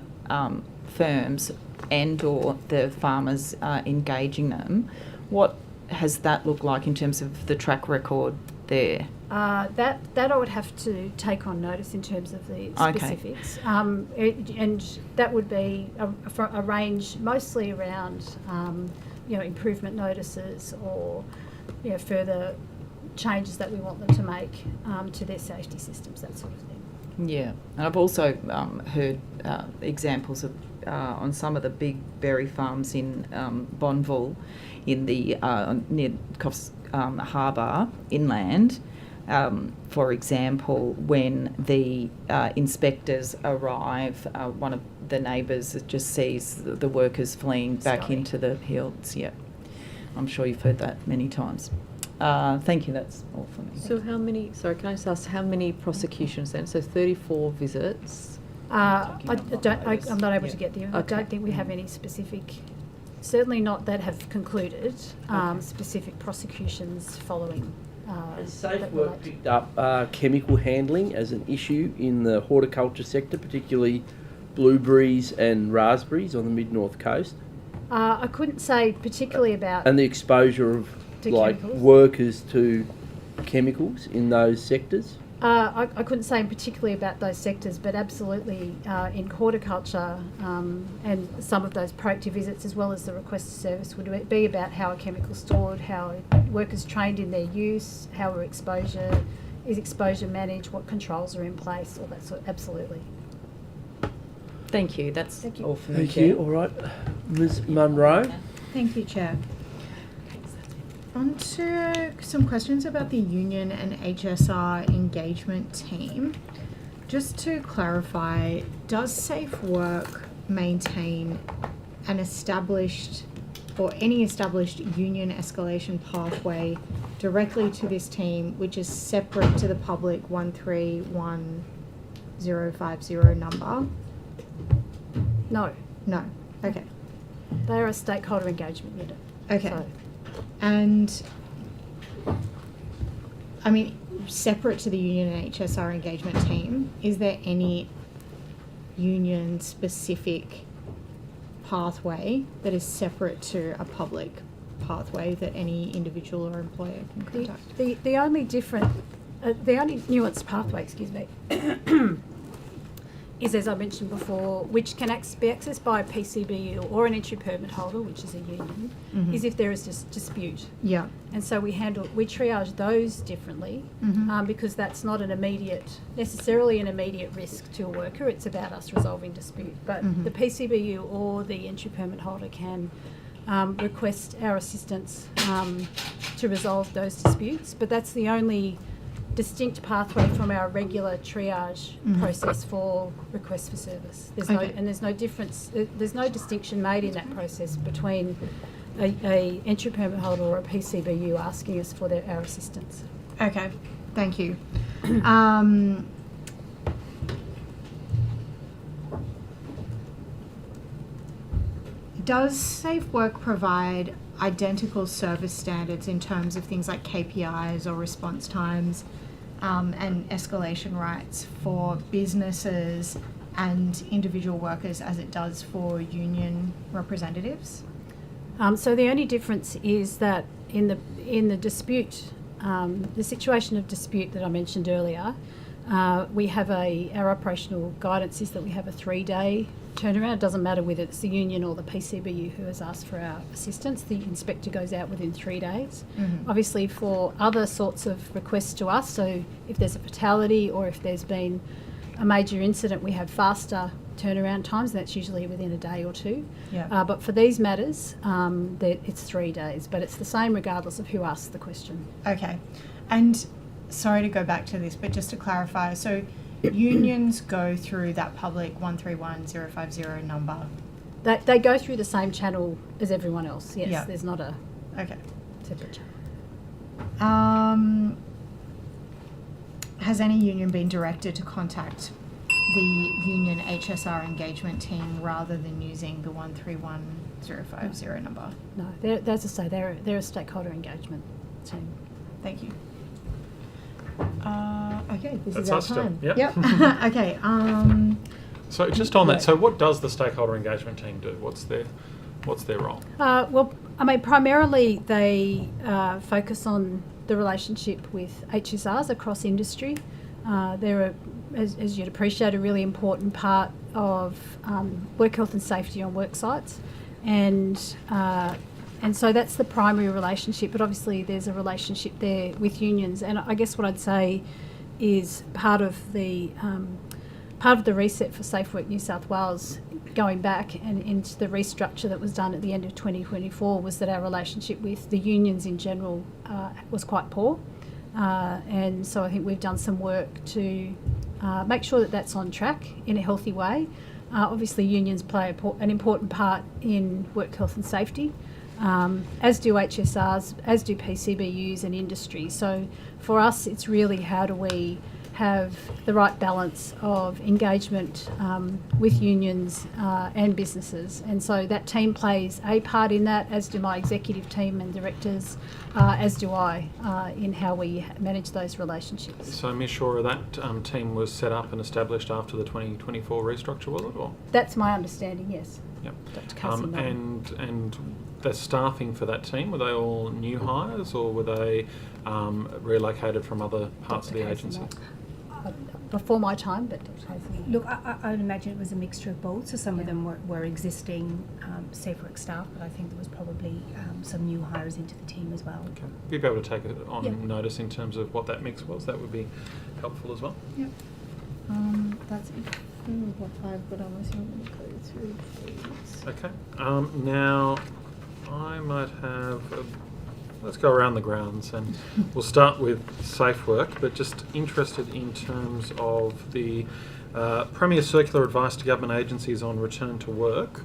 firms and or the farmers engaging them, what has that looked like in terms of the track record there? That I would have to take on notice in terms of the specifics. And that would be a range mostly around improvement notices or further changes that we want them to make to their safety systems, that sort of thing. Yeah, and I've also heard examples of on some of the big berry farms in Bonville, in the near Coffs Harbour inland. For example, when the inspectors arrive, one of the neighbours just sees the workers fleeing back into the hills. Yeah, I'm sure you've heard that many times. Thank you, that's all for me. So how many, sorry, can I just ask, how many prosecutions then? So 34 visits? I'm not able to get the. I don't think we have any specific, certainly not that have concluded, specific prosecutions following. Has Safe Work picked up chemical handling as an issue in the horticulture sector, particularly blueberries and raspberries on the mid-north coast? I couldn't say particularly about... And the exposure of chemicals? Workers to chemicals in those sectors? I couldn't say particularly about those sectors, but absolutely in horticulture and some of those proactive visits, as well as the request for service, would be about how a chemical stored, how workers trained in their use, how is exposure managed, what controls are in place, all that sort. Absolutely. Thank you. That's all from me. Thank you. All right, Ms. Munro. Thank you, Chair. On to some questions about the union and HSR engagement team. Just to clarify, does Safe Work maintain an established or any established union escalation pathway directly to this team, which is separate to the public 131050 number? No. No. Okay. They're a stakeholder engagement unit. Okay. So. And, I mean, separate to the union and HSR engagement team, is there any union-specific pathway that is separate to a public pathway that any individual or employer can contact? The only nuanced pathway, is, as I mentioned before, which can be accessed by a PCBU or an entry permit holder, which is a union, is if there is just dispute. Yeah. And so we triage those differently because that's not necessarily an immediate risk to a worker. It's about us resolving dispute. But the PCBU or the entry permit holder can request our assistance to resolve those disputes. But that's the only distinct pathway from our regular triage process for requests for service. There's no difference. There's no distinction made in that process between a entry permit holder or a PCBU asking us for our assistance. Okay, thank you. does Safe Work provide identical service standards in terms of things like KPIs or response times and escalation rights for businesses and individual workers as it does for union representatives? So the only difference is that in the dispute, the situation of dispute that I mentioned earlier, we have our operational guidance is that we have a 3-day turnaround. It doesn't matter whether it's the union or the PCBU who has asked for our assistance. The inspector goes out within 3 days. Mm-hmm. Obviously, for other sorts of requests to us, so if there's a fatality or if there's been a major incident, we have faster turnaround times, and that's usually within a day or two. Yeah. But for these matters, it's 3 days, but it's the same regardless of who asks the question. Okay. And sorry to go back to this, but just to clarify, so unions go through that public 131050 number? They go through the same channel as everyone else, yes. Yeah. There's not a Okay. separate channel. Has any union been directed to contact the union HSR engagement team rather than using the 131050 number? No, as I say, they're a stakeholder engagement team. Thank you. Okay, this That's is our us still. time. Yep. Okay. So just on that, so what does the stakeholder engagement team do? What's their role? Well, I mean, primarily they focus on the relationship with HSRs across industry. They're, as you'd appreciate, a really important part of work health and safety on work sites. And so that's the primary relationship, but obviously there's a relationship there with unions. And I guess what I'd say is part of the reset for Safe Work New South Wales going back and into the restructure that was done at the end of 2024 was that our relationship with the unions in general was quite poor. And so I think we've done some work to make sure that that's on track in a healthy way. Obviously unions play an important part in work health and safety, as do HSRs, as do PCBUs and industry. So for us, it's really how do we have the right balance of engagement with unions and businesses. And so that team plays a part in that, as do my executive team and directors, as do I, in how we manage those relationships. So Ms. Shora, that team was set up and established after the 2024 restructure, was it? Or? That's my understanding, yes. Yep. Dr. Casey, and the staffing for that team, were they all new hires or were they relocated from other parts of the agency? Before my time, but Dr. Casey. Look, I would imagine it was a mixture of both. So some of them were existing Safe Work staff, but I think there was probably some new hires into the team as well. Okay. You'd be able to take it on notice in terms of what that mix was. That would be helpful as well. Yep. That's it. What I've got on this, you want me to go through, please? Okay. Now, I might have... let's go around the grounds and we'll start with Safe Work, but just interested in terms of the Premier Circular Advice to Government Agencies on Return to Work,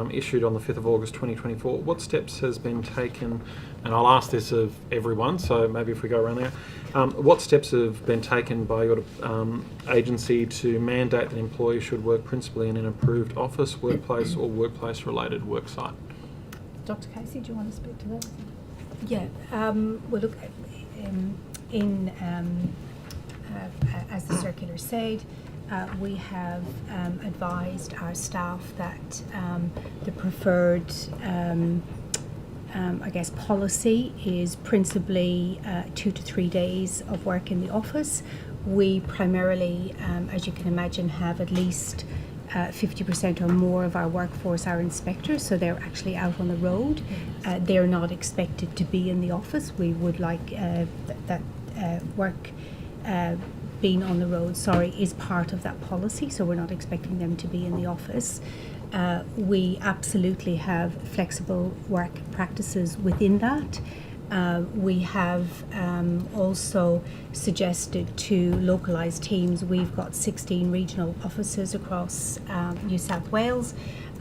issued on the 5th of August 2024. What steps has been taken, and I'll ask this of everyone, so maybe if we go around there, what steps have been taken by your agency to mandate that employees should work principally in an approved office, workplace or workplace-related work site? Dr. Casey, do you want to speak to that? Yeah, well, look, as the circular said, we have advised our staff that the preferred, I guess, policy is principally 2 to 3 days of work in the office. We primarily, as you can imagine, have at least 50% or more of our workforce are inspectors, so they're actually out on the road. They're not expected to be in the office. We would like that work being on the road, is part of that policy, so we're not expecting them to be in the office. We absolutely have flexible work practices within that. We have also suggested to localised teams. We've got 16 regional offices across New South Wales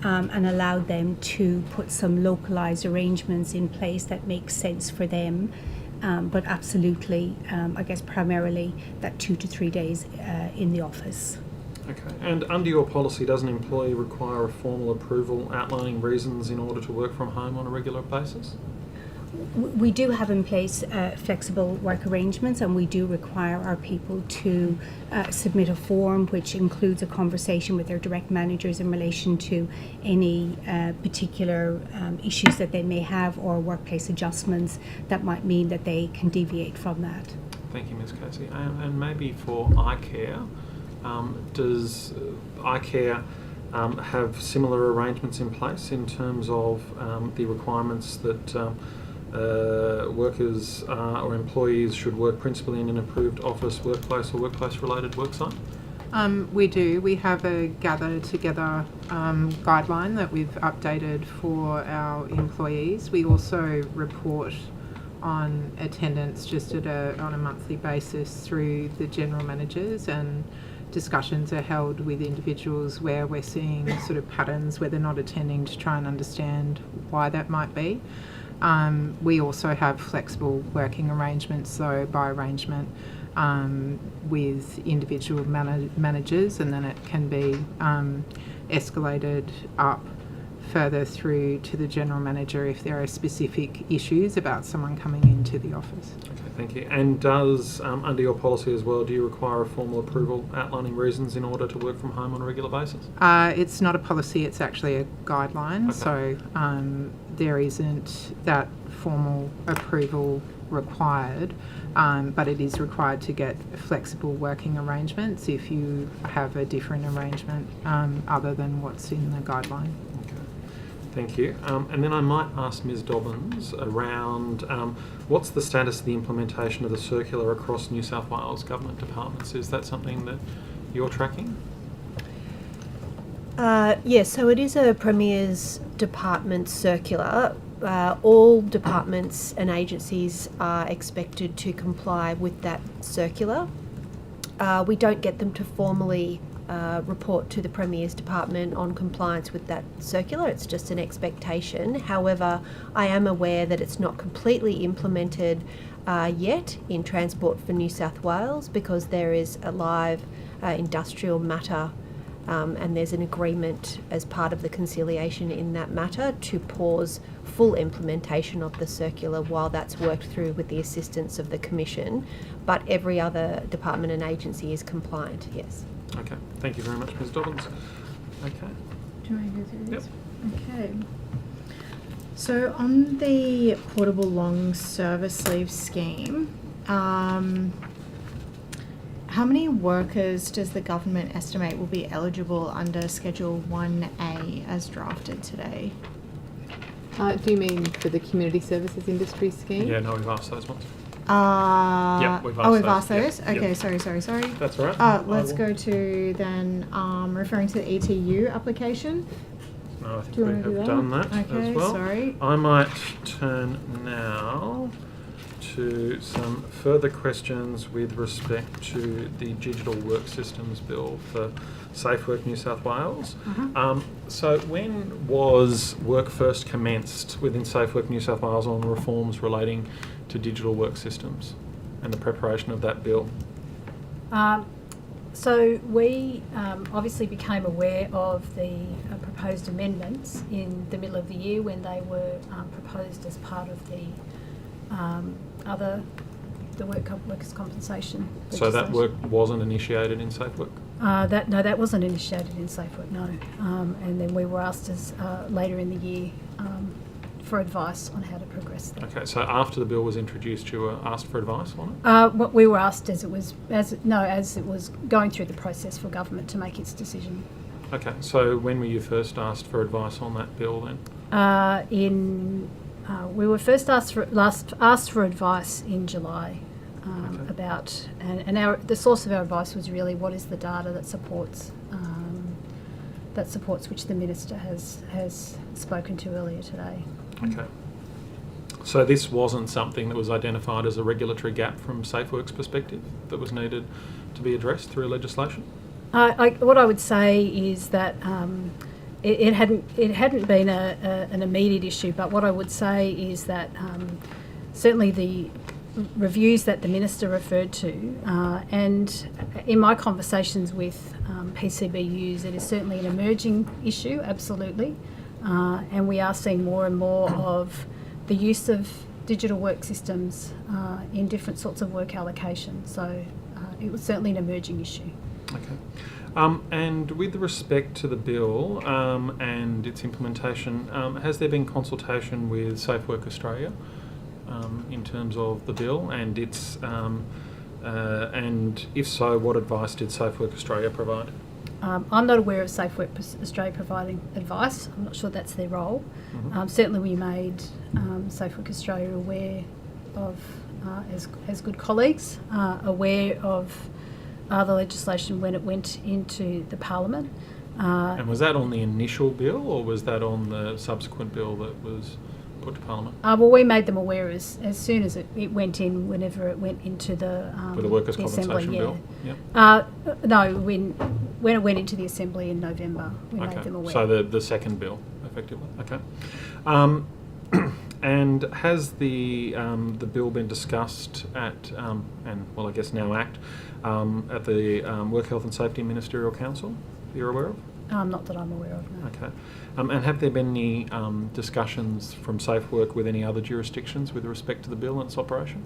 and allowed them to put some localised arrangements in place that make sense for them. But absolutely, I guess primarily that 2 to 3 days in the office. Okay. And under your policy, does an employee require a formal approval outlining reasons in order to work from home on a regular basis? We do have in place flexible work arrangements, and we do require our people to submit a form which includes a conversation with their direct managers in relation to any particular issues that they may have or workplace adjustments that might mean that they can deviate from that. Thank you, Ms. Casey. And maybe for iCare, does iCare have similar arrangements in place in terms of the requirements that workers or employees should work principally in an approved office, workplace or workplace-related worksite? We do. We have a gather together guideline that we've updated for our employees. We also report on attendance just on a monthly basis through the general managers, and discussions are held with individuals where we're seeing sort of patterns where they're not attending to try and understand why that might be. We also have flexible working arrangements, so by arrangement with individual managers, and then it can be escalated up further through to the general manager if there are specific issues about someone coming into the office. Okay, thank you. And does, under your policy as well, do you require a formal approval outlining reasons in order to work from home on a regular basis? It's not a policy, it's actually a guideline, so there isn't that formal approval required, but it is required to get flexible working arrangements if you have a different arrangement other than what's in the guideline. Thank you. And then I might ask Ms. Dobbins around what's the status of the implementation of the circular across New South Wales government departments? Is that something that you're tracking? Yes, so it is a Premier's department circular. All departments and agencies are expected to comply with that circular. We don't get them to formally report to the Premier's department on compliance with that circular. It's just an expectation. However, I am aware that it's not completely implemented yet in Transport for New South Wales, because there is a live industrial matter and there's an agreement as part of the conciliation in that matter to pause full implementation of the circular while that's worked through with the assistance of the Commission. But every other department and agency is compliant, yes. Okay, thank you very much, Ms. Dobbins. Okay. Do you want to go through this? Okay. So on the portable long service leave scheme, how many workers does the government estimate will be eligible under Schedule 1A as drafted today? Do you mean for the community services industry scheme? Yeah, no, we've asked those ones. Yeah, we've asked those. Yep, Okay, yep. sorry. That's all right. Let's go to then referring to the ETU application. No, I think Do you we wanna do have that? done that Okay, as well. sorry. I might turn now to some further questions with respect to the Digital Work Systems Bill for Safe Work New South Wales. So when was work first commenced within Safe Work New South Wales on reforms relating to digital work systems and the preparation of that bill? So we obviously became aware of the proposed amendments in the middle of the year when they were proposed as part of the workers' compensation. So that work wasn't initiated in Safe Work? That wasn't initiated in Safe Work, no. And then we were asked later in the year for advice on how to progress that. Okay, so after the bill was introduced, you were asked for advice on it? What we were asked as it was going through the process for government to make its decision. Okay, so when were you first asked for advice on that bill then? We were first asked for advice in July about, and the source of our advice was really what is the data that supports which the Minister has spoken to earlier today. Okay. So this wasn't something that was identified as a regulatory gap from Safe Work's perspective that was needed to be addressed through legislation? What I would say is that it hadn't been an immediate issue, but what I would say is that certainly reviews that the Minister referred to, and in my conversations with PCBUs, it is certainly an emerging issue, absolutely, and we are seeing more and more of the use of digital work systems in different sorts of work allocation. So it was certainly an emerging issue. Okay. And with respect to the bill and its implementation, has there been consultation with Safe Work Australia in terms of the bill and its and if so, what advice did Safe Work Australia provide? I'm not aware of Safe Work Australia providing advice. I'm not sure that's their role. Certainly we made Safe Work Australia aware of, as good colleagues, aware of the legislation when it went into the Parliament. And was that on the initial bill or was that on the subsequent bill that was put to Parliament? Well, we made them aware as soon as it went in, whenever it went into the with the Workers' the Compensation Assembly, Bill? Yeah. No, when it went into the Assembly in November, we made them aware. So the second bill, effectively. Okay. And has the bill been discussed at and well, I guess now ACT at the Work Health and Safety Ministerial Council? You're aware of? Not that I'm aware of. No. Okay. And have there been any discussions from Safe Work with any other jurisdictions with respect to the bill and its operation?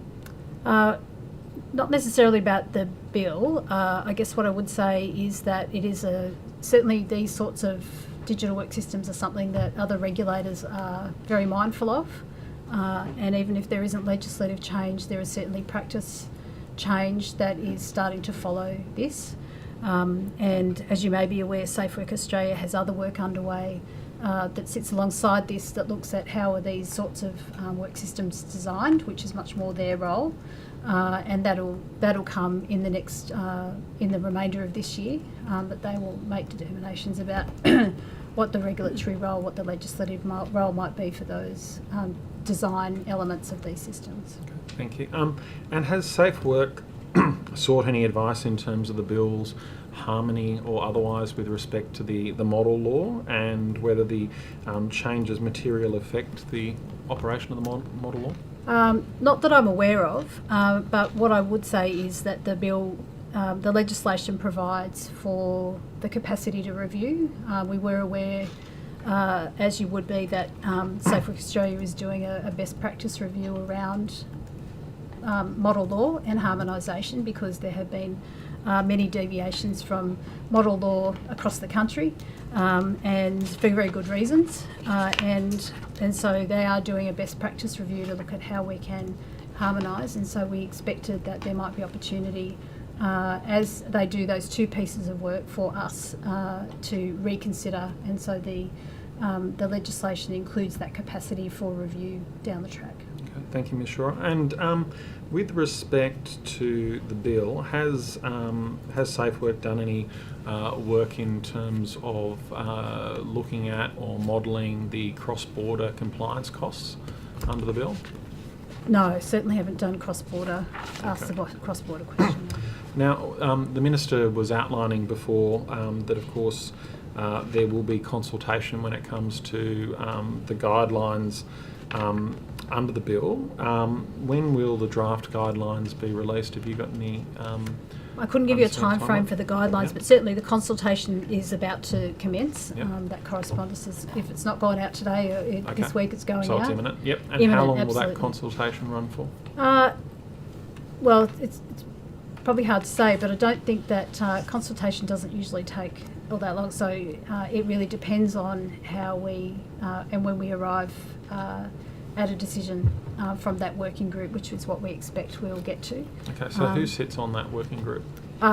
Not necessarily about the bill. I guess what I would say is that it is certainly these sorts of digital work systems are something that other regulators are very mindful of. And even if there isn't legislative change, there is certainly practice change that is starting to follow this. And as you may be aware, Safe Work Australia has other work underway that sits alongside this that looks at how are these sorts of work systems designed, which is much more their role. And that'll come in the next in the remainder of this year. But they will make determinations about what the regulatory role, what the legislative role might be for those design elements of these systems. Okay, thank you. And has Safe Work sought any advice in terms of the bill's harmony or otherwise with respect to the model law and whether the changes materially affect the operation of the model law? Not that I'm aware of, but what I would say is that the bill, the legislation provides for the capacity to review. We were aware, as you would be, that Safe Work Australia is doing a best practice review around model law and harmonisation because there have been many deviations from model law across the country and for very good reasons. And so they are doing a best practice review to look at how we can harmonise, and so we expected that there might be opportunity as they do those two pieces of work for us to reconsider, and so the legislation includes that capacity for review down the track. Okay, thank you, Ms. Shaw. And with respect to the bill, has Safe Work done any work in terms of looking at or modelling the cross-border compliance costs under the bill? No, certainly haven't done cross-border, asked the cross-border question. Now, the Minister was outlining before that, of course, there will be consultation when it comes to the guidelines under the bill. When will the draft guidelines be released? Have you got any? I couldn't give you a time frame for the guidelines, but certainly the consultation is about to commence. That correspondence is, if it's not gone out today, this week it's going out. So it's imminent. Yep. And imminent, how long absolutely. will that consultation run for? Well, it's probably hard to say, but I don't think that consultation doesn't usually take all that long. So it really depends on how we and when we arrive at a decision from that working group, which is what we expect we'll get to. Okay, so who sits on that working group?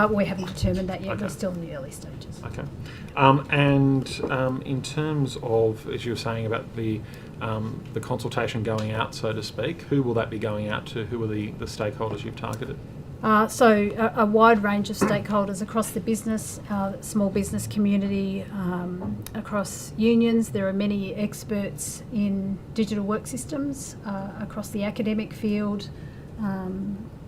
We haven't determined that yet. Okay. We're still in the early stages. Okay. And in terms of, as you were saying about the consultation going out, so to speak, who will that be going out to? Who are the stakeholders you've targeted? So a wide range of stakeholders across the business, small business community, across unions. There are many experts in digital work systems across the academic field,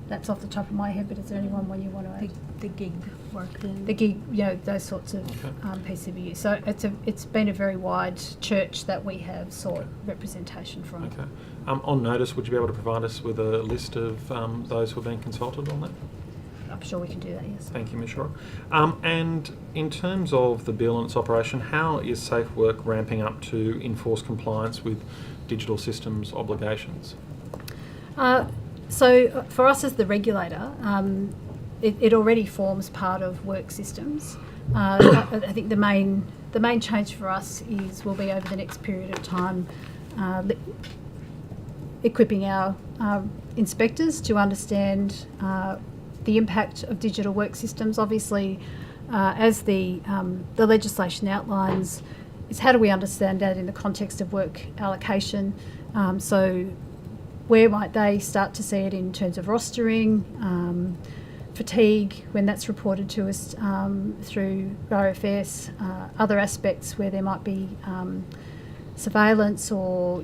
that's off the top of my head, but is there anyone where you want to add? The gig work. The gig, those sorts of PCBU. So it's been a very wide church that we have sought representation from. Okay. On notice, would you be able to provide us with a list of those who are being consulted on that? I'm sure we can do that, yes. Thank you, Ms. Shore. And in terms of the bill and its operation, how is Safe Work ramping up to enforce compliance with digital systems obligations? So for us as the regulator, it already forms part of work systems. I think the main change for us will be over the next period of time equipping our inspectors to understand the impact of digital work systems. Obviously, as the legislation outlines, is how do we understand that in the context of work allocation? So where might they start to see it in terms of rostering, fatigue, when that's reported to us through RFS, other aspects where there might be surveillance or,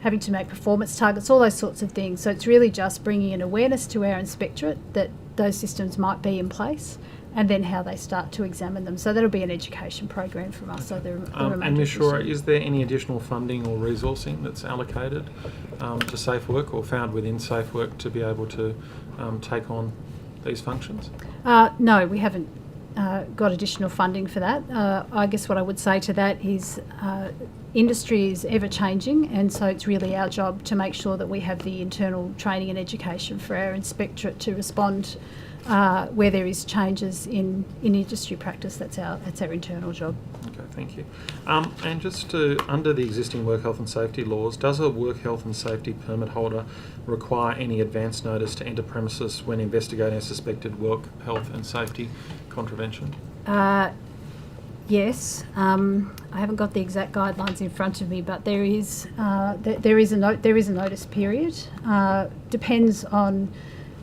having to make performance targets, all those sorts of things. So it's really just bringing an awareness to our inspectorate that those systems might be in place, and then how they start to examine them. So that'll be an education program from us. So and Ms. Shore, is there any additional funding or resourcing that's allocated to Safe Work or found within Safe Work to be able to take on these functions? No, we haven't got additional funding for that. I guess what I would say to that is industry is ever changing, and so it's really our job to make sure that we have the internal training and education for our inspectorate to respond where there is changes in industry practice. That's our internal job. Okay, thank you. And just under the existing work health and safety laws, does a work health and safety permit holder require any advance notice to enter premises when investigating a suspected work health and safety contravention? Yes. I haven't got the exact guidelines in front of me, but there is a notice period. Depends on.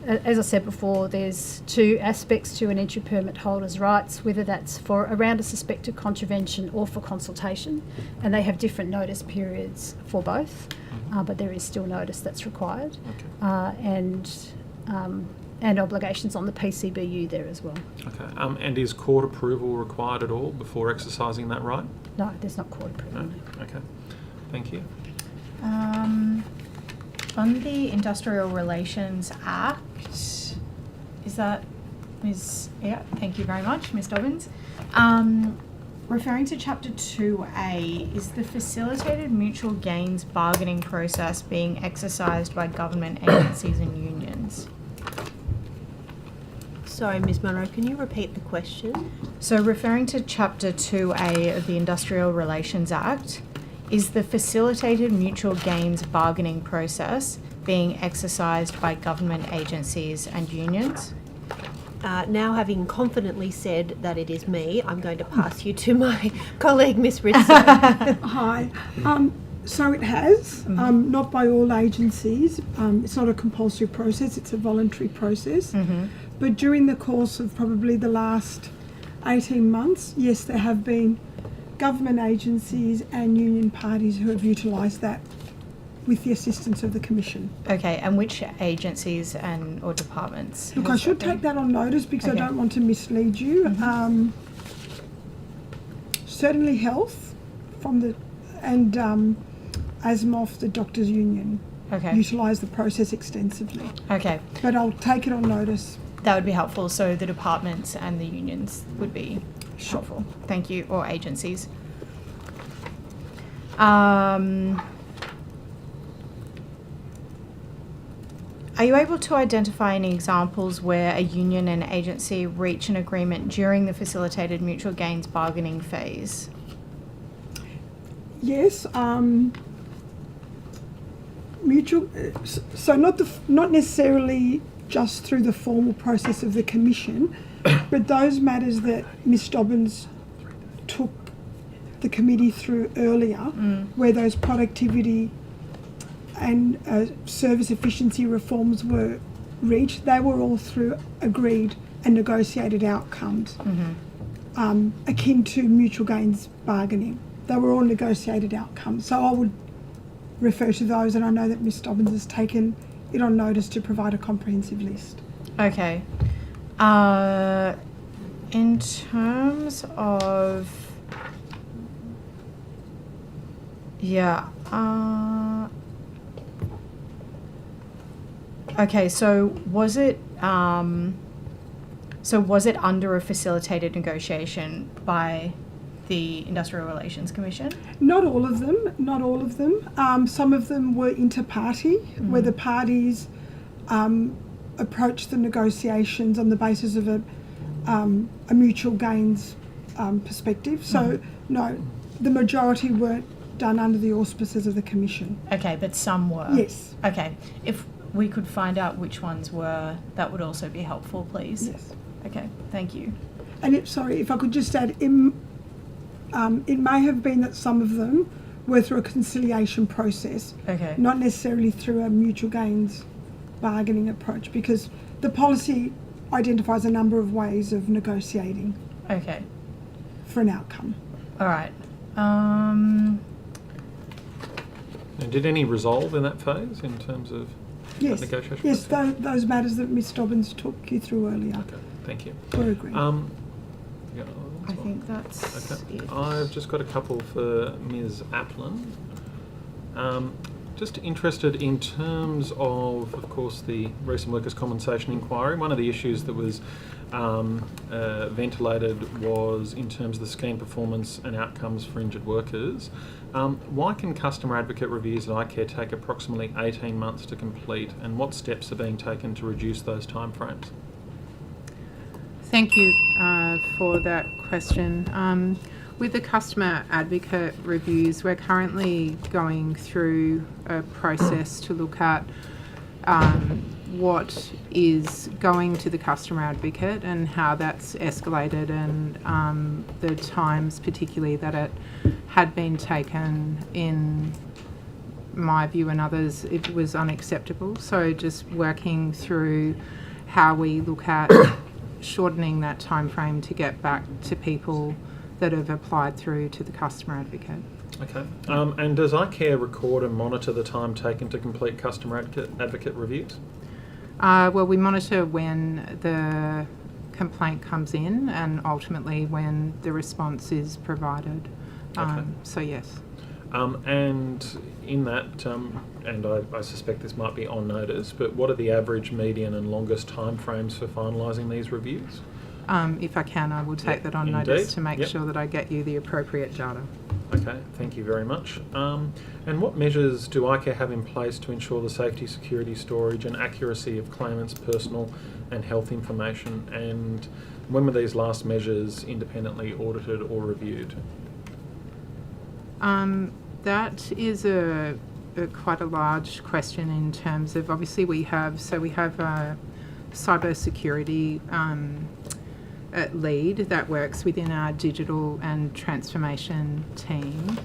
As I said before, there's two aspects to an entry permit holder's rights, whether that's for around a suspected contravention or for consultation, and they have different notice periods for both, but there is still notice that's required, and obligations on the PCBU there as well. Okay, and is court approval required at all before exercising that right? No, there's not court approval. No. Okay, thank you. On the Industrial Relations Act, is that Ms. Yeah, thank you very much, Ms. Dobbins. Referring to Chapter 2A, is the facilitated mutual gains bargaining process being exercised by government agencies and unions? Sorry, Ms. Munro, can you repeat the question? So referring to Chapter 2A of the Industrial Relations Act, is the facilitated mutual gains bargaining process being exercised by government agencies and unions? Now, having confidently said that it is me, I'm going to pass you to my colleague, Ms. Ritson. Hi. So it has, not by all agencies. It's not a compulsory process, it's a voluntary process. But during the course of probably the last 18 months, yes, there have been government agencies and union parties who have utilised that with the assistance of the Commission. Okay, and which agencies or departments? Look, I should take that on notice because I don't want to mislead you. Certainly Health and ASMOF, the Doctors' Union, utilise the process extensively. Okay. But I'll take it on notice. That would be helpful, so the departments and the unions would be helpful. Thank you, or agencies. Are you able to identify any examples where a union and agency reach an agreement during the facilitated mutual gains bargaining phase? Yes, so not necessarily just through the formal process of the Commission, but those matters that Ms. Dobbins took the committee through earlier, where those productivity and service efficiency reforms were reached, they were all through agreed and negotiated outcomes, akin to mutual gains bargaining. They were all negotiated outcomes. So I would refer to those, and I know that Ms. Dobbins has taken it on notice to provide a comprehensive list. Okay. In terms of, yeah, okay, so was it under a facilitated negotiation by the Industrial Relations Commission? Not all of them, not all of them. Some of them were inter-party, where the parties approached the negotiations on the basis of a mutual gains perspective. So, no, the majority weren't done under the auspices of the Commission. Okay, but some were? Yes. Okay, if we could find out which ones were, that would also be helpful, please. Yes. Okay, thank you. And if I could just add, it may have been that some of them were through a conciliation process, Okay. not necessarily through a mutual gains bargaining approach, because the policy identifies a number of ways of negotiating Okay. for an outcome. All right. And did any resolve in that phase in terms of Yes, that negotiation? yes, those matters that Ms Dobbins took you through earlier. Okay, thank you. Were agreed. Yeah, I think that's okay. it. I've just got a couple for Ms Applin. Just interested in terms of course, the recent workers' compensation inquiry. One of the issues that was ventilated was in terms of the scheme performance and outcomes for injured workers. Why can customer advocate reviews at iCare take approximately 18 months to complete, and what steps are being taken to reduce those timeframes? Thank you for that question. With the customer advocate reviews, we're currently going through a process to look at what is going to the customer advocate and how that's escalated, and the times particularly that it had been taken, in my view and others, it was unacceptable. So just working through how we look at shortening that time frame to get back to people that have applied through to the customer advocate. Okay. And does iCare record and monitor the time taken to complete customer advocate reviews? Well, we monitor when the complaint comes in and ultimately when the response is provided. Okay. So yes. And in that, and I suspect this might be on notice, but what are the average, median and longest timeframes for finalising these reviews? If I can, I will take that on Indeed. notice to make Yep. sure that I get you the appropriate data. Okay, thank you very much. And what measures do iCare have in place to ensure the safety, security, storage and accuracy of claimants' personal and health information? And when were these last measures independently audited or reviewed? That is a quite a large question in terms of, obviously we have a cyber security lead that works within our digital and transformation team,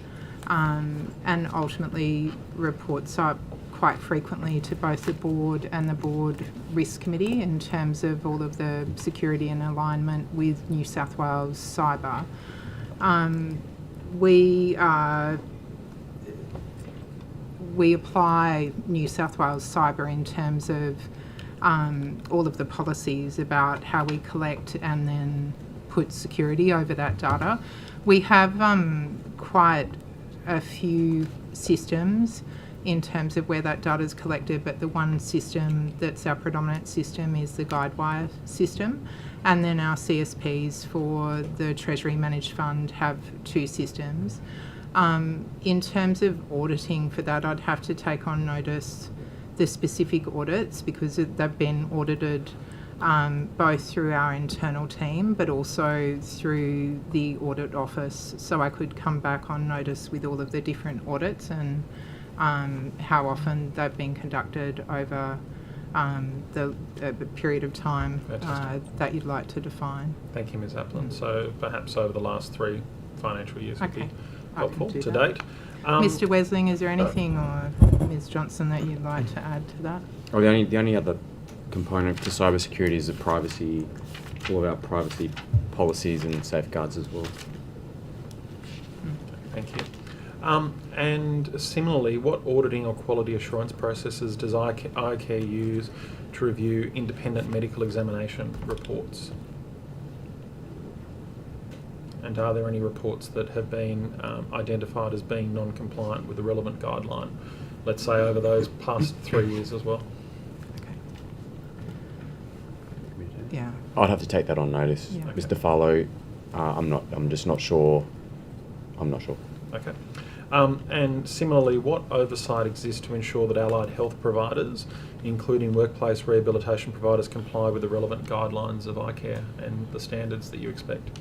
and ultimately reports up quite frequently to both the board and the board risk committee in terms of all of the security and alignment with New South Wales cyber. We apply New South Wales cyber in terms of all of the policies about how we collect and then put security over that data. We have quite a few systems in terms of where that data is collected, but the one system that's our predominant system is the Guidewire system. And then our CSPs for the Treasury Managed Fund have two systems. In terms of auditing for that, I'd have to take on notice the specific audits because they've been audited both through our internal team but also through the audit office. So I could come back on notice with all of the different audits and how often they've been conducted over the period of time that you'd like to define. Thank you, Ms Applin. So perhaps over the last 3 financial years would Okay. be helpful to that. date. Mr. Wesling, is there anything, or Ms Johnson, that you'd like to add to that? Oh, the only other component to cybersecurity is the privacy, all of our privacy policies and safeguards as well. Thank you. And similarly, what auditing or quality assurance processes does iCare use to review independent medical examination reports? And are there any reports that have been identified as being non-compliant with the relevant guideline, let's say over those past 3 years as well? Yeah. I'd have to take that on notice. Yeah. Mr. Farlow, I'm just not sure. I'm not sure. Okay. And similarly, what oversight exists to ensure that allied health providers, including workplace rehabilitation providers, comply with the relevant guidelines of iCare and the standards that you expect?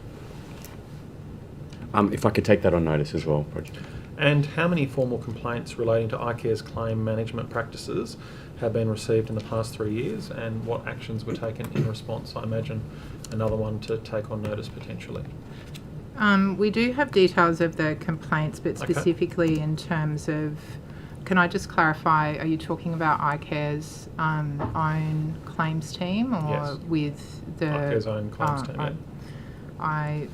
If I could take that on notice as well, Project. And how many formal complaints relating to iCare's claim management practices have been received in the past 3 years, and what actions were taken in response? I imagine another one to take on notice potentially. We do have details of the complaints, but Okay. specifically in terms of, can I just clarify, are you talking about iCare's own claims team or Yes. with the... iCare's own claims team, yeah. I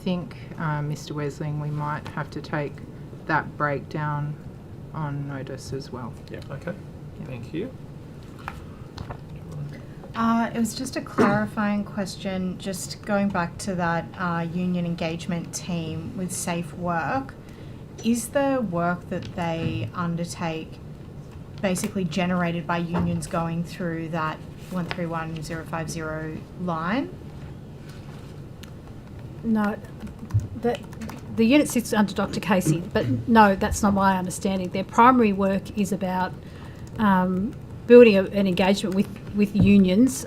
think, Mr. Wesling, we might have to take that breakdown on notice as well. Yeah. Okay. Thank you. It was just a clarifying question, just going back to that union engagement team with Safe Work. Is the work that they undertake basically generated by unions going through that 131050 line? No, the unit sits under Dr. Casey, but no, that's not my understanding. Their primary work is about building an engagement with unions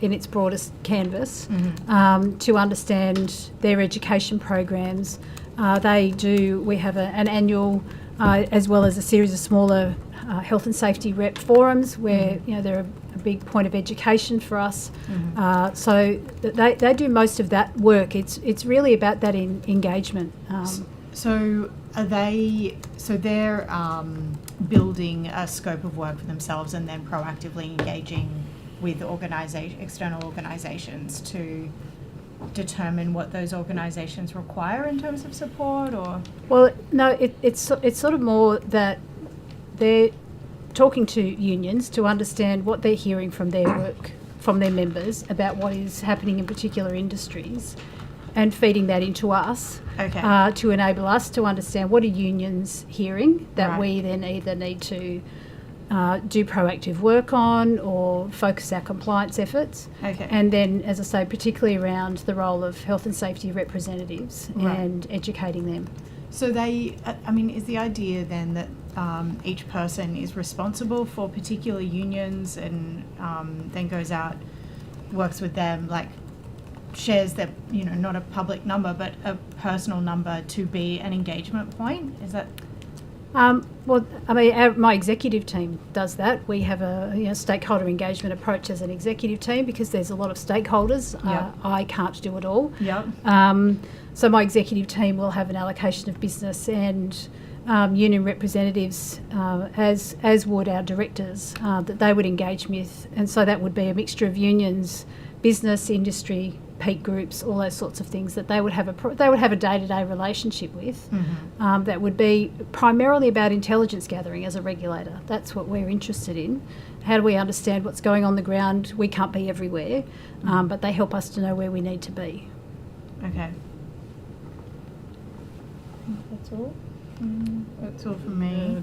in its broadest canvas to understand their education programs. We have an annual as well as a series of smaller health and safety rep forums where they're a big point of education for us. So they do most of that work. It's really about that engagement. So they're building a scope of work for themselves and then proactively engaging with external organisations to determine what those organisations require in terms of support, or? Well, no, it's sort of more that they're talking to unions to understand what they're hearing from their work, from their members about what is happening in particular industries, and feeding that into us to enable us to understand what are unions hearing that we then either need to do proactive work on or focus our compliance efforts. And then, as I say, particularly around the role of health and safety representatives and educating them. So is the idea then that each person is responsible for particular unions and then goes out, works with them, like shares their, not a public number, but a personal number to be an engagement point? Is that? My executive team does that. We have a stakeholder engagement approach as an executive team because there's a lot of stakeholders. I can't do it all. So my executive team will have an allocation of business and union representatives, as would our directors, that they would engage with. And so that would be a mixture of unions, business, industry, peak groups, all those sorts of things that they would have a day-to-day relationship with. That would be primarily about intelligence gathering as a regulator. That's what we're interested in. How do we understand what's going on the ground? We can't be everywhere, but they help us to know where we need to be. Okay. That's all? That's all from me.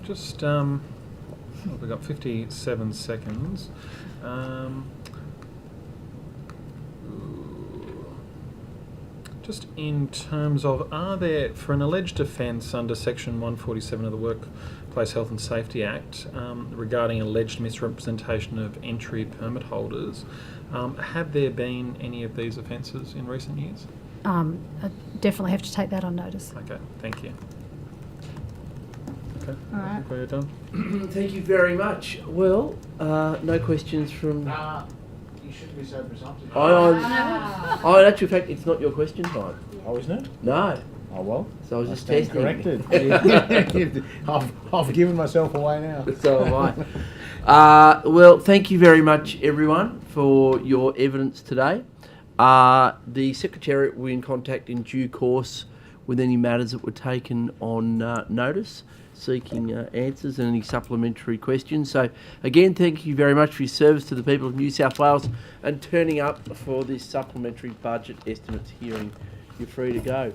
We've got 57 seconds. Just in terms of, are there, for an alleged offence under Section 147 of the Workplace Health and Safety Act regarding alleged misrepresentation of entry permit holders, have there been any of these offences in recent years? I definitely have to take that on notice. Okay, thank you. Okay, All right. I think we're done. Thank you very much. Well, no questions from... You shouldn't be so presumptuous. In actual fact, it's not your question time. Oh, isn't it? No. Oh, well. So I was just stand testing. corrected. I've given myself away now. So have I. Well, thank you very much, everyone, for your evidence today. The Secretariat will be in contact in due course with any matters that were taken on notice, seeking answers and any supplementary questions. So again, thank you very much for your service to the people of New South Wales and turning up for this supplementary budget estimates hearing. You're free to go.